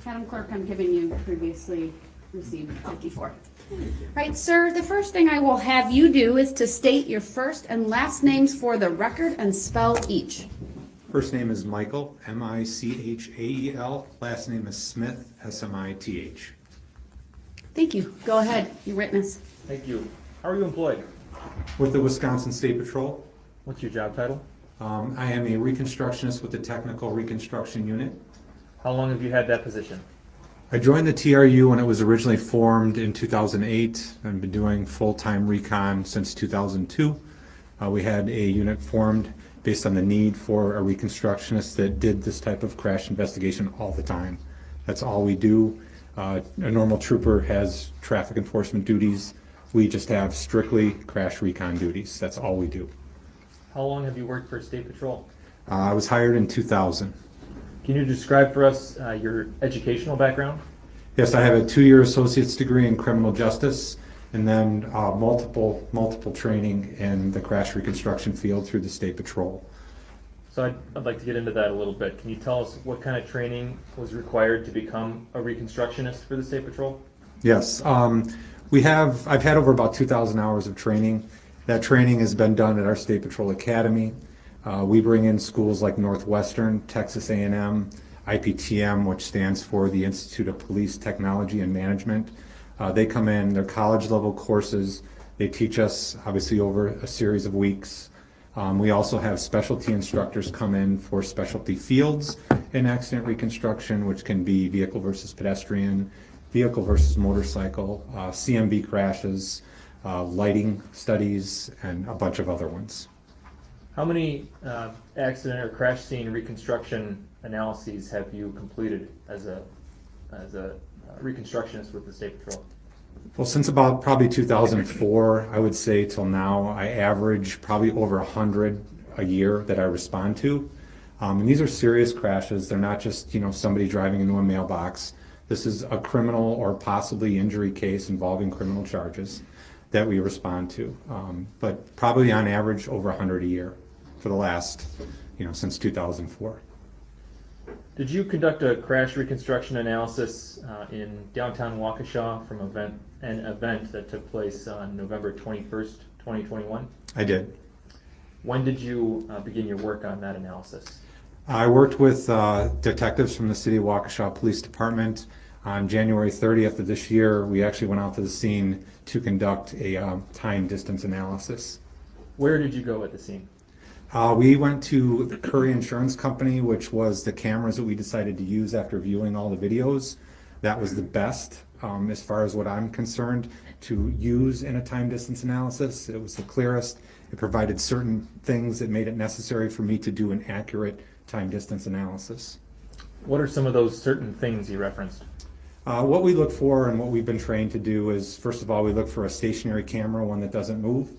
S9: Madam Clerk, I'm giving you previously received 54. Right, sir, the first thing I will have you do is to state your first and last names for the record and spell each.
S19: First name is Michael, Michael. Last name is Smith, Smith.
S9: Thank you. Go ahead, your witness.
S5: Thank you. How are you employed?
S19: With the Wisconsin State Patrol.
S5: What's your job title?
S19: I am a reconstructionist with the Technical Reconstruction Unit.
S5: How long have you had that position?
S19: I joined the TRU when it was originally formed in 2008. I've been doing full-time recon since 2002. We had a unit formed based on the need for a reconstructionist that did this type of crash investigation all the time. That's all we do. A normal trooper has traffic enforcement duties. We just have strictly crash recon duties. That's all we do.
S5: How long have you worked for State Patrol?
S19: I was hired in 2000.
S5: Can you describe for us your educational background?
S19: Yes, I have a 2-year associate's degree in criminal justice, and then multiple training in the crash reconstruction field through the State Patrol.
S5: So I'd like to get into that a little bit. Can you tell us what kind of training was required to become a reconstructionist for the State Patrol?
S19: Yes, I've had over about 2,000 hours of training. That training has been done at our State Patrol Academy. We bring in schools like Northwestern, Texas A&M, IPTM, which stands for the Institute of Police Technology and Management. They come in, they're college level courses. They teach us obviously over a series of weeks. We also have specialty instructors come in for specialty fields in accident reconstruction, which can be vehicle versus pedestrian, vehicle versus motorcycle, CMB crashes, lighting studies, and a bunch of other ones.
S5: How many accident or crash scene reconstruction analyses have you completed as a reconstructionist with the State Patrol?
S19: Well, since about probably 2004, I would say till now, I average probably over 100 a year that I respond to. And these are serious crashes. They're not just, somebody driving into a mailbox. This is a criminal or possibly injury case involving criminal charges that we respond to. But probably on average over 100 a year for the last, since 2004.
S5: Did you conduct a crash reconstruction analysis in downtown Waukesha from an event that took place on November 21st, 2021?
S19: I did.
S5: When did you begin your work on that analysis?
S19: I worked with detectives from the City of Waukesha Police Department. On January 30th of this year, we actually went out to the scene to conduct a time distance analysis.
S5: Where did you go at the scene?
S19: We went to the Curry Insurance Company, which was the cameras that we decided to use after viewing all the videos. That was the best, as far as what I'm concerned, to use in a time distance analysis. It was the clearest. It provided certain things that made it necessary for me to do an accurate time distance analysis.
S5: What are some of those certain things you referenced?
S19: What we look for and what we've been trained to do is, first of all, we look for a stationary camera, one that doesn't move.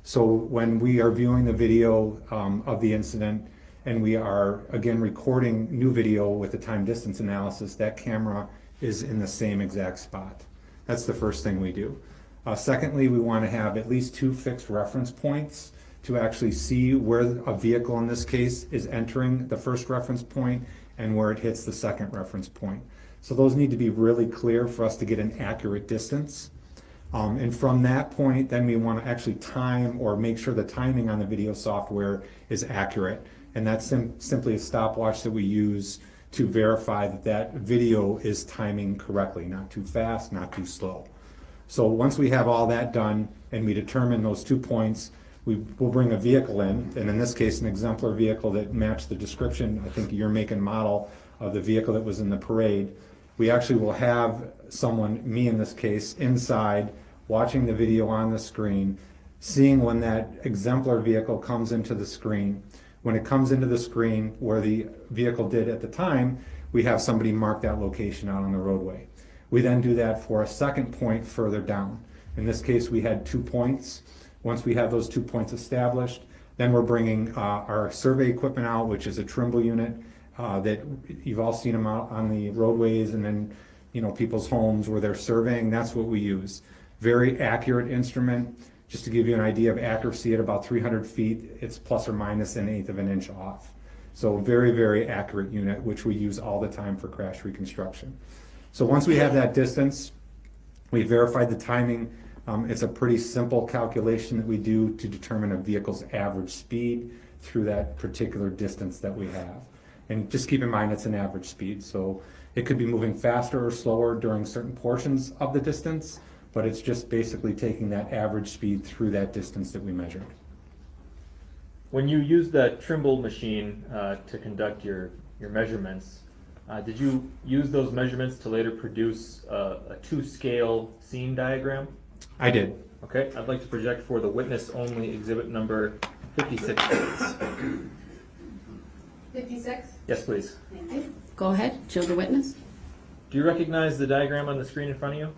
S19: So when we are viewing the video of the incident and we are, again, recording new video with the time distance analysis, that camera is in the same exact spot. That's the first thing we do. Secondly, we want to have at least 2 fixed reference points to actually see where a vehicle in this case is entering the first reference point and where it hits the second reference point. So those need to be really clear for us to get an accurate distance. And from that point, then we want to actually time or make sure the timing on the video software is accurate. And that's simply a stopwatch that we use to verify that that video is timing correctly, not too fast, not too slow. So once we have all that done and we determine those 2 points, we will bring a vehicle in, and in this case, an exemplar vehicle that matched the description, I think your make and model of the vehicle that was in the parade. We actually will have someone, me in this case, inside watching the video on the screen, seeing when that exemplar vehicle comes into the screen. When it comes into the screen where the vehicle did at the time, we have somebody mark that location out on the roadway. We then do that for a second point further down. In this case, we had 2 points. Once we have those 2 points established, then we're bringing our survey equipment out, which is a Trimble unit that you've all seen them out on the roadways and then, you know, people's homes where they're surveying. That's what we use. Very accurate instrument. Just to give you an idea of accuracy, at about 300 feet, it's plus or minus 1/8 of an inch off. So very, very accurate unit, which we use all the time for crash reconstruction. So once we have that distance, we verified the timing. It's a pretty simple calculation that we do to determine a vehicle's average speed through that particular distance that we have. And just keep in mind, it's an average speed. So it could be moving faster or slower during certain portions of the distance, but it's just basically taking that average speed through that distance that we measured.
S5: When you use that Trimble machine to conduct your measurements, did you use those measurements to later produce a 2-scale scene diagram?
S19: I did.
S5: Okay, I'd like to project for the witness only exhibit number 56, please.
S9: 56?
S5: Yes, please.
S9: Thank you. Go ahead, show the witness.
S5: Do you recognize the diagram on the screen in front of you?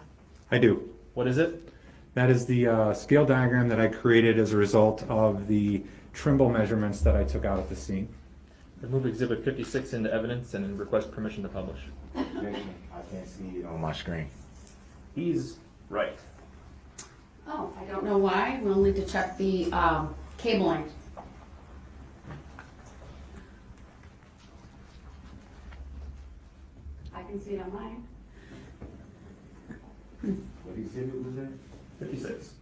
S19: I do.
S5: What is it?
S19: That is the scale diagram that I created as a result of the Trimble measurements that I took out at the scene.
S5: I'd move exhibit 56 into evidence and request permission to publish.
S8: I can't see it on my screen.
S5: He's right.
S9: Oh, I don't know why. We'll need to check the cabling. I can see it on mine.
S8: What exhibit was that?
S5: 56.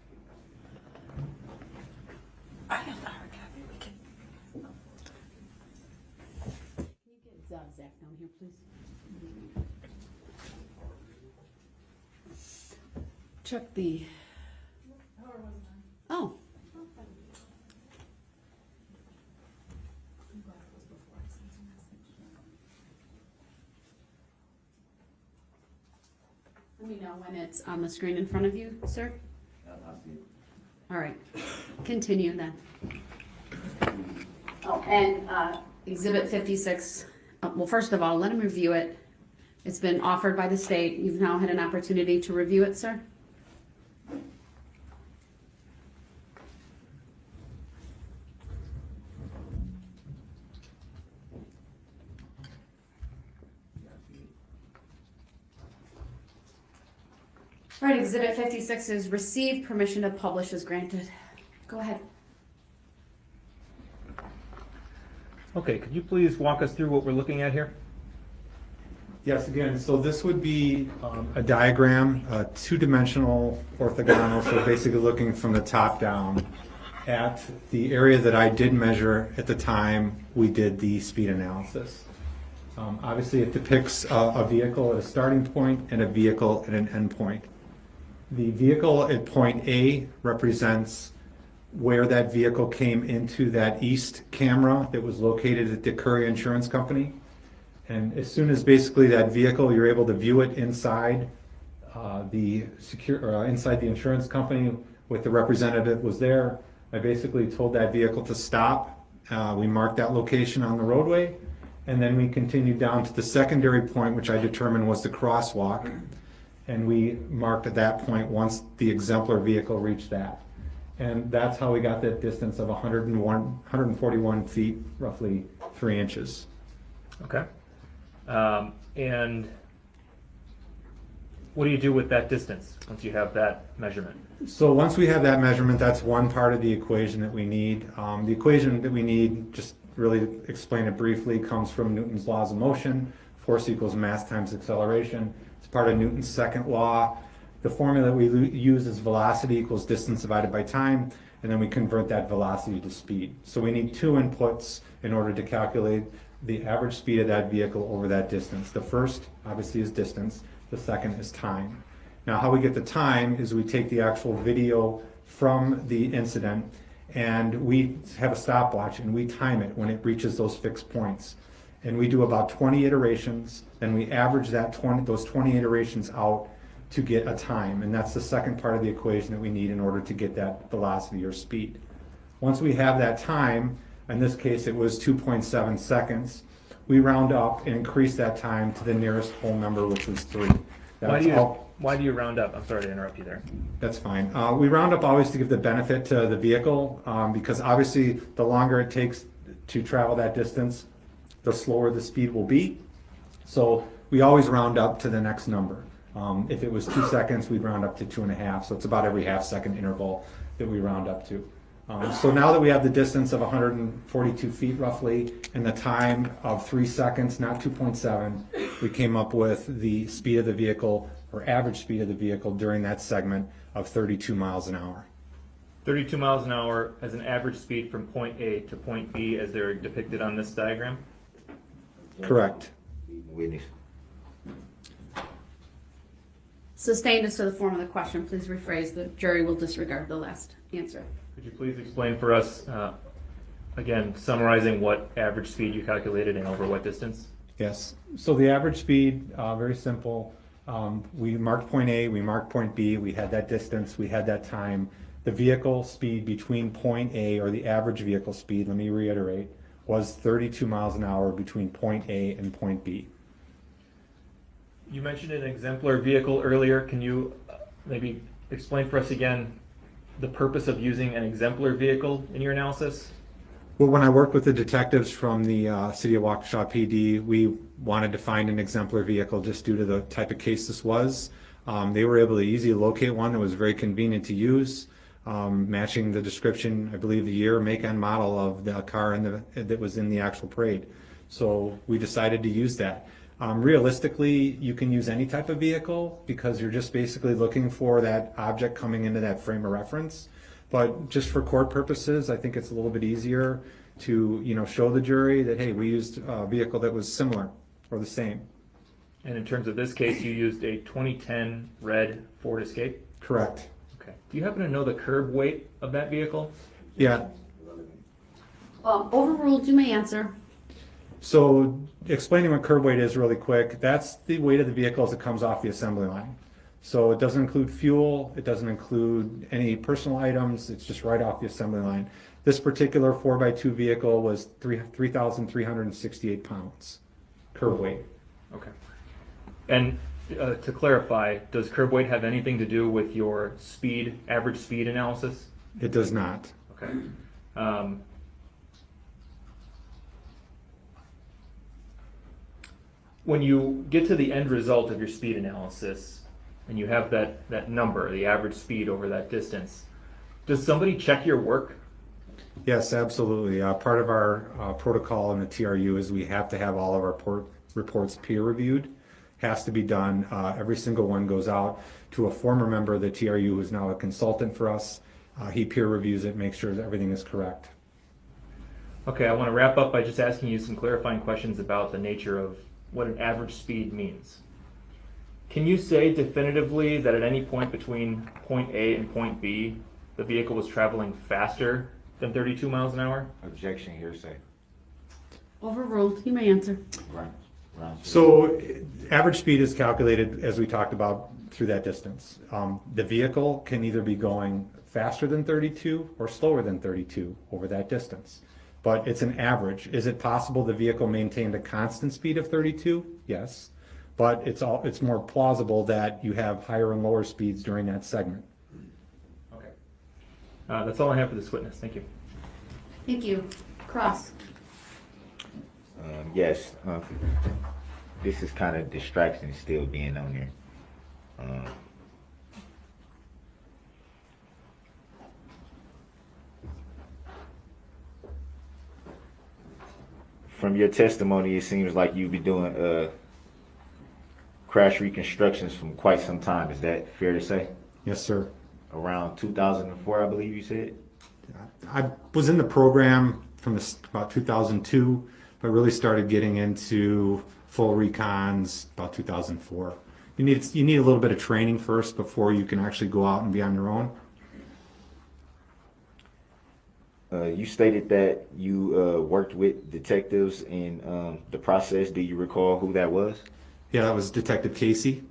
S9: I have a hard copy. Can you get Zach down here, please? Check the. Oh. Let me know when it's on the screen in front of you, sir. All right, continue then. Oh, and exhibit 56, well, first of all, let him review it. It's been offered by the state. You've now had an opportunity to review it, sir. All right, exhibit 56 is received, permission to publish is granted. Go ahead.
S5: Okay, could you please walk us through what we're looking at here?
S19: Yes, again, so this would be a diagram, a 2-dimensional orthogonal, so basically looking from the top down at the area that I did measure at the time we did the speed analysis. Obviously, it depicts a vehicle at a starting point and a vehicle at an end point. The vehicle at point A represents where that vehicle came into that east camera that was located at the Curry Insurance Company. And as soon as basically that vehicle, you're able to view it inside inside the insurance company with the representative was there, I basically told that vehicle to stop. We marked that location on the roadway, and then we continued down to the secondary point, which I determined was the crosswalk. And we marked at that point once the exemplar vehicle reached that. And that's how we got that distance of 141 feet, roughly 3 inches.
S5: Okay. And what do you do with that distance once you have that measurement?
S19: So once we have that measurement, that's one part of the equation that we need. The equation that we need, just really explain it briefly, comes from Newton's laws of motion. Force equals mass times acceleration. It's part of Newton's second law. The formula we use is velocity equals distance divided by time, and then we convert that velocity to speed. So we need 2 inputs in order to calculate the average speed of that vehicle over that distance. The first, obviously, is distance. The second is time. Now, how we get the time is we take the actual video from the incident, and we have a stopwatch, and we time it when it reaches those fixed points. And we do about 20 iterations, then we average those 20 iterations out to get a time, and that's the second part of the equation that we need in order to get that velocity or speed. Once we have that time, in this case it was 2.7 seconds, we round up and increase that time to the nearest whole number, which was 3. That's all.
S5: Why do you round up? I'm sorry to interrupt you there.
S19: That's fine. We round up always to give the benefit to the vehicle, because obviously the longer it takes to travel that distance, the slower the speed will be. So we always round up to the next number. If it was 2 seconds, we'd round up to 2.5. So it's about every half-second interval that we round up to. So now that we have the distance of 142 feet roughly and the time of 3 seconds, not 2.7, we came up with the speed of the vehicle, or average speed of the vehicle during that segment, of 32 miles an hour.
S5: 32 miles an hour as an average speed from point A to point B as they're depicted on this diagram?
S19: Correct.
S8: Witness.
S9: Sustained as to the form of the question, please rephrase. The jury will disregard the last answer.
S5: Could you please explain for us, again, summarizing what average speed you calculated and over what distance?
S19: Yes. So the average speed, very simple. We marked point A, we marked point B, we had that distance, we had that time. The vehicle speed between point A, or the average vehicle speed, let me reiterate, was 32 miles an hour between point A and point B.
S5: You mentioned an exemplar vehicle earlier. Can you maybe explain for us again the purpose of using an exemplar vehicle in your analysis?
S19: Well, when I worked with the detectives from the City of Waukesha PD, we wanted to find an exemplar vehicle just due to the type of case this was. They were able to easily locate one that was very convenient to use, matching the description, I believe the year, make, and model of the car that was in the actual parade. So we decided to use that. Realistically, you can use any type of vehicle because you're just basically looking for that object coming into that frame of reference. But just for court purposes, I think it's a little bit easier to, show the jury that, hey, we used a vehicle that was similar or the same.
S5: And in terms of this case, you used a 2010 red Ford Escape?
S19: Correct.
S5: Okay. Do you happen to know the curb weight of that vehicle?
S19: Yeah.
S9: Overruled, you may answer.
S19: So explaining what curb weight is really quick, that's the weight of the vehicle as it comes off the assembly line. So it doesn't include fuel, it doesn't include any personal items, it's just right off the assembly line. This particular 4x2 vehicle was 3,368 pounds, curb weight.
S5: Okay. And to clarify, does curb weight have anything to do with your speed, average speed analysis?
S19: It does not.
S5: Okay. When you get to the end result of your speed analysis and you have that number, the average speed over that distance, does somebody check your work?
S19: Yes, absolutely. Part of our protocol in the TRU is we have to have all of our reports peer reviewed. Has to be done. Every single one goes out to a former member of the TRU who is now a consultant for us. He peer reviews it, makes sure that everything is correct.
S5: Okay, I want to wrap up by just asking you some clarifying questions about the nature of what an average speed means. Can you say definitively that at any point between point A and point B, the vehicle was traveling faster than 32 miles an hour?
S8: Objection, hearsay.
S9: Overruled, you may answer.
S8: Right.
S19: So average speed is calculated, as we talked about, through that distance. The vehicle can either be going faster than 32 or slower than 32 over that distance. But it's an average. Is it possible the vehicle maintained a constant speed of 32? Yes. But it's more plausible that you have higher and lower speeds during that segment.
S5: Okay. That's all I have for this witness. Thank you.
S9: Thank you. Cross.
S8: Yes. This is kind of distraction still being on there. From your testimony, it seems like you've been doing crash reconstructions from quite some time. Is that fair to say?
S19: Yes, sir.
S8: Around 2004, I believe you said?
S19: I was in the program from about 2002, but really started getting into full recons about 2004. You need a little bit of training first before you can actually go out and be on your own.
S8: You stated that you worked with detectives in the process. Do you recall who that was?
S19: Yeah, that was Detective Casey.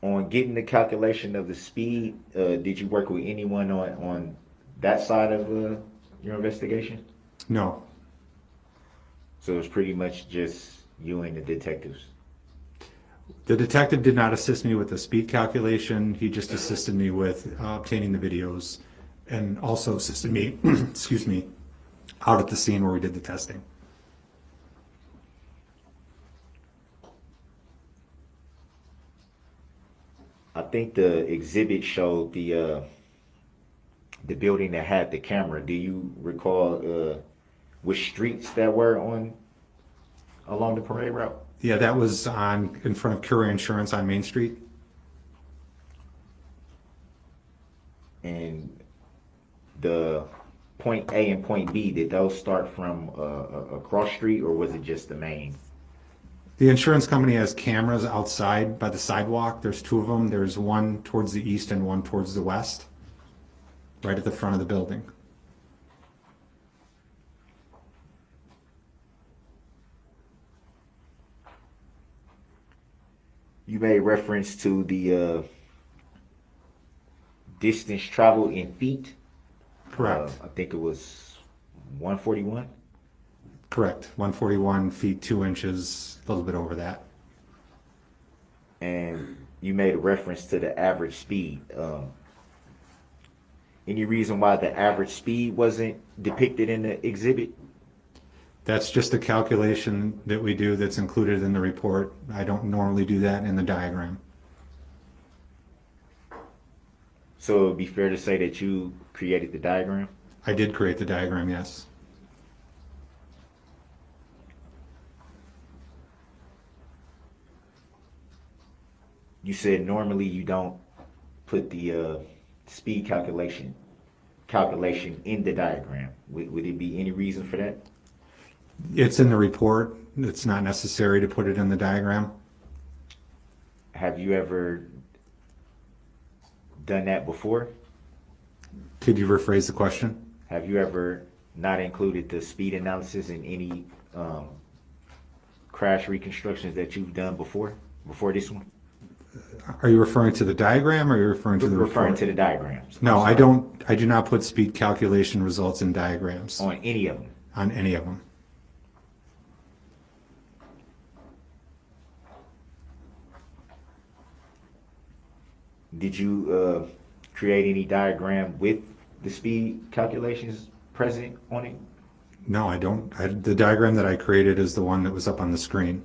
S8: On getting the calculation of the speed, did you work with anyone on that side of your investigation?
S19: No.
S8: So it was pretty much just you and the detectives.
S19: The detective did not assist me with the speed calculation. He just assisted me with obtaining the videos and also assisted me, excuse me, out at the scene where we did the testing.
S8: I think the exhibit showed the building that had the camera. Do you recall which streets that were along the parade route?
S19: Yeah, that was in front of Curia Insurance on Main Street.
S8: And the point A and point B, did those start from a cross street, or was it just the main?
S19: The insurance company has cameras outside by the sidewalk. There's two of them. There's one towards the east and one towards the west, right at the front of the building.
S8: You made reference to the distance traveled in feet.
S19: Correct.
S8: I think it was 141.
S19: Correct. 141 feet 2 inches, a little bit over that.
S8: And you made a reference to the average speed. Any reason why the average speed wasn't depicted in the exhibit?
S19: That's just a calculation that we do that's included in the report. I don't normally do that in the diagram.
S8: So it would be fair to say that you created the diagram?
S19: I did create the diagram, yes.
S8: You said normally you don't put the speed calculation in the diagram. Would it be any reason for that?
S19: It's in the report. It's not necessary to put it in the diagram.
S8: Have you ever done that before?
S19: Could you rephrase the question?
S8: Have you ever not included the speed analysis in any crash reconstructions that you've done before this one?
S19: Are you referring to the diagram, or are you referring to the report?
S8: Referring to the diagrams.
S19: No, I don't. I do not put speed calculation results in diagrams.
S8: On any of them?
S19: On any of them.
S8: Did you create any diagram with the speed calculations present on it?
S19: No, I don't. The diagram that I created is the one that was up on the screen.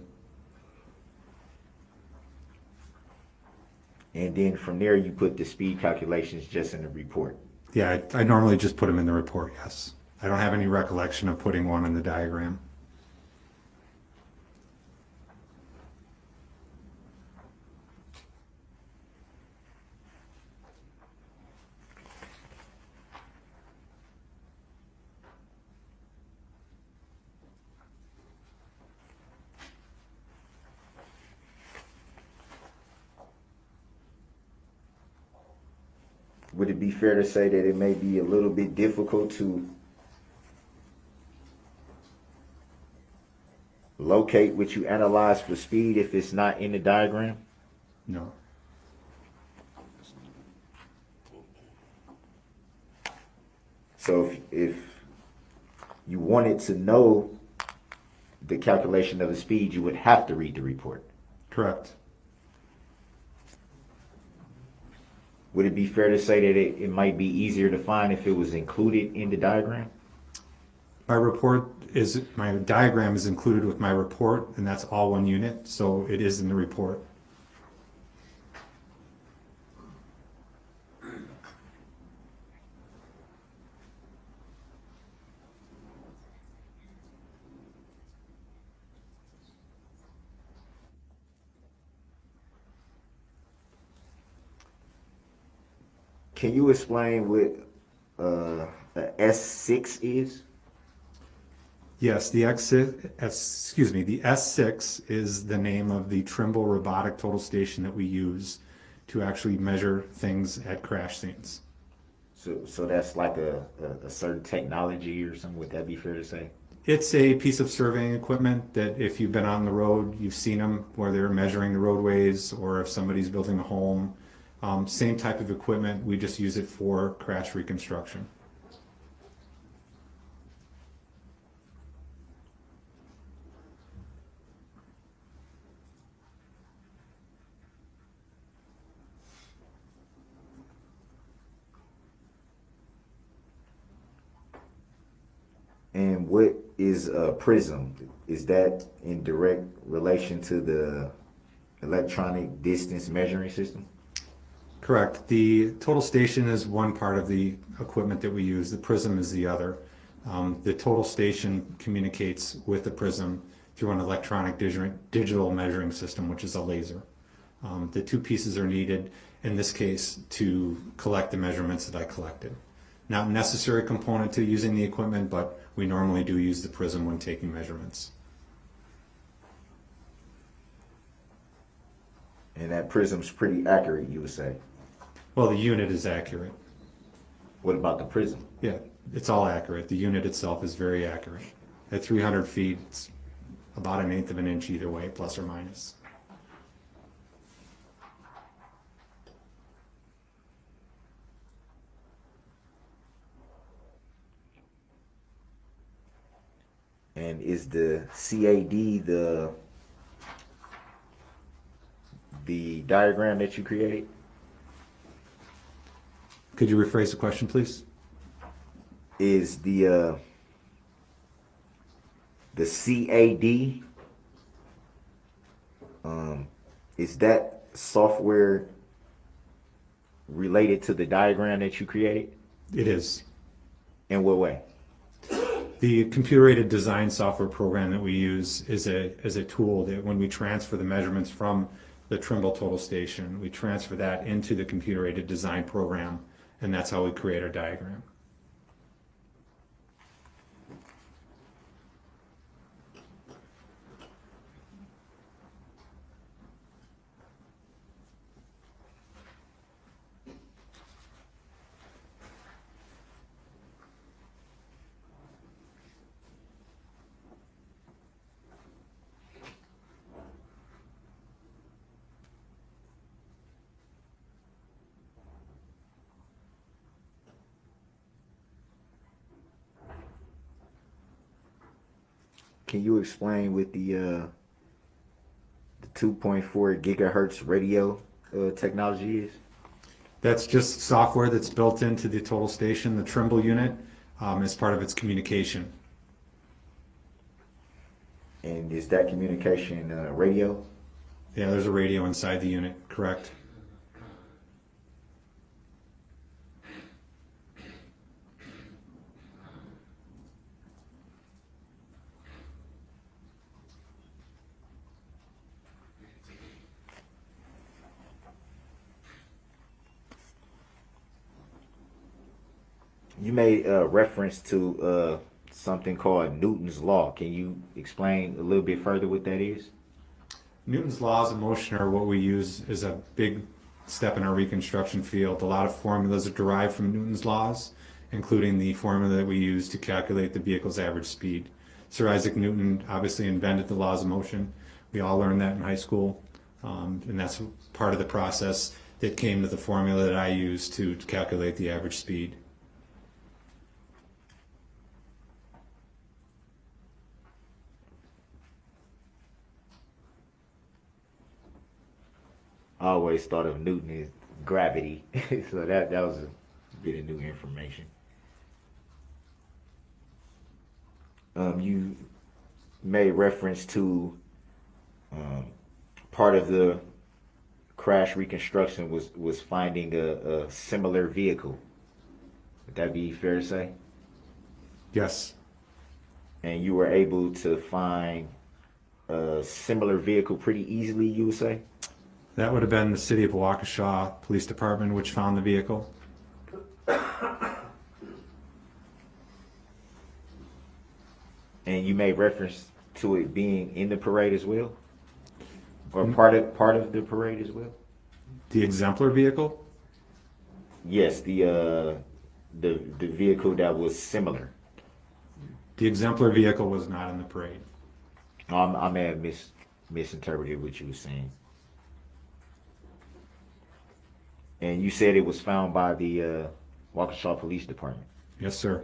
S8: And then from there, you put the speed calculations just in the report.
S19: Yeah, I normally just put them in the report, yes. I don't have any recollection of putting one in the diagram.
S8: Would it be fair to say that it may be a little bit difficult to locate what you analyze for speed if it's not in the diagram?
S19: No.
S8: So if you wanted to know the calculation of the speed, you would have to read the report.
S19: Correct.
S8: Would it be fair to say that it might be easier to find if it was included in the diagram?
S19: My diagram is included with my report, and that's all one unit, so it is in the report.
S8: Can you explain what a S6 is?
S19: Yes, the S6 is the name of the Trimble robotic total station that we use to actually measure things at crash scenes.
S8: So that's like a certain technology or something, would that be fair to say?
S19: It's a piece of surveying equipment that if you've been on the road, you've seen them where they're measuring the roadways, or if somebody's building a home. Same type of equipment, we just use it for crash reconstruction.
S8: And what is a prism? Is that in direct relation to the electronic distance measuring system?
S19: Correct. The total station is one part of the equipment that we use. The prism is the other. The total station communicates with the prism through an electronic digital measuring system, which is a laser. The two pieces are needed, in this case, to collect the measurements that I collected. Not a necessary component to using the equipment, but we normally do use the prism when taking measurements.
S8: And that prism's pretty accurate, you would say?
S19: Well, the unit is accurate.
S8: What about the prism?
S19: Yeah, it's all accurate. The unit itself is very accurate. At 300 feet, it's about 1/8 of an inch either way, plus or minus.
S8: And is the CAD the diagram that you created?
S19: Could you rephrase the question, please?
S8: Is the CAD, is that software related to the diagram that you created?
S19: It is.
S8: In what way?
S19: The computer-aided design software program that we use is a tool that when we transfer the measurements from the Trimble total station, we transfer that into the computer-aided design program, and that's how we create our diagram.
S8: Can you explain what the 2.4 gigahertz radio technology is?
S19: That's just software that's built into the total station, the Trimble unit, as part of its communication.
S8: And is that communication radio?
S19: Yeah, there's a radio inside the unit, correct.
S8: You made reference to something called Newton's Law. Can you explain a little bit further what that is?
S19: Newton's laws of motion are what we use as a big step in our reconstruction field. A lot of formulas are derived from Newton's laws, including the formula that we use to calculate the vehicle's average speed. Sir Isaac Newton obviously invented the laws of motion. We all learned that in high school, and that's part of the process that came to the formula that I use to calculate the average speed.
S8: I always thought of Newton as gravity, so that was a bit of new information. You made reference to part of the crash reconstruction was finding a similar vehicle. Would that be fair to say?
S19: Yes.
S8: And you were able to find a similar vehicle pretty easily, you would say?
S19: That would have been the City of Waukesha Police Department, which found the vehicle.
S8: And you made reference to it being in the parade as well? Or part of the parade as well?
S19: The exemplar vehicle?
S8: Yes, the vehicle that was similar.
S19: The exemplar vehicle was not in the parade.
S8: I may have misinterpreted what you were saying. And you said it was found by the Waukesha Police Department.
S19: Yes, sir.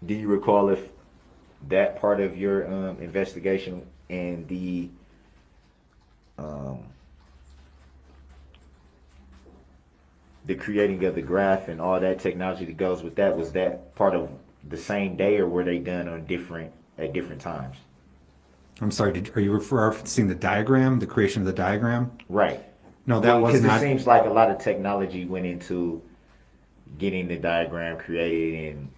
S8: Do you recall if that part of your investigation and the creating of the graph and all that technology that goes with that, was that part of the same day, or were they done on at different times?
S19: I'm sorry, are you referencing the diagram, the creation of the diagram?
S8: Right.
S19: No, that was not.
S8: Because it seems like a lot of technology went into getting the diagram created and,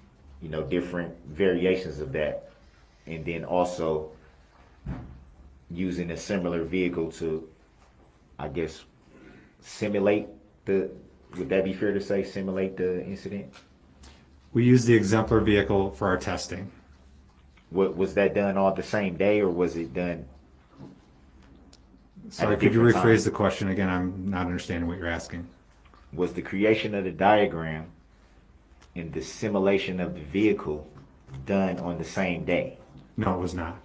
S8: you know, different variations of that. And then also using a similar vehicle to, I guess, simulate would that be fair to say, simulate the incident?
S19: We used the exemplar vehicle for our testing.
S8: What was that done all the same day, or was it done?
S19: Sorry, could you rephrase the question again? I'm not understanding what you're asking.
S8: Was the creation of the diagram and the simulation of the vehicle done on the same day?
S19: No, it was not.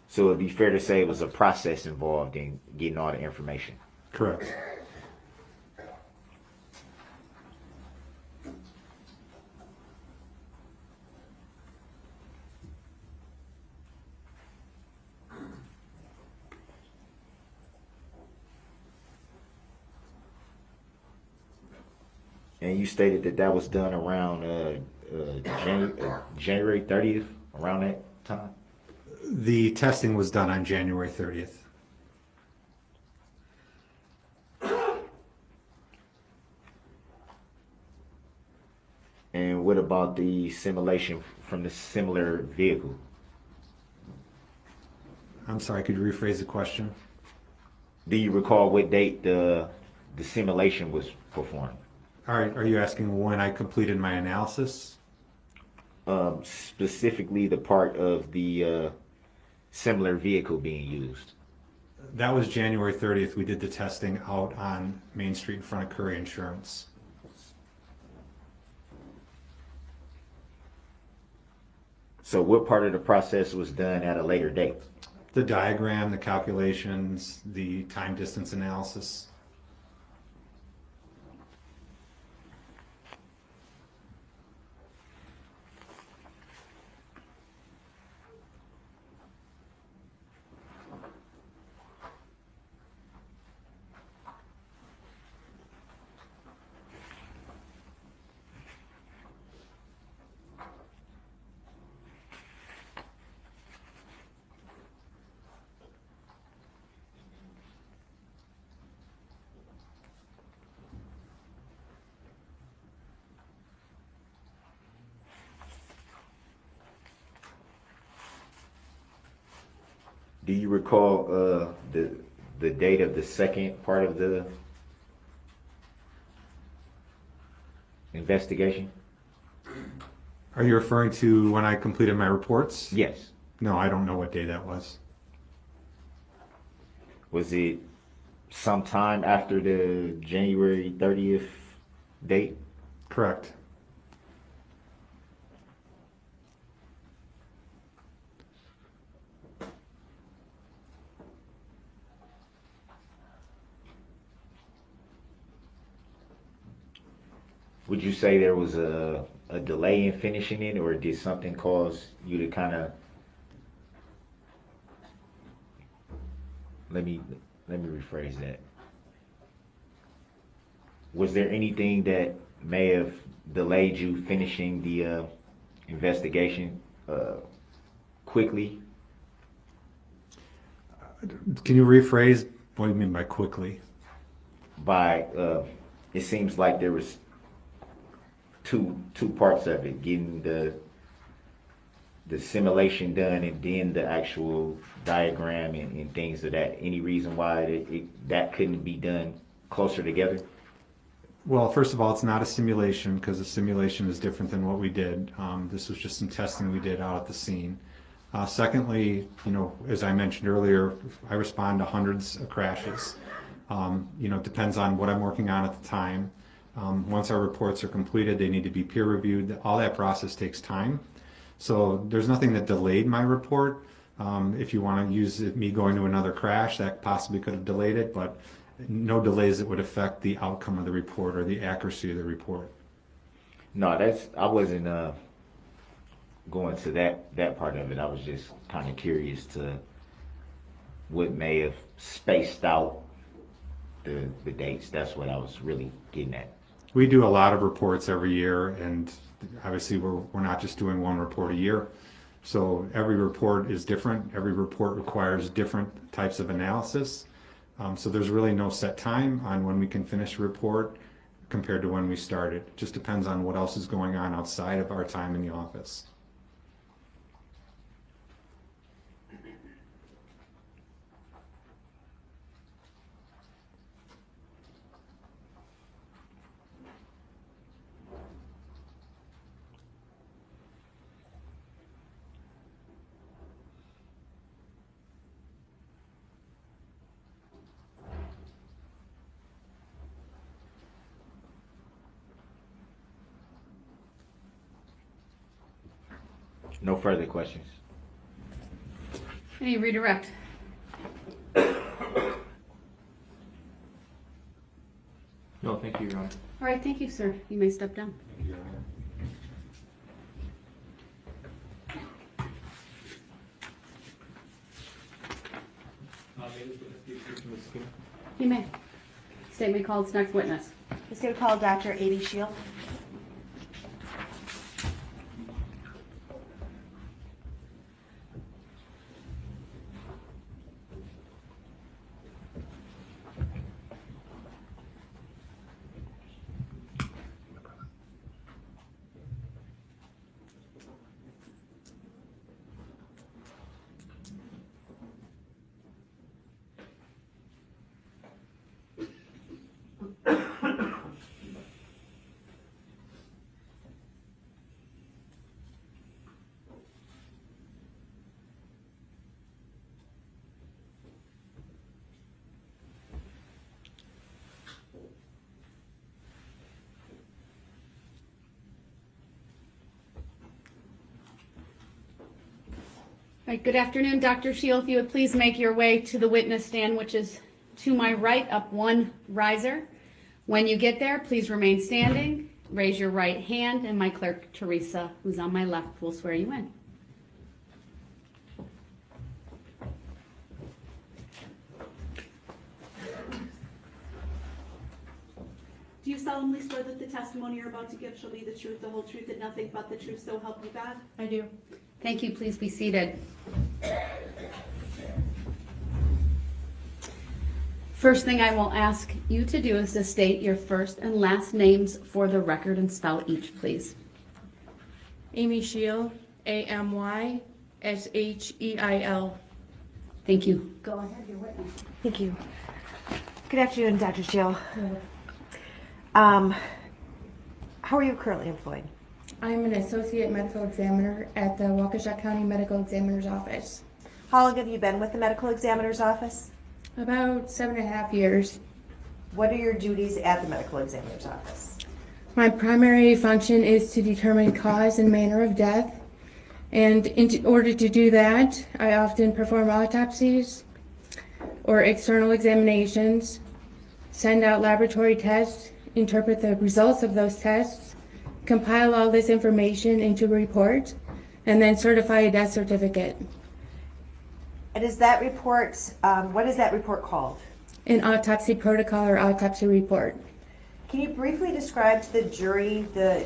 S8: So it'd be fair to say it was a process involved in getting all the information.
S19: Correct.
S8: And you stated that that was done around January 30th, around that time?
S19: The testing was done on January 30th.
S8: And what about the simulation from the similar vehicle?
S19: I'm sorry, could you rephrase the question?
S8: Do you recall what date the simulation was performed?
S19: All right, are you asking when I completed my analysis?
S8: Specifically the part of the similar vehicle being used.
S19: That was January 30th. We did the testing out on Main Street in front of Curry Insurance.
S8: So what part of the process was done at a later date?
S19: The diagram, the calculations, the time distance analysis.
S8: Do you recall the date of the second part of the investigation?
S19: Are you referring to when I completed my reports?
S8: Yes.
S19: No, I don't know what day that was.
S8: Was it sometime after the January 30th date?
S19: Correct.
S8: Would you say there was a delay in finishing it, or did something cause you to kind of, let me rephrase that. Was there anything that may have delayed you finishing the investigation quickly?
S19: Can you rephrase what do you mean by quickly?
S8: By it seems like there was two parts of it, getting the simulation done and then the actual diagram and things of that. Any reason why that couldn't be done closer together?
S19: Well, first of all, it's not a simulation because a simulation is different than what we did. This was just some testing we did out at the scene. Secondly, you know, as I mentioned earlier, I respond to hundreds of crashes. It depends on what I'm working on at the time. Once our reports are completed, they need to be peer reviewed. All that process takes time. So there's nothing that delayed my report. If you want to use me going to another crash, that possibly could have delayed it, but no delays that would affect the outcome of the report or the accuracy of the report.
S8: No, I wasn't going to that part of it. I was just kind of curious to what may have spaced out the dates. That's what I was really getting at.
S19: We do a lot of reports every year, and obviously we're not just doing one report a year. So every report is different. Every report requires different types of analysis. So there's really no set time on when we can finish a report compared to when we started. It just depends on what else is going on outside of our time in the office.
S8: No further questions.
S9: Any redirect?
S5: No, thank you, Your Honor.
S9: All right, thank you, sir. You may step down.
S19: Thank you, Your Honor.
S9: You may. Statement called. Next witness.
S14: It's going to call Dr. Amy Shield.
S9: All right, good afternoon, Dr. Shield. If you would please make your way to the witness stand, which is to my right, up one riser. When you get there, please remain standing, raise your right hand, and my clerk, Teresa, who's on my left, will swear you in.
S15: Do you solemnly swear that the testimony you're about to give shall be the truth, the whole truth, and nothing but the truth, so help you God?
S17: I do.
S9: Thank you. Please be seated. First thing I will ask you to do is to state your first and last names for the record and spell each, please.
S17: Amy Shield, AMYSHEIL.
S9: Thank you. Go ahead, your witness.
S14: Thank you. Good afternoon, Dr. Shield. How are you currently employed?
S17: I'm an associate medical examiner at the Waukesha County Medical Examiner's Office.
S14: How long have you been with the medical examiner's office?
S17: About 7.5 years.
S14: What are your duties at the medical examiner's office?
S17: My primary function is to determine cause and manner of death. And in order to do that, I often perform autopsies or external examinations, send out laboratory tests, interpret the results of those tests, compile all this information into a report, and then certify a death certificate.
S14: And is that report, what is that report called?
S17: An autopsy protocol or autopsy report.
S14: Can you briefly describe to the jury the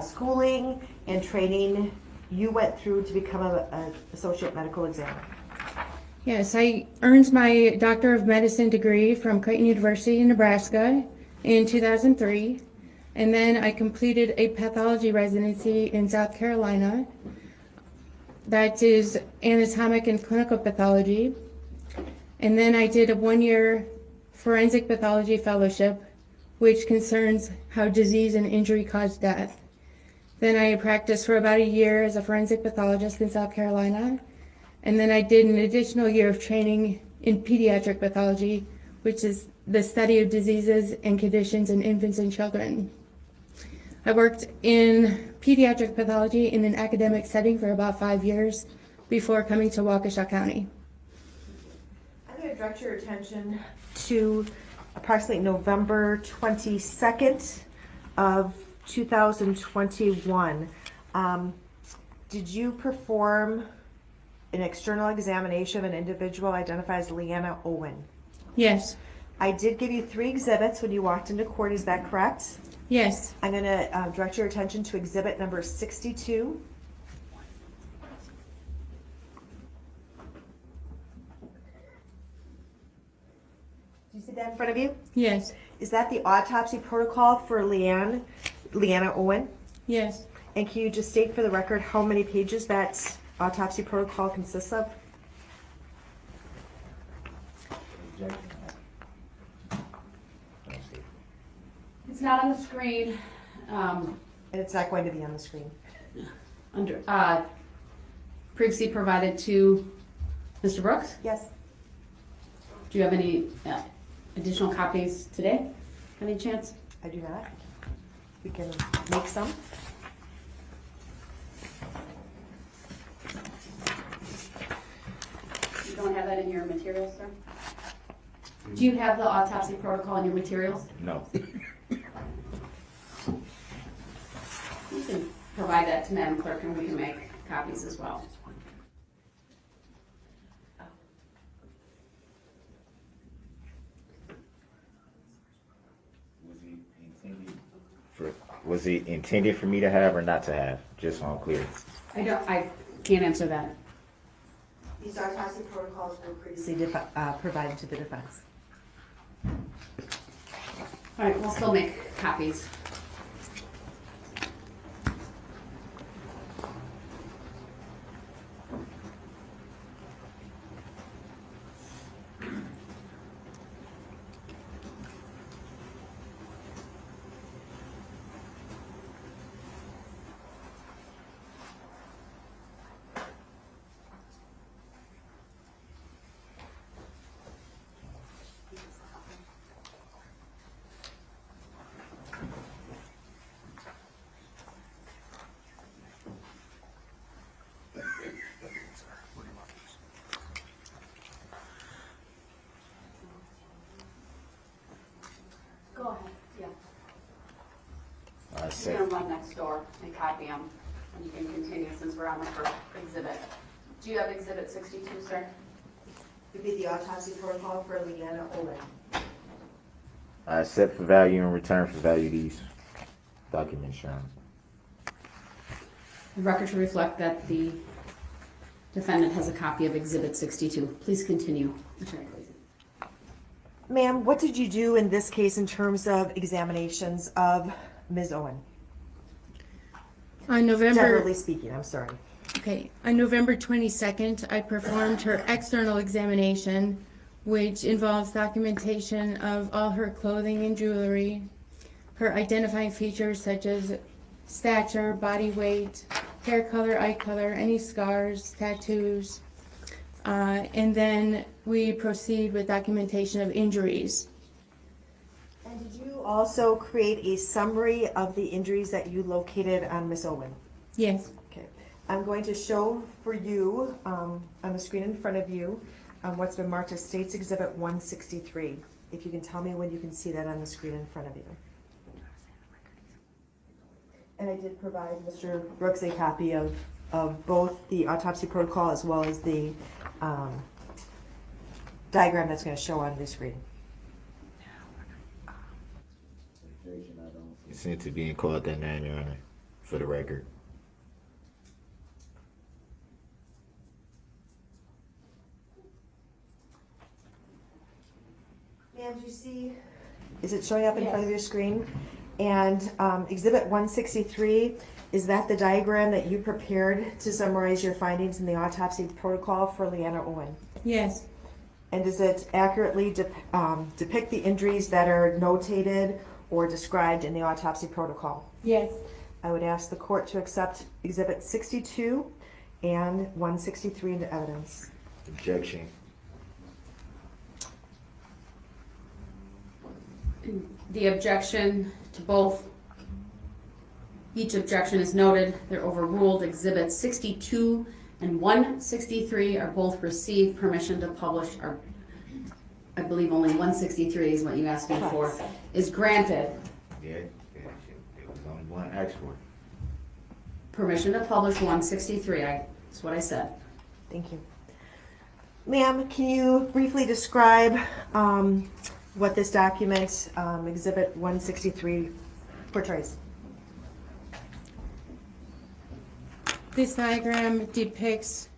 S14: schooling and training you went through to become an associate medical examiner?
S17: Yes, I earned my Doctor of Medicine degree from Creighton University in Nebraska in 2003. And then I completed a pathology residency in South Carolina. That is anatomic and clinical pathology. And then I did a 1-year forensic pathology fellowship, which concerns how disease and injury cause death. Then I practiced for about a year as a forensic pathologist in South Carolina. And then I did an additional year of training in pediatric pathology, which is
S20: the study of diseases and conditions in infants and children. I worked in pediatric pathology in an academic setting for about 5 years before coming to Waukesha County.
S14: I'm going to direct your attention to approximately November 22nd of 2021. Did you perform an external examination of an individual identified as Leanna Owen?
S20: Yes.
S14: I did give you 3 exhibits when you walked into court, is that correct?
S20: Yes.
S14: I'm going to direct your attention to exhibit number 62. Do you see that in front of you?
S20: Yes.
S14: Is that the autopsy protocol for Leanna Owen?
S20: Yes.
S14: And can you just state for the record how many pages that autopsy protocol consists of?
S9: It's not on the screen.
S14: And it's not going to be on the screen.
S9: Previously provided to Mr. Brooks?
S14: Yes.
S9: Do you have any additional copies today? Any chance?
S14: I do not. We can make some.
S9: You don't have that in your materials, sir? Do you have the autopsy protocol in your materials?
S8: No.
S9: You can provide that to Madam Clerk and we can make copies as well.
S8: Was it intended for me to have or not to have? Just so I'm clear.
S9: I can't answer that.
S14: These autopsy protocols were previously provided to the defense.
S9: All right, we'll still make copies. Go ahead, yeah. You're gonna run next door and copy them, and you can continue since we're on the first exhibit. Do you have exhibit 62, sir?
S14: Would be the autopsy protocol for Leanna Owen.
S8: I accept for value in return for value these documents, Sharon.
S9: The record should reflect that the defendant has a copy of exhibit 62. Please continue, Attorney Gleason.
S14: Ma'am, what did you do in this case in terms of examinations of Ms. Owen?
S20: On November,
S14: Generally speaking, I'm sorry.
S20: okay, on November 22nd, I performed her external examination, which involves documentation of all her clothing and jewelry, her identifying features such as stature, body weight, hair color, eye color, any scars, tattoos, and then we proceed with documentation of injuries.
S14: And did you also create a summary of the injuries that you located on Ms. Owen?
S20: Yes.
S14: Okay. I'm going to show for you on the screen in front of you what's been marked as State's Exhibit 163. If you can tell me when you can see that on the screen in front of you. And I did provide Mr. Brooks a copy of both the autopsy protocol as well as the diagram that's going to show on the screen.
S8: Consent to being called that name, Your Honor, for the record.
S14: Ma'am, do you see, is it showing up in front of your screen? And Exhibit 163, is that the diagram that you prepared to summarize your findings in the autopsy protocol for Leanna Owen?
S20: Yes.
S14: And does it accurately depict the injuries that are notated or described in the autopsy protocol?
S20: Yes.
S14: I would ask the court to accept Exhibit 62 and 163 into evidence.
S8: Objection.
S9: The objection to both, each objection is noted. They're overruled. Exhibits 62 and 163 are both received. Permission to publish are, I believe only 163 is what you asked me for, is granted.
S8: Yeah, it was only one asked for.
S9: Permission to publish 163, that's what I said.
S14: Thank you. Ma'am, can you briefly describe what this document, Exhibit 163, portrays?
S20: This diagram depicts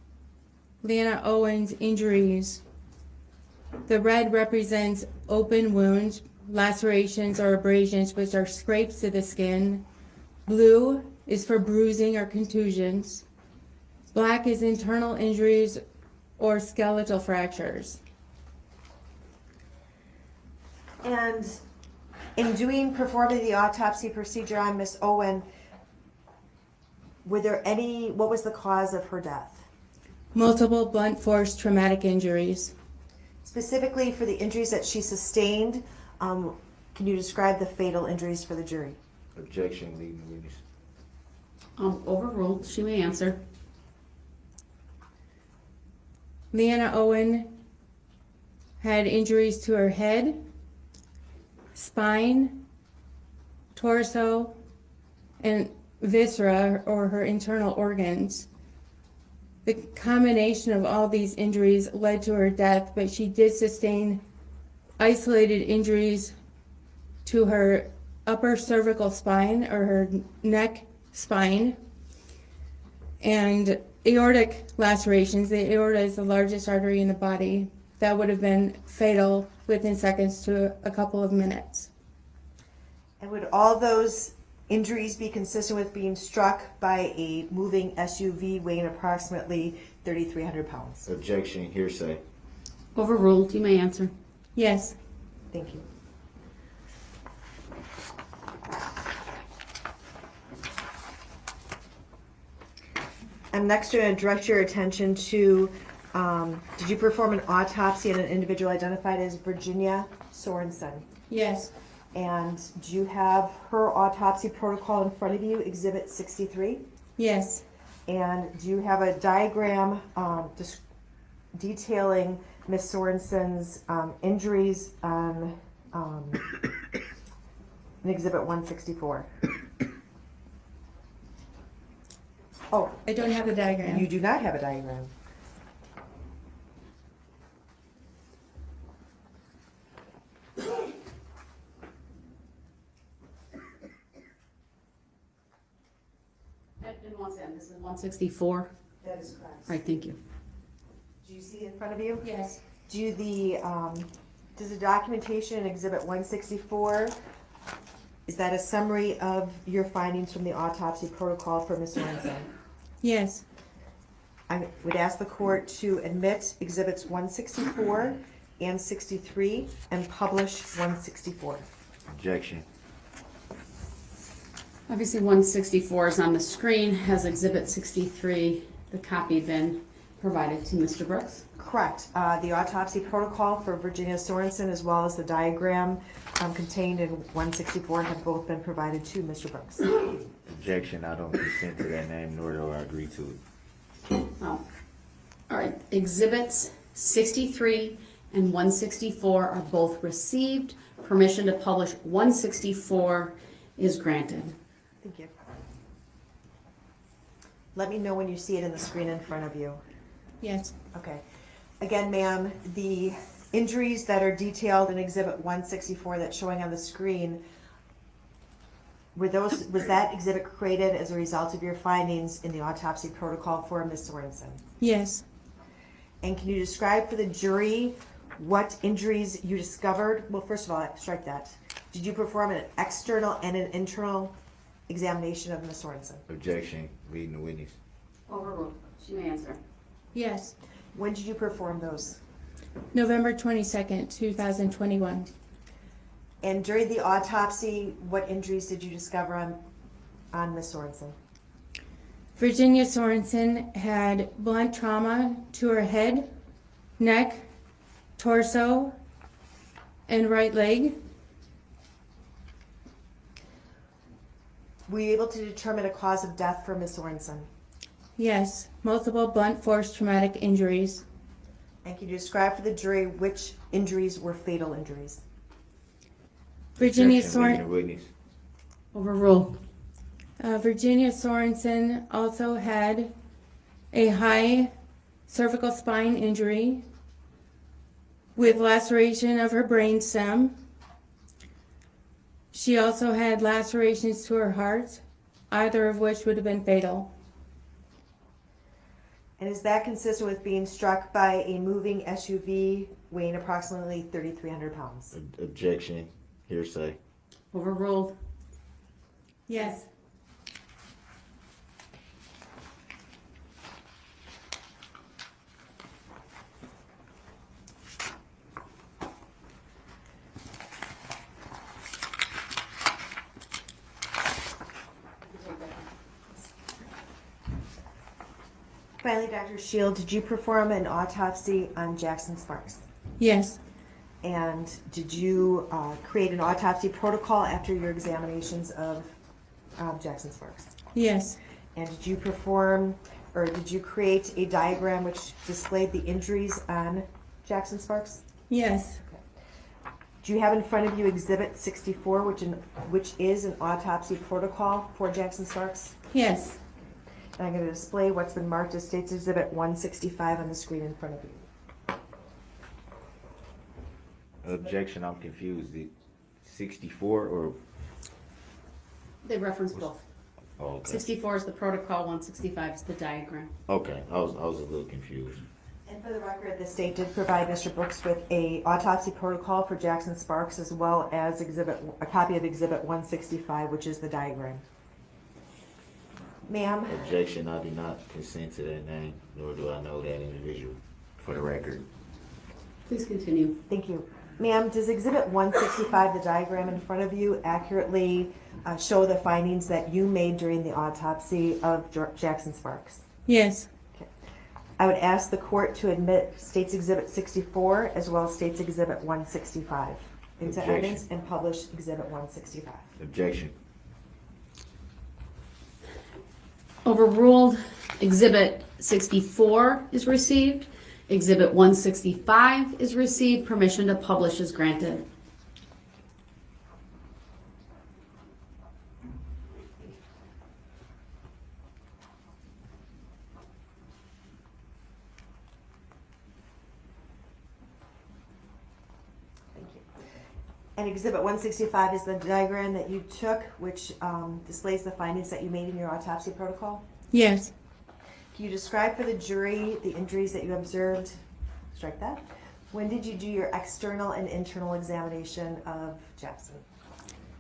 S20: Leanna Owen's injuries. The red represents open wounds, lacerations or abrasions, which are scrapes to the skin. Blue is for bruising or contusions. Black is internal injuries or skeletal fractures.
S14: And in performing the autopsy procedure on Miss Owen, what was the cause of her death?
S20: Multiple blunt force traumatic injuries.
S14: Specifically for the injuries that she sustained, can you describe the fatal injuries for the jury?
S8: Objection, leading the witness.
S9: Overruled. She may answer.
S20: Leanna Owen had injuries to her head, spine, torso, and viscera, or her internal organs. The combination of all these injuries led to her death, but she did sustain isolated injuries to her upper cervical spine, or her neck spine, and aortic lacerations. The aorta is the largest artery in the body. That would have been fatal within seconds to a couple of minutes.
S14: And would all those injuries be consistent with being struck by a moving SUV weighing approximately 3,300 pounds?
S8: Objection, hearsay.
S9: Overruled. You may answer.
S20: Yes.
S14: Thank you. I'm next going to direct your attention to, did you perform an autopsy on an individual identified as Virginia Sorensen?
S20: Yes.
S14: And do you have her autopsy protocol in front of you, Exhibit 63?
S20: Yes.
S14: And do you have a diagram detailing Miss Sorensen's injuries on in Exhibit 164? Oh,
S20: I don't have a diagram.
S14: You do not have a diagram.
S9: And once again, this is 164.
S14: That is correct.
S9: Right, thank you.
S14: Do you see it in front of you?
S20: Yes.
S14: Does the documentation in Exhibit 164, is that a summary of your findings from the autopsy protocol for Ms. Sorensen?
S20: Yes.
S14: I would ask the court to admit Exhibits 164 and 63 and publish 164.
S8: Objection.
S9: Obviously, 164 is on the screen. Has Exhibit 63, the copy, been provided to Mr. Brooks?
S14: Correct. The autopsy protocol for Virginia Sorensen as well as the diagram contained in 164 have both been provided to Mr. Brooks.
S8: Objection, I don't consent to that name, nor do I agree to it.
S9: Oh. All right. Exhibits 63 and 164 are both received. Permission to publish 164 is granted.
S14: Thank you. Let me know when you see it in the screen in front of you.
S20: Yes.
S14: Okay. Again, ma'am, the injuries that are detailed in Exhibit 164 that's showing on the screen, was that exhibit created as a result of your findings in the autopsy protocol for Ms. Sorensen?
S20: Yes.
S14: And can you describe for the jury what injuries you discovered? Well, first of all, strike that. Did you perform an external and an internal examination of Ms. Sorensen?
S8: Objection, reading the witness.
S9: Overruled. She may answer.
S20: Yes.
S14: When did you perform those?
S20: November 22nd, 2021.
S14: And during the autopsy, what injuries did you discover on Ms. Sorensen?
S20: Virginia Sorensen had blunt trauma to her head, neck, torso, and right leg.
S14: Were you able to determine a cause of death for Ms. Sorensen?
S20: Yes, multiple blunt force traumatic injuries.
S14: And can you describe for the jury which injuries were fatal injuries?
S20: Virginia
S8: Objection, leaving the
S20: Sorensen.
S8: witness.
S9: Overruled.
S20: Virginia Sorensen also had a high cervical spine injury with laceration of her brainstem. She also had lacerations to her heart, either of which would have been fatal.
S14: And is that consistent with being struck by a moving SUV weighing approximately 3,300 pounds?
S8: Objection, hearsay.
S9: Overruled.
S20: Yes.
S14: Finally, Dr. Shield, did you perform an autopsy on Jackson Sparks?
S20: Yes.
S14: And did you create an autopsy protocol after your examinations of Jackson Sparks?
S20: Yes.
S14: And did you perform, or did you create a diagram which displayed the injuries on Jackson Sparks?
S20: Yes.
S14: Do you have in front of you Exhibit 64, which is an autopsy protocol for Jackson Sparks?
S20: Yes.
S14: And I'm going to display what's been marked as State's Exhibit 165 on the screen in front of you.
S8: Objection, I'm confused. The 64 or?
S9: They reference both.
S8: Oh, okay.
S9: 64 is the protocol, 165 is the diagram.
S8: Okay, I was a little confused.
S14: And for the record, the state did provide Mr. Brooks with a autopsy protocol for Jackson Sparks, as well as a copy of Exhibit 165, which is the diagram. Ma'am?
S8: Objection, I do not consent to that name, nor do I know that individual, for the record.
S9: Please continue.
S14: Thank you. Ma'am, does Exhibit 165, the diagram in front of you, accurately show the findings that you made during the autopsy of Jackson Sparks?
S20: Yes.
S14: Okay. I would ask the court to admit State's Exhibit 64 as well as State's Exhibit 165 into
S8: Objection.
S14: evidence and publish Exhibit 165.
S8: Objection.
S9: Overruled. Exhibit 64 is received. Exhibit 165 is received. Permission to publish is granted.
S14: Thank you. And Exhibit 165 is the diagram that you took, which displays the findings that you made in your autopsy protocol?
S20: Yes.
S14: Can you describe for the jury the injuries that you observed? Strike that. When did you do your external and internal examination of Jackson?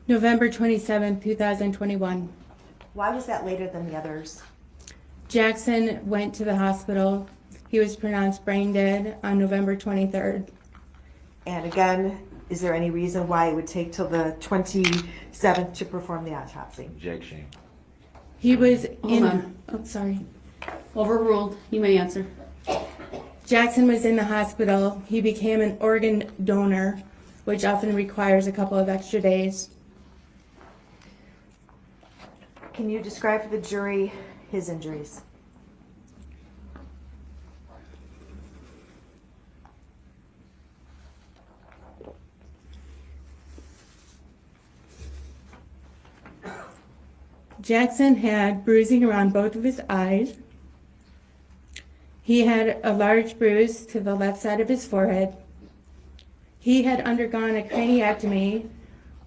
S20: November 27, 2021.
S14: Why was that later than the others?
S20: Jackson went to the hospital. He was pronounced brain dead on November 23rd.
S14: And again, is there any reason why it would take till the 27th to perform the autopsy?
S8: Objection.
S20: He was
S9: Hold
S20: in.
S9: on.
S20: Oh, sorry.
S9: Overruled. You may answer.
S20: Jackson was in the hospital. He became an organ donor, which often requires a couple of extra days.
S14: Can you describe for the jury his injuries?
S20: Jackson had bruising around both of his eyes. He had a large bruise to the left side of his forehead. He had undergone a craniectomy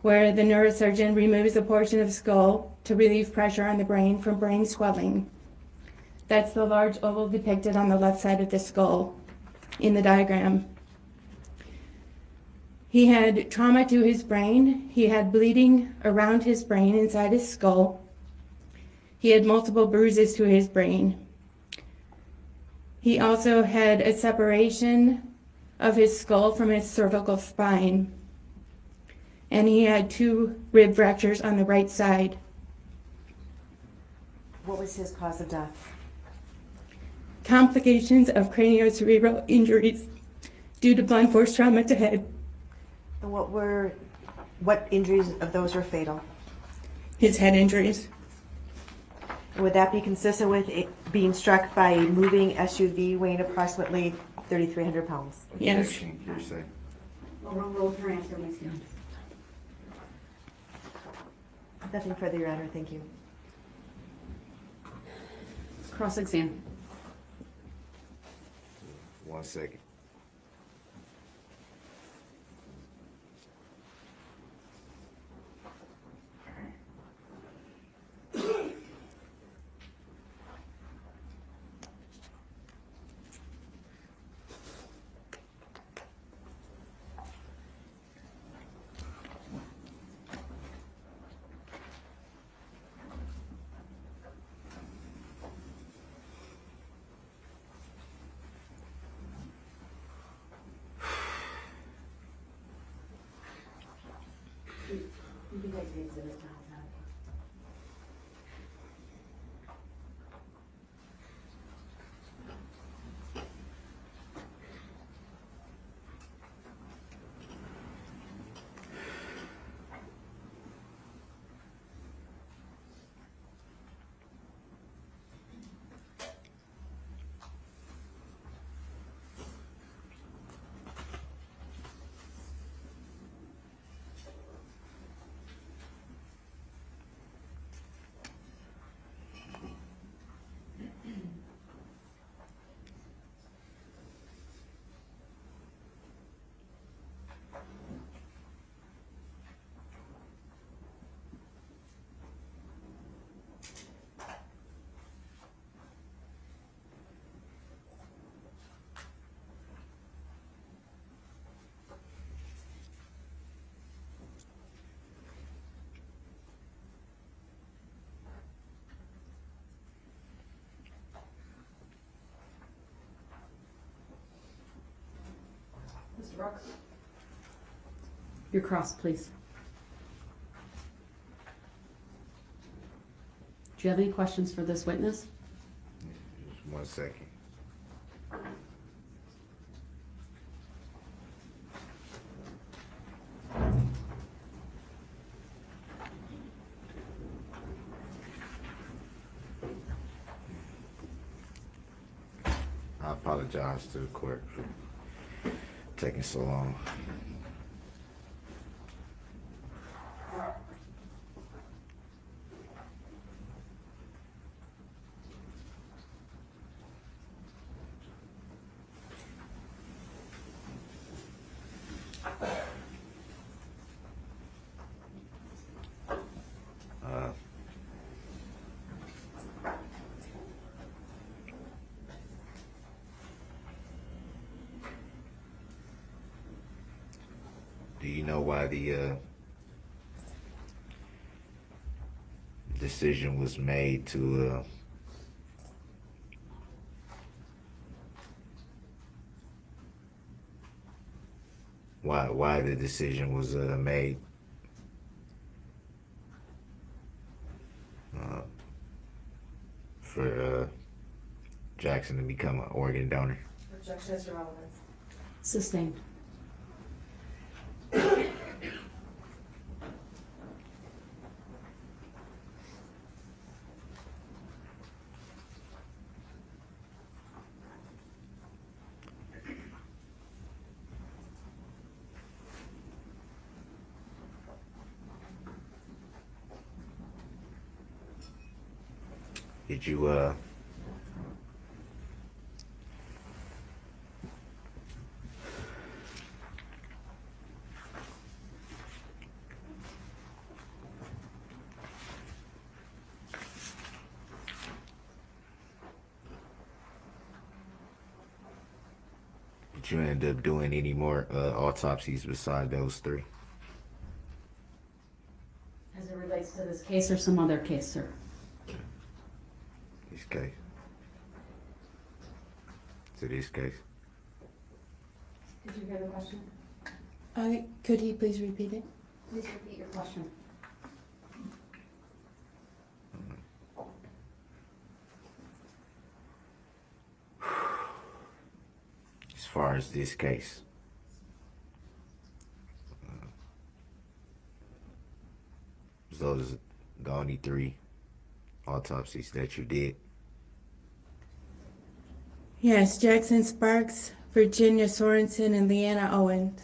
S20: where the neurosurgeon removes a portion of skull to relieve pressure on the brain from brain swelling. That's the large oval depicted on the left side of the skull in the diagram. He had trauma to his brain. He had bleeding around his brain inside his skull. He had multiple bruises to his brain. He also had a separation of his skull from his cervical spine. And he had 2 rib fractures on the right side.
S14: What was his cause of death?
S20: Complications of craniocerebral injuries due to blunt force trauma to head.
S14: And what injuries of those were fatal?
S20: His head injuries.
S14: Would that be consistent with it being struck by a moving SUV weighing approximately 3,300 pounds?
S20: Yes.
S8: Objection, hearsay.
S9: Overruled her answer, Ms. Young.
S14: Nothing further, Your Honor. Thank you.
S9: Cross-exam.
S8: 1 second.
S9: You can take the exhibit now. Mr. Brooks? Your cross, please. Do you have any questions for this witness?
S8: Just 1 second. I apologize to the court for taking so long. Do you know why the decision was made to why the decision was made for Jackson to become an organ donor?
S14: Objection is irrelevant.
S9: Sustained.
S8: Did you end up doing any more autopsies beside those 3?
S9: As it relates to this case or some other case, sir?
S8: This case. To this case.
S9: Did you hear the question?
S20: Could he please repeat it?
S9: Please repeat your question.
S8: As far as this case, the only 3 autopsies that you did?
S20: Yes, Jackson Sparks, Virginia Sorensen, and Leanna Owens.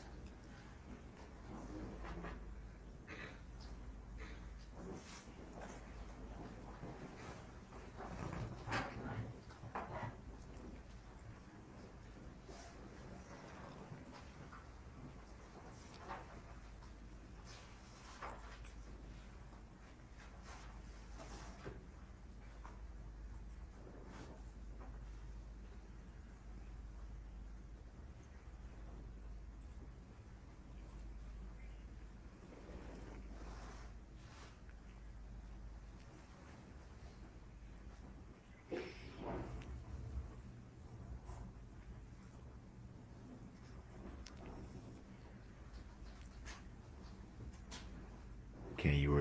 S8: Can you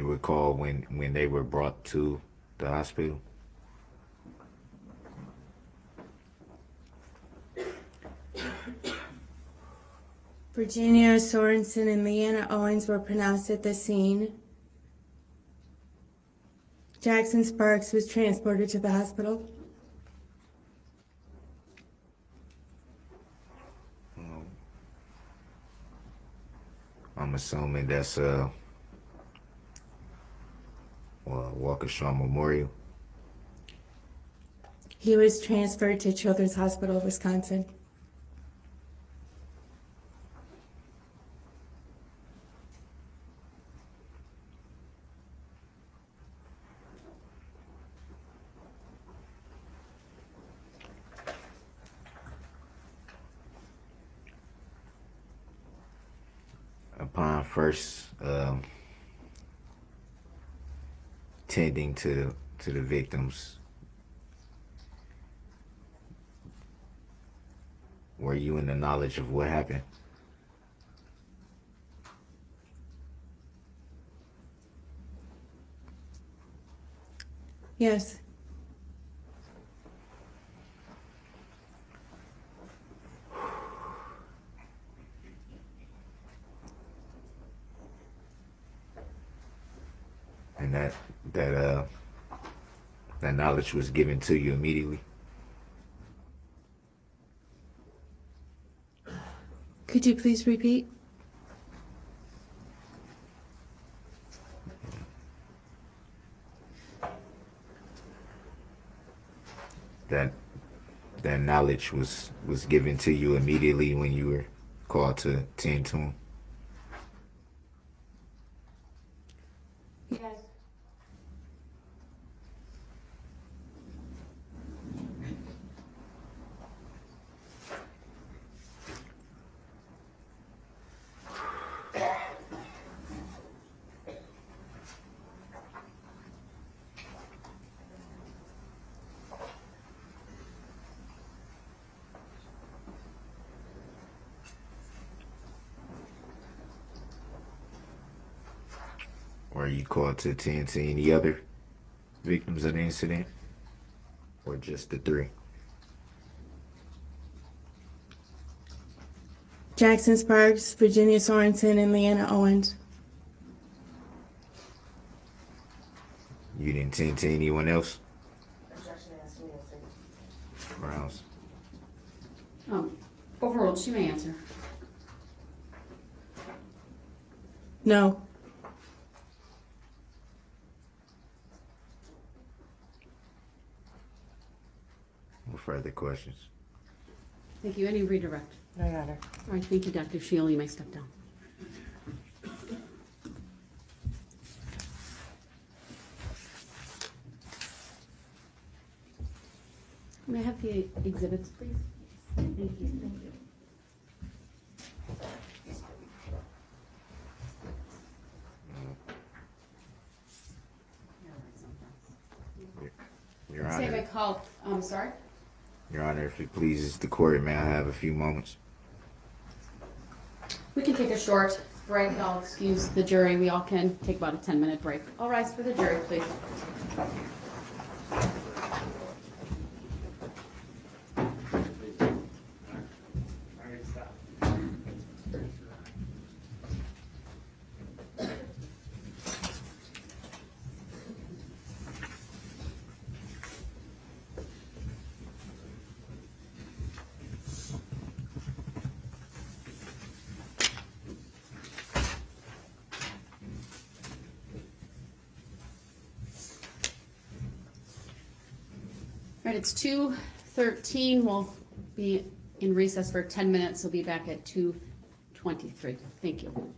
S8: recall when when they were brought to the hospital?
S20: Virginia Sorensen and Leanna Owens were pronounced at the scene. Jackson Sparks was transported to the hospital.
S8: I'm assuming that's Waukesha Memorial.
S20: He was transferred to Children's Hospital of Wisconsin.
S8: Upon first tending to the victims, were you in the knowledge of what happened?
S20: Yes.
S8: And that knowledge was given to you immediately?
S20: Could you please repeat?
S8: That knowledge was given to you immediately when you were called to tend to him?
S20: Yes.
S8: Were you called to attend to any other victims of the incident? Or just the 3?
S20: Jackson Sparks, Virginia Sorensen, and Leanna Owens.
S8: You didn't tend to anyone else? Browns.
S9: Overruled. She may answer.
S20: No.
S8: No further questions.
S9: Thank you. Any redirect?
S14: No, Your Honor.
S9: All right. Thank you, Dr. Shield. You may step down. May I have the exhibits, please? Thank you. Thank you.
S8: Your
S9: Say my
S8: Honor,
S9: call. I'm sorry.
S8: Your Honor, if it pleases the court, may I have a few moments?
S9: We can take a short break. I'll excuse the jury. We all can take about a 10-minute break. All rise for the jury, please. right, it's 2:13. We'll be in recess for 10 minutes. We'll be back at 2:23. Thank you.